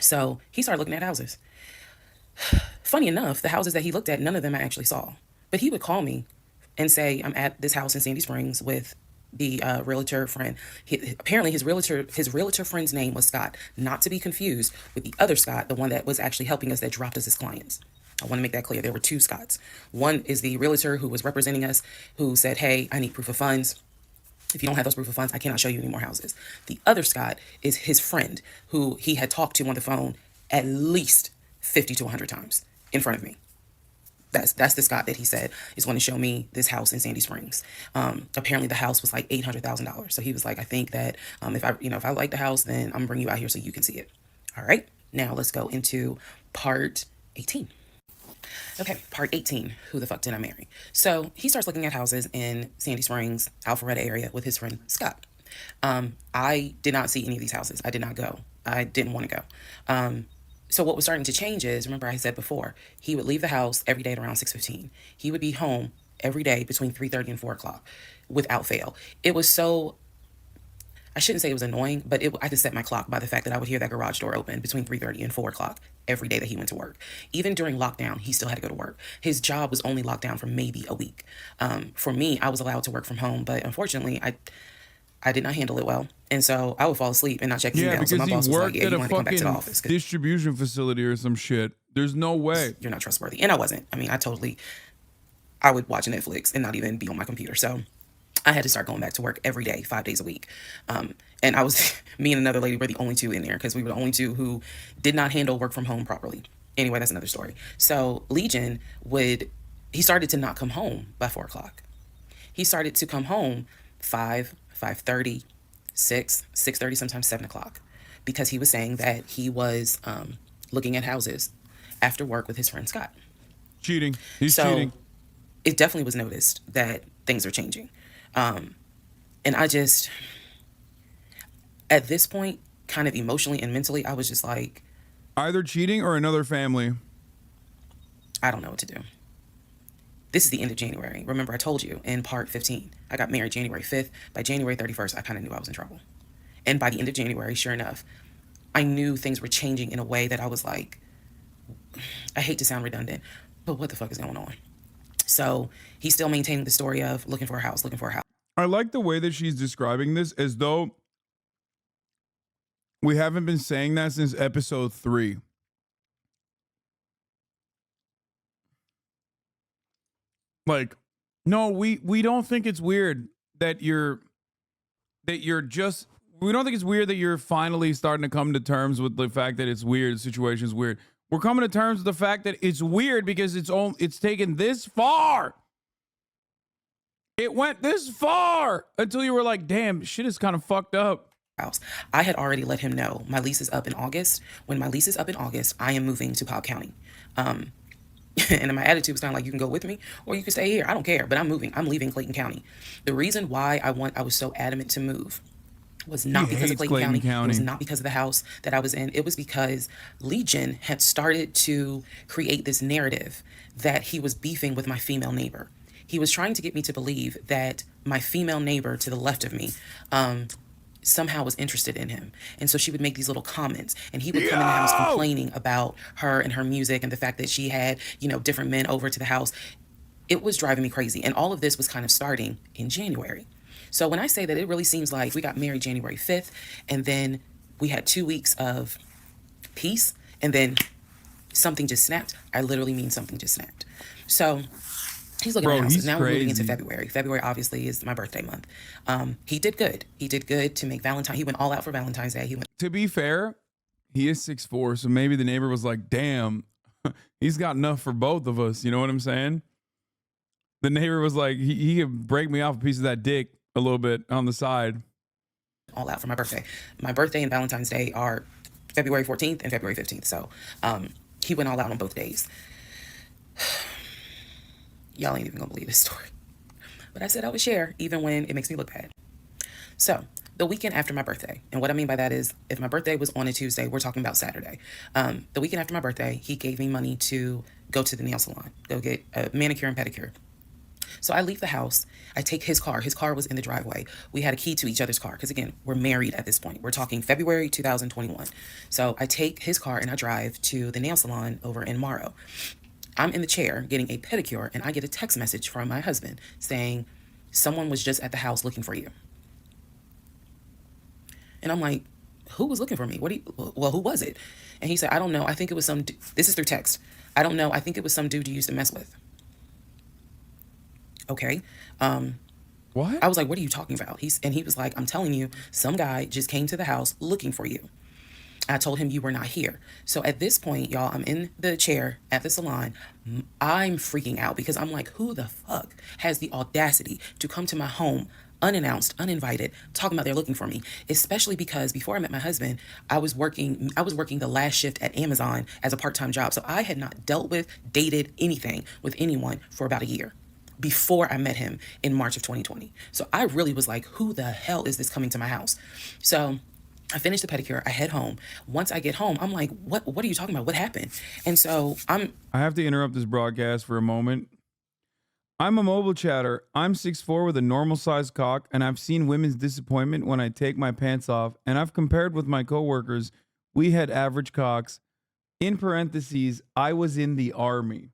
So he started looking at houses. Funny enough, the houses that he looked at, none of them I actually saw. But he would call me and say, I'm at this house in Sandy Springs with the realtor friend. Apparently his realtor friend's name was Scott, not to be confused with the other Scott, the one that was actually helping us, that dropped us as clients. I want to make that clear. There were two Scotts. One is the realtor who was representing us, who said, hey, I need proof of funds. If you don't have those proof of funds, I cannot show you any more houses. The other Scott is his friend who he had talked to on the phone at least 50 to 100 times in front of me. That's the Scott that he said is going to show me this house in Sandy Springs. Apparently the house was like $800,000. So he was like, I think that if I like the house, then I'm gonna bring you out here so you can see it. All right, now let's go into part 18. Okay, part 18, who the fuck did I marry? So he starts looking at houses in Sandy Springs, Alpharetta area with his friend Scott. I did not see any of these houses. I did not go. I didn't want to go. So what was starting to change is, remember I said before, he would leave the house every day at around 6:15. He would be home every day between 3:30 and 4 o'clock without fail. It was so, I shouldn't say it was annoying, but I could set my clock by the fact that I would hear that garage door open between 3:30 and 4 o'clock every day that he went to work. Even during lockdown, he still had to go to work. His job was only locked down for maybe a week. For me, I was allowed to work from home, but unfortunately, I did not handle it well. And so I would fall asleep and not check emails. Because so my boss he was like, worked yeah, at you a want to come back to the fucking office. distribution facility or some shit. There's no way. You're not trustworthy. And I wasn't. I mean, I would watch Netflix and not even be on my computer. So I had to start going back to work every day, 5 days a week. And I was, me and another lady were the only two in there because we were the only two who did not handle work from home properly. Anyway, that's another story. So Legion he started to not come home by 4 o'clock. He started to come home 5, 5:30, 6, 6:30, sometimes 7 o'clock, because he was saying that he was looking at houses after work with his friend Scott. Cheating. He's So cheating. it definitely was noticed that things are changing. And I just, at this point, kind of emotionally and mentally, I was just like, Either cheating or another family. I don't know what to do. This is the end of January. Remember, I told you in part 15, I got married January 5th. By January 31st, I kind of knew I was in trouble. And by the end of January, sure enough, I knew things were changing in a way that I was like, I hate to sound redundant, but what the fuck is going on? So he's still maintaining the story of looking for a house, looking for a house. I like the way that she's describing this as though we haven't been saying that since episode 3. Like, no, we don't think it's weird that you're just, we don't think it's weird that you're finally starting to come to terms with the fact that it's weird, the situation is weird. We're coming to terms with the fact that it's weird because it's taken this far. It went this far until you were like, damn, shit is kind of fucked up. House. I had already let him know my lease is up in August. When my lease is up in August, I am moving to Cobb County. And my attitude was kind of like, you can go with me or you can stay here. I don't care, but I'm moving. I'm leaving Clayton County. The reason why I was so adamant to move was not because of Clayton County. It was not because of the house that I was in. It was because Legion had started to create this narrative that he was beefing with my female neighbor. He was trying to get me to believe that my female neighbor to the left of me somehow was interested in him. And so she would make these little comments, and he would come in the house complaining about her and her music and the fact that she had, different men over to the house. It was driving me crazy. And all of this was kind of starting in January. So when I say that, it really seems like we got married January 5th, and then we had 2 weeks of peace, and then something just snapped. I literally mean something just snapped. So he's looking at houses. Now we're moving into February. February obviously is my birthday month. He did good. He did good to make Valentine. He went all out for Valentine's Day. To be fair, he is 6'4", so maybe the neighbor was like, damn, he's got enough for both of us. You know what I'm saying? The neighbor was like, he could break me off a piece of that dick a little bit on the side. All out for my birthday. My birthday and Valentine's Day are February 14th and February 15th. So he went all out on both days. Y'all ain't even gonna believe this story. But I said I would share even when it makes me look bad. So the weekend after my birthday, and what I mean by that is if my birthday was on a Tuesday, we're talking about Saturday. The weekend after my birthday, he gave me money to go to the nail salon, go get a manicure and pedicure. So I leave the house. I take his car. His car was in the driveway. We had a key to each other's car because, again, we're married at this point. We're talking February 2021. So I take his car and I drive to the nail salon over in Morrow. I'm in the chair getting a pedicure, and I get a text message from my husband saying, someone was just at the house looking for you. And I'm like, who was looking for me? Who was it? And he said, I don't know. I think it was this is through text. I don't know. I think it was some dude you used to mess with. Okay. What? I was like, what are you talking about? He was like, I'm telling you, some guy just came to the house looking for you. I told him you were not here. So at this point, y'all, I'm in the chair at the salon. I'm freaking out because I'm like, who the fuck has the audacity to come to my home unannounced, uninvited, talking about they're looking for me? Especially because before I met my husband, I was working the last shift at Amazon as a part-time job. So I had not dealt with, dated anything with anyone for about a year before I met him in March of 2020. So I really was like, who the hell is this coming to my house? So I finished the pedicure. I head home. Once I get home, I'm like, what are you talking about? What happened? And so I have to interrupt this broadcast for a moment. I'm a mobile chatter. I'm 6'4" with a normal sized cock, and I've seen women's disappointment when I take my pants off, and I've compared with my coworkers. We had average cocks. In parentheses, I was in the army.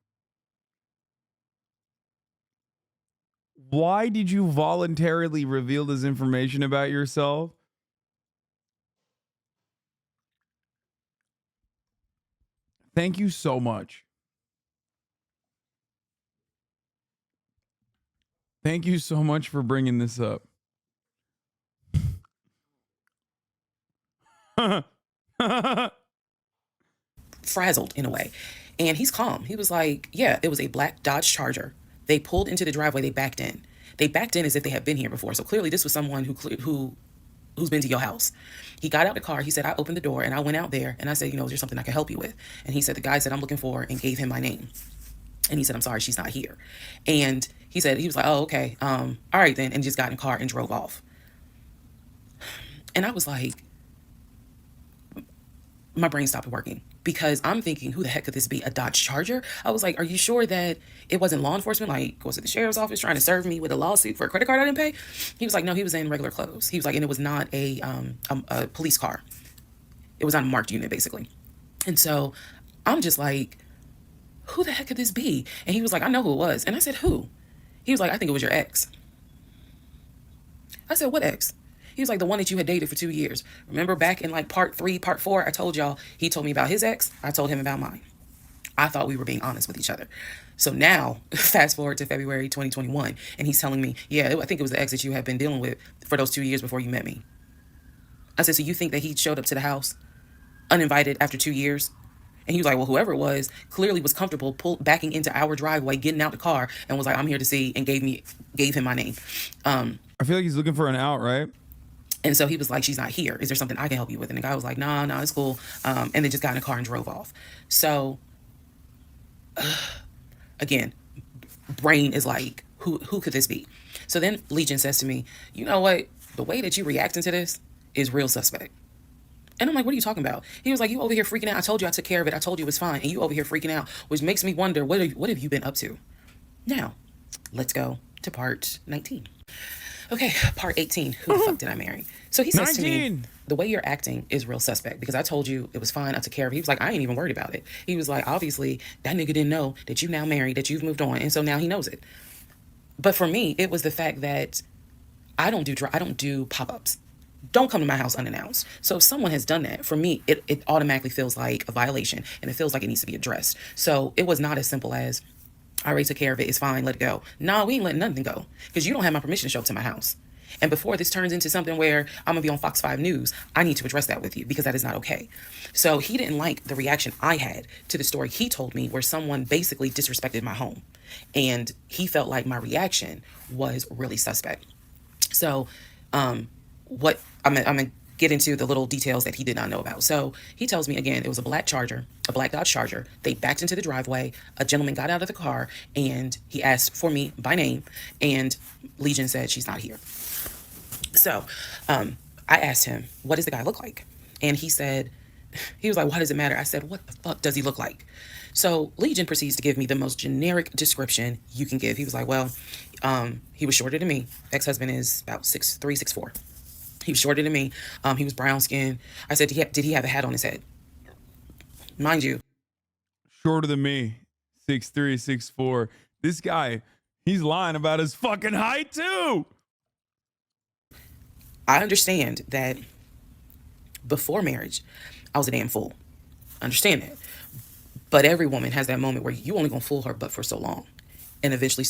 Why did you voluntarily reveal this information about yourself? Thank you so much. Thank you so much for bringing this up. Frazzled in a way. And he's calm. He was like, yeah, it was a black Dodge Charger. They pulled into the driveway. They backed in. They backed in as if they had been here before. So clearly this was someone who's been to your house. He got out the car. He said, I opened the door and I went out there and I said, is there something I can help you with? And he said, the guy said, I'm looking for, and gave him my name. And he said, I'm sorry, she's not here. And he was like, oh, okay. All right then. And just got in the car and drove off. And I was like, my brain stopped working because I'm thinking, who the heck could this be? A Dodge Charger? I was like, are you sure that it wasn't law enforcement? Like, was it the sheriff's office trying to serve me with a lawsuit for a credit card I didn't pay? He was like, no, he was in regular clothes. He was like, and it was not a police car. It was on a marked unit, basically. And so I'm just like, who the heck could this be? And he was like, I know who it was. And I said, who? He was like, I think it was your ex. I said, what ex? He was like, the one that you had dated for 2 years. Remember back in like part 3, part 4, I told y'all, he told me about his ex. I told him about mine. I thought we were being honest with each other. So now, fast forward to February 2021, and he's telling me, yeah, I think it was the ex that you had been dealing with for those 2 years before you met me. I said, so you think that he showed up to the house uninvited after 2 years? And he was like, well, whoever it was clearly was comfortable backing into our driveway, getting out the car, and was like, I'm here to see, and gave him my name. I feel like he's looking for an out, right? And so he was like, she's not here. Is there something I can help you with? And the guy was like, nah, it's cool. And they just got in a car and drove off. So, again, brain is like, who could this be? So then Legion says to me, you know what? The way that you reacting to this is real suspect. And I'm like, what are you talking about? He was like, you over here freaking out. I told you I took care of it. I told you it was fine. And you over here freaking out, which makes me wonder, what have you been up to? Now, let's go to part 19. Okay, part 18. Who the fuck did I marry? So he says 19. To me, the way you're acting is real suspect because I told you it was fine. I took care of it. He was like, I ain't even worried about it. He was like, obviously, that nigga didn't know that you now married, that you've moved on. And so now he knows it. But for me, it was the fact that I don't do pop-ups. Don't come to my house unannounced. So if someone has done that, for me, it automatically feels like a violation and it feels like it needs to be addressed. So it was not as simple as, I already took care of it. It's fine. Let it go. No, we ain't letting nothing go because you don't have my permission to show up to my house. And before this turns into something where I'm going to be on Fox 5 News, I need to address that with you because that is not okay. So he didn't like the reaction I had to the story he told me where someone basically disrespected my home. And he felt like my reaction was really suspect. So what I'm going to get into the little details that he did not know about. So he tells me again, it was a black Dodge Charger. They backed into the driveway. A gentleman got out of the car and he asked for me by name and Legion said she's not here. So I asked him, what does the guy look like? And he was like, why does it matter? I said, what the fuck does he look like? So Legion proceeds to give me the most generic description you can give. He was like, well, he was shorter than me. Ex-husband is about 6'3", 6'4". He was shorter than me. He was brown skinned. I said, did he have a hat on his head? Mind you. Shorter than me. 6'3", 6'4". This guy, he's lying about his fucking height too. I understand that before marriage, I was a damn fool. I understand that. But every woman has that moment where you only gonna fool her but for so long. And eventually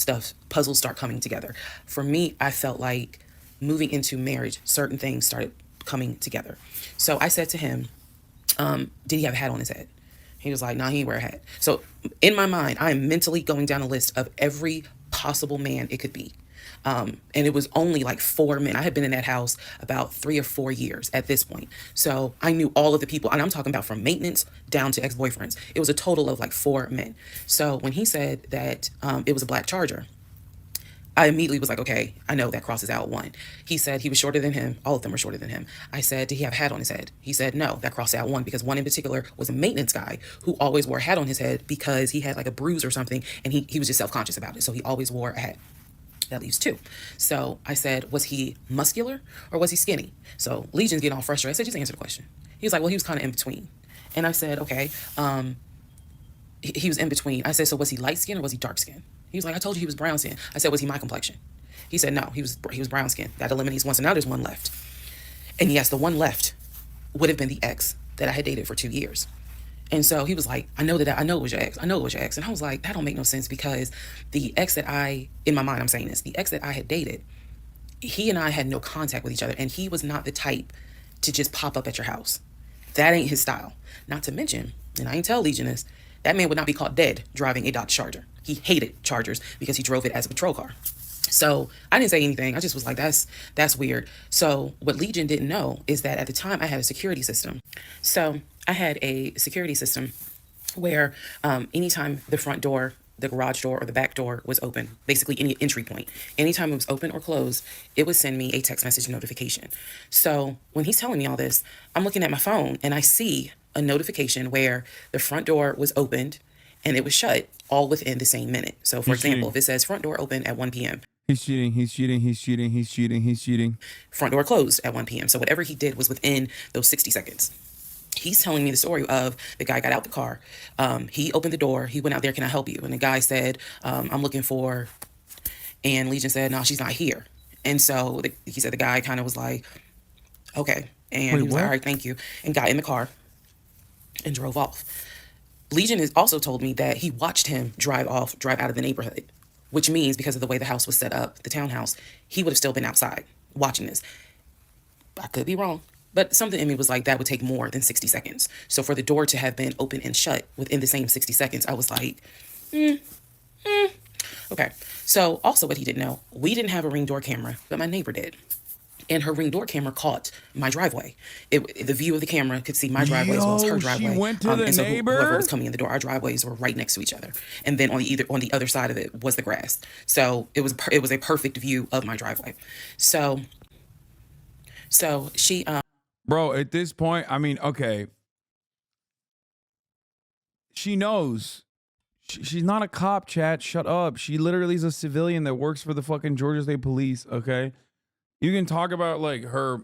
puzzles start coming together. For me, I felt like moving into marriage, certain things started coming together. So I said to him, did he have a hat on his head? He was like, nah, he ain't wear a hat. So in my mind, I am mentally going down a list of every possible man it could be. And it was only like 4 men. I had been in that house about 3 or 4 years at this point. So I knew all of the people, and I'm talking about from maintenance down to ex-boyfriends. It was a total of like 4 men. So when he said that it was a black Charger, I immediately was like, okay, I know that crosses out one. He said he was shorter than him. All of them were shorter than him. I said, did he have a hat on his head? He said, no, that crossed out one because one in particular was a maintenance guy who always wore a hat on his head because he had like a bruise or something and he was just self-conscious about it. So he always wore a hat. That leaves 2. So I said, was he muscular or was he skinny? So Legion's getting all frustrated. I said, just answer the question. He was like, well, he was kind of in between. And I said, okay, he was in between. I said, so was he light skinned or was he dark skinned? He was like, I told you he was brown skinned. I said, was he my complexion? He said, no, he was brown skinned. That eliminates one. So now there's one left. And yes, the one left would have been the ex that I had dated for 2 years. And so he was like, I know it was your ex. I know it was your ex. And I was like, that don't make no sense, because the ex that in my mind, I'm saying this, the ex that I had dated, he and I had no contact with each other. And he was not the type to just pop up at your house. That ain't his style. Not to mention, and I ain't tell Legion this, that man would not be caught dead driving a Dodge Charger. He hated Chargers because he drove it as a patrol car. So I didn't say anything. I just was like, that's weird. So what Legion didn't know is that at the time I had a security system. So I had a security system where anytime the front door, the garage door, or the back door was open, basically any entry point, anytime it was open or closed, it would send me a text message notification. So when he's telling me all this, I'm looking at my phone and I see a notification where the front door was opened and it was shut all within the same minute. So for example, if it says front door open at 1 p.m. He's cheating. Front door closed at 1 p.m. So whatever he did was within those 60 seconds. He's telling me the story of the guy got out the car. He opened the door. He went out there. Can I help you? And the guy said, I'm looking for, and Legion said, no, she's not here. And so he said the guy kind of was like, okay. And he was like, all right, thank you. And got in the car and drove off. Legion has also told me that he watched him drive out of the neighborhood, which means because of the way the house was set up, the townhouse, he would have still been outside watching this. I could be wrong, but something in me was like, that would take more than 60 seconds. So for the door to have been open and shut within the same 60 seconds, I was like, okay. So also what he didn't know, we didn't have a Ring door camera, but my neighbor did. And her Ring door camera caught my driveway. The view of the camera could see my driveway as well as her driveway. She went to the neighbor? Whoever was coming in the door, our driveways were right next to each other. And then on the other side of it was the grass. So it was a perfect view of my driveway. So she Bro, at this point, I mean, okay. She knows. She's not a cop, chat. Shut up. She literally is a civilian that works for the fucking Georgia State Police, okay? You can talk about like her,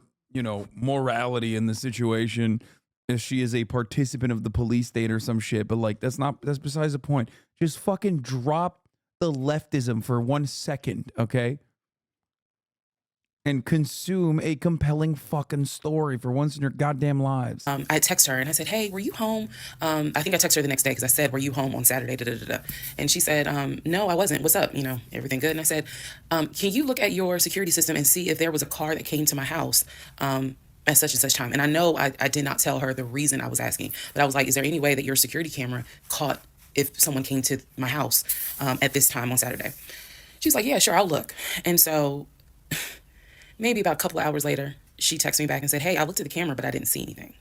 morality in the situation if she is a participant of the police state or some shit, but like that's besides the point. Just fucking drop the leftism for 1 second, okay? And consume a compelling fucking story for once in your goddamn lives. I text her and I said, hey, were you home? I think I texted her the next day because I said, were you home on Saturday? And she said, no, I wasn't. What's up? Everything good? And I said, can you look at your security system and see if there was a car that came to my house at such and such time? And I know I did not tell her the reason I was asking, but I was like, is there any way that your security camera caught if someone came to my house at this time on Saturday? She's like, yeah, sure, I'll look. And so maybe about a couple of hours later, she texted me back and said, hey, I looked at the camera, but I didn't see anything.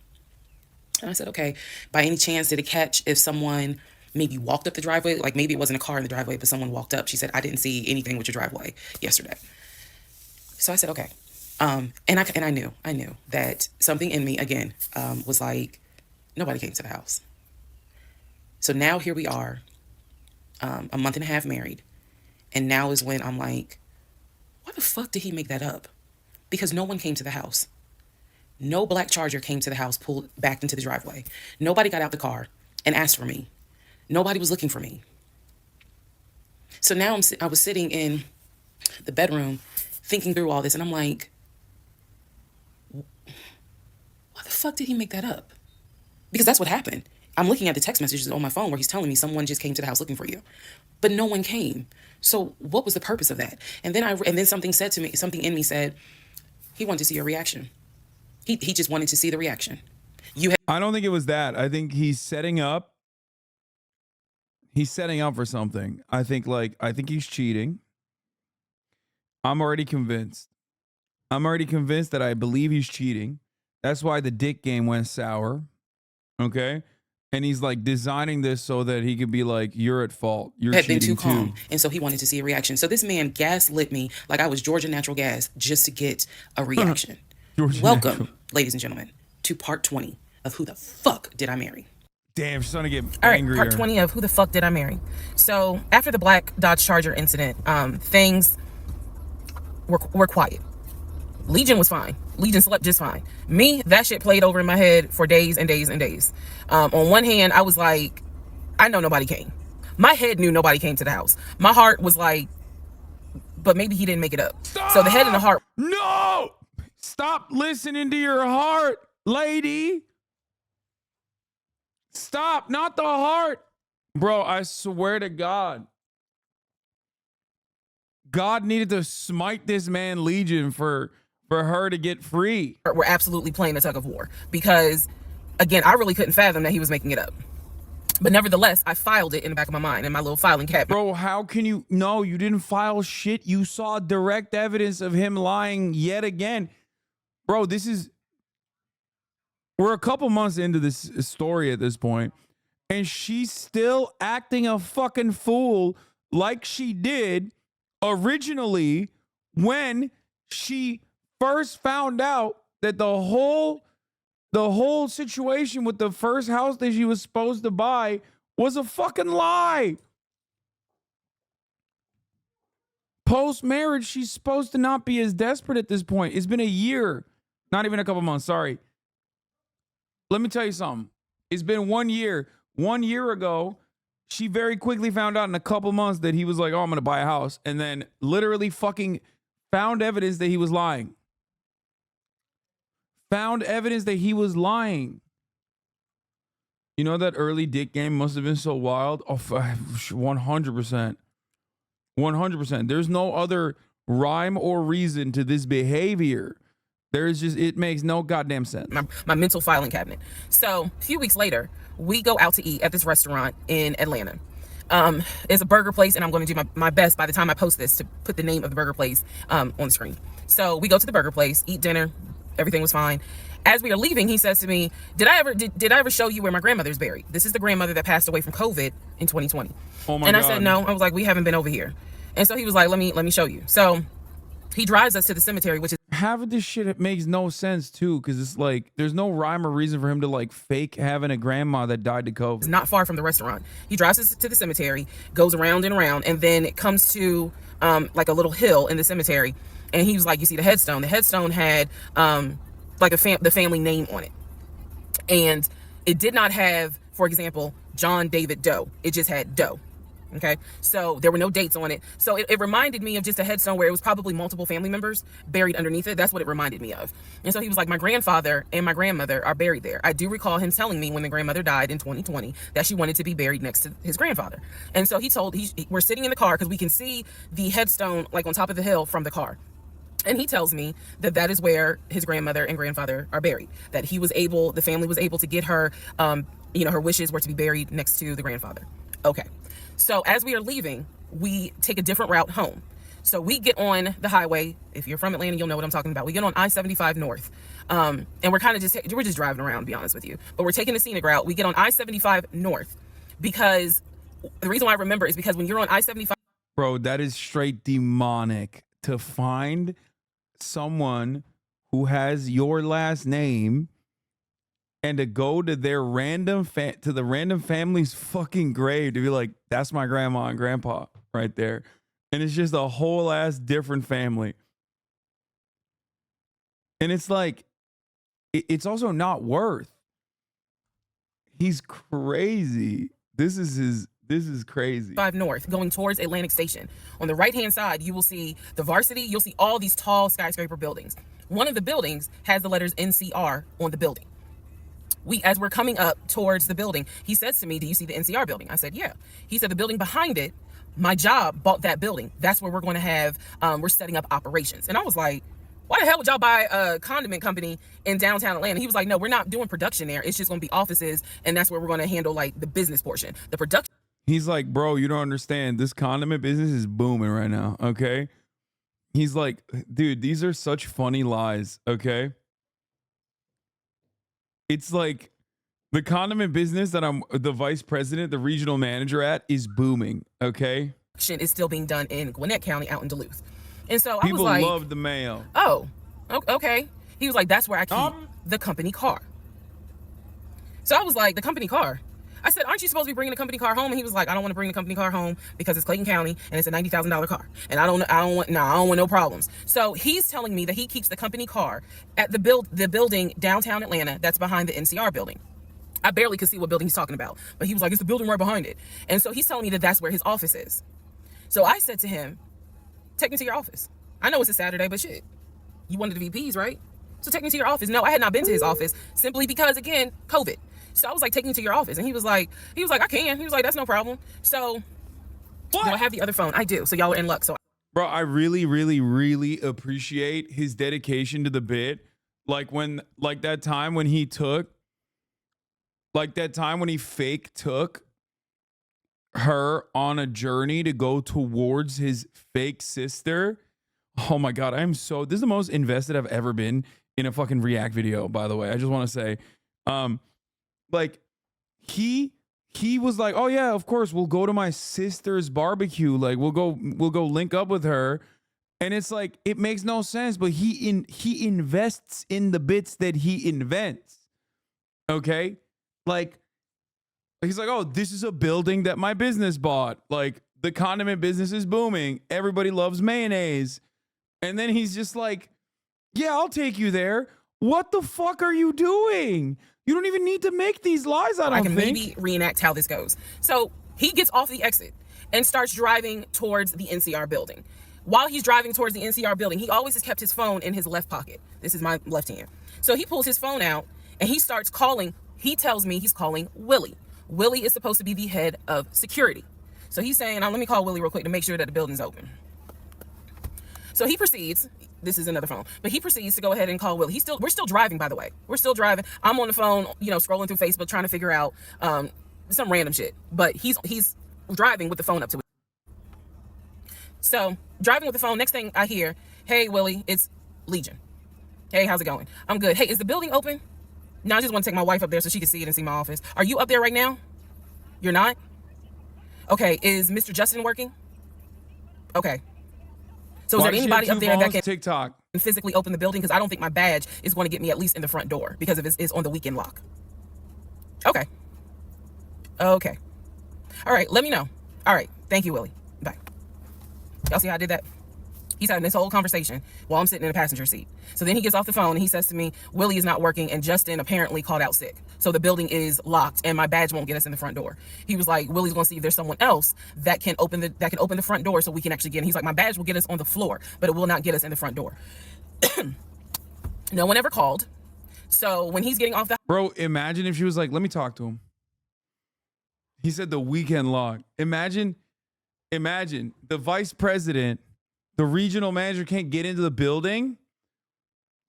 And I said, okay, by any chance, did it catch if someone maybe walked up the driveway? Like maybe it wasn't a car in the driveway, but someone walked up. She said, I didn't see anything with your driveway yesterday. So I said, okay. And I knew that something in me, again, was like, nobody came to the house. So now here we are, a month and a half married. And now is when I'm like, why the fuck did he make that up? Because no one came to the house. No black Charger came to the house, pulled back into the driveway. Nobody got out the car and asked for me. Nobody was looking for me. So now I was sitting in the bedroom thinking through all this, and I'm like, why the fuck did he make that up? Because that's what happened. I'm looking at the text messages on my phone where he's telling me someone just came to the house looking for you, but no one came. So what was the purpose of that? And then something said to me, something in me said, he wanted to see your reaction. He just wanted to see the reaction. I don't think it was that. I think he's setting up. He's setting up for something. I think he's cheating. I'm already convinced that I believe he's cheating. That's why the dick game went sour. Okay? And he's like designing this so that he could be like, you're at fault. You're had cheating been too calm. too. And so he wanted to see a reaction. So this man gaslit me like I was Georgia Natural Gas just to get a reaction. Welcome, ladies and gentlemen, to part 20 of Who the Fuck Did I Marry? Damn, she's starting to get All right, angrier. part 20 of Who the Fuck Did I Marry? So after the black Dodge Charger incident, things were quiet. Legion was fine. Legion slept just fine. Me, that shit played over in my head for days and days and days. On one hand, I was like, I know nobody came. My head knew nobody came to the house. My heart was like, but maybe he didn't make it up. Stop! So the head and the heart. No! Stop listening to your heart, lady. Stop, not the heart. Bro, I swear to God. God needed to smite this man Legion for her to get free. We're absolutely playing a tug of war because, again, I really couldn't fathom that he was making it up. But nevertheless, I filed it in the back of my mind in my little filing cabinet. Bro, how can you? No, you didn't file shit. You saw direct evidence of him lying yet again. Bro, we're a couple months into this story at this point, and she's still acting a fucking fool like she did originally when she first found out that the whole situation with the first house that she was supposed to buy was a fucking lie. Post-marriage, she's supposed to not be as desperate at this point. It's been a year, not even a couple months, sorry. Let me tell you something. It's been 1 year. 1 year ago, she very quickly found out in a couple months that he was like, oh, I'm going to buy a house. And then literally fucking found evidence that he was lying. Found evidence that he was lying. You know that early dick game must have been so wild? Oh, 100%. 100%. There's no other rhyme or reason to this behavior. There's just, it makes no goddamn sense. My mental filing cabinet. So a few weeks later, we go out to eat at this restaurant in Atlanta. It's a burger place, and I'm going to do my best by the time I post this to put the name of the burger place on the screen. So we go to the burger place, eat dinner. Everything was fine. As we are leaving, he says to me, did I ever show you where my grandmother's buried? This is the grandmother that passed away from COVID in 2020. Oh my God. God. I said, no. I was like, we haven't been over here. And so he was like, let me show you. So he drives us to the cemetery, which is half of this shit, it makes no sense too, because it's like there's no rhyme or reason for him to like fake having a grandma that died to COVID. not far from the restaurant. He drives us to the cemetery, goes around and around, and then it comes to like a little hill in the cemetery. And he was like, you see the headstone? The headstone had like the family name on it. And it did not have, for example, John David Doe. It just had Doe. Okay, so there were no dates on it. So it reminded me of just a headstone where it was probably multiple family members buried underneath it. That's what it reminded me of. And so he was like, my grandfather and my grandmother are buried there. I do recall him telling me when the grandmother died in 2020 that she wanted to be buried next to his grandfather. And so we're sitting in the car because we can see the headstone like on top of the hill from the car. And he tells me that is where his grandmother and grandfather are buried. That the family was able to get her, her wishes were to be buried next to the grandfather. Okay. So as we are leaving, we take a different route home. So we get on the highway. If you're from Atlanta, you'll know what I'm talking about. We get on I-75 North. And we're just driving around, to be honest with you. But we're taking the scenic route. We get on I-75 North because the reason why I remember is because when you're on I-75. Bro, that is straight demonic to find someone who has your last name and to go to their random family's fucking grave to be like, that's my grandma and grandpa right there. And it's just a whole ass different family. And it's like, it's also not worth. He's crazy. This is crazy. 5 North, going towards Atlantic Station. On the right-hand side, you will see the Varsity. You'll see all these tall skyscraper buildings. One of the buildings has the letters NCR on the building. As we're coming up towards the building, he says to me, do you see the NCR building? I said, yeah. He said, the building behind it, my job bought that building. That's where we're going to have, we're setting up operations. And I was like, why the hell would y'all buy a condiment company in downtown Atlanta? He was like, no, we're not doing production there. It's just going to be offices. And that's where we're going to handle like the business portion. The production. He's like, bro, you don't understand. This condiment business is booming right now. Okay. He's like, dude, these are such funny lies. Okay. It's like the condiment business that I'm the vice president, the regional manager at is booming. Okay. Is still being done in Gwinnett County out in Duluth. And so people I was like, love the mayo. Oh, okay. He was like, that's where I keep the company car. So I was like, the company car? I said, aren't you supposed to be bringing the company car home? And he was like, I don't want to bring the company car home because it's Clayton County and it's a $90,000 car. And I don't want no problems. So he's telling me that he keeps the company car at the building downtown Atlanta that's behind the NCR building. I barely could see what building he's talking about, but he was like, it's the building right behind it. And so he's telling me that that's where his office is. So I said to him, take me to your office. I know it's a Saturday, but shit, you wanted the VPs, right? So take me to your office. No, I had not been to his office simply because, again, COVID. So I was like, take me to your office. And he was like, I can. He was like, that's no problem. So do I have the other phone? I do. So y'all are in luck. So Bro, I really, really, really appreciate his dedication to the bit. Like that time when he fake took her on a journey to go towards his fake sister. Oh my God, this is the most invested I've ever been in a fucking React video, by the way. I just want to say, like he was like, oh yeah, of course, we'll go to my sister's barbecue. Like we'll go link up with her. And it's like, it makes no sense, but he invests in the bits that he invents. Okay? Like he's like, oh, this is a building that my business bought. Like the condiment business is booming. Everybody loves mayonnaise. And then he's just like, yeah, I'll take you there. What the fuck are you doing? You don't even need to make these lies, I can maybe reenact how this goes. So he gets off the exit and starts driving towards the NCR building. While he's driving towards the NCR building, he always has kept his phone in his left pocket. This is my left hand. So he pulls his phone out and he starts calling. He tells me he's calling Willie. Willie is supposed to be the head of security. So he's saying, let me call Willie real quick to make sure that the building's open. So he proceeds. This is another phone, but he proceeds to go ahead and call Willie. We're still driving, by the way. We're still driving. I'm on the phone, scrolling through Facebook, trying to figure out some random shit. But he's driving with the phone up to it. So driving with the phone, next thing I hear, hey, Willie, it's Legion. Hey, how's it going? I'm good. Hey, is the building open? No, I just want to take my wife up there so she can see it and see my office. Are you up there right now? You're not? Okay, is Mr. Justin working? Okay. So is there anybody up there that can physically open the building? Because I don't think my badge is going to get me at least in the front door because of it's on the weekend lock. Okay. All right, let me know. All right, thank you, Willie. Bye. Y'all see how I did that? He's having this whole conversation while I'm sitting in the passenger seat. So then he gets off the phone and he says to me, Willie is not working and Justin apparently called out sick. So the building is locked and my badge won't get us in the front door. He was like, Willie's going to see if there's someone else that can open the front door so we can actually get in. He's like, my badge will get us on the floor, but it will not get us in the front door. No one ever called. So when he's getting off the... Bro, imagine if she was like, let me talk to him. He said the weekend lock. Imagine the vice president, the regional manager can't get into the building.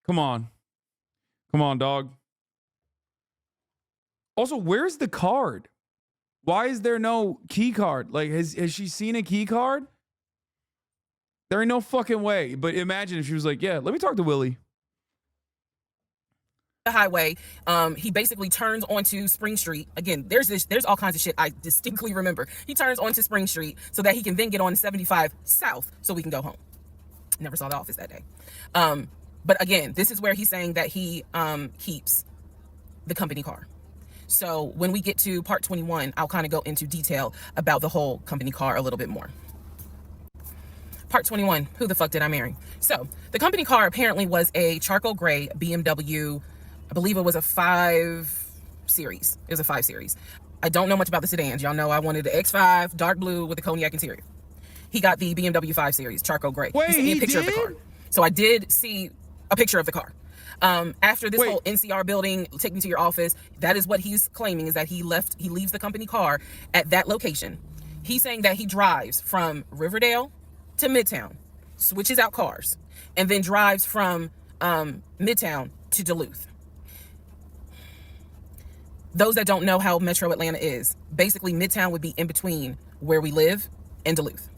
Come on, dog. Also, where's the card? Why is there no key card? Like, has she seen a key card? There ain't no fucking way. But imagine if she was like, yeah, let me talk to Willie. The highway, he basically turns onto Spring Street. Again, there's all kinds of shit I distinctly remember. He turns onto Spring Street so that he can then get on 75 South so we can go home. Never saw the office that day. But again, this is where he's saying that he keeps the company car. So when we get to part 21, I'll kind of go into detail about the whole company car a little bit more. Part 21, who the fuck did I marry? So the company car apparently was a charcoal gray BMW. I believe it was a 5 Series. It was a 5 Series. I don't know much about the sedans. Y'all know I wanted the X5, dark blue with the cognac interior. He got the BMW 5 Series, charcoal gray. Wait, he sent me a picture of the car. So I did see a picture of the car. After this whole NCR building, take me to your office, that is what he's claiming, is that he leaves the company car at that location. He's saying that he drives from Riverdale to Midtown, switches out cars, and then drives from Midtown to Duluth. Those that don't know how Metro Atlanta is, basically Midtown would be in between where we live and Duluth.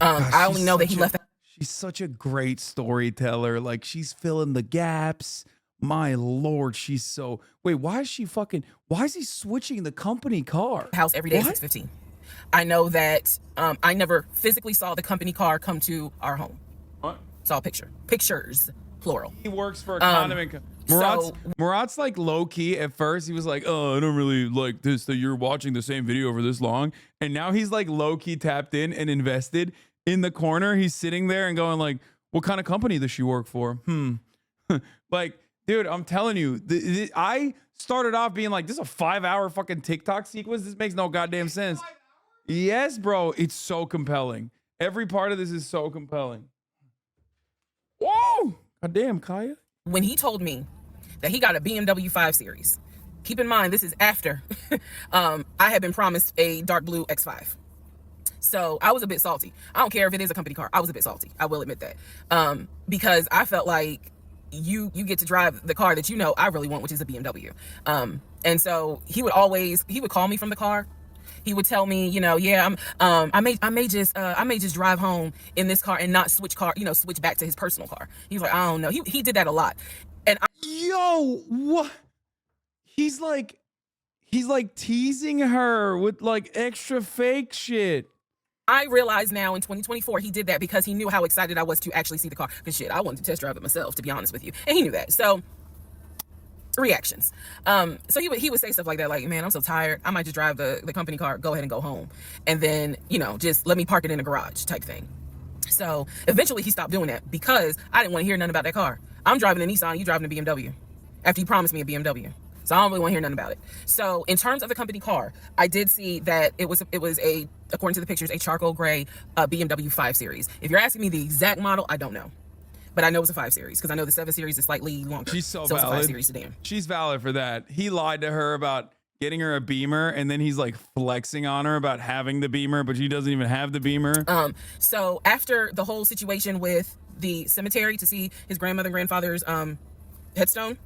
I only know that he left. She's such a great storyteller. Like, she's filling the gaps. My Lord, she's so... Wait, why is he switching the company car? House every day at 6:15. I know that I never physically saw the company car come to our home. What? Saw a picture. Pictures, plural. He works for a condiment Murat's like low-key at first. He was like, oh, I don't really like this, that you're watching the same video for this long. And now he's like low-key tapped in and invested. In the corner, he's sitting there and going like, what kind of company does she work for? Like, dude, I'm telling you, I started off being like, this is a 5-hour fucking TikTok sequence. This makes no goddamn sense. Yes, bro. It's so compelling. Every part of this is so compelling. Whoa! Goddamn, Kaya. When he told me that he got a BMW 5 Series, keep in mind, this is after I had been promised a dark blue X5. So I was a bit salty. I don't care if it is a company car. I was a bit salty. I will admit that. Because I felt like you get to drive the car that I really want, which is a BMW. And so he would call me from the car. He would tell me, yeah, I may just drive home in this car and not switch back to his personal car. He's like, I don't know. He did that a lot. And yo, what? He's like teasing her with like extra fake shit. I realize now in 2024, he did that because he knew how excited I was to actually see the car. Because shit, I wanted to test drive it myself, to be honest with you. And he knew that. So reactions. So he would say stuff like that, like, man, I'm so tired. I might just drive the company car, go ahead and go home. And then, just let me park it in a garage type thing. So eventually he stopped doing that because I didn't want to hear nothing about that car. I'm driving a Nissan, you driving a BMW. After you promised me a BMW. So I don't really want to hear nothing about it. So in terms of the company car, I did see that it was a, according to the pictures, a charcoal gray BMW 5 Series. If you're asking me the exact model, I don't know. But I know it's a 5 Series because I know the 7 Series is slightly longer. She's so valid. It's a 5 Series sedan. She's valid for that. He lied to her about getting her a Beamer, and then he's like flexing on her about having the Beamer, but she doesn't even have the Beamer. So after the whole situation with the cemetery to see his grandmother and grandfather's headstone,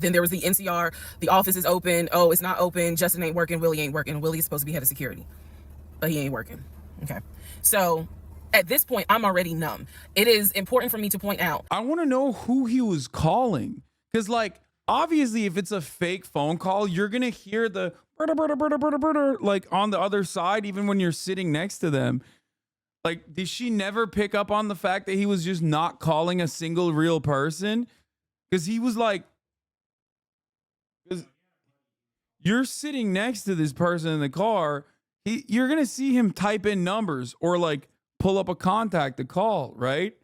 then there was the NCR, the office is open, oh, it's not open, Justin ain't working, Willie ain't working. Willie is supposed to be head of security, but he ain't working. Okay. So at this point, I'm already numb. It is important for me to point out. I want to know who he was calling. Because, like, obviously, if it's a fake phone call, you're going to hear the like on the other side, even when you're sitting next to them. Like, did she never pick up on the fact that he was just not calling a single real person? Because he was like, you're sitting next to this person in the car, you're going to see him type in numbers or like pull up a contact to call, right?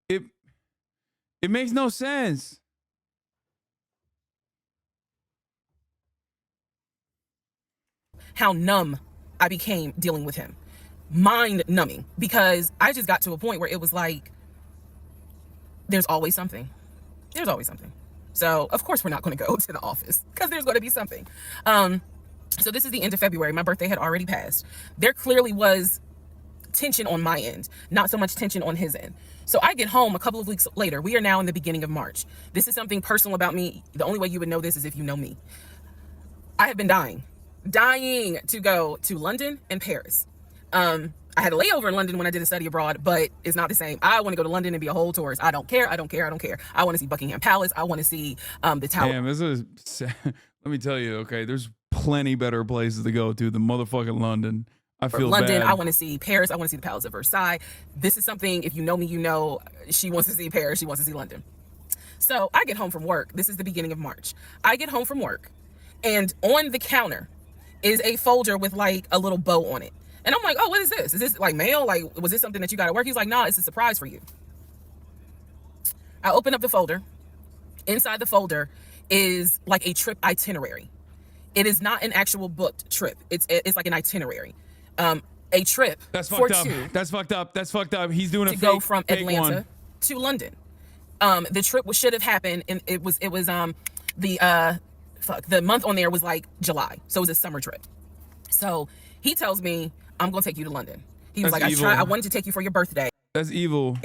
It makes no sense. How numb I became dealing with him. Mind numbing, because I just got to a point where it was like, there's always something. There's always something. So of course we're not going to go to the office because there's going to be something. So this is the end of February. My birthday had already passed. There clearly was tension on my end, not so much tension on his end. So I get home a couple of weeks later. We are now in the beginning of March. This is something personal about me. The only way you would know this is if you know me. I have been dying to go to London and Paris. I had a layover in London when I did a study abroad, but it's not the same. I want to go to London and be a whole tourist. I don't care. I want to see Buckingham Palace. I want to see the Tower. Damn, this is, let me tell you, okay, there's plenty better places to go to than motherfucking London. I feel London, bad. I want to see Paris. I want to see the Palace of Versailles. This is something, if you know me, you know she wants to see Paris. She wants to see London. So I get home from work. This is the beginning of March. I get home from work, and on the counter is a folder with like a little bow on it. And I'm like, oh, what is this? Is this like mail? Like, was this something that you got at work? He's like, nah, it's a surprise for you. I open up the folder. Inside the folder is like a trip itinerary. It is not an actual booked trip. It's like an itinerary. A trip. That's fucked up. That's fucked up. That's fucked up. He's doing a fake, go from fake Atlanta one. to London. The trip should have happened, and it was the month on there was like July, so it was a summer trip. So he tells me, I'm gonna take you to London. He was That's like, evil. I wanted to take you for your birthday. That's evil.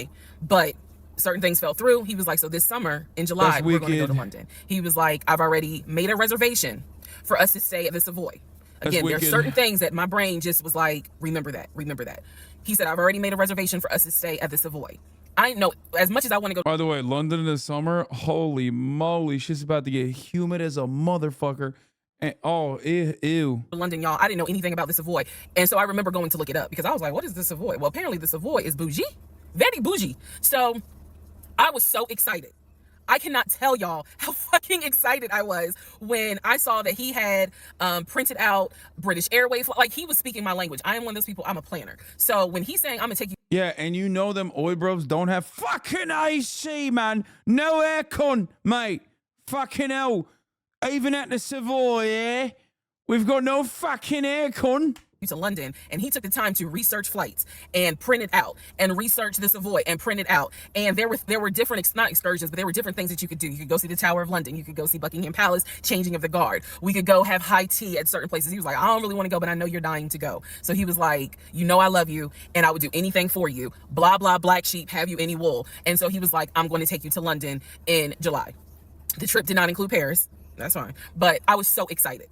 But certain things fell through. He was like, so this summer in July, That's we're gonna go to wicked. London. He was like, I've already made a reservation for us to stay at the Savoy. Again, there are wicked. certain things that my brain just was like, remember that. He said, I've already made a reservation for us to stay at the Savoy. I know as much as I want to go. By the way, London in the summer, holy moly, shit's about to get humid as a motherfucker. And oh, ew. London, y'all, I didn't know anything about the Savoy. And so I remember going to look it up because I was like, what is the Savoy? Well, apparently the Savoy is bougie, very bougie. So I was so excited. I cannot tell y'all how fucking excited I was when I saw that he had printed out British Airways. Like, he was speaking my language. I am one of those people, I'm a planner. So when he's saying, I'm gonna take you. Yeah, and you know them oi bros don't have fucking AC, man. No aircon, mate. Fucking hell. Even at the Savoy, yeah? We've got no fucking aircon. to London, and he took the time to research flights and print it out and research the Savoy and print it out. And there were different, not excursions, but there were different things that you could do. You could go see the Tower of London. You could go see Buckingham Palace, changing of the guard. We could go have high tea at certain places. He was like, I don't really want to go, but I know you're dying to go. So he was like, you know, I love you and I would do anything for you. Blah, blah, black sheep, have you any wool? And so he was like, I'm going to take you to London in July. The trip did not include Paris. That's fine. But I was so excited.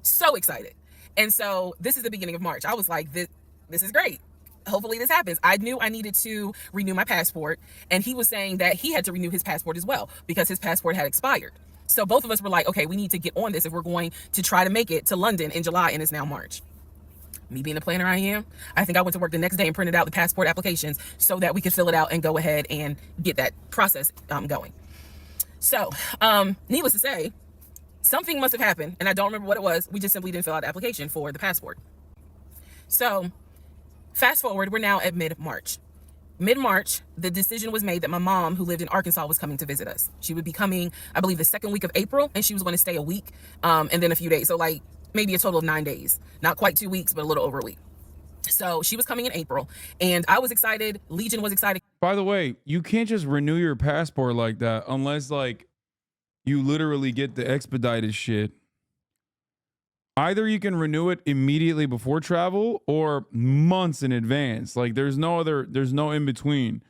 So excited. And so this is the beginning of March. I was like, this is great. Hopefully this happens. I knew I needed to renew my passport. And he was saying that he had to renew his passport as well because his passport had expired. So both of us were like, okay, we need to get on this if we're going to try to make it to London in July, and it's now March. Me being the planner I am, I think I went to work the next day and printed out the passport applications so that we could fill it out and go ahead and get that process going. So needless to say, something must have happened, and I don't remember what it was. We just simply didn't fill out the application for the passport. So fast forward, we're now at mid-March. Mid-March, the decision was made that my mom, who lived in Arkansas, was coming to visit us. She would be coming, I believe, the second week of April, and she was going to stay a week and then a few days. So like maybe a total of 9 days. Not quite 2 weeks, but a little over a week. So she was coming in April, and I was excited. Legion was excited. By the way, you can't just renew your passport like that unless like you literally get the expedited shit. Either you can renew it immediately before travel or months in advance. Like there's no in between.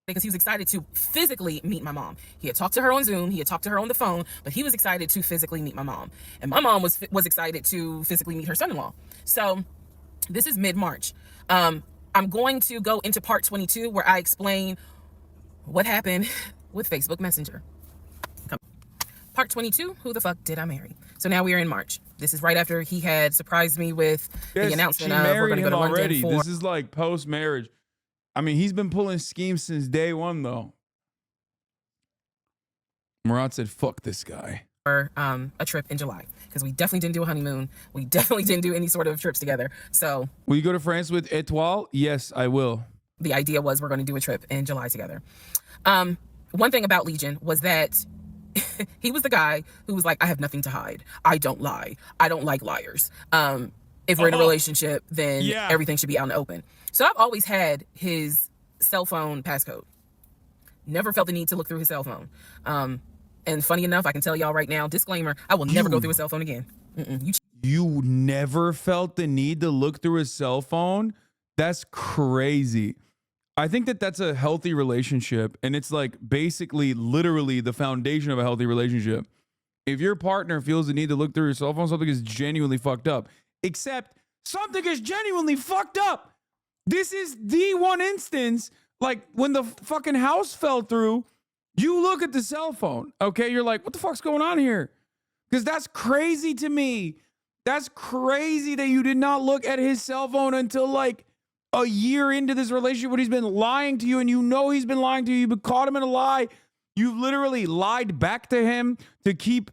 Because he was excited to physically meet my mom. He had talked to her on Zoom, he had talked to her on the phone, but he was excited to physically meet my mom. And my mom was excited to physically meet her son-in-law. So this is mid-March. I'm going to go into part 22 where I explain what happened with Facebook Messenger. Part 22, who the fuck did I marry? So now we are in March. This is right after he had surprised me with the announcement of we're going to go to London already. for... This is like post-marriage. I mean, he's been pulling schemes since day one, though. Murat said, fuck this guy. For a trip in July, because we definitely didn't do a honeymoon. We definitely didn't do any sort of trips together. So... Will you go to France with Etoile? Yes, I will. The idea was we're going to do a trip in July together. One thing about Legion was that he was the guy who was like, I have nothing to hide. I don't lie. I don't like liars. If we're in a relationship, then everything should be out in the open. So I've always had his cell phone passcode. Never felt the need to look through his cell phone. And funny enough, I can tell y'all right now, disclaimer, I will never go through a cell phone again. You never felt the need to look through a cell phone? That's crazy. I think that that's a healthy relationship, and it's like basically literally the foundation of a healthy relationship. If your partner feels the need to look through your cell phone, something is genuinely fucked up. Except something is genuinely fucked up. This is the one instance, like when the fucking house fell through, you look at the cell phone, okay? You're like, what the fuck's going on here? Because that's crazy to me. That's crazy that you did not look at his cell phone until like a year into this relationship when he's been lying to you, and you know he's been lying to you. You've caught him in a lie. You've literally lied back to him to keep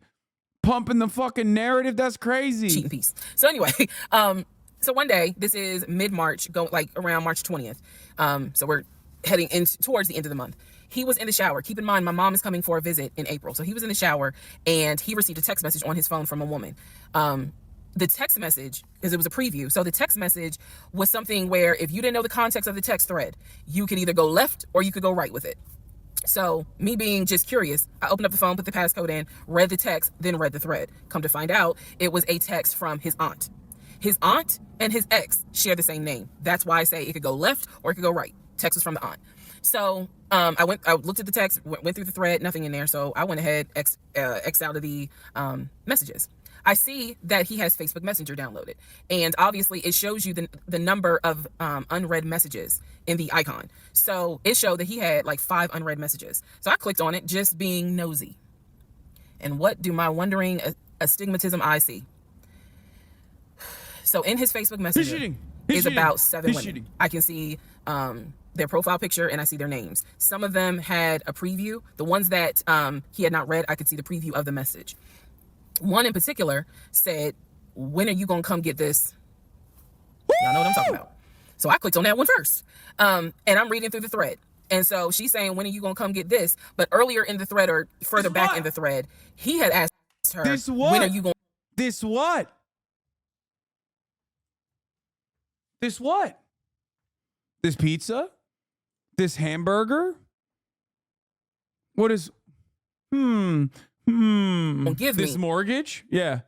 pumping the fucking narrative. That's crazy. Cheating piece. So anyway, so one day, this is mid-March, go like around March 20th. So we're heading in towards the end of the month. He was in the shower. Keep in mind, my mom is coming for a visit in April. So he was in the shower, and he received a text message on his phone from a woman. The text message, because it was a preview, so the text message was something where if you didn't know the context of the text thread, you could either go left or you could go right with it. So me being just curious, I opened up the phone, put the passcode in, read the text, then read the thread. Come to find out, it was a text from his aunt. His aunt and his ex share the same name. That's why I say it could go left or it could go right. Text was from the aunt. So I looked at the text, went through the thread, nothing in there. So I went ahead, X out of the messages. I see that he has Facebook Messenger downloaded, and obviously it shows you the number of unread messages in the icon. So it showed that he had like 5 unread messages. So I clicked on it, just being nosy. And what do my wondering astigmatism eyes see? So in his Facebook Messenger is about 7 women. I can see their profile picture and I see their names. Some of them had a preview. The ones that he had not read, I could see the preview of the message. One in particular said, when are you going to come get this? Y'all know what I'm talking about. So I clicked on that one first. And I'm reading through the thread. And so she's saying, when are you going to come get this? But earlier in the thread, or further back in the thread, he had asked her, when are you going? This what? This what? This pizza? This hamburger? What is, Don't give this me. mortgage? Yeah.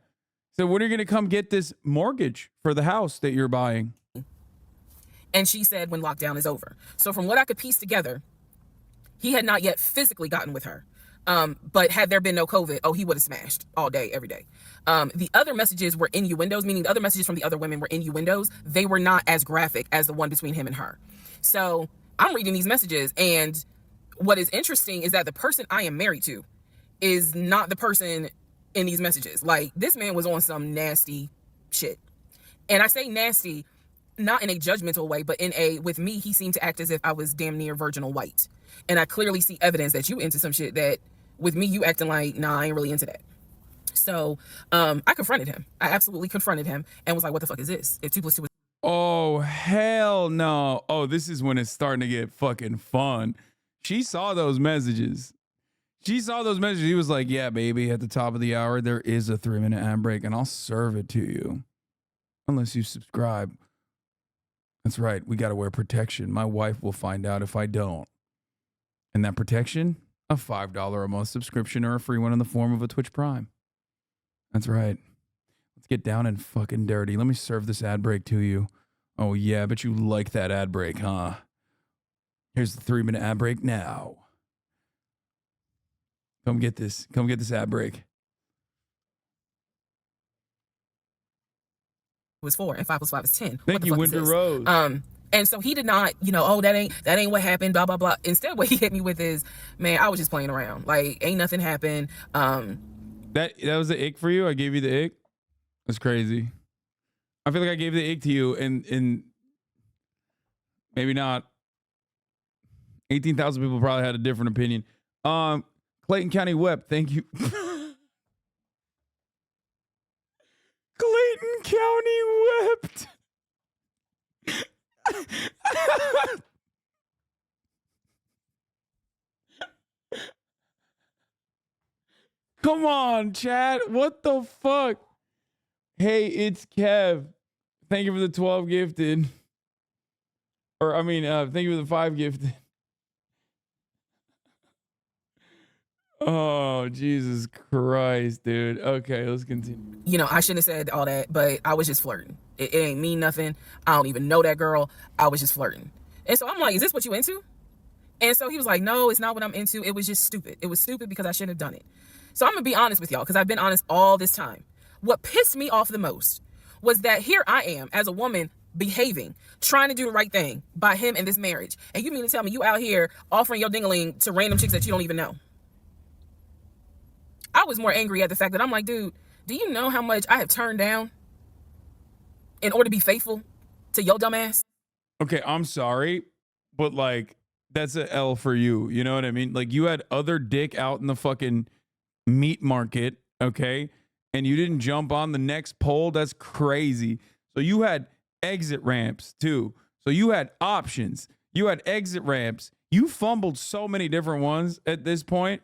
So when are you going to come get this mortgage for the house that you're buying? And she said when lockdown is over. So from what I could piece together, he had not yet physically gotten with her. But had there been no COVID, oh, he would have smashed all day, every day. The other messages were innuendos, meaning the other messages from the other women were innuendos. They were not as graphic as the one between him and her. So I'm reading these messages, and what is interesting is that the person I am married to is not the person in these messages. Like, this man was on some nasty shit. And I say nasty, not in a judgmental way, but in a, with me, he seemed to act as if I was damn near virginal white. And I clearly see evidence that you into some shit that with me, you acting like, nah, I ain't really into that. So I confronted him. I absolutely confronted him and was like, what the fuck is this? If 2 + 2 is... Oh, hell no. Oh, this is when it's starting to get fucking fun. She saw those messages. He was like, yeah, baby, at the top of the hour, there is a 3-minute ad break, and I'll serve it to you. Unless you subscribe. That's right. We got to wear protection. My wife will find out if I don't. And that protection, a $5 a month subscription or a free one in the form of a Twitch Prime. That's right. Let's get down and fucking dirty. Let me serve this ad break to you. Oh, yeah, but you like that ad break, huh? Here's the 3-minute ad break now. Come get this. Come get this ad break. Was 4 and 5 + 5 is 10. Thank you, Winter Rose. And so he did not, oh, that ain't what happened, blah, blah, blah. Instead, what he hit me with is, man, I was just playing around. Like, ain't nothing happened. That was the ick for you? I gave you the ick? That's crazy. I feel like I gave the ick to you and maybe not. 18,000 people probably had a different opinion. Clayton County Web, thank you. Clayton County wept. Come on, chat. What the fuck? Hey, it's Kev. Thank you for the 12 gifted. Thank you for the 5 gifted. Oh, Jesus Christ, dude. Okay, let's continue. I shouldn't have said all that, but I was just flirting. It ain't mean nothing. I don't even know that girl. I was just flirting. And so I'm like, is this what you into? And so he was like, no, it's not what I'm into. It was just stupid. It was stupid because I shouldn't have done it. So I'm going to be honest with y'all, because I've been honest all this time. What pissed me off the most was that here I am as a woman behaving, trying to do the right thing by him in this marriage. And you mean to tell me you out here offering your ding-a-ling to random chicks that you don't even know? I was more angry at the fact that I'm like, dude, do you know how much I have turned down in order to be faithful to your dumb ass? Okay, I'm sorry, but like, that's a L for you. You know what I mean? Like, you had other dick out in the fucking meat market, okay? And you didn't jump on the next pole. That's crazy. So you had exit ramps too. So you had options. You had exit ramps. You fumbled so many different ones at this point.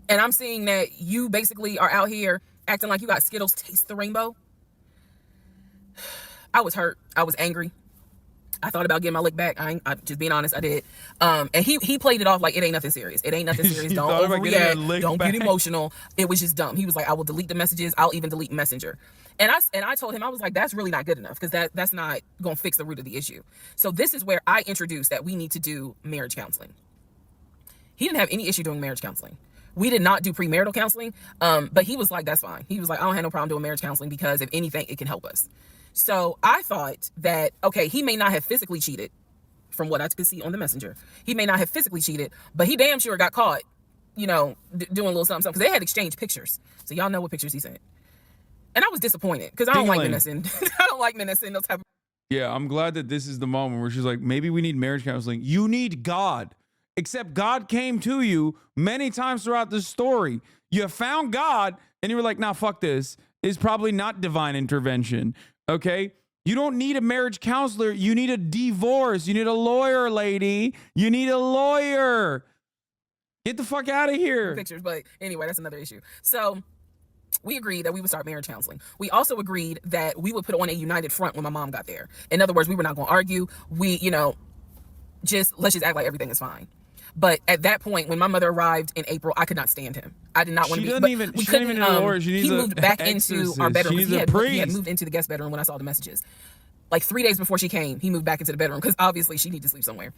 And I'm seeing that you basically are out here acting like you got Skittles taste the rainbow. I was hurt. I was angry. I thought about getting my lick back. I'm just being honest, I did. And he played it off like it ain't nothing serious. It ain't nothing serious. Don't overreact. Don't get emotional. It was just dumb. He was like, I will delete the messages. I'll even delete Messenger. And I told him, I was like, that's really not good enough, because that's not going to fix the root of the issue. So this is where I introduced that we need to do marriage counseling. He didn't have any issue doing marriage counseling. We did not do premarital counseling, but he was like, that's fine. He was like, I don't have no problem doing marriage counseling because if anything, it can help us. So I thought that, okay, he may not have physically cheated from what I could see on the messenger. He may not have physically cheated, but he damn sure got caught, doing a little something, because they had exchanged pictures. So y'all know what pictures he sent. And I was disappointed because I don't like menacing. I don't like menacing those type of. Yeah, I'm glad that this is the moment where she's like, maybe we need marriage counseling. You need God. Except God came to you many times throughout the story. You found God and you were like, nah, fuck this. It's probably not divine intervention. Okay? You don't need a marriage counselor. You need a divorce. You need a lawyer, lady. You need a lawyer. Get the fuck out of here. Pictures, but anyway, that's another issue. So we agreed that we would start marriage counseling. We also agreed that we would put on a united front when my mom got there. In other words, we were not going to argue. We, let's just act like everything is fine. But at that point, when my mother arrived in April, I could not stand him. I did not want to be. She doesn't even know the Lord. He moved back into our bedroom. He had moved into the guest bedroom when I saw the messages. Like 3 days before she came, he moved back into the bedroom because obviously she needed to sleep somewhere.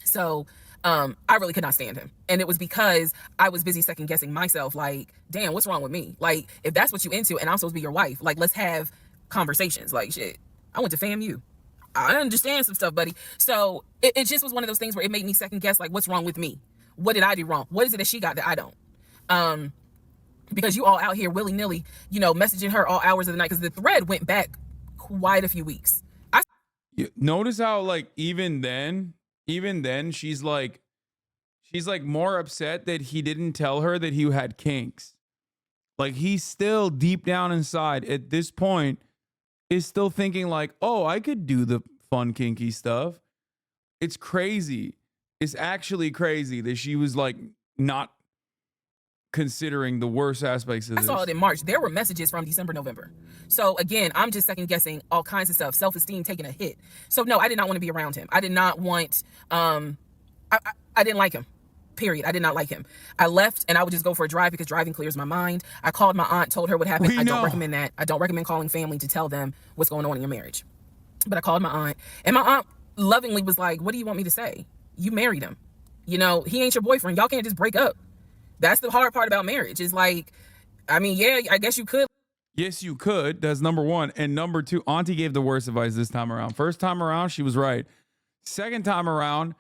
So I really could not stand him. And it was because I was busy second guessing myself. Like, damn, what's wrong with me? Like, if that's what you into and I'm supposed to be your wife, like, let's have conversations. Like, shit, I went to FAMU. I understand some stuff, buddy. So it just was one of those things where it made me second guess, like, what's wrong with me? What did I do wrong? What is it that she got that I don't? Because you all out here willy-nilly, messaging her all hours of the night, because the thread went back quite a few weeks. Notice how, like, even then she's like more upset that he didn't tell her that he had kinks. Like, he's still deep down inside at this point is still thinking like, oh, I could do the fun kinky stuff. It's crazy. It's actually crazy that she was like not considering the worst aspects of this. I saw it in March. There were messages from December, November. So again, I'm just second guessing all kinds of stuff, self-esteem taking a hit. So no, I did not want to be around him. I did not want, I didn't like him. Period. I did not like him. I left and I would just go for a drive because driving clears my mind. I called my aunt, told her what happened. I don't recommend that. I don't recommend calling family to tell them what's going on in your marriage. But I called my aunt, and my aunt lovingly was like, what do you want me to say? You married him. He ain't your boyfriend. Y'all can't just break up. That's the hard part about marriage is like, I mean, yeah, I guess you could. Yes, you could. That's number one. And number two, Auntie gave the worst advice this time around. First time around, she was right. Second time around,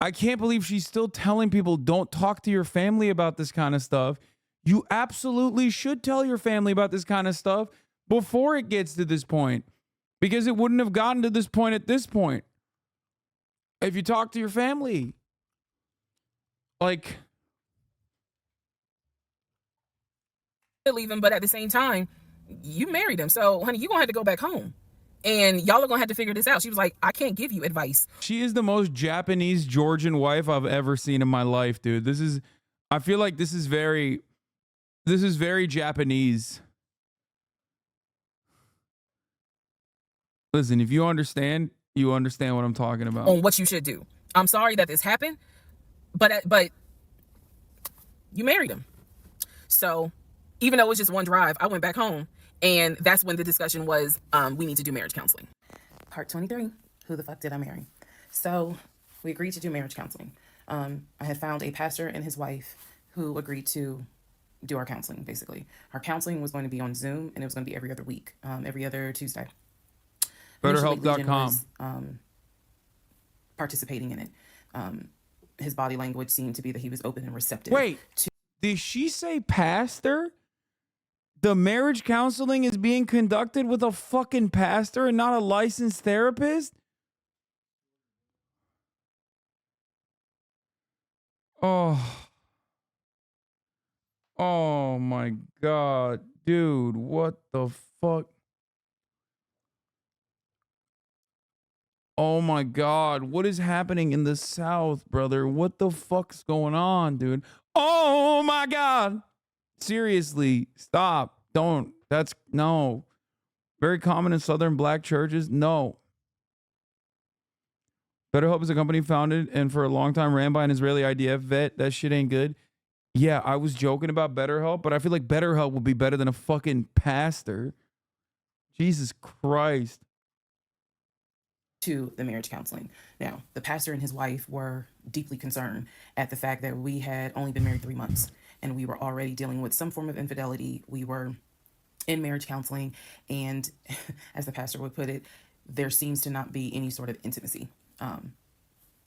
I can't believe she's still telling people don't talk to your family about this kind of stuff. You absolutely should tell your family about this kind of stuff before it gets to this point, because it wouldn't have gotten to this point at this point if you talk to your family. Like, leave him, but at the same time, you married him. So, honey, you're going to have to go back home. And y'all are going to have to figure this out. She was like, I can't give you advice. She is the most Japanese Georgian wife I've ever seen in my life, dude. I feel like this is very Japanese. Listen, if you understand what I'm talking about. On what you should do. I'm sorry that this happened, but you married him. So even though it was just one drive, I went back home. And that's when the discussion was, we need to do marriage counseling. Part 23, who the fuck did I marry? So we agreed to do marriage counseling. I had found a pastor and his wife who agreed to do our counseling, basically. Our counseling was going to be on Zoom, and it was going to be every other week, every other Tuesday. BetterHelp.com. Participating in it. His body language seemed to be that he was open and receptive. Wait, did she say pastor? The marriage counseling is being conducted with a fucking pastor and not a licensed therapist? Oh my God, dude, what the fuck? Oh my God, what is happening in the South, brother? What the fuck's going on, dude? Oh my God. Seriously, stop. Don't. That's no. Very common in Southern black churches. No. BetterHelp is a company founded and for a long time ran by an Israeli IDF vet. That shit ain't good. Yeah, I was joking about BetterHelp, but I feel like BetterHelp would be better than a fucking pastor. Jesus Christ. To the marriage counseling. Now, the pastor and his wife were deeply concerned at the fact that we had only been married 3 months. And we were already dealing with some form of infidelity. We were in marriage counseling. And as the pastor would put it, there seems to not be any sort of intimacy.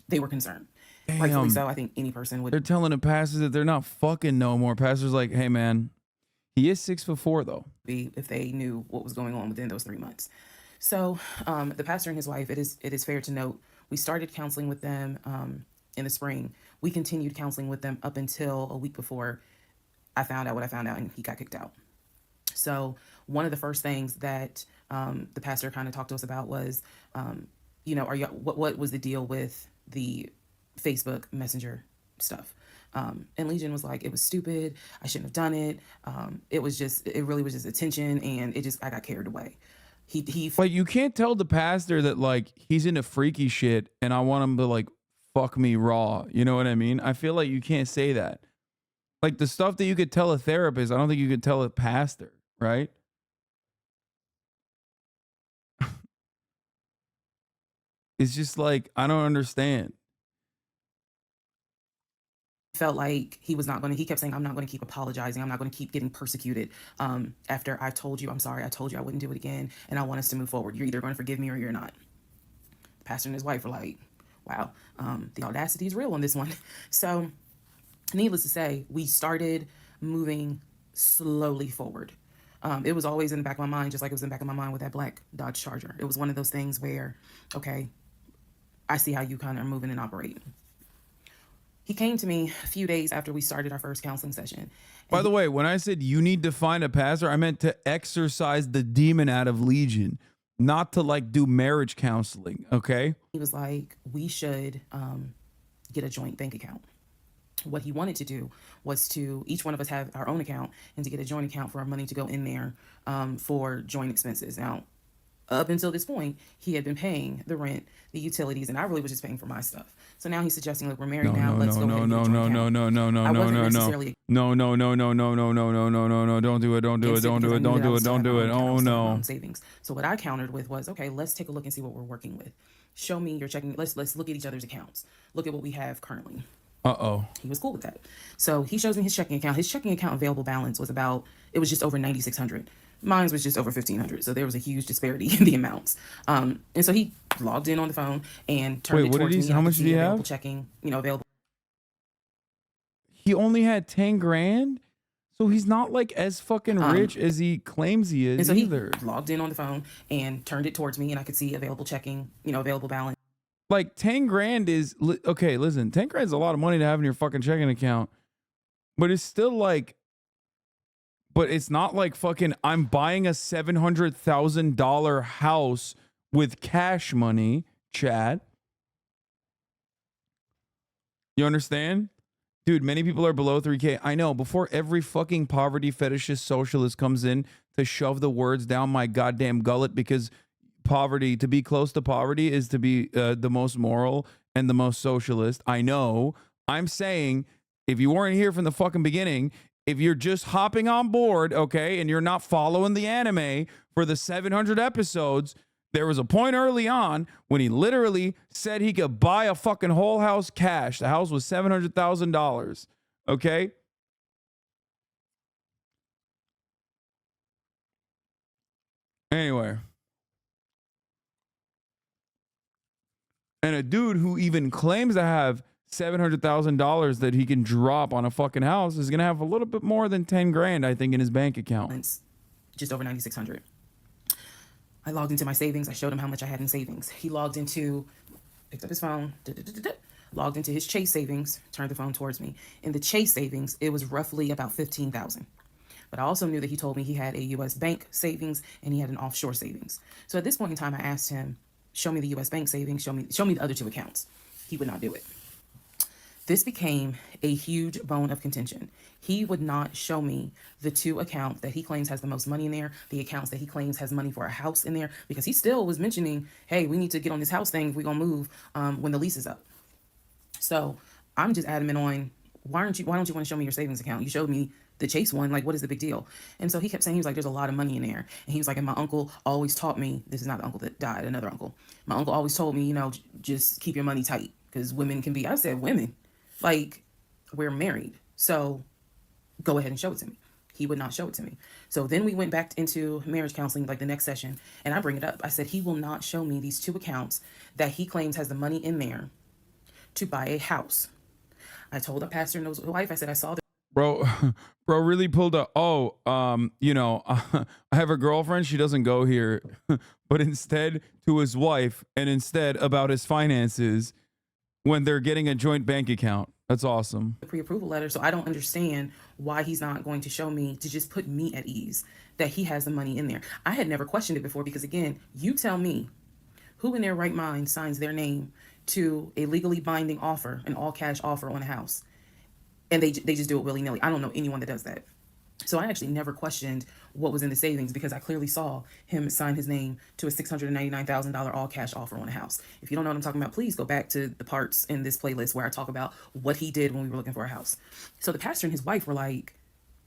They were concerned. Damn. Rightfully so. I think any person would. They're telling the pastors that they're not fucking no more. Pastor's like, hey, man, he is 6'4", though. If they knew what was going on within those 3 months. So the pastor and his wife, it is fair to note, we started counseling with them in the spring. We continued counseling with them up until a week before I found out what I found out and he got kicked out. So one of the first things that the pastor kind of talked to us about was, what was the deal with the Facebook Messenger stuff? And Legion was like, it was stupid. I shouldn't have done it. It really was just attention, and I got carried away. Like, you can't tell the pastor that like he's into freaky shit and I want him to like fuck me raw. You know what I mean? I feel like you can't say that. Like the stuff that you could tell a therapist, I don't think you could tell a pastor, right? It's just like, I don't understand. Felt like he kept saying, I'm not going to keep apologizing. I'm not going to keep getting persecuted. After I told you, I'm sorry, I told you I wouldn't do it again. And I want us to move forward. You're either going to forgive me or you're not. The pastor and his wife were like, wow, the audacity is real on this one. So needless to say, we started moving slowly forward. It was always in the back of my mind, just like it was in the back of my mind with that black Dodge Charger. It was one of those things where, okay, I see how you kind of are moving and operating. He came to me a few days after we started our first counseling session. By the way, when I said you need to find a pastor, I meant to exorcise the demon out of Legion, not to like do marriage counseling, okay? He was like, we should get a joint bank account. What he wanted to do was to each one of us have our own account and to get a joint account for our money to go in there for joint expenses. Now, up until this point, he had been paying the rent, the utilities, and I really was just paying for my stuff. So now he's suggesting, look, we're married now. Let's go ahead and get a joint account. No, don't do it. Oh no. Savings. So what I countered with was, okay, let's take a look and see what we're working with. Show me your checking. Let's look at each other's accounts. Look at what we have currently. He was cool with that. So he shows me his checking account. His checking account available balance was just over $9,600. Mine was just over $1,500. So there was a huge disparity in the amounts. And so he logged in on the phone and turned it towards me. How much did he have? Checking, available. He only had 10 grand? So he's not like as fucking rich as he claims he is. And so either. He logged in on the phone and turned it towards me, and I could see available checking, available balance. Like 10 grand is, okay, listen, 10 grand is a lot of money to have in your fucking checking account. But it's still like, but it's not like fucking I'm buying a $700,000 house with cash money, Chad. You understand? Dude, many people are below 3K. I know, before every fucking poverty fetishist socialist comes in to shove the words down my goddamn gullet, because poverty, to be close to poverty is to be the most moral and the most socialist. I know. I'm saying, if you weren't here from the fucking beginning, if you're just hopping on board, okay, and you're not following the anime for the 700 episodes, there was a point early on when he literally said he could buy a fucking whole house cash. The house was $700,000, okay? Anyway. And a dude who even claims to have $700,000 that he can drop on a fucking house is going to have a little bit more than 10 grand, I think, in his bank account. Just over $9,600. I logged into my savings. I showed him how much I had in savings. He logged into, picked up his phone, logged into his Chase savings, turned the phone towards me. In the Chase savings, it was roughly about $15,000. But I also knew that he told me he had a U.S. bank savings and he had an offshore savings. So at this point in time, I asked him, show me the U.S. bank savings, show me the other two accounts. He would not do it. This became a huge bone of contention. He would not show me the two accounts that he claims has the most money in there, the accounts that he claims has money for a house in there, because he still was mentioning, hey, we need to get on this house thing if we're going to move when the lease is up. So I'm just adamant on, why don't you want to show me your savings account? You showed me the Chase one, like, what is the big deal? And so he kept saying, he was like, there's a lot of money in there. And he was like, and my uncle always taught me, this is not the uncle that died, another uncle. My uncle always told me, just keep your money tight, because women can be, I said, women? Like, we're married, so go ahead and show it to me. He would not show it to me. So then we went back into marriage counseling, like the next session, and I bring it up. I said, he will not show me these two accounts that he claims has the money in there to buy a house. I told the pastor and his wife, I said, I saw the Bro really pulled a, I have a girlfriend, she doesn't go here, but instead to his wife, and instead about his finances when they're getting a joint bank account. That's awesome. Pre-approval letter. So I don't understand why he's not going to show me, to just put me at ease that he has the money in there. I had never questioned it before, because again, you tell me who in their right mind signs their name to a legally binding offer, an all cash offer on a house. and they just do it willy-nilly. I don't know anyone that does that. So I actually never questioned what was in the savings because I clearly saw him sign his name to a $699,000 all cash offer on a house. If you don't know what I'm talking about, please go back to the parts in this playlist where I talk about what he did when we were looking for a house. So the pastor and his wife were like,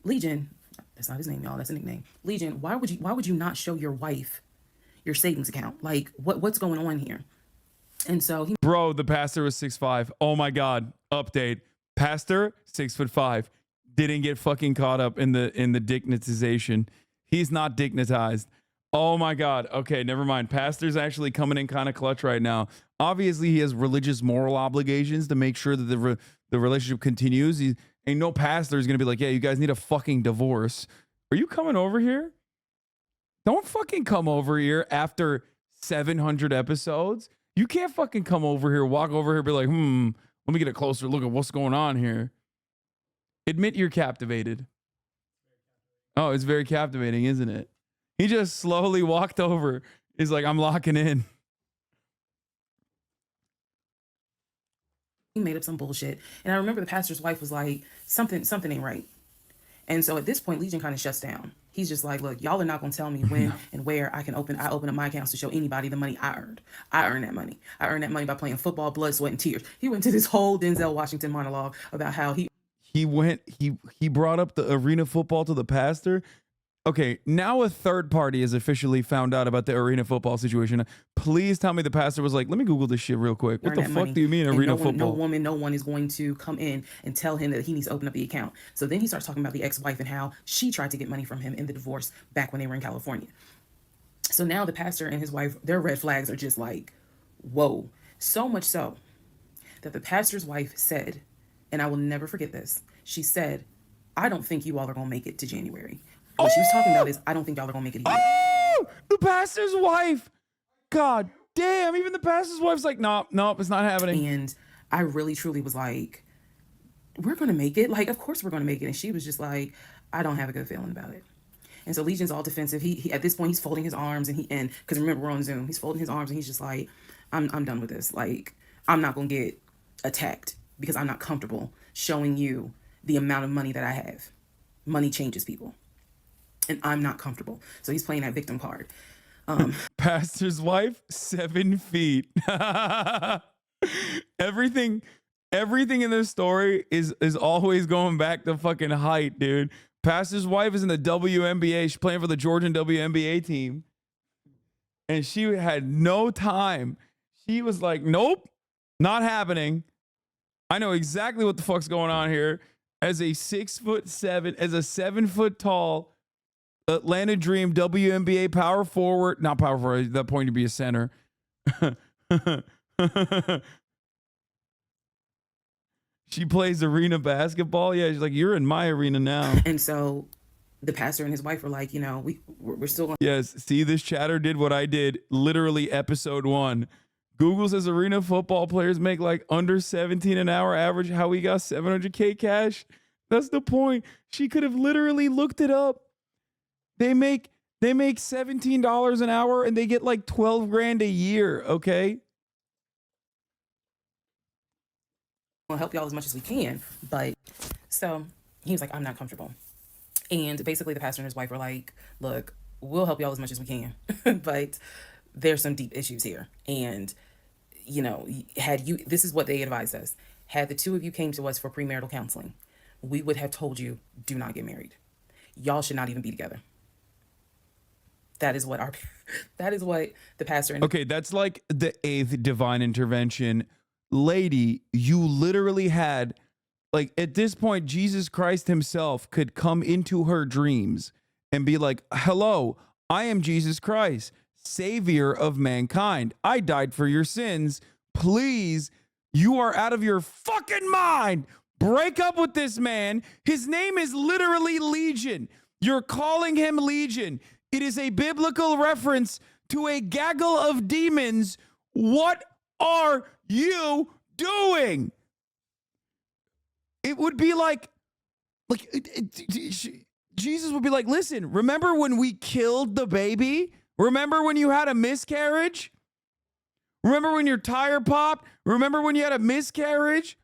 Legion, that's not his name, y'all, that's a nickname. Legion, why would you not show your wife your savings account? Like, what's going on here? And so he, bro, the pastor was 6'5". Oh my God. Update. Pastor, 6'5". Didn't get fucking caught up in the dignitization. He's not dignitized. Oh my God. Okay, never mind. Pastor's actually coming in kind of clutch right now. Obviously, he has religious moral obligations to make sure that the relationship continues. Ain't no pastor is gonna be like, yeah, you guys need a fucking divorce. Are you coming over here? Don't fucking come over here after 700 episodes. You can't fucking come over here, walk over here, be like, let me get a closer look at what's going on here. Admit you're captivated. Oh, it's very captivating, isn't it? He just slowly walked over. He's like, I'm locking in. he made up some bullshit. And I remember the pastor's wife was like, something ain't right. And so at this point, Legion kind of shuts down. He's just like, look, y'all are not going to tell me when and where I open up my accounts to show anybody the money I earned. I earned that money. I earned that money by playing football, blood, sweat, and tears. He went to this whole Denzel Washington monologue about how he brought up the arena football to the pastor. Okay, now a third party has officially found out about the arena football situation. Please tell me the pastor was like, let me Google this shit real quick. What the fuck do you mean arena football? No one is going to come in and tell him that he needs to open up the account. So then he starts talking about the ex-wife and how she tried to get money from him in the divorce back when they were in California. So now the pastor and his wife, their red flags are just like, whoa. So much so that the pastor's wife said, and I will never forget this, she said, I don't think you all are going to make it to January. What she was talking about is, I don't think y'all are going to make it either. Oh, the pastor's wife. God damn, even the pastor's wife's like, nope, it's not happening. And I really, truly was like, we're going to make it. Like, of course we're going to make it. And she was just like, I don't have a good feeling about it. And so Legion's all defensive. He at this point, he's folding his arms and because remember, we're on Zoom. He's folding his arms and he's just like, I'm done with this. Like, I'm not going to get attacked because I'm not comfortable showing you the amount of money that I have. Money changes people. And I'm not comfortable. So he's playing that victim card. Pastor's wife, 7 feet. Everything in this story is always going back to fucking height, dude. Pastor's wife is in the WNBA. She's playing for the Georgian WNBA team. And she had no time. She was like, nope, not happening. I know exactly what the fuck's going on here. As a 6'7", as a 7 foot tall Atlanta Dream WNBA power forward, not power forward, at that point to be a center. She plays arena basketball. Yeah, she's like, you're in my arena now. And so the pastor and his wife were like, we're still going. Yes, see, this chatter did what I did literally episode 1. Google says arena football players make like under 17 an hour average. How we got $700K cash? That's the point. She could have literally looked it up. They make $17 an hour and they get like 12 grand a year. Okay. We'll help y'all as much as we can. But so he was like, I'm not comfortable. And basically the pastor and his wife were like, look, we'll help y'all as much as we can. But there's some deep issues here. And, this is what they advised us. Had the two of you came to us for premarital counseling, we would have told you, do not get married. Y'all should not even be together. That is what the pastor. Okay, that's like the 8th divine intervention. Lady, you literally had, like, at this point, Jesus Christ himself could come into her dreams and be like, hello, I am Jesus Christ, savior of mankind. I died for your sins. Please, you are out of your fucking mind. Break up with this man. His name is literally Legion. You're calling him Legion. It is a biblical reference to a gaggle of demons. What are you doing? It would be like Jesus would be like, listen, remember when we killed the baby? Remember when you had a miscarriage? Remember when your tire popped? Remember when you had a miscarriage?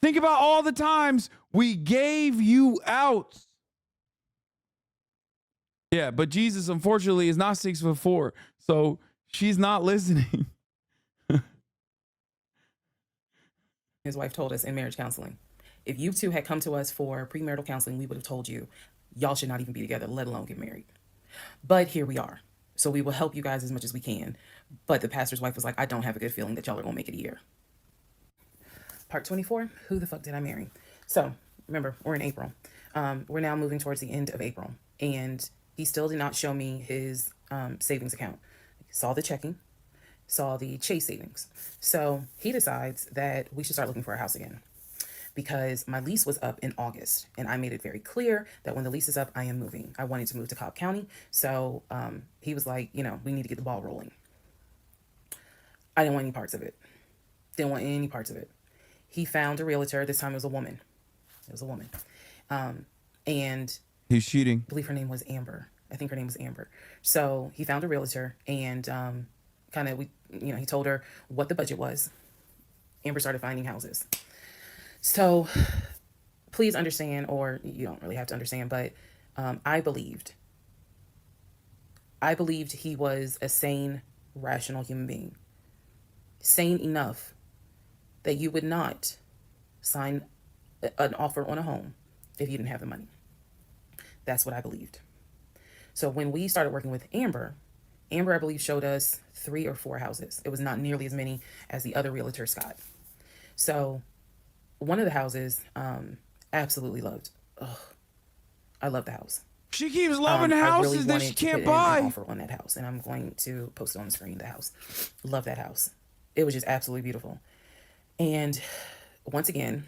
Think about all the times we gave you out. Yeah, but Jesus, unfortunately, is not 6'4", so she's not listening. His wife told us in marriage counseling, if you two had come to us for premarital counseling, we would have told you, y'all should not even be together, let alone get married. But here we are. So we will help you guys as much as we can. But the pastor's wife was like, I don't have a good feeling that y'all are going to make it a year. Part 24, who the fuck did I marry? So remember, we're in April. We're now moving towards the end of April. And he still did not show me his savings account. Saw the checking, saw the Chase savings. So he decides that we should start looking for a house again, because my lease was up in August, and I made it very clear that when the lease is up, I am moving. I wanted to move to Cobb County. So he was like, you know, we need to get the ball rolling. I didn't want any parts of it. Didn't want any parts of it. He found a realtor. This time it was a woman. It was a woman. And he's cheating. I believe her name was Amber. I think her name was Amber. So he found a realtor, and he told her what the budget was. Amber started finding houses. So please understand, or you don't really have to understand, but I believed he was a sane, rational human being. Sane enough that you would not sign an offer on a home if you didn't have the money. That's what I believed. So when we started working with Amber, I believe, showed us 3 or 4 houses. It was not nearly as many as the other realtor, Scott. So one of the houses, absolutely loved. Ugh, I love the house. She keeps loving houses that she can't buy. An offer on that house, and I'm going to post it on the screen. The house, love that house. It was just absolutely beautiful. And once again,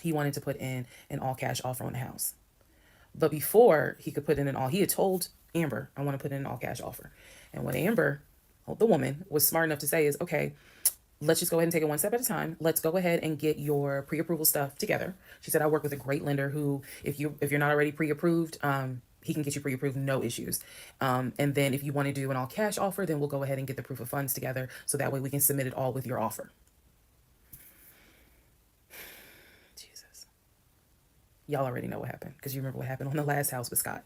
he wanted to put in an all cash offer on the house. But before he could put in he had told Amber, I want to put in an all cash offer. And what Amber, the woman, was smart enough to say is, okay, let's just go ahead and take it one step at a time. Let's go ahead and get your pre-approval stuff together. She said, I work with a great lender who, if you're not already pre-approved, he can get you pre-approved, no issues. And then if you want to do an all cash offer, then we'll go ahead and get the proof of funds together. So that way we can submit it all with your offer. Jesus. Y'all already know what happened, because you remember what happened on the last house with Scott.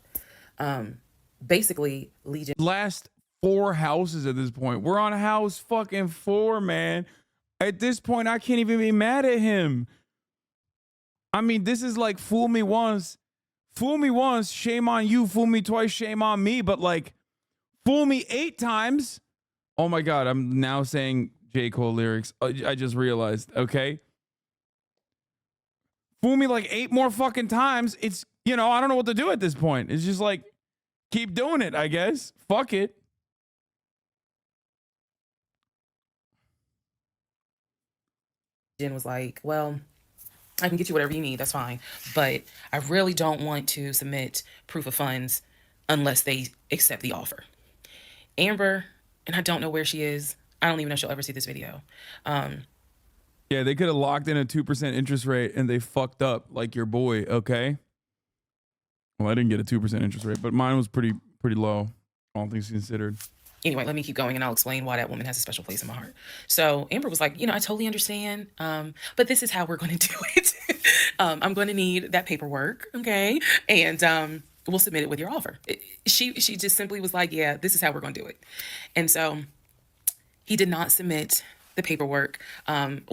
Basically, Legion. Last 4 houses at this point. We're on house fucking 4, man. At this point, I can't even be mad at him. I mean, this is like fool me once, shame on you. Fool me twice, shame on me. But like, fool me 8 times. Oh my God, I'm now saying J. Cole lyrics. I just realized, okay? Fool me like 8 more fucking times. It's, I don't know what to do at this point. It's just like, keep doing it, I guess. Fuck it. Jen was like, well, I can get you whatever you need. That's fine. But I really don't want to submit proof of funds unless they accept the offer. Amber, and I don't know where she is. I don't even know if she'll ever see this video. Yeah, they could have locked in a 2% interest rate and they fucked up like your boy, okay? Well, I didn't get a 2% interest rate, but mine was pretty low, all things considered. Anyway, let me keep going and I'll explain why that woman has a special place in my heart. So Amber was like, I totally understand, but this is how we're going to do it. I'm going to need that paperwork, okay? And we'll submit it with your offer. She just simply was like, yeah, this is how we're going to do it. And so he did not submit the paperwork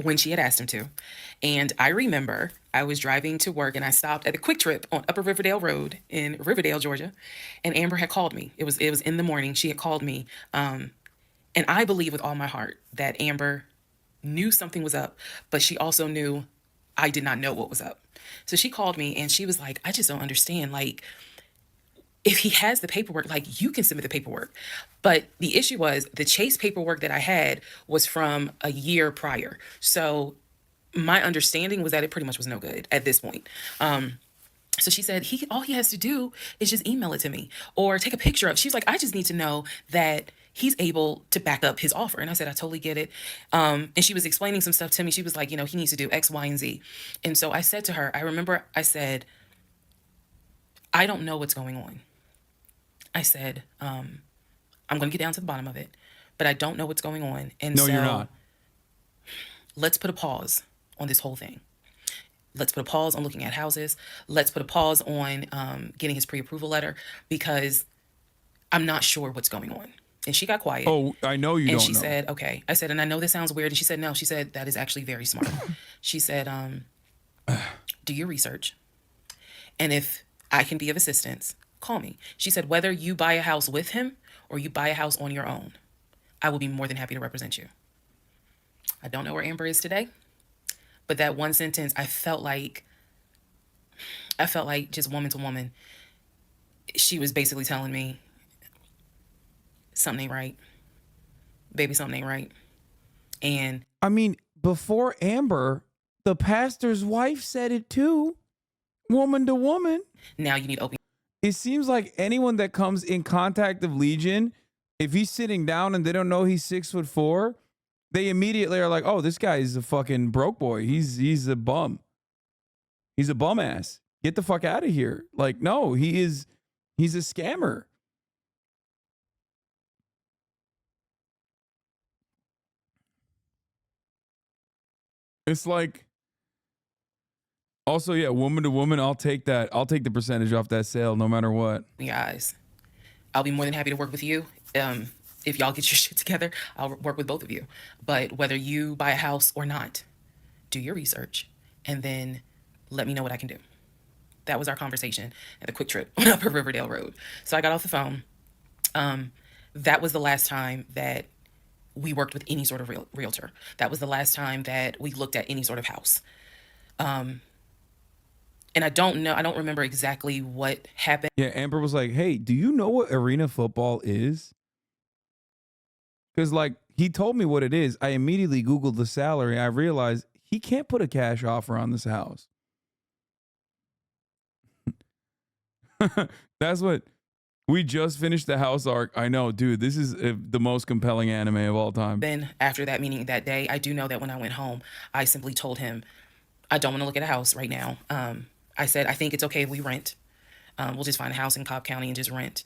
when she had asked him to. And I remember I was driving to work and I stopped at a Quick Trip on Upper Riverdale Road in Riverdale, Georgia. And Amber had called me. It was in the morning. She had called me. And I believe with all my heart that Amber knew something was up, but she also knew I did not know what was up. So she called me and she was like, I just don't understand. Like, if he has the paperwork, like, you can submit the paperwork. But the issue was the Chase paperwork that I had was from a year prior. So my understanding was that it pretty much was no good at this point. So she said, all he has to do is just email it to me or take a picture of. She was like, I just need to know that he's able to back up his offer. And I said, I totally get it. And she was explaining some stuff to me. She was like, he needs to do X, Y, and Z. And so I said to her, I remember I said, I don't know what's going on. I said, I'm going to get down to the bottom of it, but I don't know what's going on. And no, you're not. Let's put a pause on this whole thing. Let's put a pause on looking at houses. Let's put a pause on getting his pre-approval letter because I'm not sure what's going on. And she got quiet. Oh, I know you don't know. And she said, okay. I said, and I know this sounds weird. And she said, no. She said, that is actually very smart. She said, do your research. And if I can be of assistance, call me. She said, whether you buy a house with him or you buy a house on your own, I will be more than happy to represent you. I don't know where Amber is today, but that one sentence, I felt like just woman to woman, she was basically telling me, something ain't right. Baby, something ain't right. And I mean, before Amber, the pastor's wife said it too, woman to woman. Now you need open. It seems like anyone that comes in contact of Legion, if he's sitting down and they don't know he's 6'4", they immediately are like, "Oh, this guy is a fucking broke boy. He's a bum. He's a bum ass. Get the fuck out of here." Like, no, he's a scammer. It's like, also, yeah, woman to woman, I'll take that. I'll take the percentage off that sale no matter what. Your eyes. I'll be more than happy to work with you. If y'all get your shit together, I'll work with both of you. But whether you buy a house or not, do your research and then let me know what I can do. That was our conversation at the Quick Trip on Upper Riverdale Road. So I got off the phone. That was the last time that we worked with any sort of realtor. That was the last time that we looked at any sort of house. And I don't remember exactly what happened. Yeah, Amber was like, "Hey, do you know what arena football is?" Because, like, he told me what it is. I immediately Googled the salary. I realized he can't put a cash offer on this house. That's what we just finished the house arc. I know, dude, this is the most compelling anime of all time. Then after that meeting that day, I do know that when I went home, I simply told him, I don't want to look at a house right now. I said, I think it's okay if we rent. We'll just find a house in Cobb County and just rent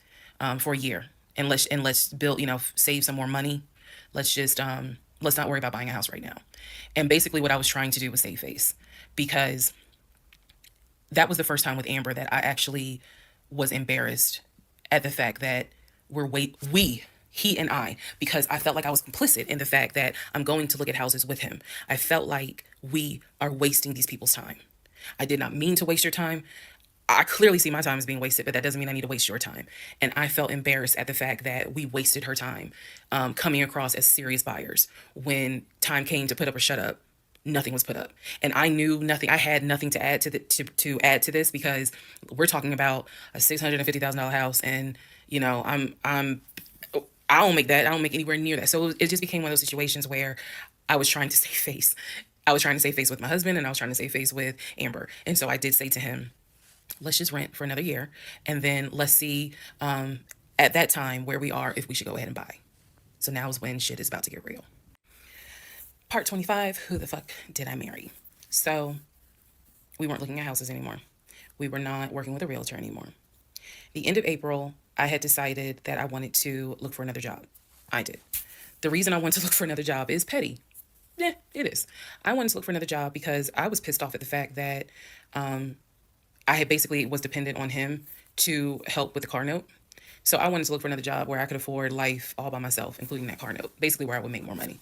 for a year. And let's build, save some more money. Let's not worry about buying a house right now. And basically what I was trying to do was save face, because that was the first time with Amber that I actually was embarrassed at the fact that he and I, because I felt like I was complicit in the fact that I'm going to look at houses with him. I felt like we are wasting these people's time. I did not mean to waste your time. I clearly see my time as being wasted, but that doesn't mean I need to waste your time. And I felt embarrassed at the fact that we wasted her time coming across as serious buyers. When time came to put up or shut up, nothing was put up. And I knew nothing. I had nothing to add to add to this, because we're talking about a $650,000 house, and I don't make that. I don't make anywhere near that. So it just became one of those situations where I was trying to save face. I was trying to save face with my husband, and I was trying to save face with Amber. And so I did say to him, let's just rent for another year, and then let's see at that time where we are, if we should go ahead and buy. So now is when shit is about to get real. Part 25, who the fuck did I marry? So we weren't looking at houses anymore. We were not working with a realtor anymore. The end of April, I had decided that I wanted to look for another job. I did. The reason I wanted to look for another job is petty. Yeah, it is. I wanted to look for another job because I was pissed off at the fact that I had basically was dependent on him to help with the car note. So I wanted to look for another job where I could afford life all by myself, including that car note, basically where I would make more money.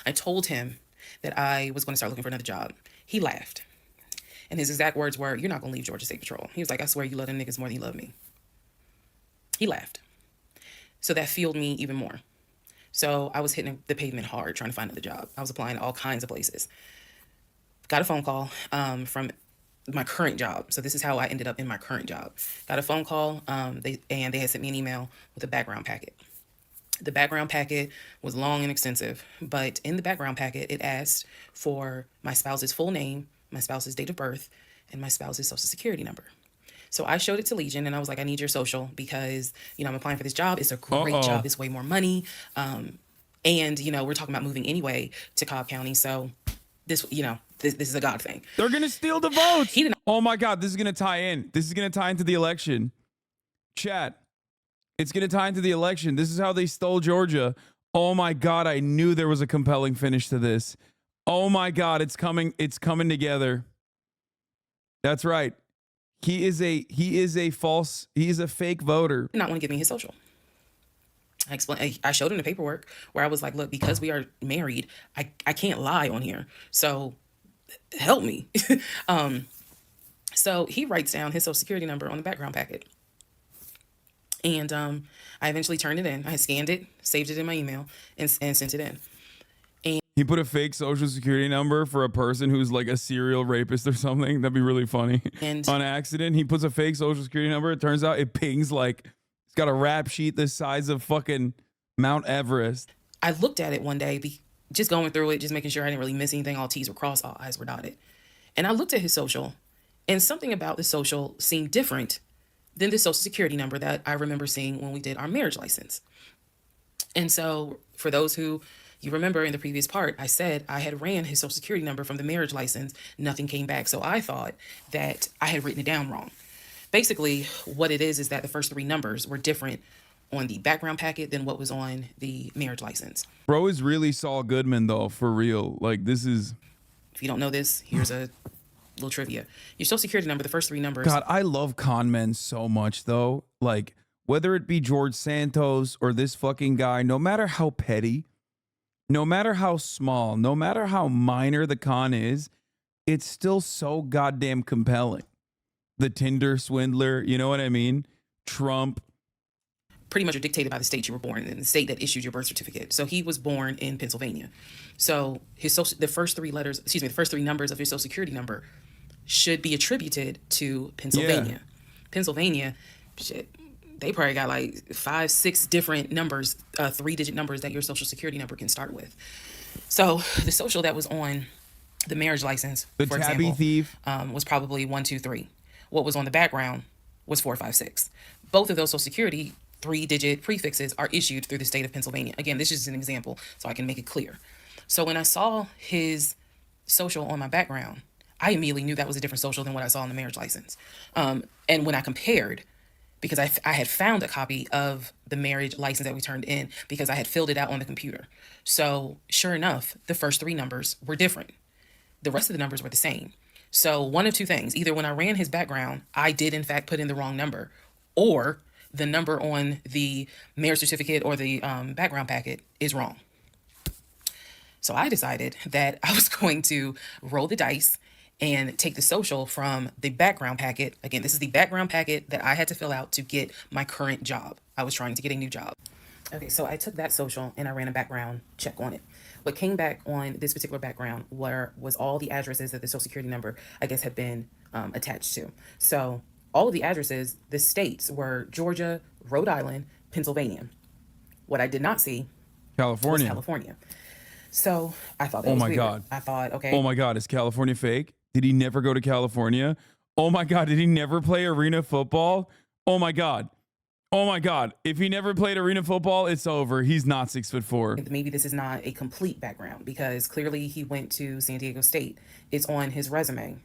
I told him that I was going to start looking for another job. He laughed. And his exact words were, "You're not going to leave Georgia State Patrol." He was like, "I swear you love them niggas more than you love me." He laughed. So that fueled me even more. So I was hitting the pavement hard trying to find another job. I was applying to all kinds of places. Got a phone call from my current job. So this is how I ended up in my current job. Got a phone call, they had sent me an email with a background packet. The background packet was long and extensive, but in the background packet, it asked for my spouse's full name, my spouse's date of birth, and my spouse's social security number. So I showed it to Legion, and I was like, I need your social because, I'm applying for this job. It's a great job. It's way more money. And, we're talking about moving anyway to Cobb County. So this, this is a God thing. They're going to steal the votes. He didn't. Oh my God, this is going to tie in. This is going to tie into the election. Chat. It's going to tie into the election. This is how they stole Georgia. Oh my God, I knew there was a compelling finish to this. Oh my God, it's coming. It's coming together. That's right. He is a fake voter. Did not want to give me his social. I showed him the paperwork where I was like, look, because we are married, I can't lie on here. So help me. So he writes down his social security number on the background packet. And I eventually turned it in. I had scanned it, saved it in my email, and sent it in. He put a fake social security number for a person who's like a serial rapist or something. That'd be really funny. And on accident, he puts a fake social security number. It turns out it pings like it's got a rap sheet the size of fucking Mount Everest. I looked at it one day, just going through it, just making sure I didn't really miss anything. All T's were crossed, all I's were dotted. And I looked at his social, and something about the social seemed different than the social security number that I remember seeing when we did our marriage license. And so for those who you remember in the previous part, I said I had ran his social security number from the marriage license. Nothing came back. So I thought that I had written it down wrong. Basically, what it is that the first three numbers were different on the background packet than what was on the marriage license. Bro is really Saul Goodman, though, for real. Like, this is... If you don't know this, here's a little trivia. Your social security number, the first three numbers... God, I love con men so much, though. Like, whether it be George Santos or this fucking guy, no matter how petty... No matter how small, no matter how minor the con is, it's still so goddamn compelling. The Tinder swindler, you know what I mean? Trump. Pretty much are dictated by the state you were born in, the state that issued your birth certificate. So he was born in Pennsylvania. So the first three numbers of his social security number should be attributed to Pennsylvania. Yeah. Pennsylvania, shit. They probably got like 5, 6 different numbers, 3-digit numbers that your social security number can start with. So the social that was on the marriage license, for example, thief, was probably 1, 2, 3. What was on the background was 4, 5, 6. Both of those social security 3-digit prefixes are issued through the state of Pennsylvania. Again, this is just an example so I can make it clear. So when I saw his social on my background, I immediately knew that was a different social than what I saw on the marriage license. And when I compared, because I had found a copy of the marriage license that we turned in because I had filled it out on the computer. So sure enough, the first three numbers were different. The rest of the numbers were the same. So one of two things, either when I ran his background, I did in fact put in the wrong number, or the number on the marriage certificate or the background packet is wrong. So I decided that I was going to roll the dice and take the social from the background packet. Again, this is the background packet that I had to fill out to get my current job. I was trying to get a new job. Okay, so I took that social and I ran a background check on it. What came back on this particular background was all the addresses that the social security number, I guess, had been attached to. So all of the addresses, the states were Georgia, Rhode Island, Pennsylvania. What I did not see was California. So I thought that was weird. God. I thought, okay. Oh my God, is California fake? Did he never go to California? Oh my God, did he never play arena football? Oh my God. Oh my God. If he never played arena football, it's over. He's not 6'4". Maybe this is not a complete background because clearly he went to San Diego State. It's on his resume.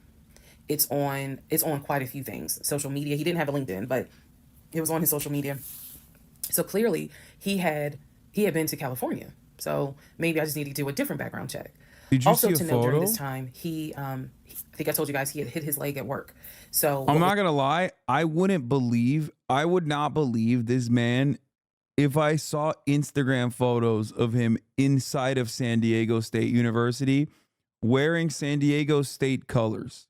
It's on quite a few things. Social media. He didn't have a LinkedIn, but it was on his social media. So clearly he had been to California. So maybe I just need to do a different background check. Did you also see a to photo? know during this time, I think I told you guys he had hit his leg at work. So I'm not gonna lie, I would not believe this man if I saw Instagram photos of him inside of San Diego State University wearing San Diego State colors.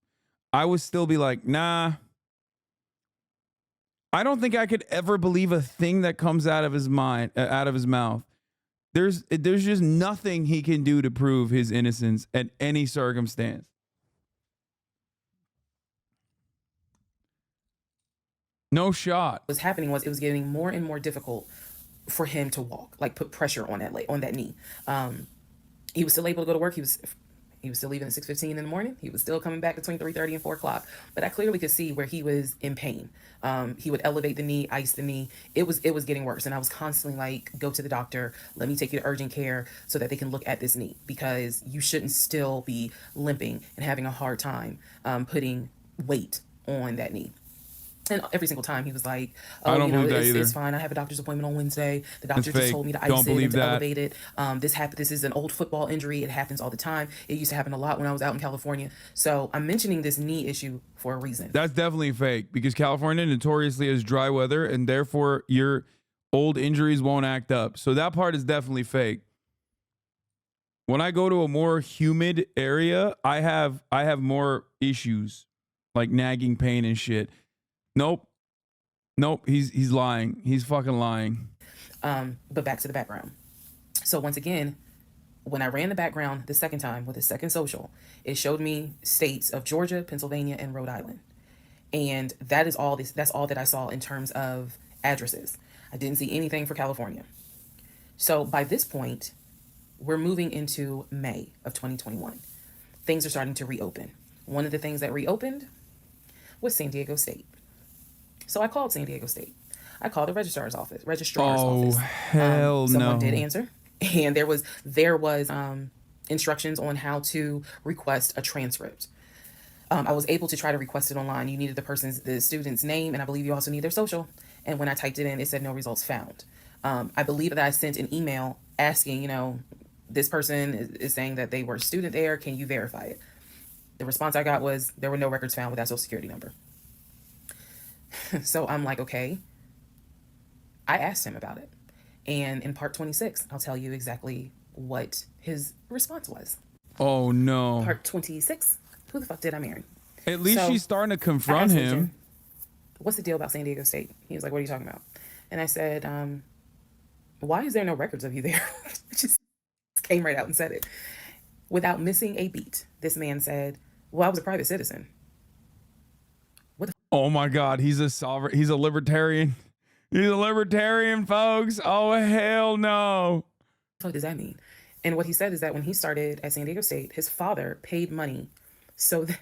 I would still be like, nah. I don't think I could ever believe a thing that comes out of his mouth. There's just nothing he can do to prove his innocence at any circumstance. No shot. What was happening was it was getting more and more difficult for him to walk, like put pressure on that knee. He was still able to go to work. He was still leaving at 6:15 in the morning. He was still coming back between 3:30 and 4 o'clock. But I clearly could see where he was in pain. He would elevate the knee, ice the knee. It was getting worse. And I was constantly like, go to the doctor. Let me take you to urgent care so that they can look at this knee because you shouldn't still be limping and having a hard time putting weight on that knee. And every single time he was like, I oh, don't believe that either. it's fine. I have a doctor's appointment on Wednesday. The It's doctor just fake. told me to Don't ice it believe and to that. elevate it. This is an old football injury. It happens all the time. It used to happen a lot when I was out in California. So I'm mentioning this knee issue for a reason. That's definitely fake because California notoriously has dry weather and therefore your old injuries won't act up. So that part is definitely fake. When I go to a more humid area, I have more issues like nagging pain and shit. Nope. He's lying. He's fucking lying. But back to the background. So once again, when I ran the background the second time with the second social, it showed me states of Georgia, Pennsylvania, and Rhode Island. And that's all that I saw in terms of addresses. I didn't see anything for California. So by this point, we're moving into May of 2021. Things are starting to reopen. One of the things that reopened was San Diego State. So I called San Diego State. I called the registrar's office. Oh, hell no. Someone did answer. And there was instructions on how to request a transcript. I was able to try to request it online. You needed the student's name, and I believe you also need their social. And when I typed it in, it said no results found. I believe that I sent an email asking, this person is saying that they were a student there. Can you verify it? The response I got was there were no records found with that social security number. So I'm like, okay. I asked him about it. And in part 26, I'll tell you exactly what his response was. Oh, no. Part 26, who the fuck did I marry? At least she's starting to confront him. What's the deal about San Diego State? He was like, what are you talking about? And I said, why is there no records of you there? Just came right out and said it. Without missing a beat, this man said, well, I was a private citizen. What the Oh my God, he's a sovereign. He's a libertarian. He's a libertarian, folks. Oh, hell no. fuck does that mean? And what he said is that when he started at San Diego State, his father paid money so that,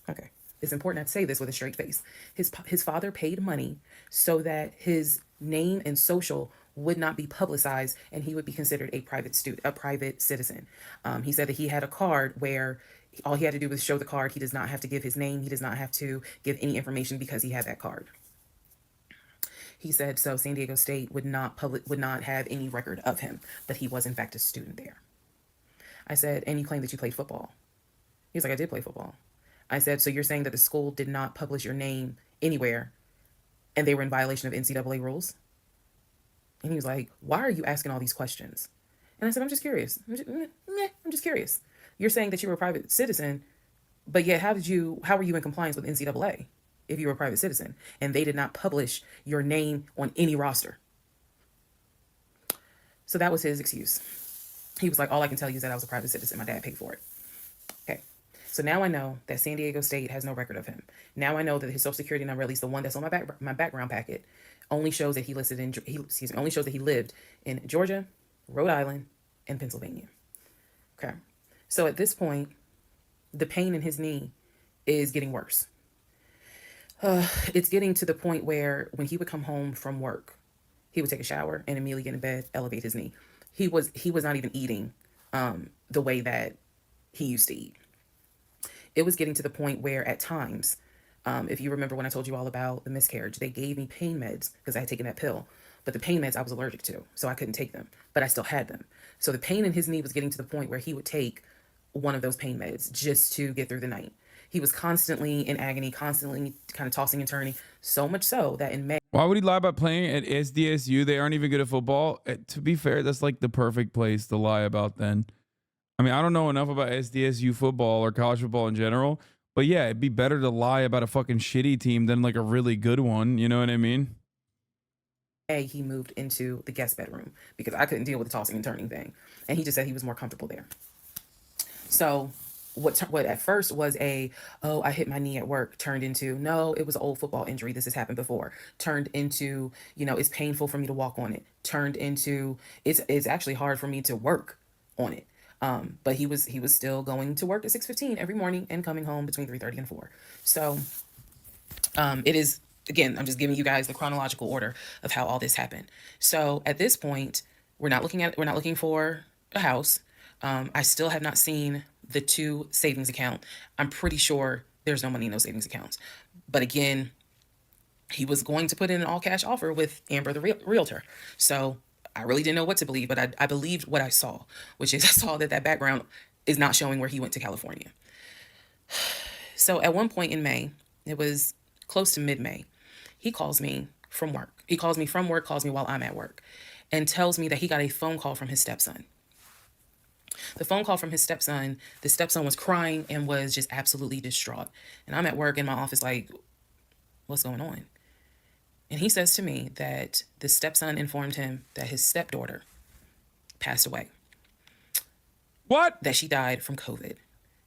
okay, it's important not to say this with a straight face. His father paid money so that his name and social would not be publicized and he would be considered a private citizen. He said that he had a card where all he had to do was show the card. He does not have to give his name. He does not have to give any information because he had that card. He said so San Diego State would not have any record of him, but he was in fact a student there. I said, and you claim that you played football. He was like, I did play football. I said, so you're saying that the school did not publish your name anywhere and they were in violation of NCAA rules? And he was like, why are you asking all these questions? And I said, I'm just curious. I'm just curious. You're saying that you were a private citizen, but yet how were you in compliance with NCAA if you were a private citizen and they did not publish your name on any roster? So that was his excuse. He was like, all I can tell you is that I was a private citizen. My dad paid for it. Okay. So now I know that San Diego State has no record of him. Now I know that his social security number, at least the one that's on my background packet, only shows that he lived in Georgia, Rhode Island, and Pennsylvania. Okay. So at this point, the pain in his knee is getting worse. It's getting to the point where when he would come home from work, he would take a shower and immediately get in bed, elevate his knee. He was not even eating the way that he used to eat. It was getting to the point where at times, if you remember when I told you all about the miscarriage, they gave me pain meds because I had taken that pill. But the pain meds I was allergic to, so I couldn't take them. But I still had them. So the pain in his knee was getting to the point where he would take one of those pain meds just to get through the night. He was constantly in agony, constantly kind of tossing and turning, so much so that in May... Why would he lie about playing at SDSU? They aren't even good at football. To be fair, that's like the perfect place to lie about then. I mean, I don't know enough about SDSU football or college football in general, but yeah, it'd be better to lie about a fucking shitty team than like a really good one. You know what I mean? He moved into the guest bedroom because I couldn't deal with the tossing and turning thing. And he just said he was more comfortable there. So what at first was I hit my knee at work, turned into, no, it was an old football injury. This has happened before. Turned into, it's painful for me to walk on it. Turned into, it's actually hard for me to work on it. But he was still going to work at 6:15 every morning and coming home between 3:30 and 4. So it is, again, I'm just giving you guys the chronological order of how all this happened. So at this point, we're not looking for a house. I still have not seen the 2 savings account. I'm pretty sure there's no money in those savings accounts. But again, he was going to put in an all-cash offer with Amber, the realtor. So I really didn't know what to believe, but I believed what I saw, which is I saw that background is not showing where he went to California. So at one point in May, it was close to mid-May, he calls me from work. He calls me from work, calls me while I'm at work, and tells me that he got a phone call from his stepson. The phone call from his stepson, the stepson was crying and was just absolutely distraught. And I'm at work in my office like, what's going on? And he says to me that the stepson informed him that his stepdaughter passed away. What? That she died from COVID.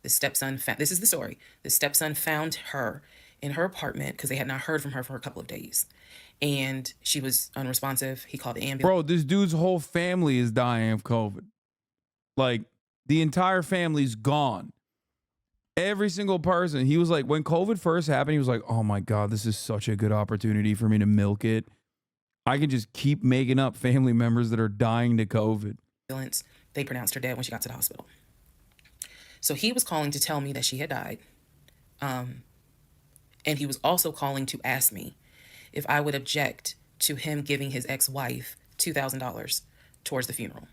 The stepson, this is the story. The stepson found her in her apartment because they had not heard from her for a couple of days. And she was unresponsive. He called the ambulance. Bro, this dude's whole family is dying of COVID. Like, the entire family's gone. Every single person. He was like, when COVID first happened, he was like, oh my God, this is such a good opportunity for me to milk it. I can just keep making up family members that are dying to COVID. They pronounced her dead when she got to the hospital. So he was calling to tell me that she had died. And he was also calling to ask me if I would object to him giving his ex-wife $2,000 towards the funeral.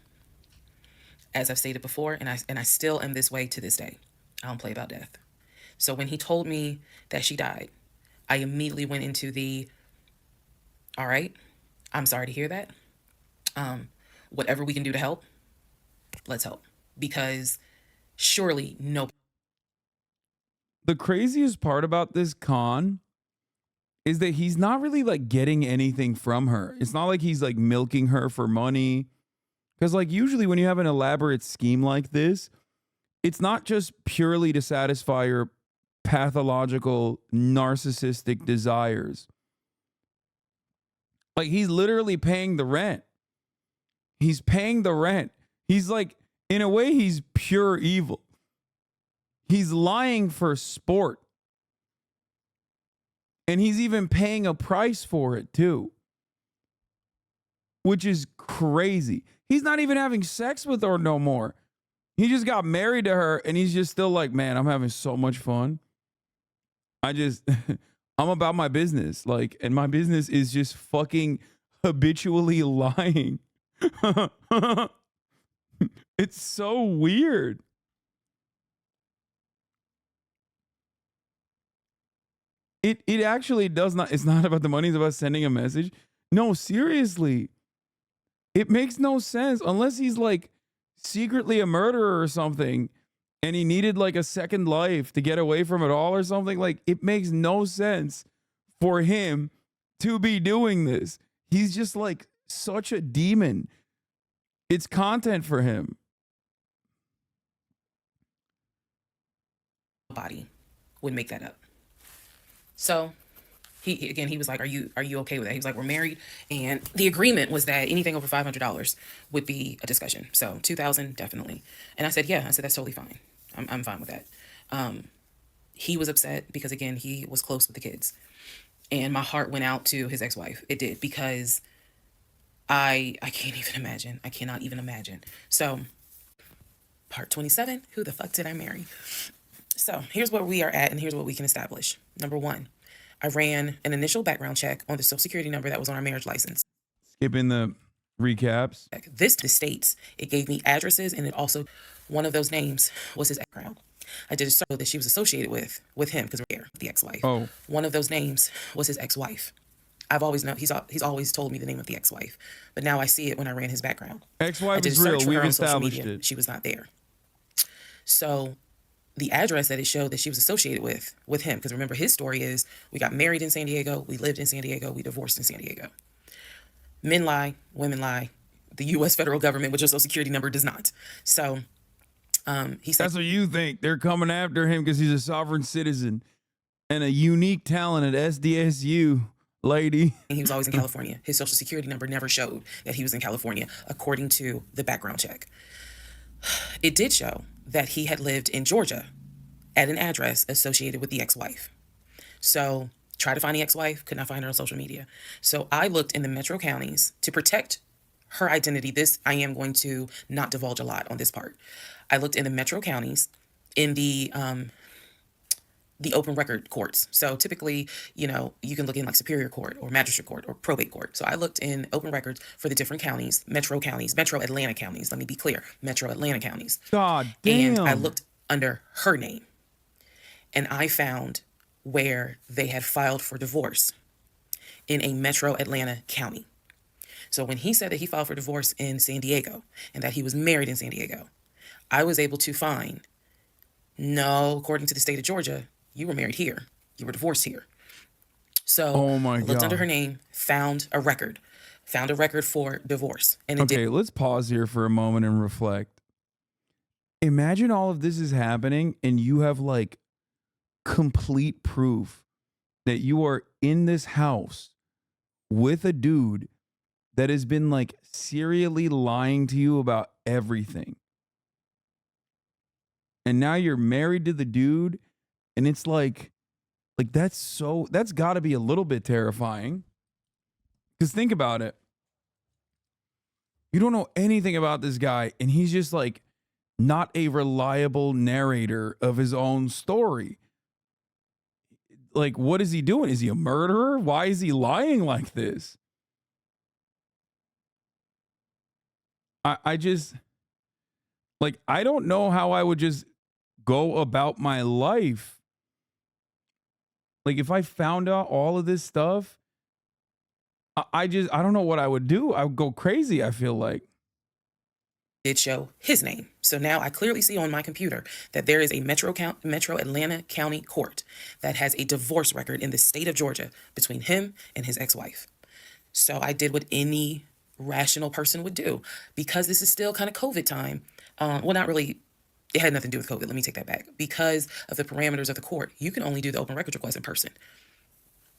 As I've stated before, and I still am this way to this day. I don't play about death. So when he told me that she died, I immediately went into the, all right, I'm sorry to hear that. Whatever we can do to help, let's help. Because surely no. The craziest part about this con is that he's not really like getting anything from her. It's not like he's like milking her for money. Because like usually when you have an elaborate scheme like this, it's not just purely to satisfy your pathological narcissistic desires. Like he's literally paying the rent. He's paying the rent. He's like, in a way, he's pure evil. He's lying for sport. And he's even paying a price for it too. Which is crazy. He's not even having sex with her no more. He just got married to her and he's just still like, man, I'm having so much fun. I'm about my business. Like, and my business is just fucking habitually lying. It's so weird. It actually does not, it's not about the money, it's about sending a message. No, seriously. It makes no sense unless he's like secretly a murderer or something and he needed like a second life to get away from it all or something. Like, it makes no sense for him to be doing this. He's just like such a demon. It's content for him. Body would make that up. So he was like, are you okay with that? He was like, we're married, and the agreement was that anything over $500 would be a discussion. So $2,000 definitely. And I said, yeah. I said, that's totally fine. I'm fine with that. He was upset because again, he was close with the kids, and my heart went out to his ex-wife. It did, because I can't even imagine. I cannot even imagine. So part 27, who the fuck did I marry? So here's where we are at, and here's what we can establish. Number one, I ran an initial background check on the social security number that was on our marriage license. Skipping the recaps. This states, it gave me addresses, and it also, one of those names was his background. I did a search that she was associated with him, because we're here, the ex-wife. Oh. One of those names was his ex-wife. I've always known, he's always told me the name of the ex-wife, but now I see it when I ran his background. Ex-wife is real. We've established it. She was not there. So the address that it showed that she was associated with him, because remember, his story is, we got married in San Diego, we lived in San Diego, we divorced in San Diego. Men lie, women lie. The U.S. federal government, which your social security number does not. So he said, that's what you think. They're coming after him because he's a sovereign citizen and a unique talent at SDSU, lady. He was always in California. His social security number never showed that he was in California, according to the background check. It did show that he had lived in Georgia at an address associated with the ex-wife. So tried to find the ex-wife, could not find her on social media. So I looked in the metro counties to protect her identity. This, I am going to not divulge a lot on this part. I looked in the metro counties, in the the open record courts. So typically, you know, you can look in like Superior Court or Magistrate Court or Probate Court. So I looked in open records for the different counties, Metro Atlanta counties. Let me be clear, Metro Atlanta counties. God And I damn. looked under her name, and I found where they had filed for divorce in a Metro Atlanta county. So when he said that he filed for divorce in San Diego and that he was married in San Diego, I was able to find, no, according to the state of Georgia, you were married here. You were divorced here. So Oh my I looked under God. her name, found a record for divorce. And it Okay, let's pause here for a moment and reflect. Imagine all of this is happening and you have like complete proof that you are in this house with a dude that has been like serially lying to you about everything. And now you're married to the dude, and it's like that's got to be a little bit terrifying. Cuz think about it. You don't know anything about this guy, and he's just like not a reliable narrator of his own story. Like, what is he doing? Is he a murderer? Why is he lying like this? I just, like, I don't know how I would just go about my life. Like, if I found out all of this stuff, I don't know what I would do. I would go crazy, I feel like. did show his name. So now I clearly see on my computer that there is a Metro Atlanta County Court that has a divorce record in the state of Georgia between him and his ex-wife. So I did what any rational person would do. Because this is still kind of COVID time, well, not really, it had nothing to do with COVID, let me take that back. Because of the parameters of the court, you can only do the open records request in person.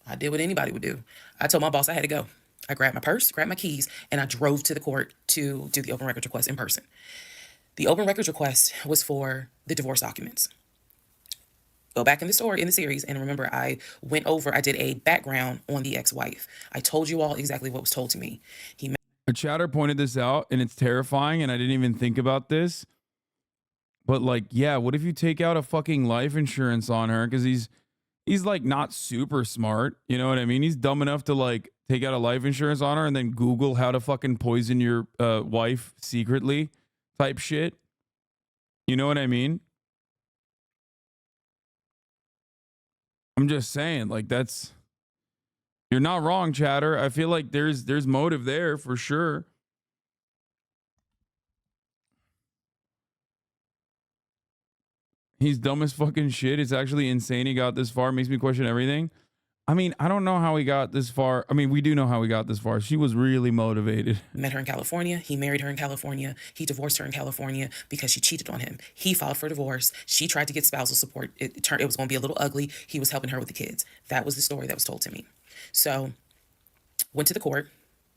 I did what anybody would do. I told my boss I had to go. I grabbed my purse, grabbed my keys, and I drove to the court to do the open records request in person. The open records request was for the divorce documents. Go back in the story, in the series, and remember I did a background on the ex-wife. I told you all exactly what was told to me. A chatter pointed this out, and it's terrifying, and I didn't even think about this. But like, yeah, what if you take out a fucking life insurance on her? Because he's like not super smart. You know what I mean? He's dumb enough to like take out a life insurance on her and then Google how to fucking poison your wife secretly type shit. You know what I mean? I'm just saying, like, you're not wrong, chatter. I feel like there's motive there for sure. He's dumb as fucking shit. It's actually insane he got this far. Makes me question everything. I mean, I don't know how he got this far. I mean, we do know how he got this far. She was really motivated. Met her in California. He married her in California. He divorced her in California because she cheated on him. He filed for divorce. She tried to get spousal support. It was going to be a little ugly. He was helping her with the kids. That was the story that was told to me. So, went to the court,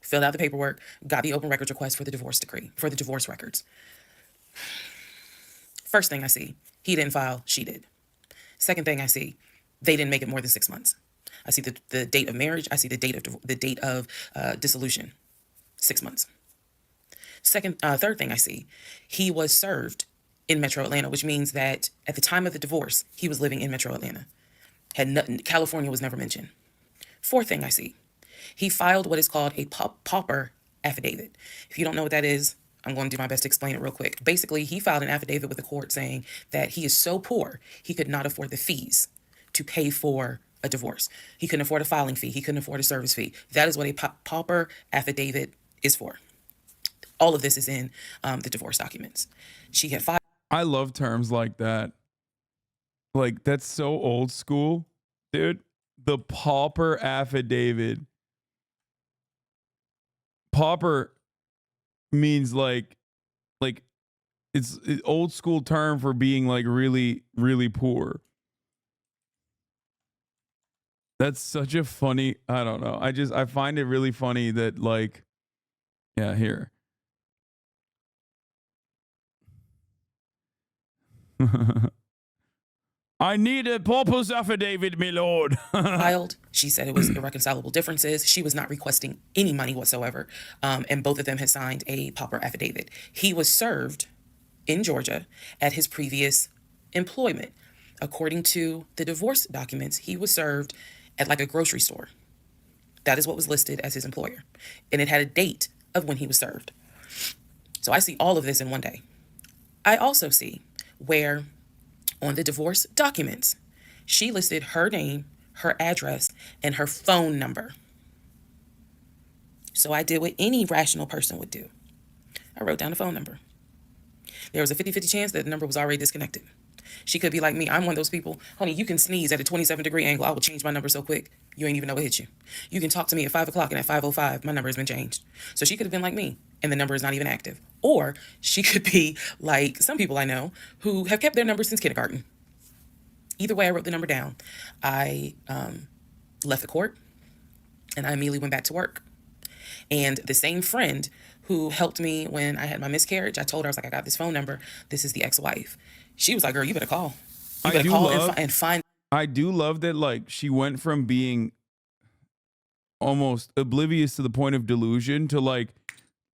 filled out the paperwork, got the open records request for the divorce decree, for the divorce records. First thing I see, he didn't file, she did. Second thing I see, they didn't make it more than 6 months. I see the date of marriage. I see the date of dissolution, 6 months. Third thing I see, he was served in Metro Atlanta, which means that at the time of the divorce, he was living in Metro Atlanta. California was never mentioned. Fourth thing I see, he filed what is called a pauper affidavit. If you don't know what that is, I'm going to do my best to explain it real quick. Basically, he filed an affidavit with the court saying that he is so poor, he could not afford the fees to pay for a divorce. He couldn't afford a filing fee. He couldn't afford a service fee. That is what a pauper affidavit is for. All of this is in the divorce documents. She had filed. I love terms like that. Like, that's so old school, dude. The pauper affidavit. Pauper means like it's an old school term for being like really, really poor. That's such a funny, I don't know. I find it really funny that like, yeah, here. I need a pauper's affidavit, my lord. Filed. She said it was irreconcilable differences. She was not requesting any money whatsoever. And both of them had signed a pauper affidavit. He was served in Georgia at his previous employment. According to the divorce documents, he was served at like a grocery store. That is what was listed as his employer. And it had a date of when he was served. So I see all of this in one day. I also see where on the divorce documents, she listed her name, her address, and her phone number. So I did what any rational person would do. I wrote down the phone number. There was a 50-50 chance that the number was already disconnected. She could be like me. I'm one of those people, honey, you can sneeze at a 27-degree angle. I will change my number so quick, you ain't even know what hit you. You can talk to me at 5 o'clock, and at 5:05, my number has been changed. So she could have been like me, and the number is not even active. Or she could be like some people I know who have kept their number since kindergarten. Either way, I wrote the number down. I left the court, and I immediately went back to work. And the same friend who helped me when I had my miscarriage, I told her, I was like, I got this phone number. This is the ex-wife. She was like, girl, you better call. You better call and find. I do love that, like, she went from being almost oblivious to the point of delusion to like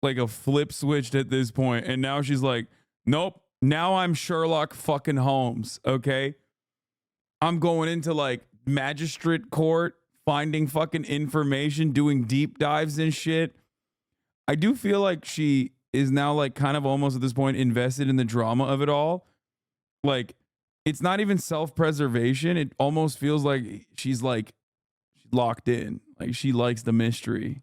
a flip switched at this point. And now she's like, nope, now I'm Sherlock fucking Holmes, okay? I'm going into like magistrate court, finding fucking information, doing deep dives and shit. I do feel like she is now like kind of almost at this point invested in the drama of it all. Like, it's not even self-preservation. It almost feels like she's like locked in. Like, she likes the mystery.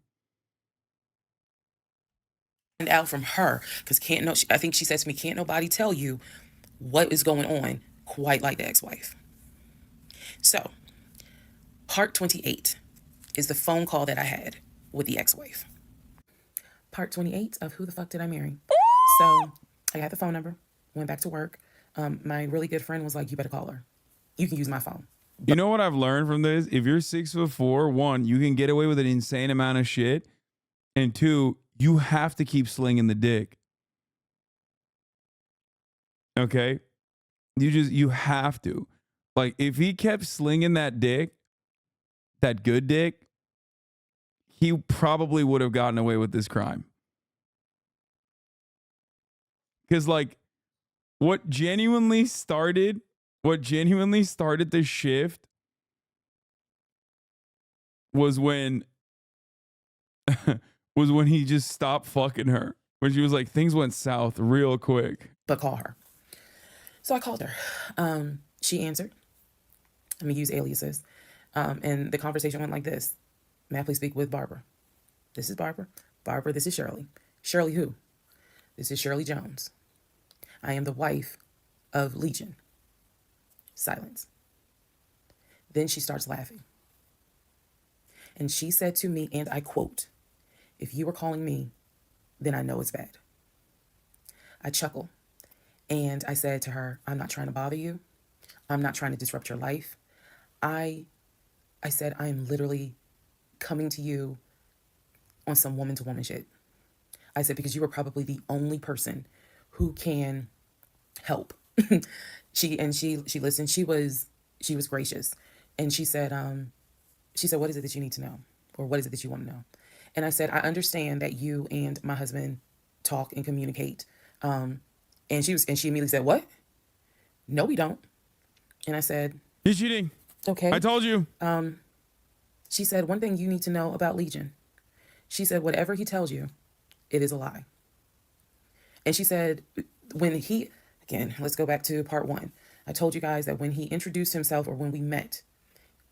And out from her, because I think she said to me, can't nobody tell you what is going on quite like the ex-wife. So, part 28 is the phone call that I had with the ex-wife. Part 28 of Who the Fuck Did I Marry? So, I got the phone number, went back to work. My really good friend was like, you better call her. You can use my phone. You know what I've learned from this? If you're 6'4", 1, you can get away with an insane amount of shit. And 2, you have to keep slinging the dick. Okay? You have to. Like, if he kept slinging that dick, that good dick, he probably would have gotten away with this crime. Because, like, what genuinely started the shift was when he just stopped fucking her. When she was like, things went south real quick. But call her. So I called her. She answered. Let me use aliases. And the conversation went like this. May I please speak with Barbara? This is Barbara. Barbara, this is Shirley. Shirley who? This is Shirley Jones. I am the wife of Legion. Silence. Then she starts laughing. And she said to me, and I quote, if you were calling me, then I know it's bad. I chuckle. And I said to her, I'm not trying to bother you. I'm not trying to disrupt your life. I said, I am literally coming to you on some woman-to-woman shit. I said, because you are probably the only person who can help. She listened. She was gracious. And she said, what is it that you need to know? Or what is it that you want to know? And I said, I understand that you and my husband talk and communicate. And she immediately said, what? No, we don't. And I said, he's cheating. Okay. I told you. She said, one thing you need to know about Legion. She said, whatever he tells you, it is a lie. And she said, again, let's go back to part 1. I told you guys that when he introduced himself or when we met,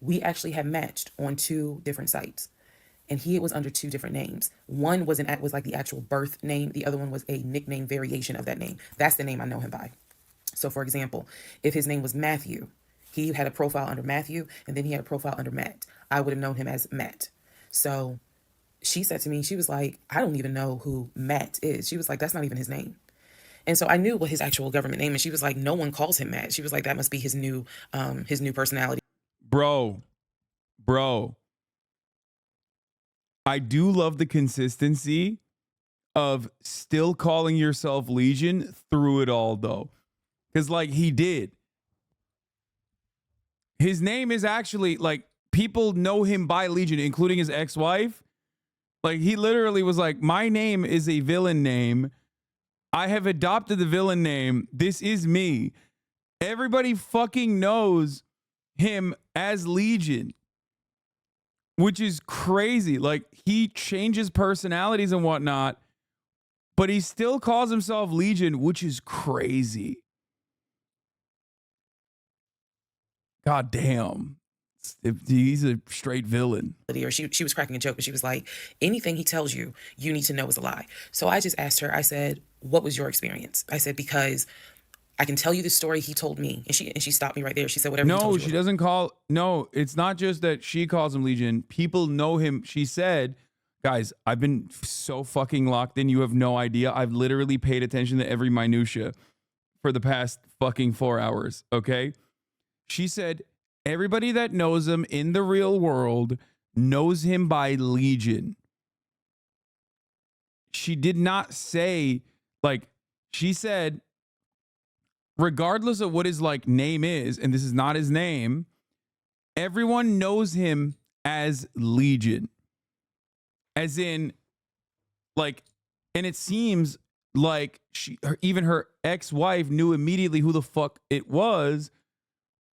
we actually had matched on 2 different sites. And he was under 2 different names. One was like the actual birth name. The other one was a nickname variation of that name. That's the name I know him by. So for example, if his name was Matthew, he had a profile under Matthew, and then he had a profile under Matt. I would have known him as Matt. So she said to me, she was like, I don't even know who Matt is. She was like, that's not even his name. And so I knew what his actual government name, and she was like, no one calls him Matt. She was like, that must be his new personality. Bro, I do love the consistency of still calling yourself Legion through it all, though. Because, like, he did. His name is actually, like, people know him by Legion, including his ex-wife. Like, he literally was like, my name is a villain name. I have adopted the villain name. This is me. Everybody fucking knows him as Legion, which is crazy. Like, he changes personalities and whatnot, but he still calls himself Legion, which is crazy. God damn. He's a straight villain. Or she was cracking a joke, but she was like, anything he tells you, you need to know is a lie. So I just asked her, I said, what was your experience? I said, because I can tell you the story he told me. And she stopped me right there. She said, whatever he told you. No, she doesn't call. No, it's not just that she calls him Legion. People know him. She said, guys, I've been so fucking locked in. You have no idea. I've literally paid attention to every minutia for the past fucking 4 hours. Okay. She said, everybody that knows him in the real world knows him by Legion. She did not say, like, she said, regardless of what his like name is, and this is not his name, everyone knows him as Legion. As in, like, and it seems like even her ex-wife knew immediately who the fuck it was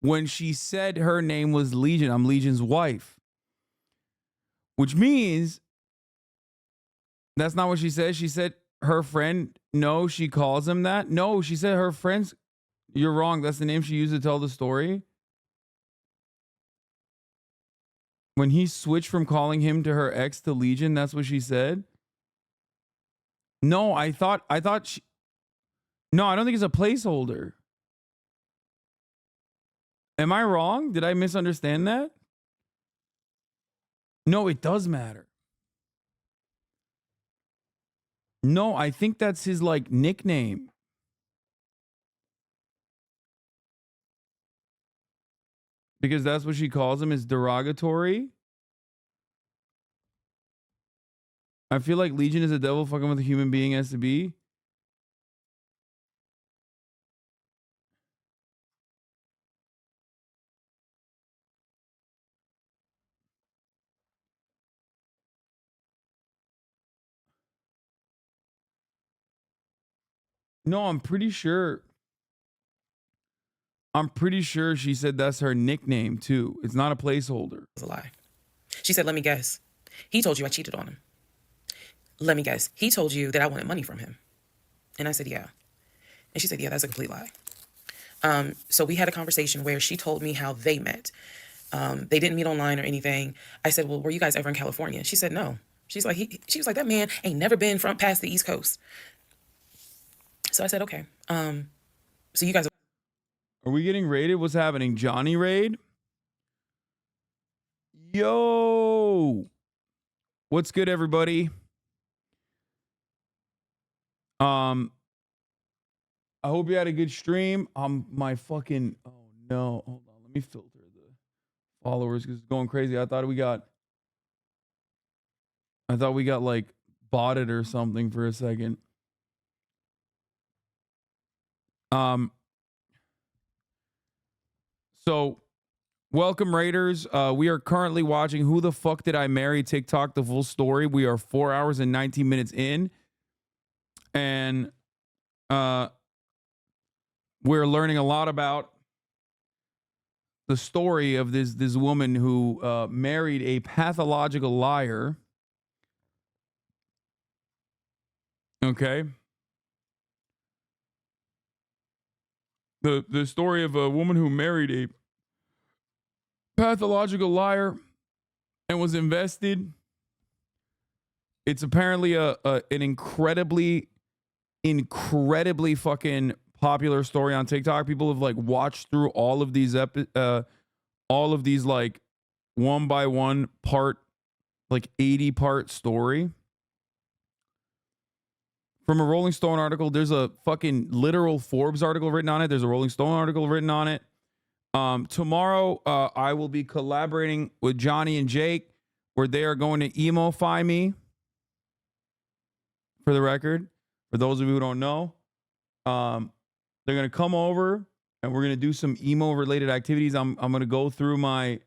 when she said her name was Legion. I'm Legion's wife. Which means that's not what she said. She said her friend, no, she calls him that. No, she said her friend's, you're wrong. That's the name she used to tell the story. When he switched from calling him to her ex to Legion, that's what she said. No, I thought she, no, I don't think it's a placeholder. Am I wrong? Did I misunderstand that? No, it does matter. No, I think that's his like nickname. Because that's what she calls him, is derogatory. I feel like Legion is a devil fucking with a human being has to be. No, I'm pretty sure she said that's her nickname too. It's not a placeholder. It's a lie. She said, let me guess. He told you I cheated on him. Let me guess. He told you that I wanted money from him. And I said, yeah. And she said, yeah, that's a complete lie. So we had a conversation where she told me how they met. They didn't meet online or anything. I said, well, were you guys ever in California? She said, no. She was like, that man ain't never been past the East Coast. So I said, okay. So you guys are we getting raided? What's happening? Johnny raid? Yo. What's good, everybody? I hope you had a good stream. My fucking, oh no. Hold on. Let me filter the followers because it's going crazy. I thought we got like botted or something for a second. So welcome, Raiders. We are currently watching Who the Fuck Did I Marry? TikTok, the full story. We are 4 hours and 19 minutes in. And we're learning a lot about the story of this woman who married a pathological liar. Okay. The story of a woman who married a pathological liar and was invested. It's apparently an incredibly fucking popular story on TikTok. People have like watched through all of these like one by one part, like 80-part story. From a Rolling Stone article, there's a fucking literal Forbes article written on it. There's a Rolling Stone article written on it. Tomorrow, I will be collaborating with Johnny and Jake, where they are going to emo-fy me. For the record, for those of you who don't know, they're gonna come over and we're gonna do some emo-related activities. I'm gonna go through my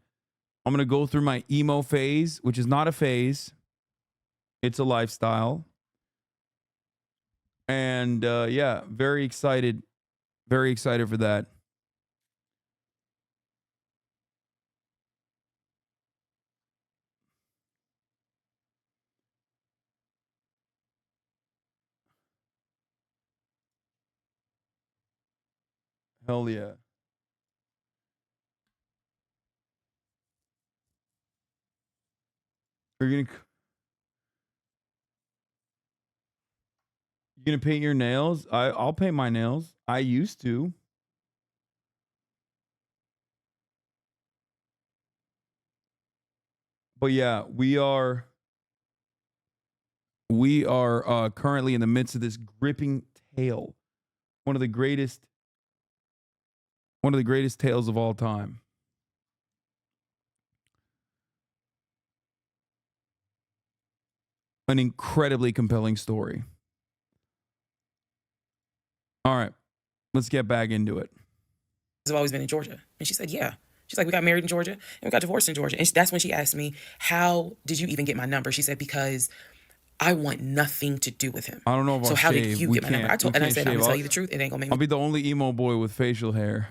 emo phase, which is not a phase; it's a lifestyle. And yeah, very excited for that. Hell yeah. You gonna paint your nails? I'll paint my nails. I used to. But yeah, we are currently in the midst of this gripping tale. One of the greatest tales of all time. An incredibly compelling story. All right, let's get back into it. I've always been in Georgia. And she said, yeah. She's like, we got married in Georgia and we got divorced in Georgia. And that's when she asked me, how did you even get my number? She said, because I want nothing to do with him. I don't know if so I'll how shave. did you get my number? I said, I'm gonna tell you the truth. It ain't gonna make me. I'll be the only emo boy with facial hair.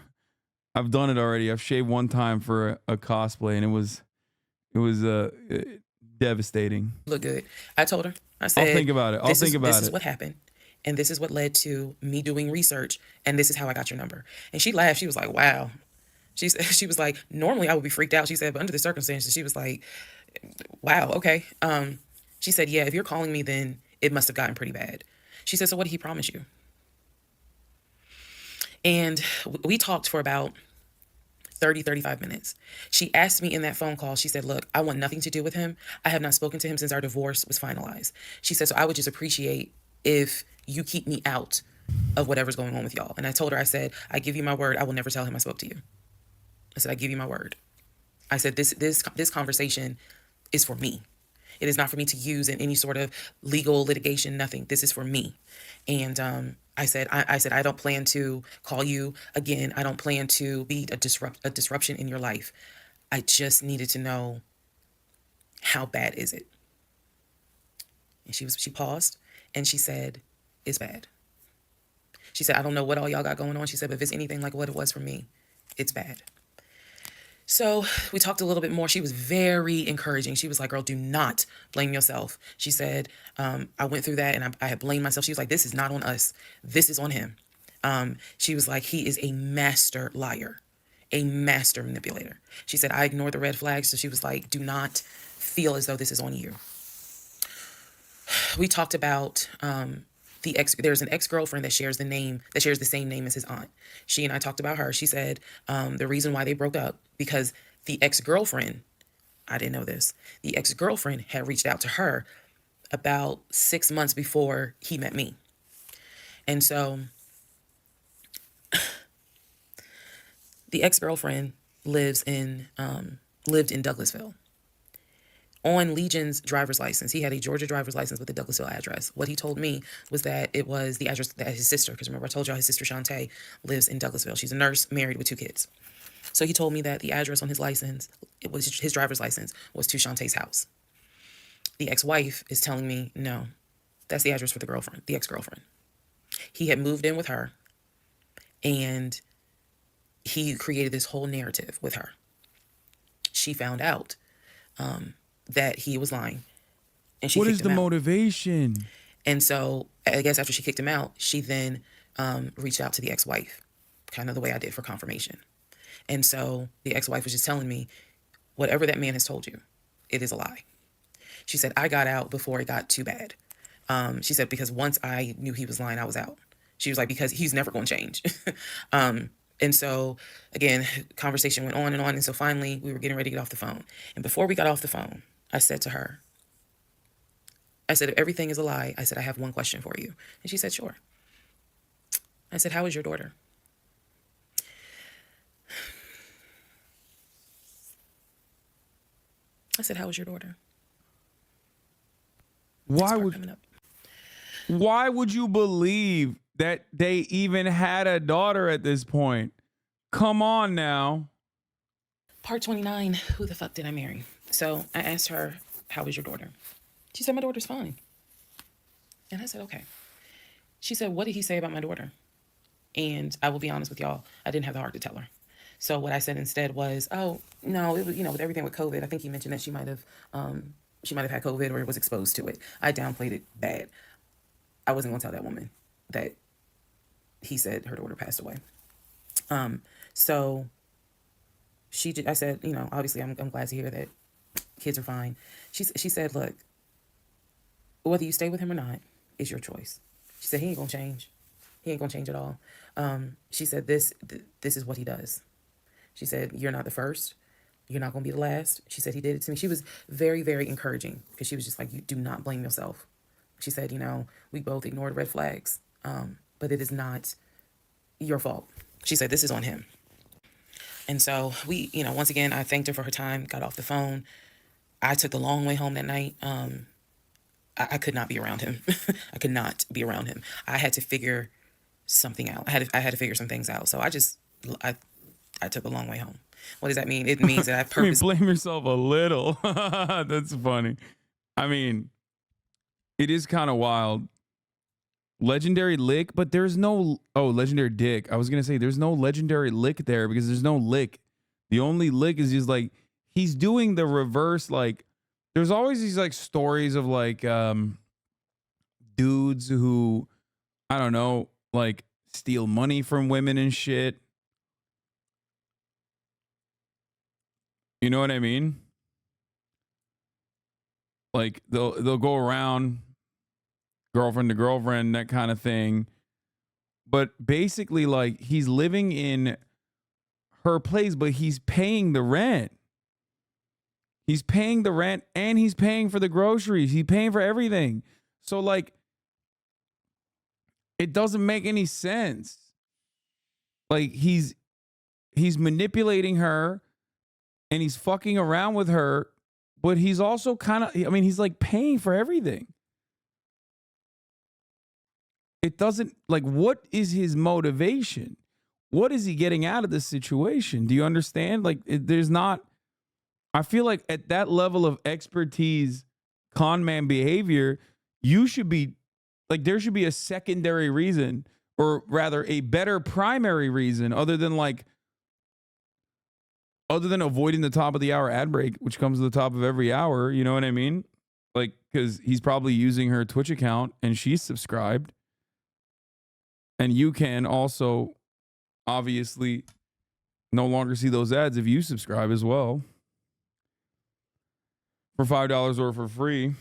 I've done it already. I've shaved one time for a cosplay, and it was devastating. Look good. I told her. I said, I'll think about it. This is what happened, and this is what led to me doing research, and this is how I got your number. And she laughed. She was like, wow. She was like, normally I would be freaked out. She said, but under the circumstances, she was like, wow, okay. She said, yeah, if you're calling me, then it must have gotten pretty bad. She said, so what did he promise you? And we talked for about 35 minutes. She asked me in that phone call, she said, look, I want nothing to do with him. I have not spoken to him since our divorce was finalized. She said, so I would just appreciate if you keep me out of whatever's going on with y'all. And I told her, I said, I give you my word. I will never tell him I spoke to you. I said, I give you my word. I said, this conversation is for me. It is not for me to use in any sort of legal litigation, nothing. This is for me. And I said, I don't plan to call you again. I don't plan to be a disruption in your life. I just needed to know, how bad is it? And she paused and she said, it's bad. She said, I don't know what all y'all got going on. She said, but if it's anything like what it was for me, it's bad. So we talked a little bit more. She was very encouraging. She was like, girl, do not blame yourself. She said, I went through that and I had blamed myself. She was like, this is not on us. This is on him. She was like, he is a master liar, a master manipulator. She said, I ignored the red flags. So she was like, do not feel as though this is on you. We talked about there's an ex-girlfriend that shares the same name as his aunt. She and I talked about her. She said the reason why they broke up, because the ex-girlfriend, I didn't know this, the ex-girlfriend had reached out to her about 6 months before he met me. And so the ex-girlfriend lived in Douglasville. On Legion's driver's license, he had a Georgia driver's license with a Douglasville address. What he told me was that it was the address that his sister, because remember I told y'all his sister Shantae lives in Douglasville. She's a nurse, married with 2 kids. So he told me that the address on his license, it was his driver's license, was to Shantae's house. The ex-wife is telling me, no, that's the address for the ex-girlfriend. He had moved in with her, and he created this whole narrative with her. She found out that he was lying. And she What kicked is the him out. motivation? And so I guess after she kicked him out, she then reached out to the ex-wife, kind of the way I did for confirmation. And so the ex-wife was just telling me, whatever that man has told you, it is a lie. She said, I got out before it got too bad. She said, because once I knew he was lying, I was out. She was like, because he's never going to change. And so, again, conversation went on. And so finally, we were getting ready to get off the phone. And before we got off the phone, I said to her, I said, if everything is a lie, I said, I have one question for you. And she said, sure. I said, how is your daughter? I said, how is your daughter? Why would you believe that they even had a daughter at this point? Come on now. Part 29, who the fuck did I marry? So I asked her, how is your daughter? She said, my daughter's fine. And I said, okay. She said, what did he say about my daughter? And I will be honest with y'all, I didn't have the heart to tell her. So what I said instead was, oh, no, it was, with everything with COVID, I think he mentioned that she might have had COVID or was exposed to it. I downplayed it bad. I wasn't going to tell that woman that he said her daughter passed away. So I said, you know, obviously I'm glad to hear that kids are fine. She said, look, whether you stay with him or not, it's your choice. She said, he ain't gonna change. He ain't gonna change at all. She said, this is what he does. She said, you're not the first. You're not gonna be the last. She said, he did it to me. She was very, very encouraging because she was just like, you do not blame yourself. She said, you know, we both ignored red flags, but it is not your fault. She said, this is on him. And so we, you know, once again, I thanked her for her time, got off the phone. I took the long way home that night. I could not be around him. I could not be around him. I had to figure something out. I had to figure some things out. So I took a long way home. What does that mean? It means that I purposely... blame yourself a little. That's funny. I mean, it is kind of wild. Legendary lick, but there's no... Oh, legendary dick. I was going to say there's no legendary lick there because there's no lick. The only lick is just like, he's doing the reverse, like, there's always these like stories of like dudes who, I don't know, like steal money from women and shit. You know what I mean? Like they'll go around girlfriend to girlfriend, that kind of thing. But basically, like, he's living in her place, but he's paying the rent. He's paying the rent and he's paying for the groceries. He's paying for everything. So, like, it doesn't make any sense. Like, he's manipulating her and he's fucking around with her, but he's also kind of, I mean, he's like paying for everything. It doesn't, like, what is his motivation? What is he getting out of this situation? Do you understand? Like, there's not, I feel like at that level of expertise, con man behavior, you should be, like, there should be a secondary reason, or rather a better primary reason, other than avoiding the top of the hour ad break, which comes to the top of every hour. You know what I mean? Like, because he's probably using her Twitch account and she's subscribed. And you can also obviously no longer see those ads if you subscribe as well. For $5 or for free.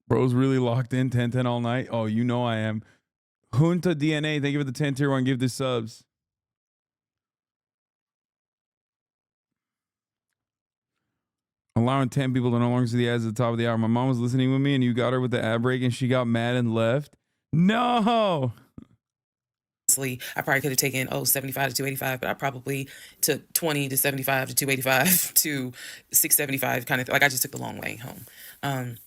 Bro's really locked in 10-10 all night. Oh, you know I am. Junta DNA, thank you for the 10 tier 1. Give the subs. Allowing 10 people to no longer see the ads at the top of the hour. My mom was listening with me and you got her with the ad break and she got mad and left. No. I probably could have taken 75 to 285, but I probably took 20 to 75 to 285 to 675 kind of like I just took the long way home.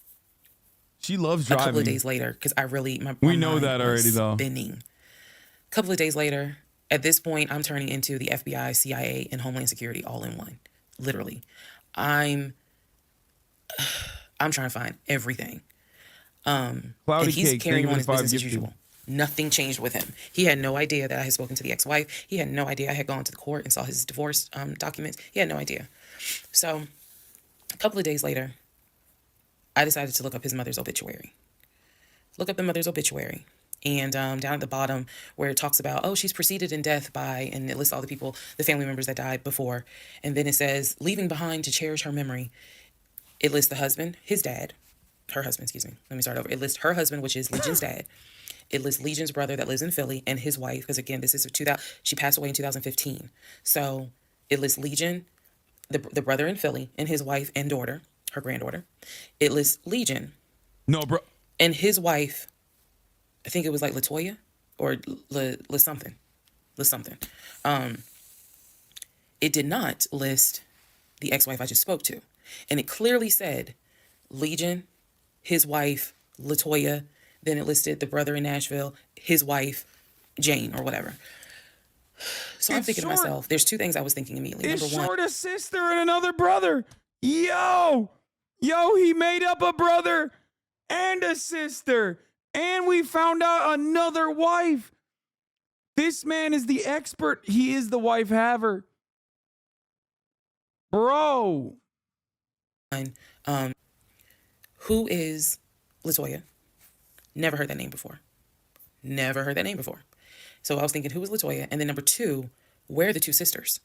She loves driving. A couple of days later, because we know that already though. Spinning. A couple of days later, at this point, I'm turning into the FBI, CIA, and Homeland Security all in one. Literally. I'm trying to find everything. And he's carrying on his business as usual. Nothing changed with him. He had no idea that I had spoken to the ex-wife. He had no idea I had gone to the court and saw his divorce documents. He had no idea. So a couple of days later, I decided to look up his mother's obituary. Look up the mother's obituary. And down at the bottom where it talks about, she's preceded in death by, and it lists all the people, the family members that died before. And then it says, leaving behind to cherish her memory. It lists the husband, his dad, her husband, excuse me. Let me start over. It lists her husband, which is Legion's dad. It lists Legion's brother that lives in Philly and his wife, because again, this is she passed away in 2015. So it lists Legion, the brother in Philly, and his wife and daughter, her granddaughter. It lists Legion. No, bro. And his wife, I think it was like Latoya or something. It did not list the ex-wife I just spoke to. And it clearly said Legion, his wife, Latoya. Then it listed the brother in Nashville, his wife, Jane or whatever. So I'm thinking to myself, there's two things I was thinking immediately. It's Number one, short a sister and another brother. Yo, he made up a brother and a sister. And we found out another wife. This man is the expert. He is the wife haver. Bro, Who is Latoya? Never heard that name before. Never heard that name before. So I was thinking, who is Latoya? And then number two, where are the two sisters?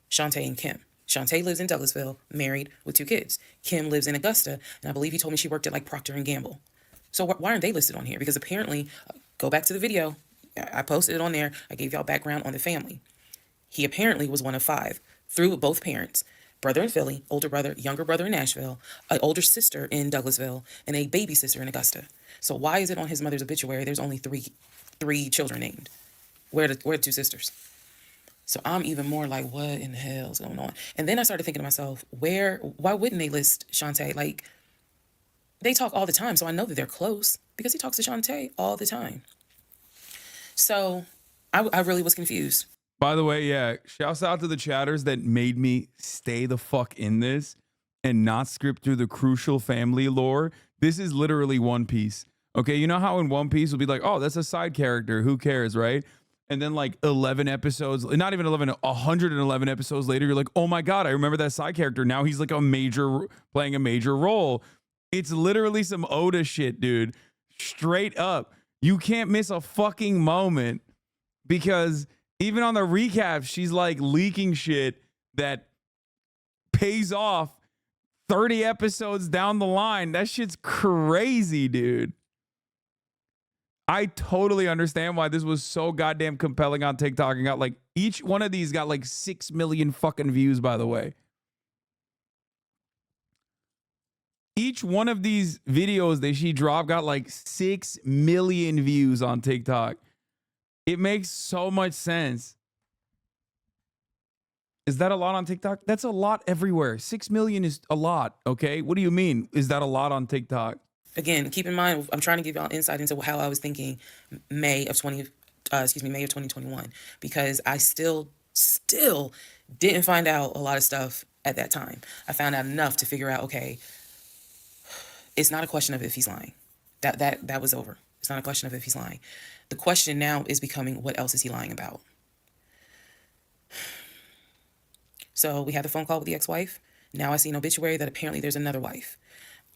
Shantae and Kim. Shantae lives in Douglasville, married with 2 kids. Kim lives in Augusta, and I believe he told me she worked at like Procter & Gamble. So why aren't they listed on here? Because apparently, go back to the video. I posted it on there. I gave y'all background on the family. He apparently was one of 5 through both parents. Brother in Philly, older brother, younger brother in Nashville, an older sister in Douglasville, and a baby sister in Augusta. So why is it on his mother's obituary there's only three children named? Where are the 2 sisters? So I'm even more like, what in the hell is going on? And then I started thinking to myself, why wouldn't they list Shantae? Like, they talk all the time, so I know that they're close because he talks to Shantae all the time. So I really was confused. By the way, yeah, shouts out to the chatters that made me stay the fuck in this and not skip through the crucial family lore. This is literally One Piece. Okay, you know how in One Piece will be like, oh, that's a side character, who cares, right? And then like 11 episodes, not even 11, 111 episodes later, you're like, oh my God, I remember that side character. Now he's like playing a major role. It's literally some Oda shit, dude. Straight up. You can't miss a fucking moment because even on the recap, she's like leaking shit that pays off 30 episodes down the line. That shit's crazy, dude. I totally understand why this was so goddamn compelling on TikTok and got like, each one of these got like 6 million fucking views, by the way. Each one of these videos that she dropped got like 6 million views on TikTok. It makes so much sense. Is that a lot on TikTok? That's a lot everywhere. 6 million is a lot, okay? What do you mean? Is that a lot on TikTok? Again, keep in mind, I'm trying to give y'all insight into how I was thinking May of 2021, because I still didn't find out a lot of stuff at that time. I found out enough to figure out, okay, it's not a question of if he's lying. That was over. It's not a question of if he's lying. The question now is becoming, what else is he lying about? So we had the phone call with the ex-wife. Now I see an obituary that apparently there's another wife.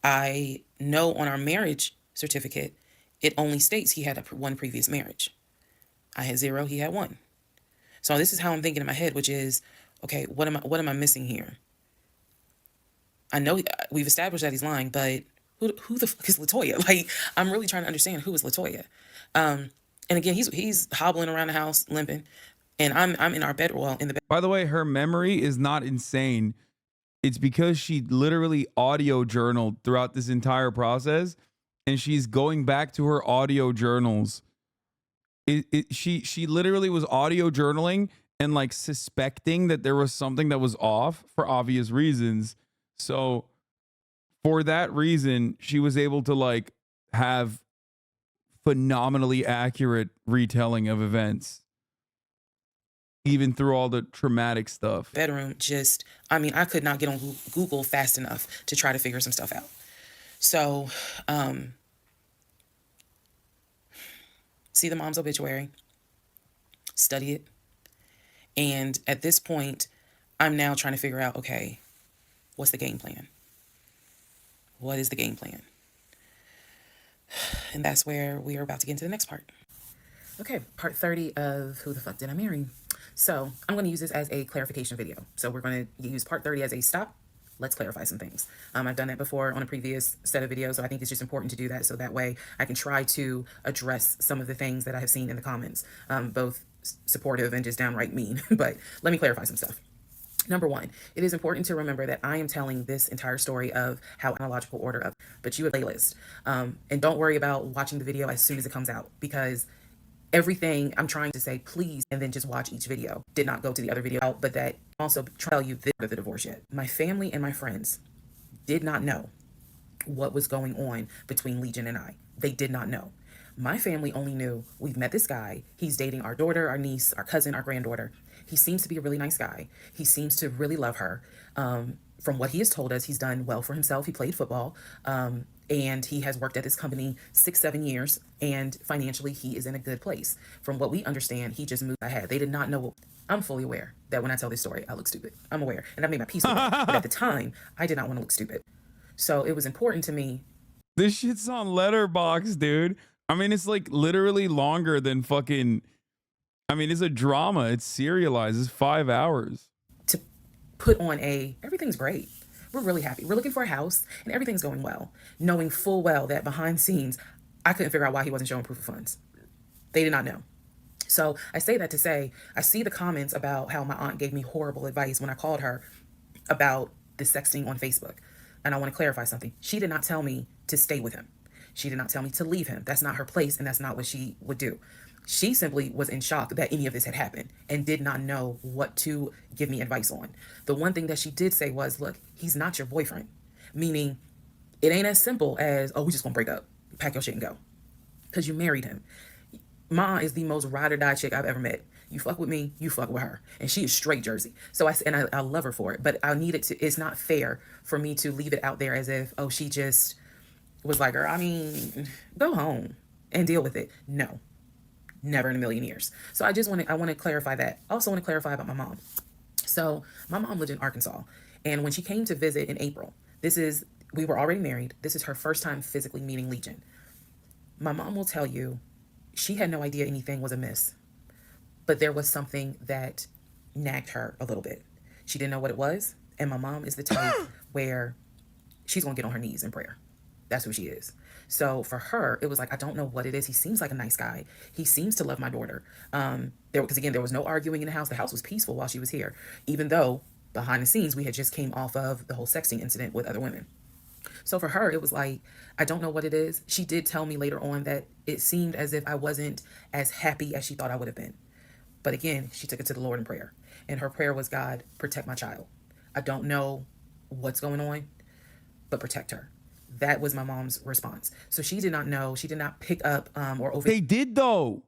I know on our marriage certificate, it only states he had one previous marriage. I had 0, he had 1. So this is how I'm thinking in my head, which is, okay, what am I missing here? I know we've established that he's lying, but who the fuck is Latoya? Like, I'm really trying to understand who is Latoya. And again, he's hobbling around the house, limping, and I'm in our bed, in the bed. By the way, her memory is not insane. It's because she literally audio journaled throughout this entire process, and she's going back to her audio journals. She literally was audio journaling and like suspecting that there was something that was off for obvious reasons. So for that reason, she was able to like have phenomenally accurate retelling of events, even through all the traumatic stuff. Bedroom, I could not get on Google fast enough to try to figure some stuff out. So, see the mom's obituary, study it. And at this point, I'm now trying to figure out, okay, what's the game plan? What is the game plan? And that's where we are about to get into the next part. Okay, part 30 of Who the Fuck Did I Marry? So I'm going to use this as a clarification video. So we're going to use part 30 as a stop. Let's clarify some things. I've done that before on a previous set of videos, so I think it's just important to do that so that way I can try to address some of the things that I have seen in the comments, both supportive and just downright mean. But let me clarify some stuff. Number one, it is important to remember that I am telling this entire story of how chronological order of, but you have a playlist. And don't worry about watching the video as soon as it comes out, because everything I'm trying to say, please, and then just watch each video. Did not go to the other video out, but that also tell you this part of the divorce yet. My family and my friends did not know what was going on between Legion and I. They did not know. My family only knew we've met this guy. He's dating our daughter, our niece, our cousin, our granddaughter. He seems to be a really nice guy. He seems to really love her. From what he has told us, he's done well for himself. He played football. And he has worked at this company 6-7 years, and financially he is in a good place. From what we understand, he just moved ahead. They did not know I'm fully aware that when I tell this story, I look stupid. I'm aware. And I made my peace with that. But at the time, I did not want to look stupid. So it was important to me. This shit's on Letterboxd, dude. I mean, it's like literally longer than fucking. I mean, it's a drama. It's serialized. It's 5 hours. To put on everything's great. We're really happy. We're looking for a house and everything's going well. Knowing full well that behind scenes, I couldn't figure out why he wasn't showing proof of funds. They did not know. So I say that to say, I see the comments about how my aunt gave me horrible advice when I called her about the sexting on Facebook. And I want to clarify something. She did not tell me to stay with him. She did not tell me to leave him. That's not her place, and that's not what she would do. She simply was in shock that any of this had happened and did not know what to give me advice on. The one thing that she did say was, look, he's not your boyfriend. Meaning, it ain't as simple as, oh, we just gonna break up, pack your shit and go. Because you married him. Ma is the most ride or die chick I've ever met. You fuck with me, you fuck with her. And she is straight Jersey. So I love her for it. But I need it to, it's not fair for me to leave it out there as if, oh, she just was like, I mean, go home and deal with it. No, never in a million years. So I want to clarify that. I also want to clarify about my mom. So my mom lived in Arkansas. And when she came to visit in April, we were already married. This is her first time physically meeting Legion. My mom will tell you, she had no idea anything was amiss, but there was something that nagged her a little bit. She didn't know what it was. And my mom is the type where she's going to get on her knees in prayer. That's who she is. So for her, it was like, I don't know what it is. He seems like a nice guy. He seems to love my daughter. Because again, there was no arguing in the house. The house was peaceful while she was here, even though behind the scenes, we had just came off of the whole sexting incident with other women. So for her, it was like, I don't know what it is. She did tell me later on that it seemed as if I wasn't as happy as she thought I would have been. But again, she took it to the Lord in prayer. And her prayer was, God, protect my child. I don't know what's going on, but protect her. That was my mom's response. So she did not know. She did not pick up or over. They did, though.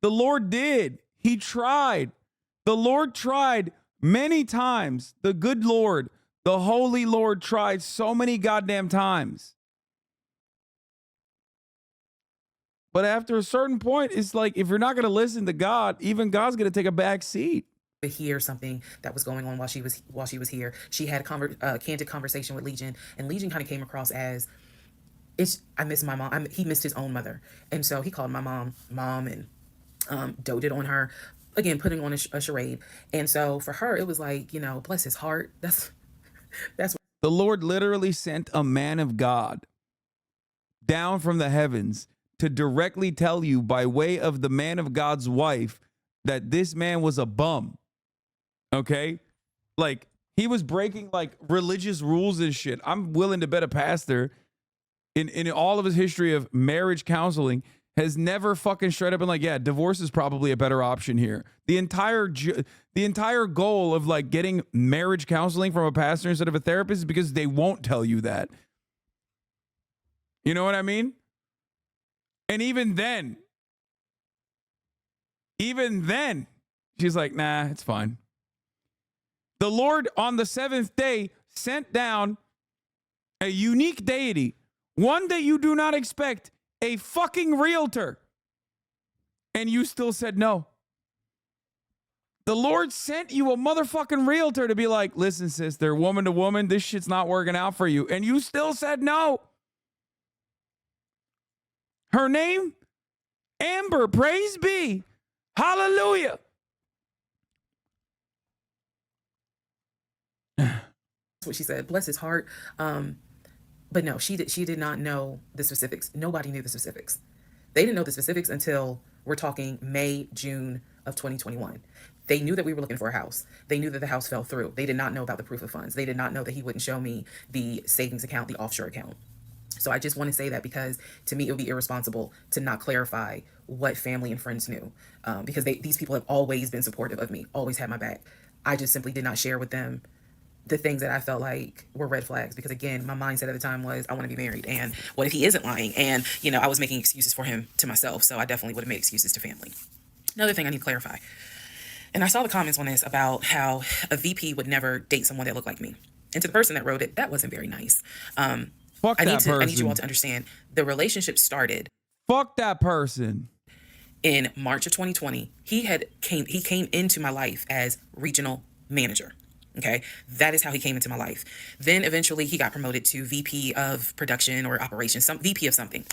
The Lord did. He tried. The Lord tried many times. The good Lord, the holy Lord tried so many goddamn times. But after a certain point, it's like, if you're not going to listen to God, even God's going to take a back seat. To hear something that was going on while she was here. She had a candid conversation with Legion, and Legion kind of came across as, I miss my mom. He missed his own mother. And so he called my mom, and doted on her, again, putting on a charade. And so for her, it was like, bless his heart. That's the Lord literally sent a man of God down from the heavens to directly tell you by way of the man of God's wife that this man was a bum. Okay? Like, he was breaking like religious rules and shit. I'm willing to bet a pastor in all of his history of marriage counseling has never fucking straight up been like, yeah, divorce is probably a better option here. The entire goal of like getting marriage counseling from a pastor instead of a therapist is because they won't tell you that. You know what I mean? And even then, she's like, nah, it's fine. The Lord on the seventh day sent down a unique deity, one that you do not expect, a fucking realtor. And you still said no. The Lord sent you a motherfucking realtor to be like, listen, sister, woman to woman, this shit's not working out for you. And you still said no. Her name? Amber, praise be. Hallelujah. That's what she said. Bless his heart. But no, she did not know the specifics. Nobody knew the specifics. They didn't know the specifics until we're talking May, June of 2021. They knew that we were looking for a house. They knew that the house fell through. They did not know about the proof of funds. They did not know that he wouldn't show me the savings account, the offshore account. So I just want to say that because to me, it would be irresponsible to not clarify what family and friends knew, because these people have always been supportive of me, always had my back. I just simply did not share with them the things that I felt like were red flags, because again, my mindset at the time was, I want to be married. And what if he isn't lying? And, I was making excuses for him to myself. So I definitely would have made excuses to family. Another thing I need to clarify. And I saw the comments on this about how a VP would never date someone that looked like me. And to the person that wrote it, that wasn't very nice. Fuck that person. I need you all to understand the relationship started. Fuck that person. In March of 2020, he came into my life as regional manager. Okay, that is how he came into my life. Then eventually he got promoted to VP of production or operations, some VP of something.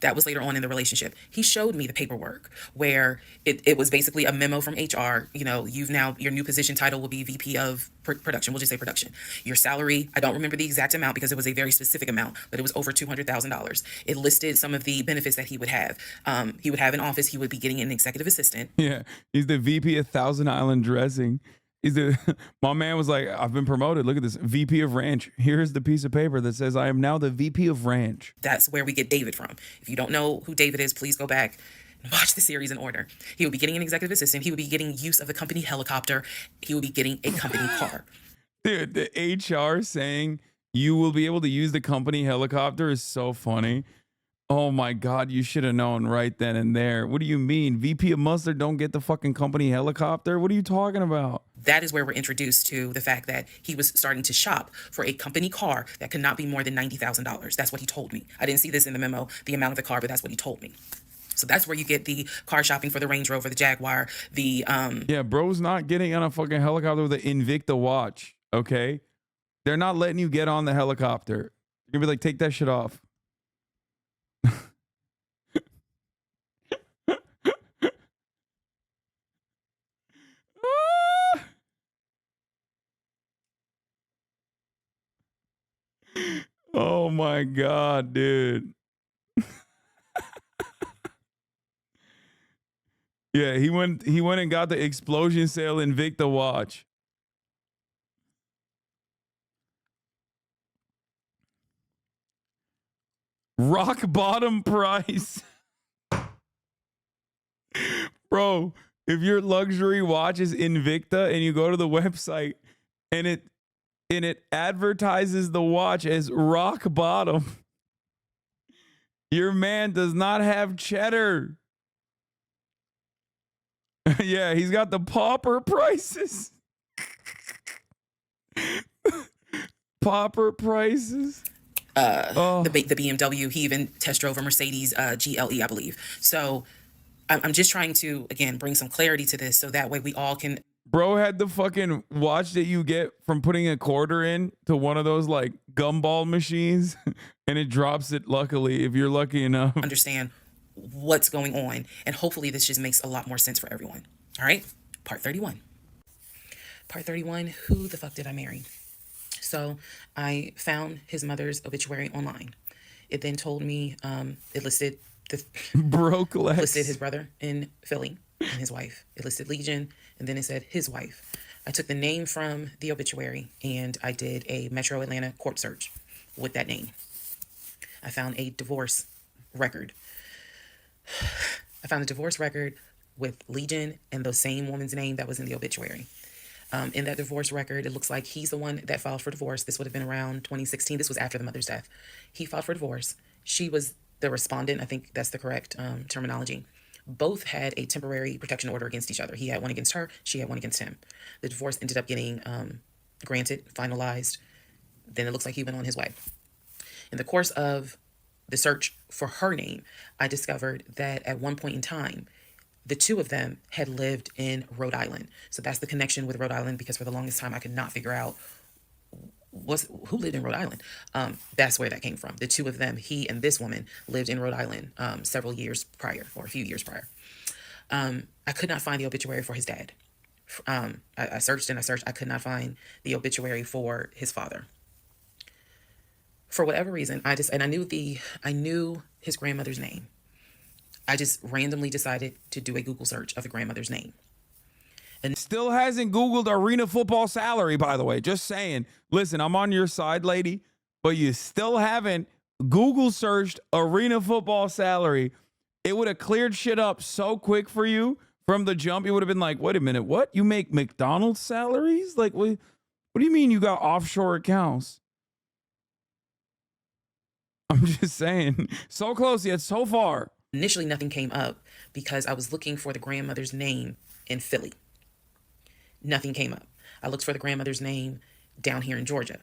That was later on in the relationship. He showed me the paperwork where it was basically a memo from HR. You know, your new position title will be VP of production. We'll just say production. Your salary, I don't remember the exact amount because it was a very specific amount, but it was over $200,000. It listed some of the benefits that he would have. He would have an office. He would be getting an executive assistant. Yeah, he's the VP of Thousand Island Dressing. My man was like, I've been promoted. Look at this, VP of Ranch. Here's the piece of paper that says I am now the VP of Ranch. That's where we get David from. If you don't know who David is, please go back and watch the series in order. He would be getting an executive assistant. He would be getting use of the company helicopter. He would be getting a company car. Dude, the HR saying you will be able to use the company helicopter is so funny. Oh my God, you should have known right then and there. What do you mean? VP of Mustard don't get the fucking company helicopter? What are you talking about? That is where we're introduced to the fact that he was starting to shop for a company car that could not be more than $90,000. That's what he told me. I didn't see this in the memo, the amount of the car, but that's what he told me. So that's where you get the car shopping for the Range Rover, the Jaguar, the Yeah, bro's not getting on a fucking helicopter with an Invicta watch, okay? They're not letting you get on the helicopter. You're gonna be like, take that shit off. Oh my God, dude. Yeah, he went and got the explosion sale Invicta watch. Rock bottom price. Bro, if your luxury watch is Invicta and you go to the website and it advertises the watch as rock bottom, your man does not have cheddar. Yeah, he's got the pauper prices. Pauper prices. The BMW. He even test drove a Mercedes GLE, I believe. So I'm just trying to, again, bring some clarity to this so that way we all can. Bro had the fucking watch that you get from putting a quarter in to one of those like gumball machines and it drops it, luckily, if you're lucky enough. Understand what's going on. And hopefully this just makes a lot more sense for everyone. All right. Part 31. Part 31. Who the fuck did I marry? So I found his mother's obituary online. It then told me, it listed the broke legs. Listed his brother in Philly and his wife. It listed Legion, and then it said his wife. I took the name from the obituary and I did a Metro Atlanta corpse search with that name. I found a divorce record. I found a divorce record with Legion and the same woman's name that was in the obituary. In that divorce record, it looks like he's the one that filed for divorce. This would have been around 2016. This was after the mother's death. He filed for divorce. She was the respondent. I think that's the correct terminology. Both had a temporary protection order against each other. He had one against her. She had one against him. The divorce ended up getting granted, finalized. Then it looks like he went on his way. In the course of the search for her name, I discovered that at one point in time, the two of them had lived in Rhode Island. So that's the connection with Rhode Island, because for the longest time I could not figure out who lived in Rhode Island. That's where that came from. The two of them, he and this woman, lived in Rhode Island several years prior, or a few years prior. I could not find the obituary for his dad. I searched and I searched. I could not find the obituary for his father. For whatever reason, I knew his grandmother's name. I just randomly decided to do a Google search of the grandmother's name. And still hasn't Googled arena football salary, by the way. Just saying. Listen, I'm on your side, lady, but you still haven't Google searched arena football salary. It would have cleared shit up so quick for you from the jump. You would have been like, wait a minute, what? You make McDonald's salaries? Like, what do you mean you got offshore accounts? I'm just saying. So close yet so far. Initially, nothing came up because I was looking for the grandmother's name in Philly. Nothing came up. I looked for the grandmother's name down here in Georgia.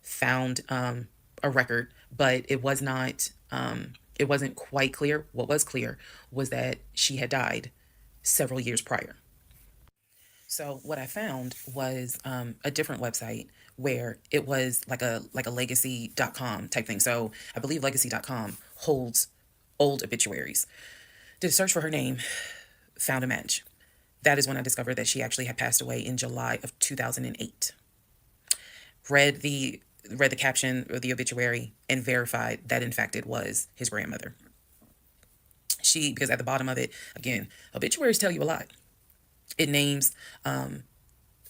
Found a record, but it was not It wasn't quite clear. What was clear was that she had died several years prior. So what I found was a different website where it was like a legacy.com type thing. So I believe legacy.com holds old obituaries. Did a search for her name, found a match. That is when I discovered that she actually had passed away in July of 2008. Read the caption of the obituary and verified that in fact it was his grandmother. Because at the bottom of it, again, obituaries tell you a lot. It names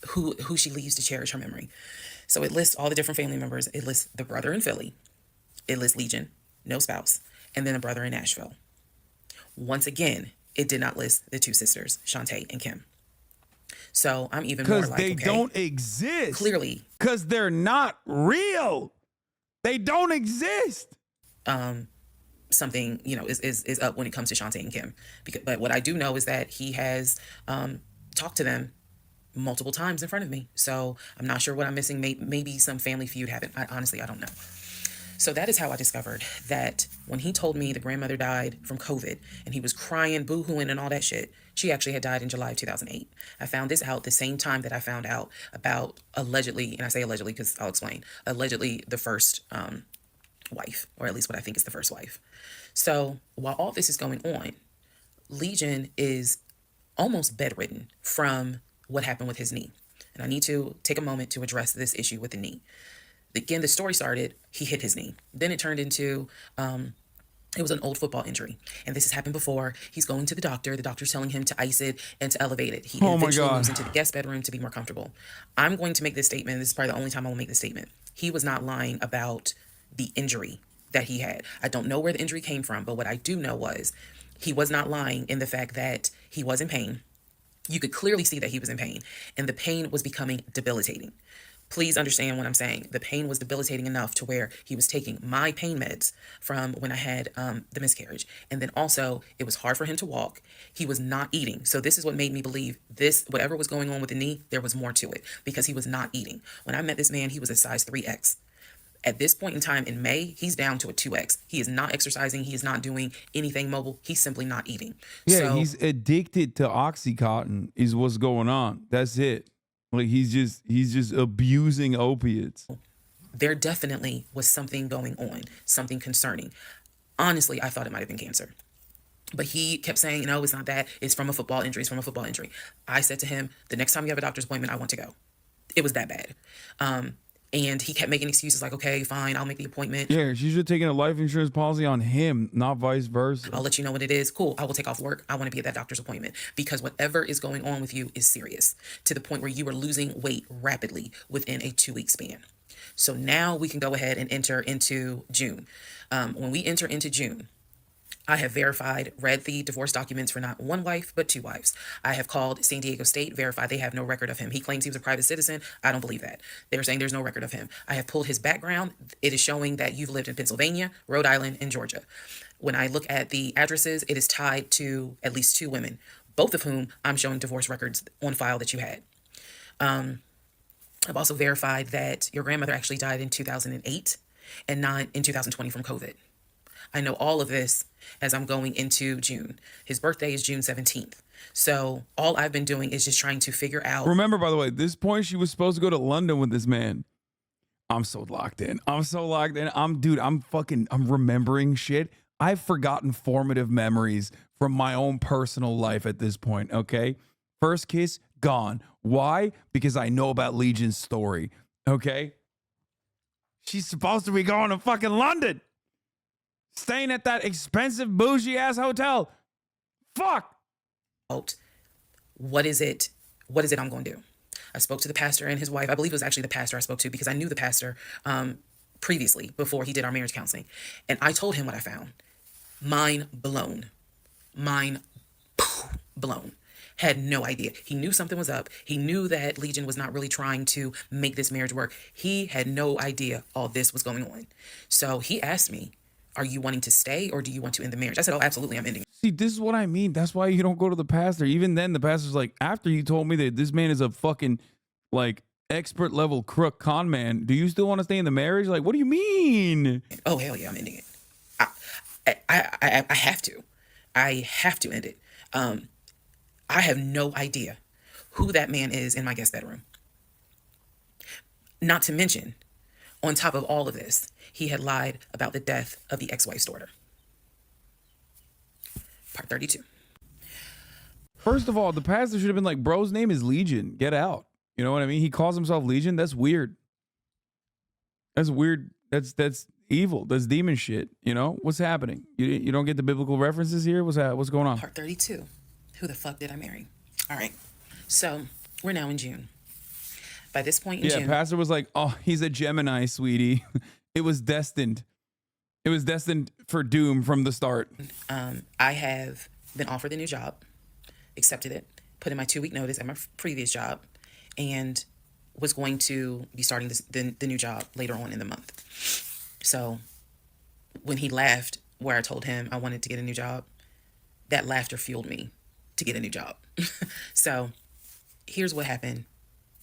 who she leaves to cherish her memory. So it lists all the different family members. It lists the brother in Philly. It lists Legion, no spouse, and then a brother in Nashville. Once again, it did not list the two sisters, Shantae and Kim. So I'm even more like, because they don't exist. Clearly. Because they're not real. They don't exist. Something, is up when it comes to Shantae and Kim. But what I do know is that he has talked to them multiple times in front of me. So I'm not sure what I'm missing. Maybe some family feud happened. Honestly, I don't know. So that is how I discovered that when he told me the grandmother died from COVID and he was crying, boo-hooing and all that shit, she actually had died in July of 2008. I found this out the same time that I found out about allegedly, and I say allegedly because I'll explain, allegedly the first wife, or at least what I think is the first wife. So while all this is going on, Legion is almost bedridden from what happened with his knee. And I need to take a moment to address this issue with the knee. Again, the story started, he hit his knee. Then it turned into, it was an old football injury. And this has happened before. He's going to the doctor. The doctor's telling him to ice it and to elevate it. He eventually moves into the guest bedroom to be more comfortable. I'm going to make this statement. This is probably the only time I will make this statement. He was not lying about the injury that he had. I don't know where the injury came from, but what I do know was he was not lying in the fact that he was in pain. You could clearly see that he was in pain, and the pain was becoming debilitating. Please understand what I'm saying. The pain was debilitating enough to where he was taking my pain meds from when I had the miscarriage. And then also it was hard for him to walk. He was not eating. So this is what made me believe this, whatever was going on with the knee, there was more to it because he was not eating. When I met this man, he was a size 3X. At this point in time in May, he's down to a 2X. He is not exercising. He is not doing anything mobile. He's simply not eating. Yeah, so, he's addicted to Oxycontin is what's going on. That's it. Like he's just abusing opiates. There definitely was something going on, something concerning. Honestly, I thought it might have been cancer. But he kept saying, no, it's not that. It's from a football injury. It's from a football injury. I said to him, the next time you have a doctor's appointment, I want to go. It was that bad. And he kept making excuses like, okay, fine, I'll make the appointment. Yeah, she should have taken a life insurance policy on him, not vice versa. I'll let you know what it is. Cool. I will take off work. I want to be at that doctor's appointment because whatever is going on with you is serious to the point where you are losing weight rapidly within a 2-week span. So now we can go ahead and enter into June. When we enter into June, I have read the divorce documents for not one wife, but 2 wives. I have called San Diego State, verified they have no record of him. He claims he was a private citizen. I don't believe that. They're saying there's no record of him. I have pulled his background. It is showing that you've lived in Pennsylvania, Rhode Island, and Georgia. When I look at the addresses, it is tied to at least 2 women, both of whom I'm showing divorce records on file that you had. I've also verified that your grandmother actually died in 2008 and not in 2020 from COVID. I know all of this as I'm going into June. His birthday is June 17th. So all I've been doing is just trying to figure out. Remember, by the way, at this point, she was supposed to go to London with this man. I'm so locked in. I'm remembering shit. I've forgotten formative memories from my own personal life at this point, okay? First kiss, gone. Why? Because I know about Legion's story, okay? She's supposed to be going to fucking London. Staying at that expensive bougie ass hotel. Fuck. What is it I'm going to do? I spoke to the pastor and his wife. I believe it was actually the pastor I spoke to because I knew the pastor previously before he did our marriage counseling. And I told him what I found. Mind blown. Had no idea. He knew something was up. He knew that Legion was not really trying to make this marriage work. He had no idea all this was going on. So he asked me, are you wanting to stay or do you want to end the marriage? I said, oh, absolutely, I'm ending it. See, this is what I mean. That's why you don't go to the pastor. Even then, the pastor's like, after you told me that this man is a fucking, like, expert level crook con man, do you still want to stay in the marriage? Like, what do you mean? Oh, hell yeah, I'm ending it. I have to. I have to end it. I have no idea who that man is in my guest bedroom. Not to mention, on top of all of this, he had lied about the death of the ex-wife's daughter. Part 32. First of all, the pastor should have been like, bro's name is Legion. Get out. You know what I mean? He calls himself Legion. That's weird. That's weird. That's evil. That's demon shit. You know? What's happening? You don't get the biblical references here? What's going on? Part 32. Who the fuck did I marry? All right. So we're now in June. By this point in June. Yeah, pastor was like, oh, he's a Gemini, sweetie. It was destined. It was destined for doom from the start. I have been offered a new job, accepted it, put in my 2-week notice at my previous job, and was going to be starting the new job later on in the month. So when he laughed where I told him I wanted to get a new job, that laughter fueled me to get a new job. So here's what happened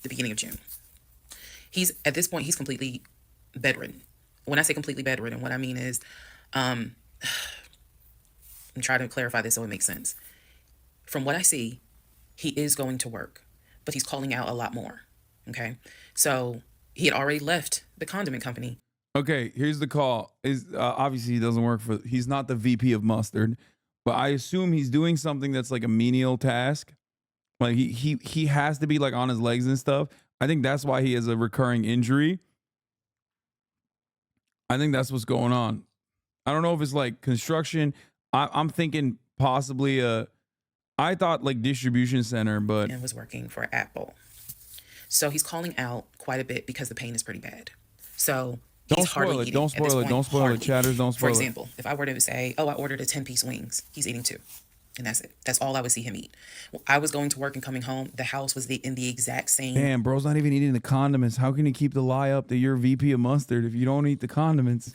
the beginning of June. At this point, he's completely bedridden. When I say completely bedridden, what I mean is, I'm trying to clarify this so it makes sense. From what I see, he is going to work, but he's calling out a lot more. Okay. So he had already left the condiment company. Okay. Here's the call. Obviously he doesn't work he's not the VP of mustard, but I assume he's doing something that's like a menial task. Like he has to be like on his legs and stuff. I think that's why he has a recurring injury. I think that's what's going on. I don't know if it's like construction. I'm thinking possibly I thought like distribution center, but. And was working for Apple. So he's calling out quite a bit because the pain is pretty bad. So he's hardly eating. Don't spoil it. Don't spoil it. Chatters, don't spoil it. For example, if I were to say, oh, I ordered a 10-piece wings, he's eating 2. And that's it. That's all I would see him eat. I was going to work and coming home. The house was in the exact same. Damn, bro's not even eating the condiments. How can you keep the lie up that you're VP of mustard if you don't eat the condiments?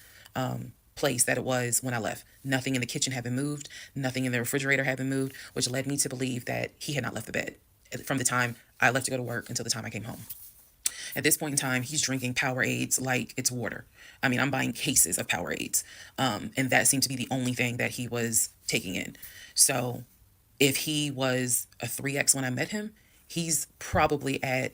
Place that it was when I left. Nothing in the kitchen had been moved. Nothing in the refrigerator had been moved, which led me to believe that he had not left the bed from the time I left to go to work until the time I came home. At this point in time, he's drinking Powerades like it's water. I mean, I'm buying cases of Powerades. And that seemed to be the only thing that he was taking in. So if he was a 3X when I met him, he's probably at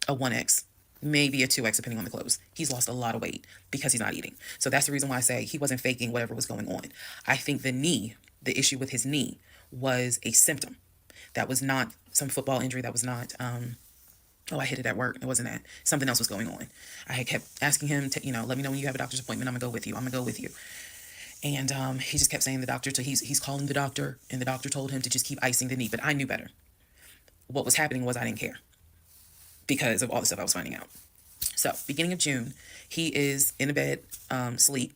a 1X, maybe a 2X, depending on the clothes. He's lost a lot of weight because he's not eating. So that's the reason why I say he wasn't faking whatever was going on. I think the issue with his knee was a symptom. That was not some football injury. That was not, I hit it at work. It wasn't that. Something else was going on. I had kept asking him to, let me know when you have a doctor's appointment. I'm going to go with you. I'm going to go with you. And he just kept saying the doctor, so he's calling the doctor, and the doctor told him to just keep icing the knee. But I knew better. What was happening was I didn't care because of all the stuff I was finding out. So beginning of June, he is in a bed, sleep,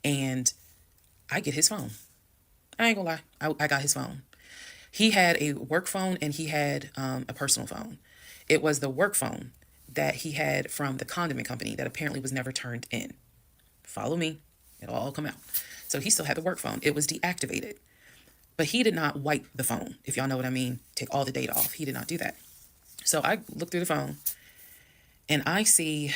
and I get his phone. I ain't gonna lie. I got his phone. He had a work phone and he had a personal phone. It was the work phone that he had from the condiment company that apparently was never turned in. Follow me. It'll all come out. So he still had the work phone. It was deactivated. But he did not wipe the phone, if y'all know what I mean. Take all the data off. He did not do that. So I looked through the phone and I see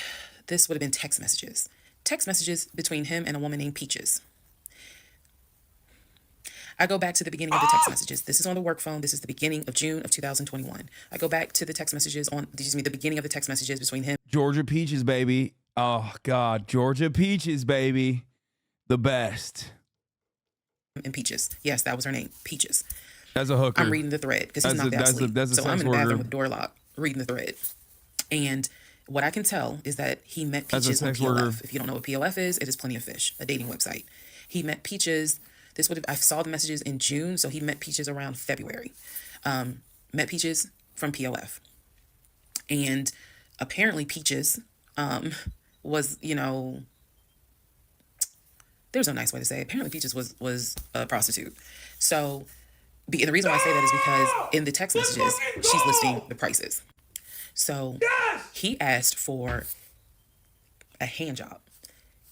this would have been text messages. Text messages between him and a woman named Peaches. I go back to the beginning of the text messages. This is on the work phone. This is the beginning of June of 2021. I go back to the text messages the beginning of the text messages between him. Georgia Peaches, baby. Oh, God. Georgia Peaches, baby. The best. And Peaches. Yes, that was her name. Peaches. As a hooker. I'm reading the thread because he's knocked out asleep. So I'm in the bathroom with the door locked, reading the thread. And what I can tell is that he met Peaches on PLF. If you don't know what PLF is, it is Plenty of Fish, a dating website. He met Peaches. I saw the messages in June, so he met Peaches around February. Met Peaches from PLF. And apparently Peaches was, there's no nice way to say it. Apparently Peaches was a prostitute. So the reason why I say that is because in the text messages, she's listing the prices. So he asked for a hand job.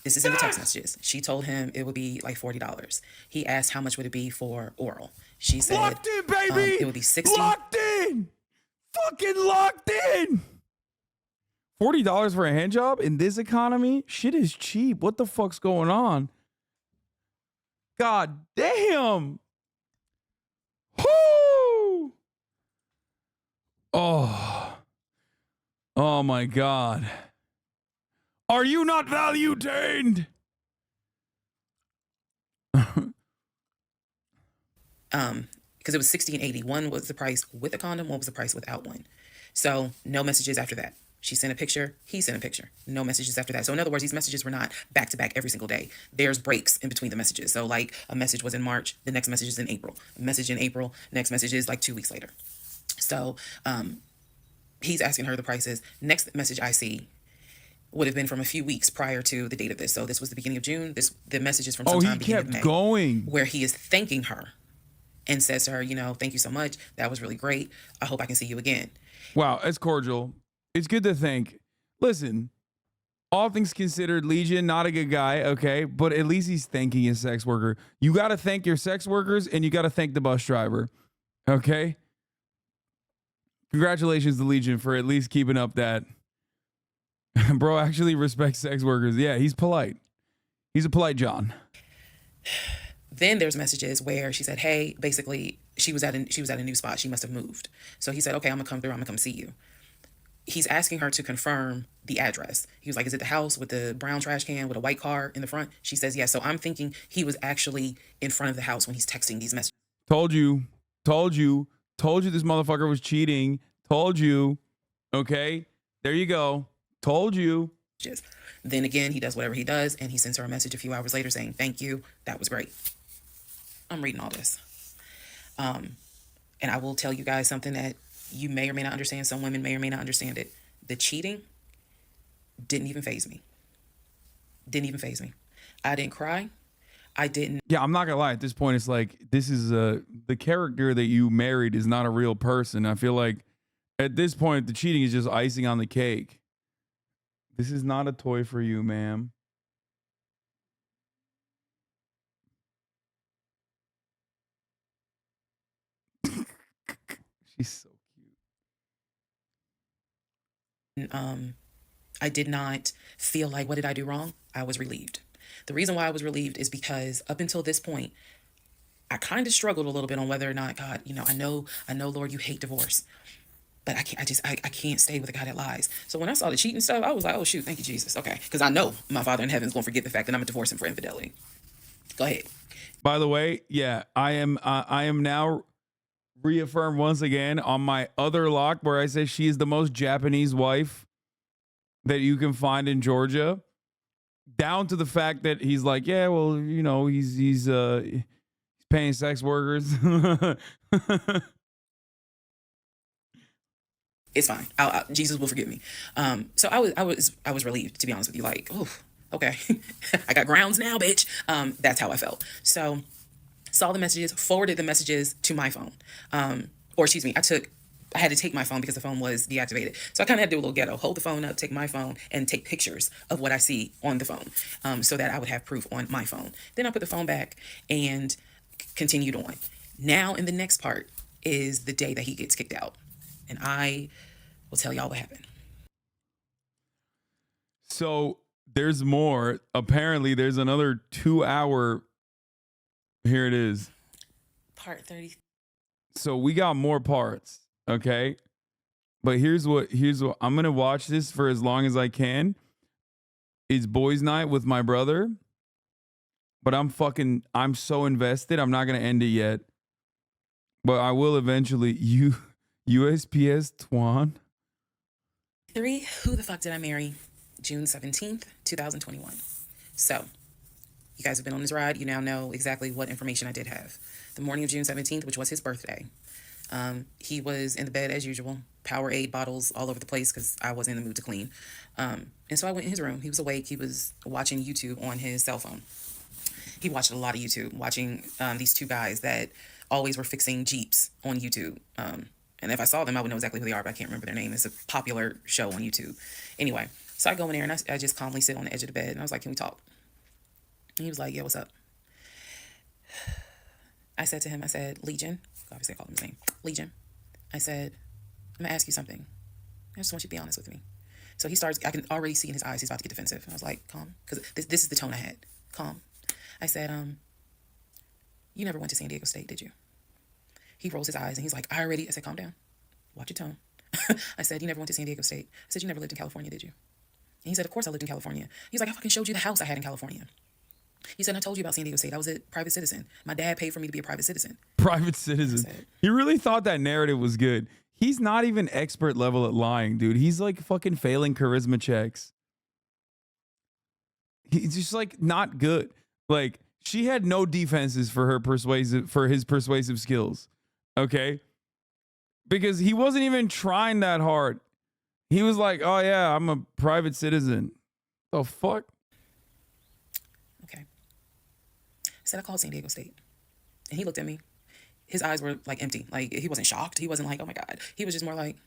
This is in the text messages. She told him it would be like $40. He asked how much would it be for oral. She said, locked in, baby. It would be $60. Locked in. Fucking locked in. $40 for a hand job in this economy? Shit is cheap. What the fuck's going on? God damn. Whoo! Oh my God. Are you not value-tained? Because it was 60 and 80. One was the price with a condom, one was the price without one. So no messages after that. She sent a picture, he sent a picture. No messages after that. So in other words, these messages were not back to back every single day. There's breaks in between the messages. So like a message was in March, the next message is in April. A message in April, next message is like 2 weeks later. So he's asking her the prices. Next message I see would have been from a few weeks prior to the date of this. So this was the beginning of June. The message is from sometime beginning of May. Going. Where he is thanking her and says to her, you know, thank you so much. That was really great. I hope I can see you again. Wow, that's cordial. It's good to think. Listen, all things considered, Legion, not a good guy, okay? But at least he's thanking his sex worker. You got to thank your sex workers and you got to thank the bus driver, okay? Congratulations to Legion for at least keeping up that. Bro actually respects sex workers. Yeah, he's polite. He's a polite John. Then there's messages where she said, hey, basically she was at a new spot. She must have moved. So he said, okay, I'm gonna come through. I'm gonna come see you. He's asking her to confirm the address. He was like, is it the house with the brown trash can with a white car in the front? She says, yes. So I'm thinking he was actually in front of the house when he's texting these messages. Told you this motherfucker was cheating. Told you. Okay, there you go. Told you. Then again, he does whatever he does, and he sends her a message a few hours later saying, thank you. That was great. I'm reading all this. And I will tell you guys something that you may or may not understand. Some women may or may not understand it. The cheating didn't even faze me. Didn't even faze me. I didn't cry. I didn't. Yeah, I'm not gonna lie. At this point, it's like, this is the character that you married is not a real person. I feel like at this point, the cheating is just icing on the cake. This is not a toy for you, ma'am. She's so cute. I did not feel like, what did I do wrong? I was relieved. The reason why I was relieved is because up until this point, I kind of struggled a little bit on whether or not, God, you know, I know, Lord, you hate divorce, but I can't stay with a guy that lies. So when I saw the cheating stuff, I was like, oh shoot, thank you, Jesus. Okay. Because I know my Father in heaven is going to forget the fact that I'm going to divorce him for infidelity. Go ahead. By the way, yeah, I am now reaffirmed once again on my other lock where I say she is the most Japanese wife that you can find in Georgia, down to the fact that he's like, yeah, well, you know, he's paying sex workers. It's fine. Jesus will forgive me. So I was relieved, to be honest with you. Like, oh, okay, I got grounds now, bitch. That's how I felt. So saw the messages, forwarded the messages to my phone. Or excuse me, I had to take my phone because the phone was deactivated. So I kind of had to do a little ghetto, hold the phone up, take my phone, and take pictures of what I see on the phone, so that I would have proof on my phone. Then I put the phone back and continued on. Now, in the next part is the day that he gets kicked out. And I will tell y'all what happened. So there's more. Apparently, there's another 2-hour. Here it is. Part 30. So we got more parts. Okay. But here's what I'm going to watch this for as long as I can. It's boys' night with my brother. But I'm so invested. I'm not going to end it yet. But I will eventually. USPS Twan. 3. Who the fuck did I marry? June 17th, 2021. So, you guys have been on this ride. You now know exactly what information I did have. The morning of June 17th, which was his birthday, he was in the bed as usual. Powerade bottles all over the place because I wasn't in the mood to clean. And so I went in his room. He was awake. He was watching YouTube on his cell phone. He watched a lot of YouTube, watching these two guys that always were fixing Jeeps on YouTube. And if I saw them, I would know exactly who they are, but I can't remember their name. It's a popular show on YouTube. Anyway, so I go in there and I just calmly sit on the edge of the bed. And I was like, can we talk? And he was like, yeah, what's up? I said to him, I said, Legion. Obviously, I called him his name. Legion. I said, I'm going to ask you something. I just want you to be honest with me. So he starts, I can already see in his eyes, he's about to get defensive. And I was like, calm. Because this is the tone I had. Calm. I said, you never went to San Diego State, did you? He rolls his eyes and he's like, I said, calm down. Watch your tone. I said, you never went to San Diego State. I said, you never lived in California, did you? And he said, of course I lived in California. He's like, I fucking showed you the house I had in California. He said, I told you about San Diego State. I was a private citizen. My dad paid for me to be a private citizen. Private citizen. He really thought that narrative was good. He's not even expert level at lying, dude. He's like fucking failing charisma checks. He's just like not good. Like she had no defenses for his persuasive skills. Okay? Because he wasn't even trying that hard. He was like, oh yeah, I'm a private citizen. The fuck? Okay. I said, I called San Diego State. And he looked at me. His eyes were like empty. Like he wasn't shocked. He wasn't like, oh my God. He was just more like,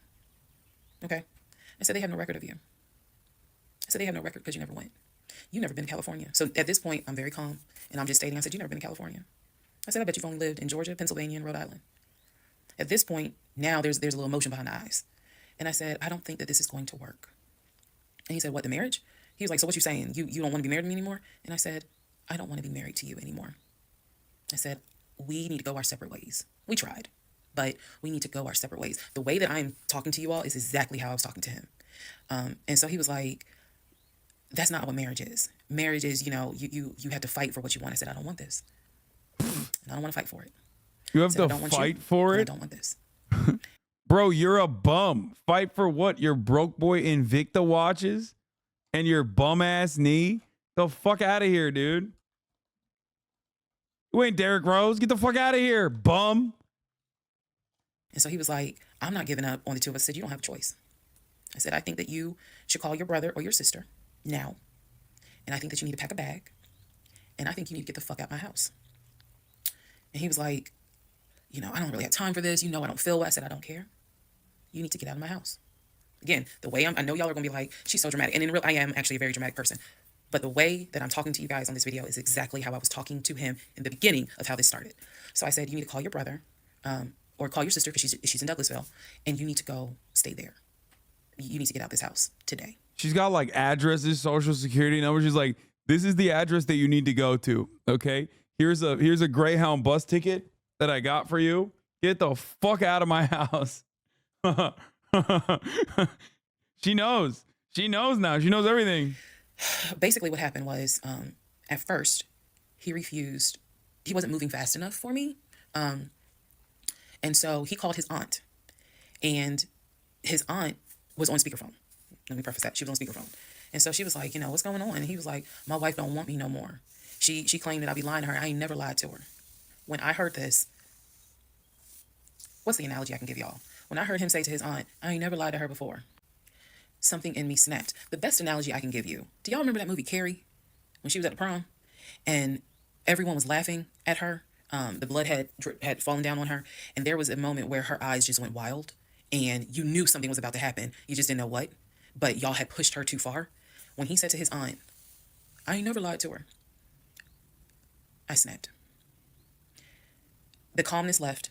okay. I said, they have no record of you. I said, they have no record because you never went. You've never been to California. So at this point, I'm very calm. And I'm just stating, I said, you've never been to California. I said, I bet you've only lived in Georgia, Pennsylvania, and Rhode Island. At this point, now there's a little emotion behind the eyes. And I said, I don't think that this is going to work. And he said, what, the marriage? He was like, so what you saying? You don't want to be married to me anymore? And I said, I don't want to be married to you anymore. I said, we need to go our separate ways. We tried, but we need to go our separate ways. The way that I'm talking to you all is exactly how I was talking to him. And so he was like, that's not what marriage is. Marriage is, you have to fight for what you want. I said, I don't want this. And I don't want to fight for it. You have to fight for it? I don't want this. Bro, you're a bum. Fight for what? Your broke boy Invicta watches and your bum ass knee? The fuck out of here, dude. You ain't Derrick Rose. Get the fuck out of here, bum. And so he was like, I'm not giving up on the two of us. I said, you don't have a choice. I said, I think that you should call your brother or your sister now. And I think that you need to pack a bag. And I think you need to get the fuck out of my house. And he was like, I don't really have time for this. I don't feel well. I said, I don't care. You need to get out of my house. Again, the way I know y'all are going to be like, she's so dramatic. And in real, I am actually a very dramatic person. But the way that I'm talking to you guys on this video is exactly how I was talking to him in the beginning of how this started. So I said, you need to call your brother or call your sister because she's in Douglasville. And you need to go stay there. You need to get out of this house today. She's got like addresses, social security numbers. She's like, this is the address that you need to go to. Okay. Here's a Greyhound bus ticket that I got for you. Get the fuck out of my house. She knows. She knows now. She knows everything. Basically what happened was, at first, he refused. He wasn't moving fast enough for me. And so he called his aunt. And his aunt was on speakerphone. Let me preface that. She was on speakerphone. And so she was like, what's going on? And he was like, my wife don't want me no more. She claimed that I be lying to her. I ain't never lied to her. When I heard this, what's the analogy I can give y'all? When I heard him say to his aunt, I ain't never lied to her before, something in me snapped. The best analogy I can give you, do y'all remember that movie Carrie? When she was at the prom and everyone was laughing at her. The blood had fallen down on her. And there was a moment where her eyes just went wild and you knew something was about to happen. You just didn't know what, but y'all had pushed her too far. When he said to his aunt, I ain't never lied to her, I snapped. The calmness left.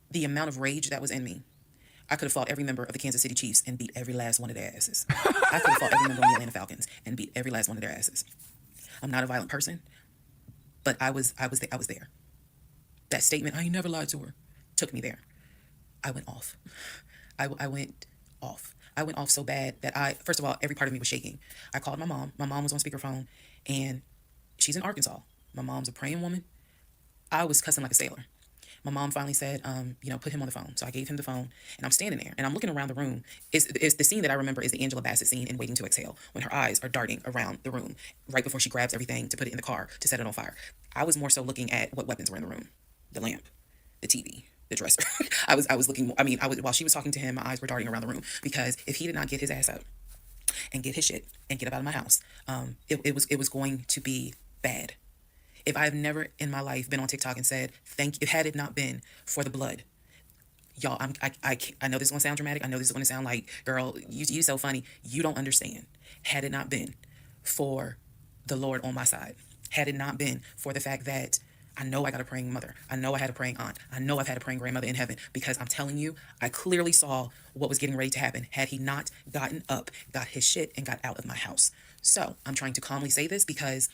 The amount of rage that was in me. I could have fought every member of the Kansas City Chiefs and beat every last one of their asses. I could have fought every member of the Atlanta Falcons and beat every last one of their asses. I'm not a violent person, but I was there. That statement, I ain't never lied to her, took me there. I went off. I went off. I went off so bad that first of all, every part of me was shaking. I called my mom. My mom was on speakerphone, and she's in Arkansas. My mom's a praying woman. I was cussing like a sailor. My mom finally said, put him on the phone. So I gave him the phone, and I'm standing there, and I'm looking around the room. It's the scene that I remember is the Angela Bassett scene in Waiting to Exhale, when her eyes are darting around the room right before she grabs everything to put it in the car to set it on fire. I was more so looking at what weapons were in the room: the lamp, the TV, the dresser. I was looking. While she was talking to him, my eyes were darting around the room because if he did not get his ass up and get his shit and get up out of my house, it was going to be bad. If I've never in my life been on TikTok and said, thank you, had it not been for the blood, y'all, I know this is going to sound dramatic. I know this is going to sound like, girl, you so funny. You don't understand. Had it not been for the Lord on my side, had it not been for the fact that I know I got a praying mother, I know I had a praying aunt, I know I've had a praying grandmother in heaven, because I'm telling you, I clearly saw what was getting ready to happen had he not gotten up, got his shit, and got out of my house. So I'm trying to calmly say this because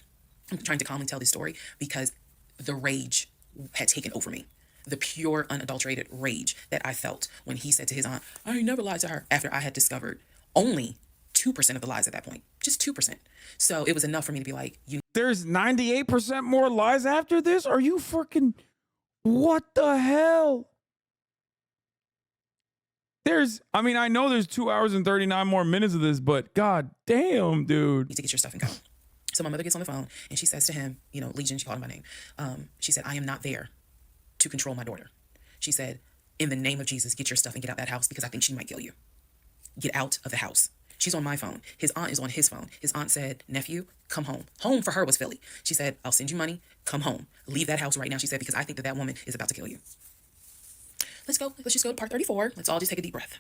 I'm trying to calmly tell this story because the rage had taken over me. The pure, unadulterated rage that I felt when he said to his aunt, I ain't never lied to her, after I had discovered only 2% of the lies at that point. Just 2%. So it was enough for me to be like, there's 98% more lies after this? Are you freaking... What the hell? I know there's 2 hours and 39 more minutes of this, but god damn, dude. need to get your stuff and go. So my mother gets on the phone and she says to him, Legion, she called him by name. She said, I am not there to control my daughter. She said, in the name of Jesus, get your stuff and get out that house because I think she might kill you. Get out of the house. She's on my phone. His aunt is on his phone. His aunt said, nephew, come home. Home for her was Philly. She said, I'll send you money. Come home. Leave that house right now. She said, because I think that woman is about to kill you. Let's go. Let's just go to part 34. Let's all just take a deep breath.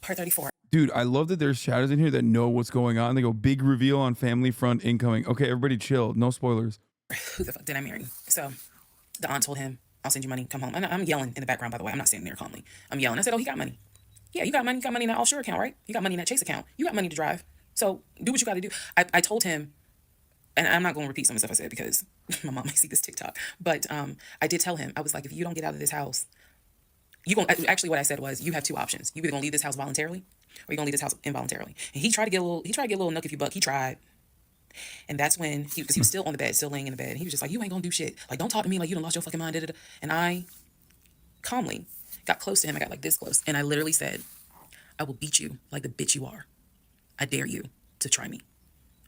Part 34. Dude, I love that there's shadows in here that know what's going on. They go, big reveal on family front incoming. Okay, everybody chill. No spoilers. Who the fuck did I marry? So the aunt told him, I'll send you money. Come home. And I'm yelling in the background, by the way. I'm not sitting there calmly. I'm yelling. I said, oh, he got money. Yeah, you got money. You got money in that offshore account, right? You got money in that Chase account. You got money to drive. So do what you got to do. I told him, and I'm not going to repeat some of the stuff I said because my mom might see this TikTok, but I did tell him, I was like, if you don't get out of this house, actually what I said was, you have two options. You either going to leave this house voluntarily or you're going to leave this house involuntarily. And he tried to get a little nook if you buck. He tried. And that's when he was still on the bed, still laying in the bed. And he was just like, you ain't going to do shit. Like, don't talk to me like you done lost your fucking mind. Da, da, da. And I calmly got close to him. I got like this close. And I literally said, I will beat you like the bitch you are. I dare you to try me.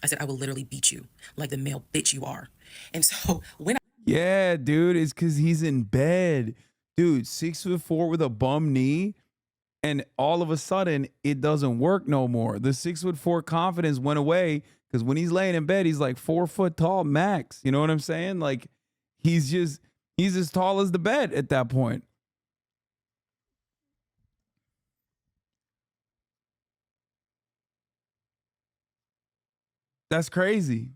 I said, I will literally beat you like the male bitch you are. And so when yeah, dude, it's because he's in bed. Dude, 6'4" with a bum knee. And all of a sudden, it doesn't work no more. The 6'4" confidence went away because when he's laying in bed, he's like 4 foot tall max. You know what I'm saying? Like, he's as tall as the bed at that point. That's crazy.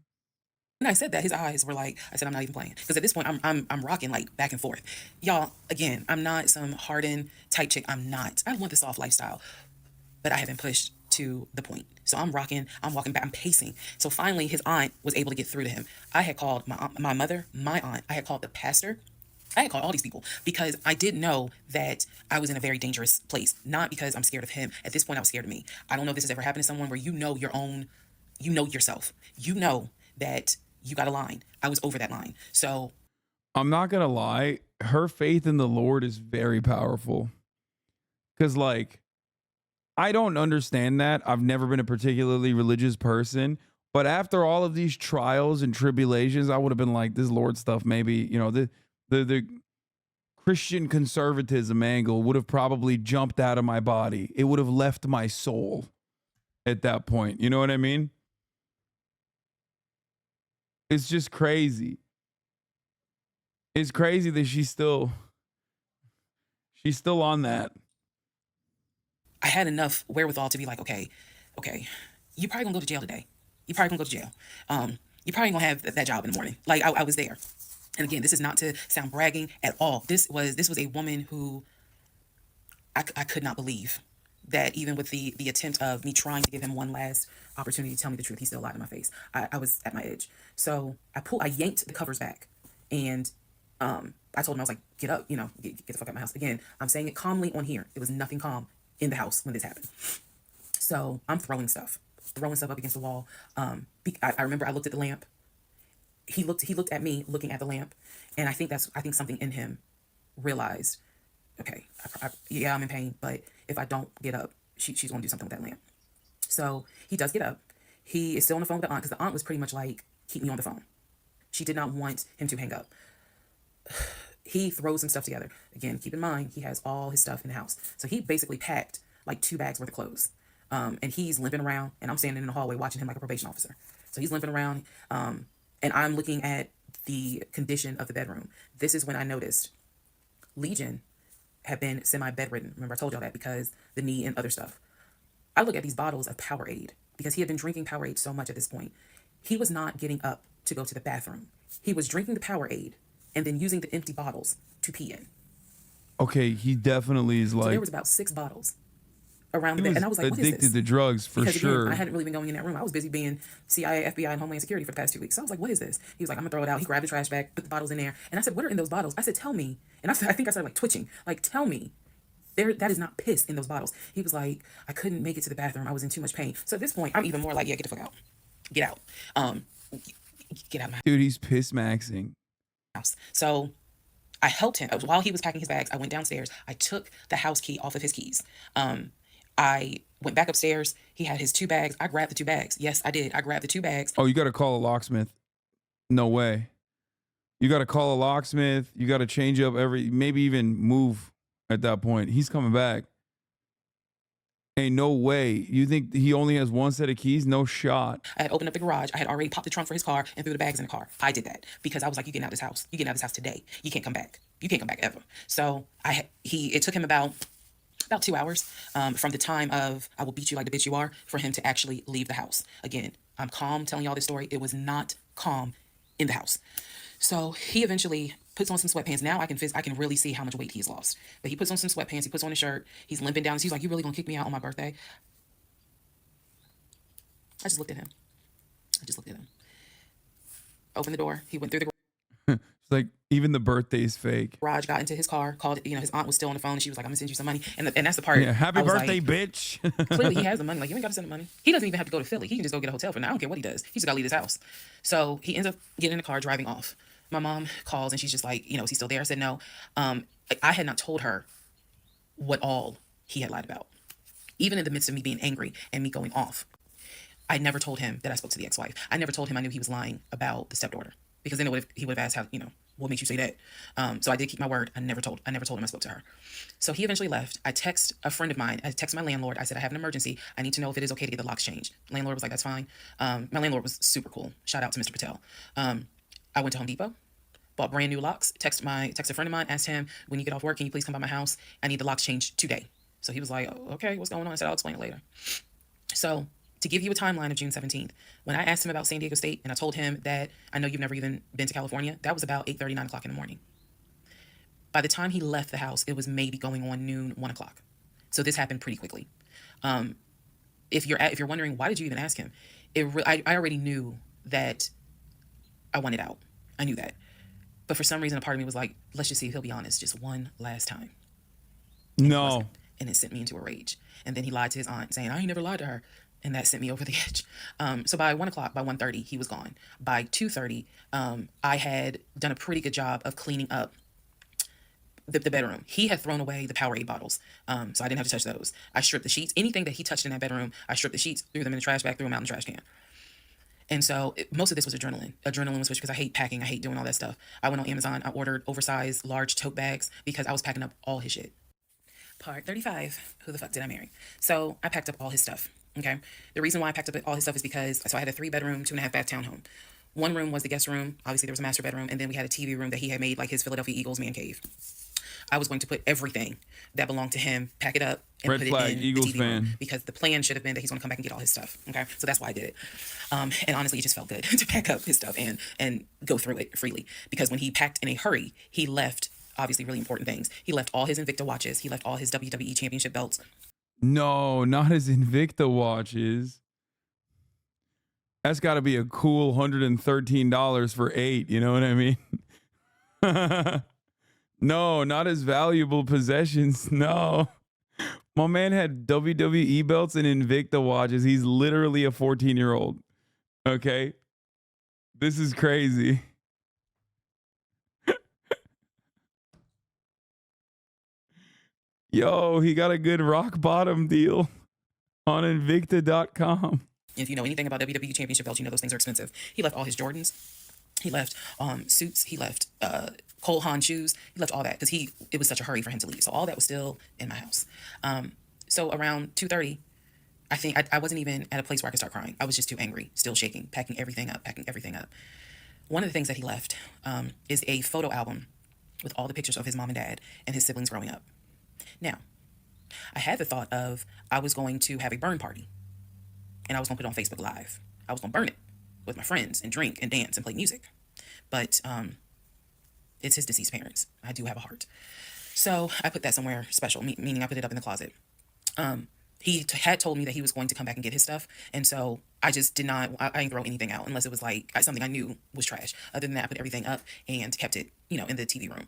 When I said that, his eyes were like, I said, I'm not even playing. Because at this point, I'm rocking like back and forth. Y'all, again, I'm not some hardened type chick. I'm not. I want the soft lifestyle. But I have been pushed to the point. So I'm rocking, I'm walking back, I'm pacing. So finally, his aunt was able to get through to him. I had called my mother, my aunt. I had called the pastor. I had called all these people because I did know that I was in a very dangerous place. Not because I'm scared of him. At this point, I was scared of me. I don't know if this has ever happened to someone where you know yourself. You know that you got a line. I was over that line. So I'm not going to lie. Her faith in the Lord is very powerful. Because, like, I don't understand that. I've never been a particularly religious person. But after all of these trials and tribulations, I would have been like, this Lord stuff, maybe, the Christian conservatism angle would have probably jumped out of my body. It would have left my soul at that point. You know what I mean? It's just crazy. It's crazy that she's still on that. I had enough wherewithal to be like, okay, you probably gonna go to jail today. You probably gonna go to jail. You probably gonna have that job in the morning. Like I was there. And again, this is not to sound bragging at all. This was a woman who I could not believe that even with the attempt of me trying to give him one last opportunity to tell me the truth, he still lied in my face. I was at my edge. So I yanked the covers back and I told him, I was like, get up, get the fuck out of my house. Again, I'm saying it calmly on here. It was nothing calm in the house when this happened. So I'm throwing stuff up against the wall. I remember I looked at the lamp. He looked at me looking at the lamp. And I think something in him realized, okay, yeah, I'm in pain, but if I don't get up, she's going to do something with that lamp. So he does get up. He is still on the phone with the aunt because the aunt was pretty much like, keep me on the phone. She did not want him to hang up. He throws some stuff together. Again, keep in mind, he has all his stuff in the house. So he basically packed like 2 bags worth of clothes. And he's limping around and I'm standing in the hallway watching him like a probation officer. So he's limping around and I'm looking at the condition of the bedroom. This is when I noticed Legion had been semi-bedridden. Remember I told y'all that because the knee and other stuff. I look at these bottles of Powerade because he had been drinking Powerade so much at this point. He was not getting up to go to the bathroom. He was drinking the Powerade and then using the empty bottles to pee in. Okay, he definitely is like... So there was about 6 bottles. around the bed. And I was like, what is this? Addicted to drugs for because, sure. Again, I hadn't really been going in that room. I was busy being CIA, FBI, and Homeland Security for the past 2 weeks. So I was like, what is this? He was like, I'm gonna throw it out. He grabbed a trash bag, put the bottles in there. And I said, what are in those bottles? I said, tell me. And I think I started like twitching. Like, tell me. That is not piss in those bottles. He was like, I couldn't make it to the bathroom. I was in too much pain. So at this point, I'm even more like, yeah, get the fuck out. Get out. Get out of my Dude, he's piss maxing. house. So I helped him. While he was packing his bags, I went downstairs. I took the house key off of his keys. I went back upstairs. He had his 2 bags. I grabbed the 2 bags. Yes, I did. I grabbed the 2 bags. Oh, you got to call a locksmith. No way. You got to call a locksmith. You got to change up maybe even move at that point. He's coming back. Ain't no way. You think he only has 1 set of keys? No shot. I had opened up the garage. I had already popped the trunk for his car and threw the bags in the car. I did that because I was like, you getting out of this house. You getting out of this house today. You can't come back. You can't come back ever. So it took him about 2 hours from the time of I will beat you like the bitch you are for him to actually leave the house. Again, I'm calm telling y'all this story. It was not calm in the house. So he eventually puts on some sweatpants. Now I can really see how much weight he's lost. But he puts on some sweatpants. He puts on a shirt. He's limping down. He's like, you really gonna kick me out on my birthday? I just looked at him. Opened the door. He went through the It's like even the birthday's fake. garage, got into his car, called, his aunt was still on the phone, and she was like, I'm gonna send you some money. And that's the part. Yeah, happy I was birthday, like, bitch. clearly he has the money. Like, you ain't got to send him money. He doesn't even have to go to Philly. He can just go get a hotel for now. I don't care what he does. He just got to leave his house. So he ends up getting in the car, driving off. My mom calls and she's just like, is he still there? I said no. I had not told her what all he had lied about. Even in the midst of me being angry and me going off, I never told him that I spoke to the ex-wife. I never told him I knew he was lying about the stepdaughter, because then he would have asked how, what makes you say that? So I did keep my word. I never told him I spoke to her. So he eventually left. I text a friend of mine. I text my landlord. I said, I have an emergency. I need to know if it is okay to get the locks changed. Landlord was like, that's fine. My landlord was super cool. Shout out to Mr. Patel. I went to Home Depot, bought brand new locks, text a friend of mine, asked him, when you get off work, can you please come by my house? I need the locks changed today. So he was like, oh, okay, what's going on? I said, I'll explain it later. So to give you a timeline of June 17th, when I asked him about San Diego State and I told him that I know you've never even been to California, that was about 8:30, 9 o'clock in the morning. By the time he left the house, it was maybe going on noon, 1 o'clock. So this happened pretty quickly. If you're wondering, why did you even ask him? I already knew that I wanted out. I knew that. But for some reason, a part of me was like, let's just see if he'll be honest just one last time. No. And it sent me into a rage. And then he lied to his aunt, saying, I ain't never lied to her. And that sent me over the edge. So by 1 o'clock, by 1:30, he was gone. By 2:30, I had done a pretty good job of cleaning up the bedroom. He had thrown away the Powerade bottles, so I didn't have to touch those. I stripped the sheets. Anything that he touched in that bedroom, I stripped the sheets, threw them in the trash bag, threw them out in the trash can. And so most of this was adrenaline. Adrenaline was because I hate packing. I hate doing all that stuff. I went on Amazon. I ordered oversized large tote bags because I was packing up all his shit. Part 35. Who the fuck did I marry? So I packed up all his stuff. Okay. The reason why I packed up all his stuff is because I had a 3-bedroom, 2.5-bath townhome. One room was the guest room. Obviously, there was a master bedroom. And then we had a TV room that he had made like his Philadelphia Eagles man cave. I was going to put everything that belonged to him, pack it up, and Red put flag, it in Eagles the TV fan. room, because the plan should have been that he's going to come back and get all his stuff. Okay, so that's why I did it. And honestly, it just felt good to pack up his stuff and go through it freely. Because when he packed in a hurry, he left obviously really important things. He left all his Invicta watches. He left all his WWE Championship belts. No, not his Invicta watches. That's got to be a cool $113 for 8. You know what I mean? No, not his valuable possessions. No. My man had WWE belts and Invicta watches. He's literally a 14-year-old. Okay? This is crazy. Yo, he got a good rock bottom deal on Invicta.com. If you know anything about WWE Championship belts, you know those things are expensive. He left all his Jordans. He left suits. He left Cole Haan shoes. He left all that because it was such a hurry for him to leave. So all that was still in my house. So around 2:30, I think I wasn't even at a place where I could start crying. I was just too angry, still shaking, packing everything up. One of the things that he left is a photo album with all the pictures of his mom and dad and his siblings growing up. Now, I had the thought of I was going to have a burn party and I was going to put it on Facebook Live. I was going to burn it with my friends and drink and dance and play music. But it's his deceased parents. I do have a heart. So I put that somewhere special, meaning I put it up in the closet. he had told me that he was going to come back and get his stuff. And so I just did not, I didn't throw anything out unless it was like something I knew was trash. Other than that, I put everything up and kept it, in the TV room.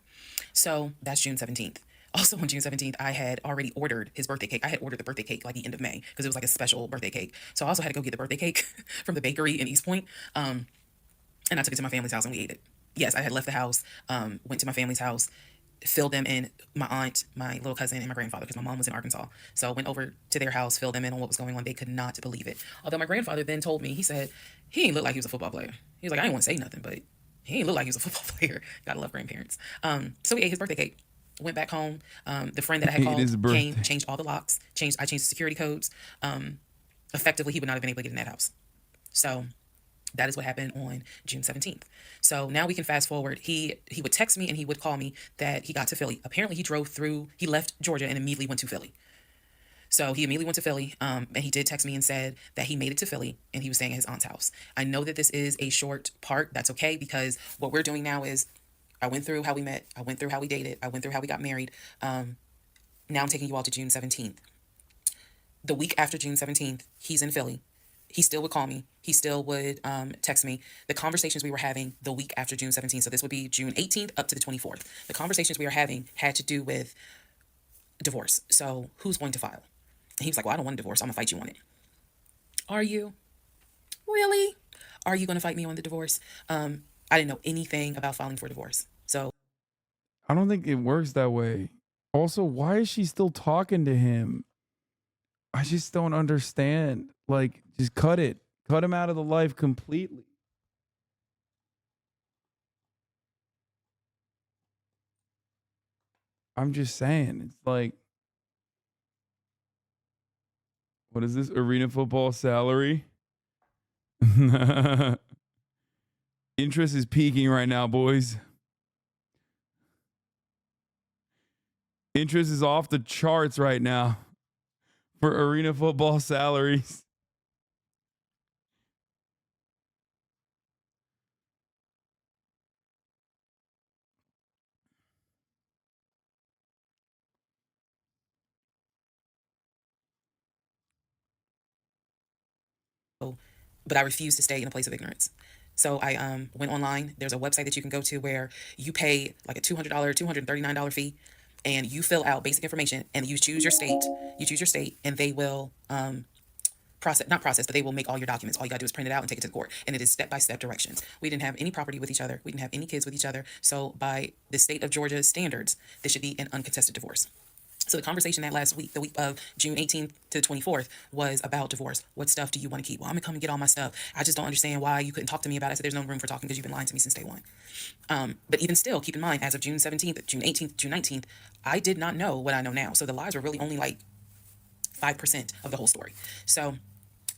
So that's June 17th. Also on June 17th, I had already ordered his birthday cake. I had ordered the birthday cake like the end of May because it was like a special birthday cake. So I also had to go get the birthday cake from the bakery in East Point. And I took it to my family's house and we ate it. Yes, I had left the house, went to my family's house, filled them in, my aunt, my little cousin, and my grandfather, because my mom was in Arkansas. So I went over to their house, filled them in on what was going on. They could not believe it. Although my grandfather then told me, he said, he ain't look like he was a football player. He was like, I didn't want to say nothing, but he ain't look like he was a football player. Gotta love grandparents. So we ate his birthday cake. Went back home. The friend that I had called came, changed all the locks. I changed the security codes. Effectively, he would not have been able to get in that house. So that is what happened on June 17th. So now we can fast forward. He would text me and he would call me that he got to Philly. Apparently he left Georgia and immediately went to Philly. So he immediately went to Philly, and he did text me and said that he made it to Philly and he was staying at his aunt's house. I know that this is a short part. That's okay, because what we're doing now is I went through how we met. I went through how we dated. I went through how we got married. Now I'm taking you all to June 17th. The week after June 17th, he's in Philly. He still would call me. He still would text me. The conversations we were having the week after June 17th, so this would be June 18th up to the 24th. The conversations we were having had to do with divorce. So who's going to file? And he was like, well, I don't want a divorce. I'm going to fight you on it. Are you? Really? Are you going to fight me on the divorce? I didn't know anything about filing for divorce. So I don't think it works that way. Also, why is she still talking to him? I just don't understand. Like, just cut it. Cut him out of the life completely. I'm just saying. It's like, what is this? Arena football salary? Interest is peaking right now, boys. Interest is off the charts right now for arena football salaries. but I refuse to stay in a place of ignorance. So I went online. There's a website that you can go to where you pay like a $200, $239 fee, and you fill out basic information, and you choose your state. You choose your state, and they will not process, but they will make all your documents. All you gotta do is print it out and take it to the court. And it is step-by-step directions. We didn't have any property with each other. We didn't have any kids with each other. So by the state of Georgia's standards, this should be an uncontested divorce. So the conversation that last week, the week of June 18th to the 24th, was about divorce. What stuff do you want to keep? Well, I'm gonna come and get all my stuff. I just don't understand why you couldn't talk to me about it. I said, there's no room for talking because you've been lying to me since day one. But even still, keep in mind, as of June 17th, June 18th, June 19th, I did not know what I know now. So the lies were really only like 5% of the whole story. So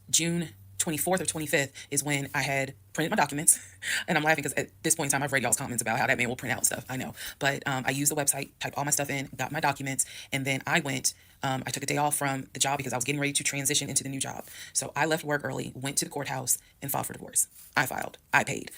June 24th or 25th is when I had printed my documents. And I'm laughing because at this point in time, I've read y'all's comments about how that man will print out stuff. I know. But I used the website, typed all my stuff in, got my documents, and then I went, I took a day off from the job because I was getting ready to transition into the new job. So I left work early, went to the courthouse, and filed for divorce. I filed. I paid.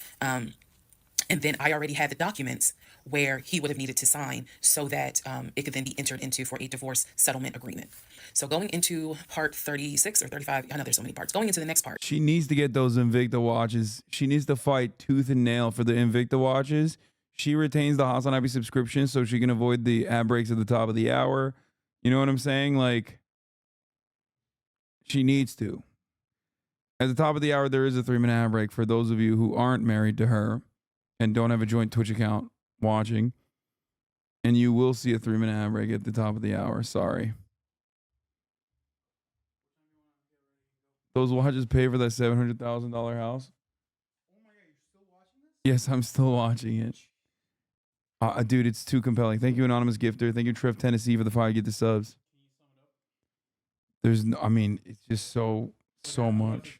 And then I already had the documents where he would have needed to sign so that it could then be entered into for a divorce settlement agreement. So going into part 36 or 35, I know there's so many parts. Going into the next part. She needs to get those Invicta watches. She needs to fight tooth and nail for the Invicta watches. She retains the HasanAbi subscription so she can avoid the ad breaks at the top of the hour. You know what I'm saying? Like, she needs to. At the top of the hour, there is a 3-minute ad break for those of you who aren't married to her and don't have a joint Twitch account watching. And you will see a 3-minute ad break at the top of the hour. Sorry. Those watches pay for that $700,000 house. Oh my God, you're still watching this? Yes, I'm still watching it. Dude, it's too compelling. Thank you, Anonymous Gifter. Thank you, Trev Tennessee, for the fire. Get the subs. There's no, I mean, it's just so much.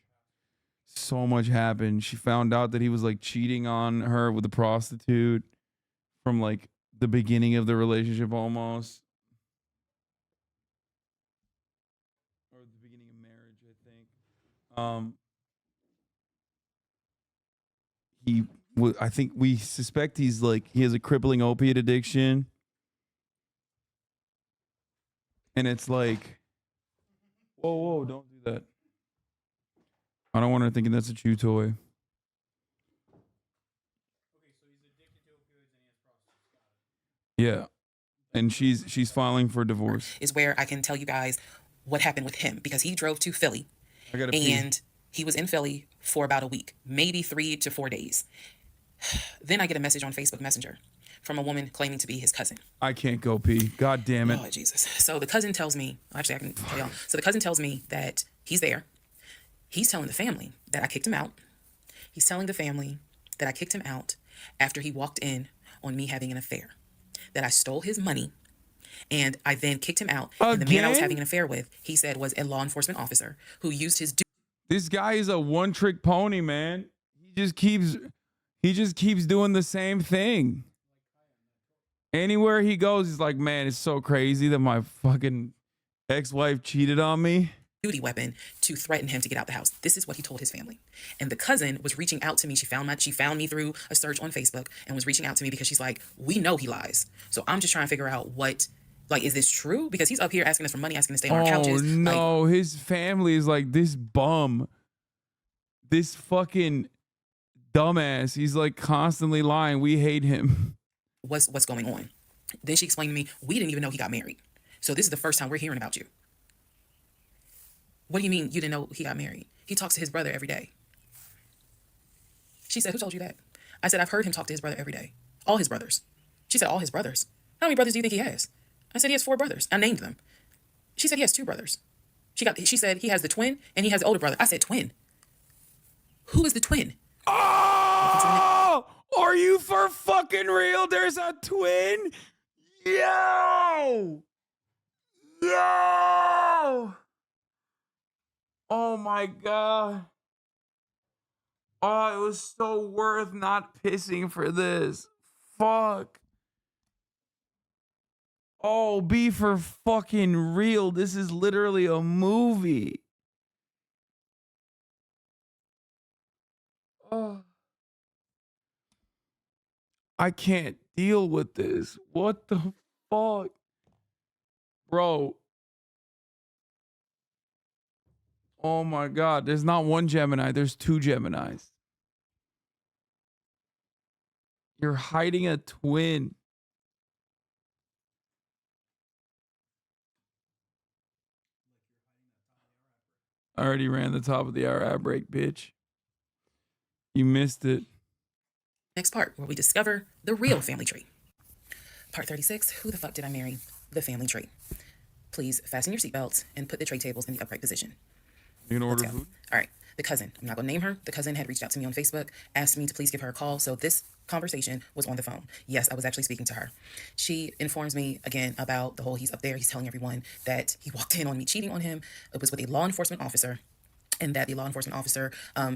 So much happened. She found out that he was like cheating on her with a prostitute from like the beginning of the relationship almost. Or the beginning of marriage, I think. I think we suspect he has a crippling opiate addiction. And it's like, Whoa, don't do that. I don't want her thinking that's a chew toy. Yeah. And she's filing for divorce. Is where I can tell you guys what happened with him, because he drove to Philly I gotta pee. and he was in Philly for about a week, maybe 3 to 4 days. Then I get a message on Facebook Messenger from a woman claiming to be his cousin. I can't go pee. God damn it. Oh, Jesus. So the cousin tells me, actually, I can tell y'all. So the cousin tells me that he's there. He's telling the family that I kicked him out. He's telling the family that I kicked him out after he walked in on me having an affair, that I stole his money, and I then kicked him out. And the man I was having an affair with, he said, was a law enforcement officer who used his... This guy is a one-trick pony, man. He just keeps doing the same thing. Anywhere he goes, he's like, man, it's so crazy that my fucking ex-wife cheated on me. Duty weapon to threaten him to get out the house. This is what he told his family. And the cousin was reaching out to me. She found me through a search on Facebook and was reaching out to me because she's like, we know he lies. So I'm just trying to figure out what, like, is this true? Because he's up here asking us for money, asking to stay on our couches. Oh no, his family is like, this bum, this fucking dumbass. He's like constantly lying. We hate him. What's going on? Then she explained to me, we didn't even know he got married. So this is the first time we're hearing about you. What do you mean you didn't know he got married? He talks to his brother every day. She said, who told you that? I said, I've heard him talk to his brother every day. All his brothers. She said, all his brothers. How many brothers do you think he has? I said, he has 4 brothers. I named them. She said, he has 2 brothers. She said, he has the twin and he has the older brother. I said, twin. Who is the twin? Oh, are you for fucking real? There's a twin? Yo! Oh my God. Oh, it was so worth not pissing for this. Fuck. Oh, be for fucking real. This is literally a movie. Oh. I can't deal with this. What the fuck? Bro. Oh my God. There's not one Gemini. There's 2 Geminis. You're hiding a twin. I already ran the top of the hour ad break, bitch. You missed it. Next part, where we discover the real family tree. Part 36, who the fuck did I marry? The family tree. Please fasten your seatbelts and put the tray tables in the upright position. You can order food? All right. The cousin, I'm not going to name her. The cousin had reached out to me on Facebook, asked me to please give her a call. So this conversation was on the phone. Yes, I was actually speaking to her. She informs me again about the whole he's up there. He's telling everyone that he walked in on me cheating on him. It was with a law enforcement officer, and that the law enforcement officer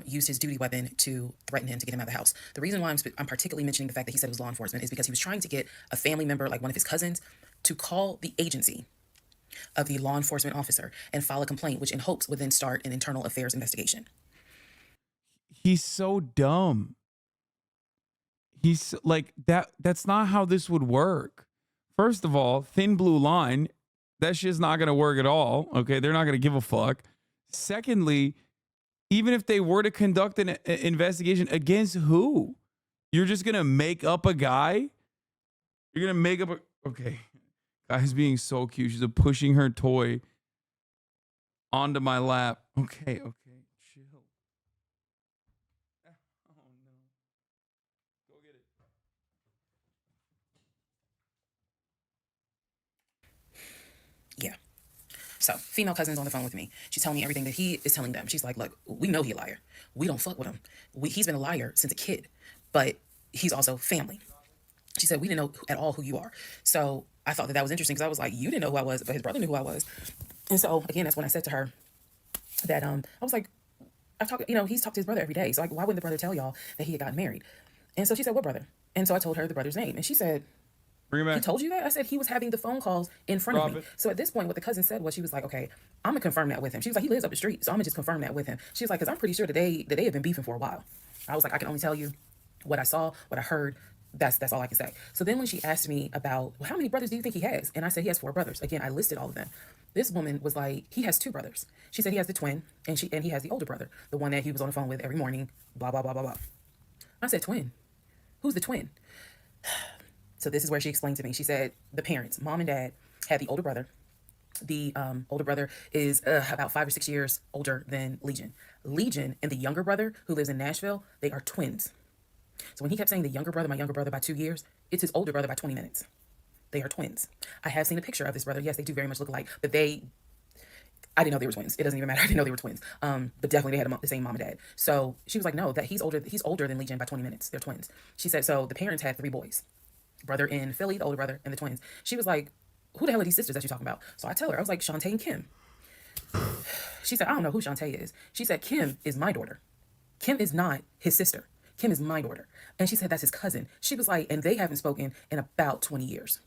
used his duty weapon to threaten him to get him out of the house. The reason why I'm particularly mentioning the fact that he said it was law enforcement is because he was trying to get a family member, like one of his cousins, to call the agency of the law enforcement officer and file a complaint, which in hopes would then start an internal affairs investigation. He's so dumb. He's like that. That's not how this would work. First of all, thin blue line, that shit's not going to work at all. Okay. They're not going to give a fuck. Secondly, even if they were to conduct an investigation, against who? You're just going to make up a guy? You're going to make up a... Okay. Guy's being so cute. She's pushing her toy onto my lap. Okay. Chill. Oh, no. Go get it. Yeah. So, female cousin's on the phone with me. She's telling me everything that he is telling them. She's like, look, we know he's a liar. We don't fuck with him. He's been a liar since a kid, but he's also family. She said, we didn't know at all who you are. So I thought that was interesting because I was like, you didn't know who I was, but his brother knew who I was. And so, again, that's when I said to her that I was like, he's talked to his brother every day. So like, why wouldn't the brother tell y'all that he had gotten married? And so she said, what brother? And so I told her the brother's name. And she said, he told you that? I said, he was having the phone calls in front of me. So at this point, what the cousin said was, she was like, okay, I'm going to confirm that with him. She was like, he lives up the street, so I'm going to just confirm that with him. She was like, because I'm pretty sure that they have been beefing for a while. I was like, I can only tell you what I saw, what I heard, That's all I can say. So then when she asked me about, well, how many brothers do you think he has? And I said he has 4 brothers. Again, I listed all of them. This woman was like, he has 2 brothers. She said he has the twin, and he has the older brother, the one that he was on the phone with every morning, blah, blah, blah, blah, blah. I said, twin? Who's the twin? So this is where she explained to me. She said the parents, mom and dad, had the older brother. The older brother is about 5 or 6 years older than Legion. Legion and the younger brother, who lives in Nashville, they are twins. So when he kept saying the younger brother, my younger brother by 2 years, it's his older brother by 20 minutes. They are twins. I have seen a picture of this brother. Yes, they do very much look alike, but I didn't know they were twins. It doesn't even matter. I didn't know they were twins. But definitely they had the same mom and dad. So she was like, no, that he's older than Legion by 20 minutes. They're twins. She said, so the parents had 3 boys, brother in Philly, the older brother, and the twins. She was like, who the hell are these sisters that you're talking about? So I tell her, I was like, Shantae and Kim. She said, I don't know who Shantae is. She said, Kim is my daughter. Kim is not his sister. Kim is my daughter. And she said, that's his cousin. She was like, and they haven't spoken in about 20 years.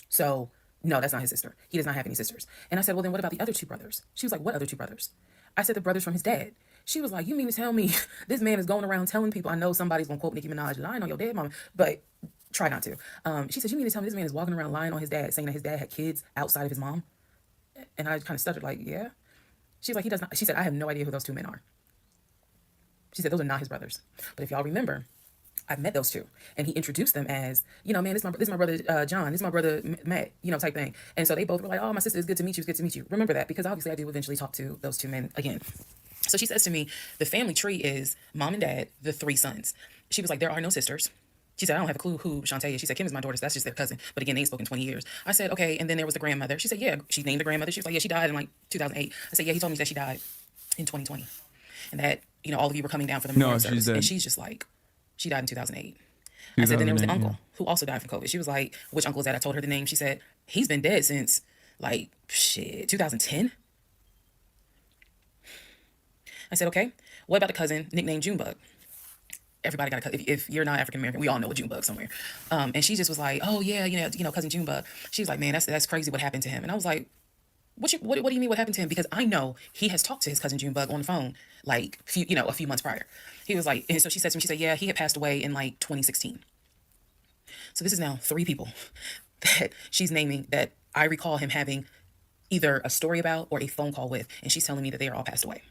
So no, that's not his sister. He does not have any sisters. And I said, well, then what about the other 2 brothers? She was like, what other 2 brothers? I said, the brothers from his dad. She was like, you mean to tell me this man is going around telling people, I know somebody's going to quote Nicki Minaj, and I know your dad, mama, but try not to. She said, you mean to tell me this man is walking around lying on his dad, saying that his dad had kids outside of his mom? And I kind of stuttered like, yeah. She's like, he does not. She said, I have no idea who those 2 men are. She said, those are not his brothers. But if y'all remember, I've met those 2, and he introduced them as, man, this is my brother John, this is my brother Matt, type thing. And so they both were like, oh, my sister, it's good to meet you, it's good to meet you. Remember that, because obviously I do eventually talk to those 2 men again. So she says to me, the family tree is mom and dad, the 3 sons. She was like, there are no sisters. She said, I don't have a clue who Shantae is. She said, Kim is my daughter, so that's just their cousin. But again, they ain't spoken 20 years. I said, okay, and then there was the grandmother. She said, yeah, she named the grandmother. She was like, yeah, she died in like 2008. I said, yeah, he told me that she died in 2020. And that, all of you were coming down for the memorial service. And she's just like, she died in 2008. I said, then there was the uncle who also died from COVID. She was like, which uncle is that? I told her the name. She said, he's been dead since 2010. I said, okay, what about the cousin nicknamed Junebug? Everybody got a cousin. If you're not African American, we all know a Junebug somewhere. And she just was like, oh yeah, cousin Junebug. She was like, man, that's crazy what happened to him. And I was like, what do you mean what happened to him? Because I know he has talked to his cousin Junebug on the phone a few months prior. He was like, and so she said to me, she said, yeah, he had passed away in 2016. So this is now 3 people that she's naming that I recall him having either a story about or a phone call with, and she's telling me that they are all passed away.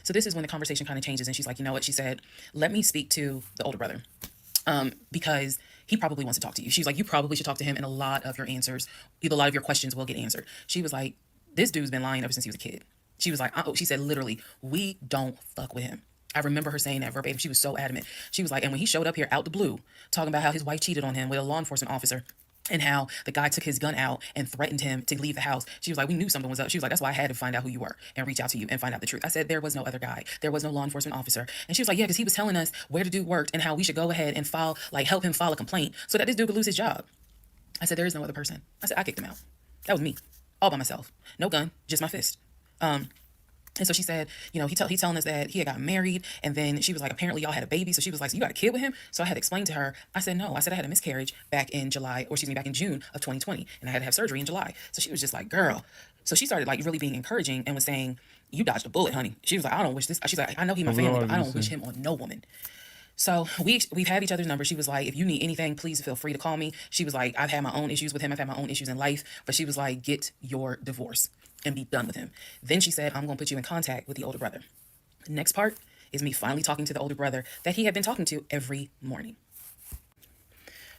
So this is when the conversation kind of changes, and she's like, you know what? She said, let me speak to the older brother, because he probably wants to talk to you. She's like, you probably should talk to him, and a lot of your questions will get answered. She was like, this dude's been lying ever since he was a kid. She was like, she said, literally, we don't fuck with him. I remember her saying that verbatim. She was so adamant. She was like, and when he showed up here out the blue, talking about how his wife cheated on him with a law enforcement officer, and how the guy took his gun out and threatened him to leave the house. She was like, we knew something was up. She was like, that's why I had to find out who you were and reach out to you and find out the truth. I said, there was no other guy. There was no law enforcement officer. And she was like, yeah, because he was telling us where the dude worked and how we should go ahead and help him file a complaint so that this dude could lose his job. I said, there is no other person. I said, I kicked him out. That was me, all by myself. No gun, just my fist. And so she said, he's telling us that he had got married, and then she was like, apparently y'all had a baby. So she was like, so you got a kid with him? So I had explained to her, I said, no, I said I had a miscarriage back in June of 2020, and I had to have surgery in July. So she was just like, girl. So she started really being encouraging and was saying, you dodged a bullet, honey. She was like, I don't wish this. She's like, I know he my family, but I don't wish him on no woman. So we've had each other's number. She was like, if you need anything, please feel free to call me. She was like, I've had my own issues with him. I've had my own issues in life. But she was like, get your divorce and be done with him. Then she said, I'm going to put you in contact with the older brother. The next part is me finally talking to the older brother that he had been talking to every morning.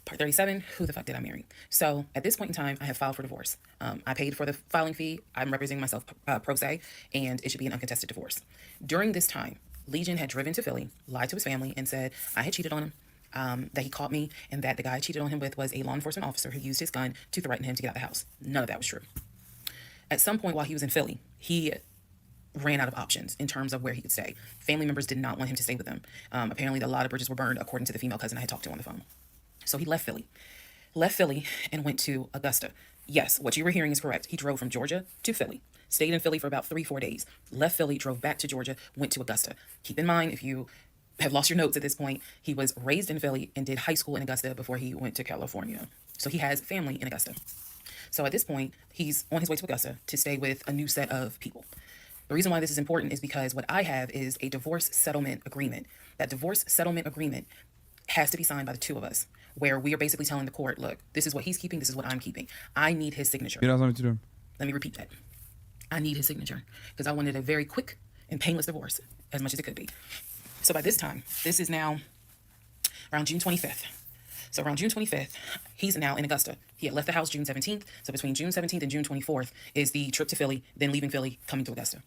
Part 37, who the fuck did I marry? So at this point in time, I have filed for divorce. I paid for the filing fee. I'm representing myself pro se, and it should be an uncontested divorce. During this time, Legion had driven to Philly, lied to his family, and said I had cheated on him, that he caught me, and that the guy I cheated on him with was a law enforcement officer who used his gun to threaten him to get out of the house. None of that was true. At some point while he was in Philly, he ran out of options in terms of where he could stay. Family members did not want him to stay with them. Apparently, a lot of bridges were burned, according to the female cousin I had talked to on the phone. So he left Philly and went to Augusta. Yes, what you were hearing is correct. He drove from Georgia to Philly, stayed in Philly for about 3-4 days, left Philly, drove back to Georgia, went to Augusta. Keep in mind, if you have lost your notes at this point, he was raised in Philly and did high school in Augusta before he went to California. So he has family in Augusta. So at this point, he's on his way to Augusta to stay with a new set of people. The reason why this is important is because what I have is a divorce settlement agreement. That divorce settlement agreement has to be signed by the two of us, where we are basically telling the court, look, this is what he's keeping, this is what I'm keeping. I need his signature. You're not something to do. Let me repeat that. I need his signature because I wanted a very quick and painless divorce, as much as it could be. So by this time, this is now around June 25th. So around June 25th, he's now in Augusta. He had left the house June 17th. So between June 17th and June 24th is the trip to Philly, then leaving Philly, coming to Augusta.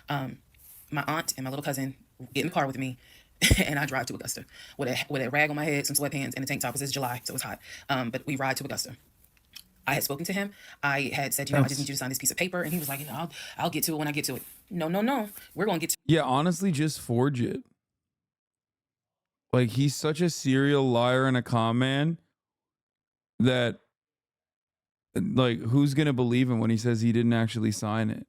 My aunt and my little cousin get in the car with me, and I drive to Augusta with a rag on my head, some sweatpants, and a tank top because it's July, so it's hot. But we ride to Augusta. I had spoken to him. I had said, I just need you to sign this piece of paper. And he was like, I'll get to it when I get to it. No. We're going to get to it. Yeah, honestly, just forge it. Like, he's such a serial liar and a con man that, like, who's going to believe him when he says he didn't actually sign it?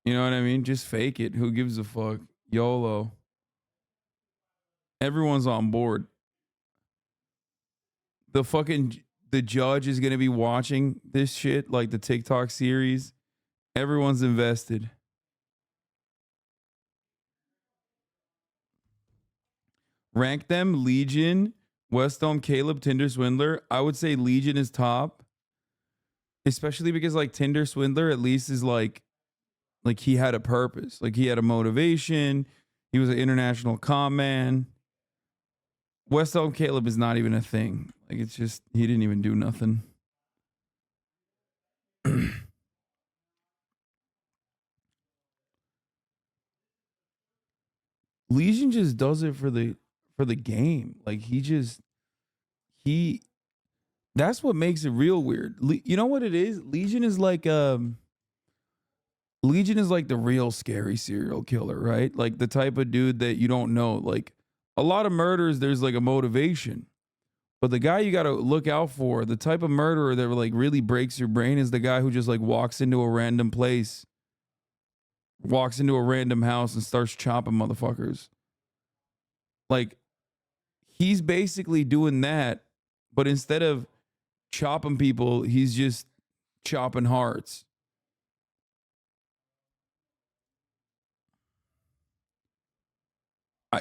You know what I mean? Just fake it. Who gives a fuck? YOLO. Everyone's on board. The judge is going to be watching this shit, like the TikTok series. Everyone's invested. Rank them: Legion, West Elm, Caleb, Tinder Swindler. I would say Legion is top. Especially because, like, Tinder Swindler at least is like he had a purpose. Like, he had a motivation. He was an international con man. West Elm Caleb is not even a thing. Like, it's just, he didn't even do nothing. Legion just does it for the game. Like, that's what makes it real weird. You know what it is? Legion is like the real scary serial killer, right? Like, the type of dude that you don't know. Like, a lot of murders, there's like a motivation. But the guy you got to look out for, the type of murderer that like really breaks your brain, is the guy who just like walks into a random place, walks into a random house and starts chopping motherfuckers. Like, he's basically doing that, but instead of chopping people, he's just chopping hearts.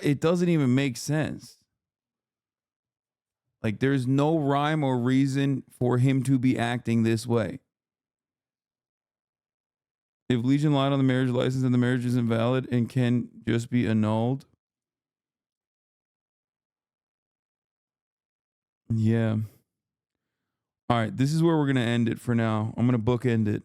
It doesn't even make sense. Like, there's no rhyme or reason for him to be acting this way. If Legion lied on the marriage license and the marriage is invalid and can just be annulled. Yeah. All right, this is where we're going to end it for now. I'm going to bookend it.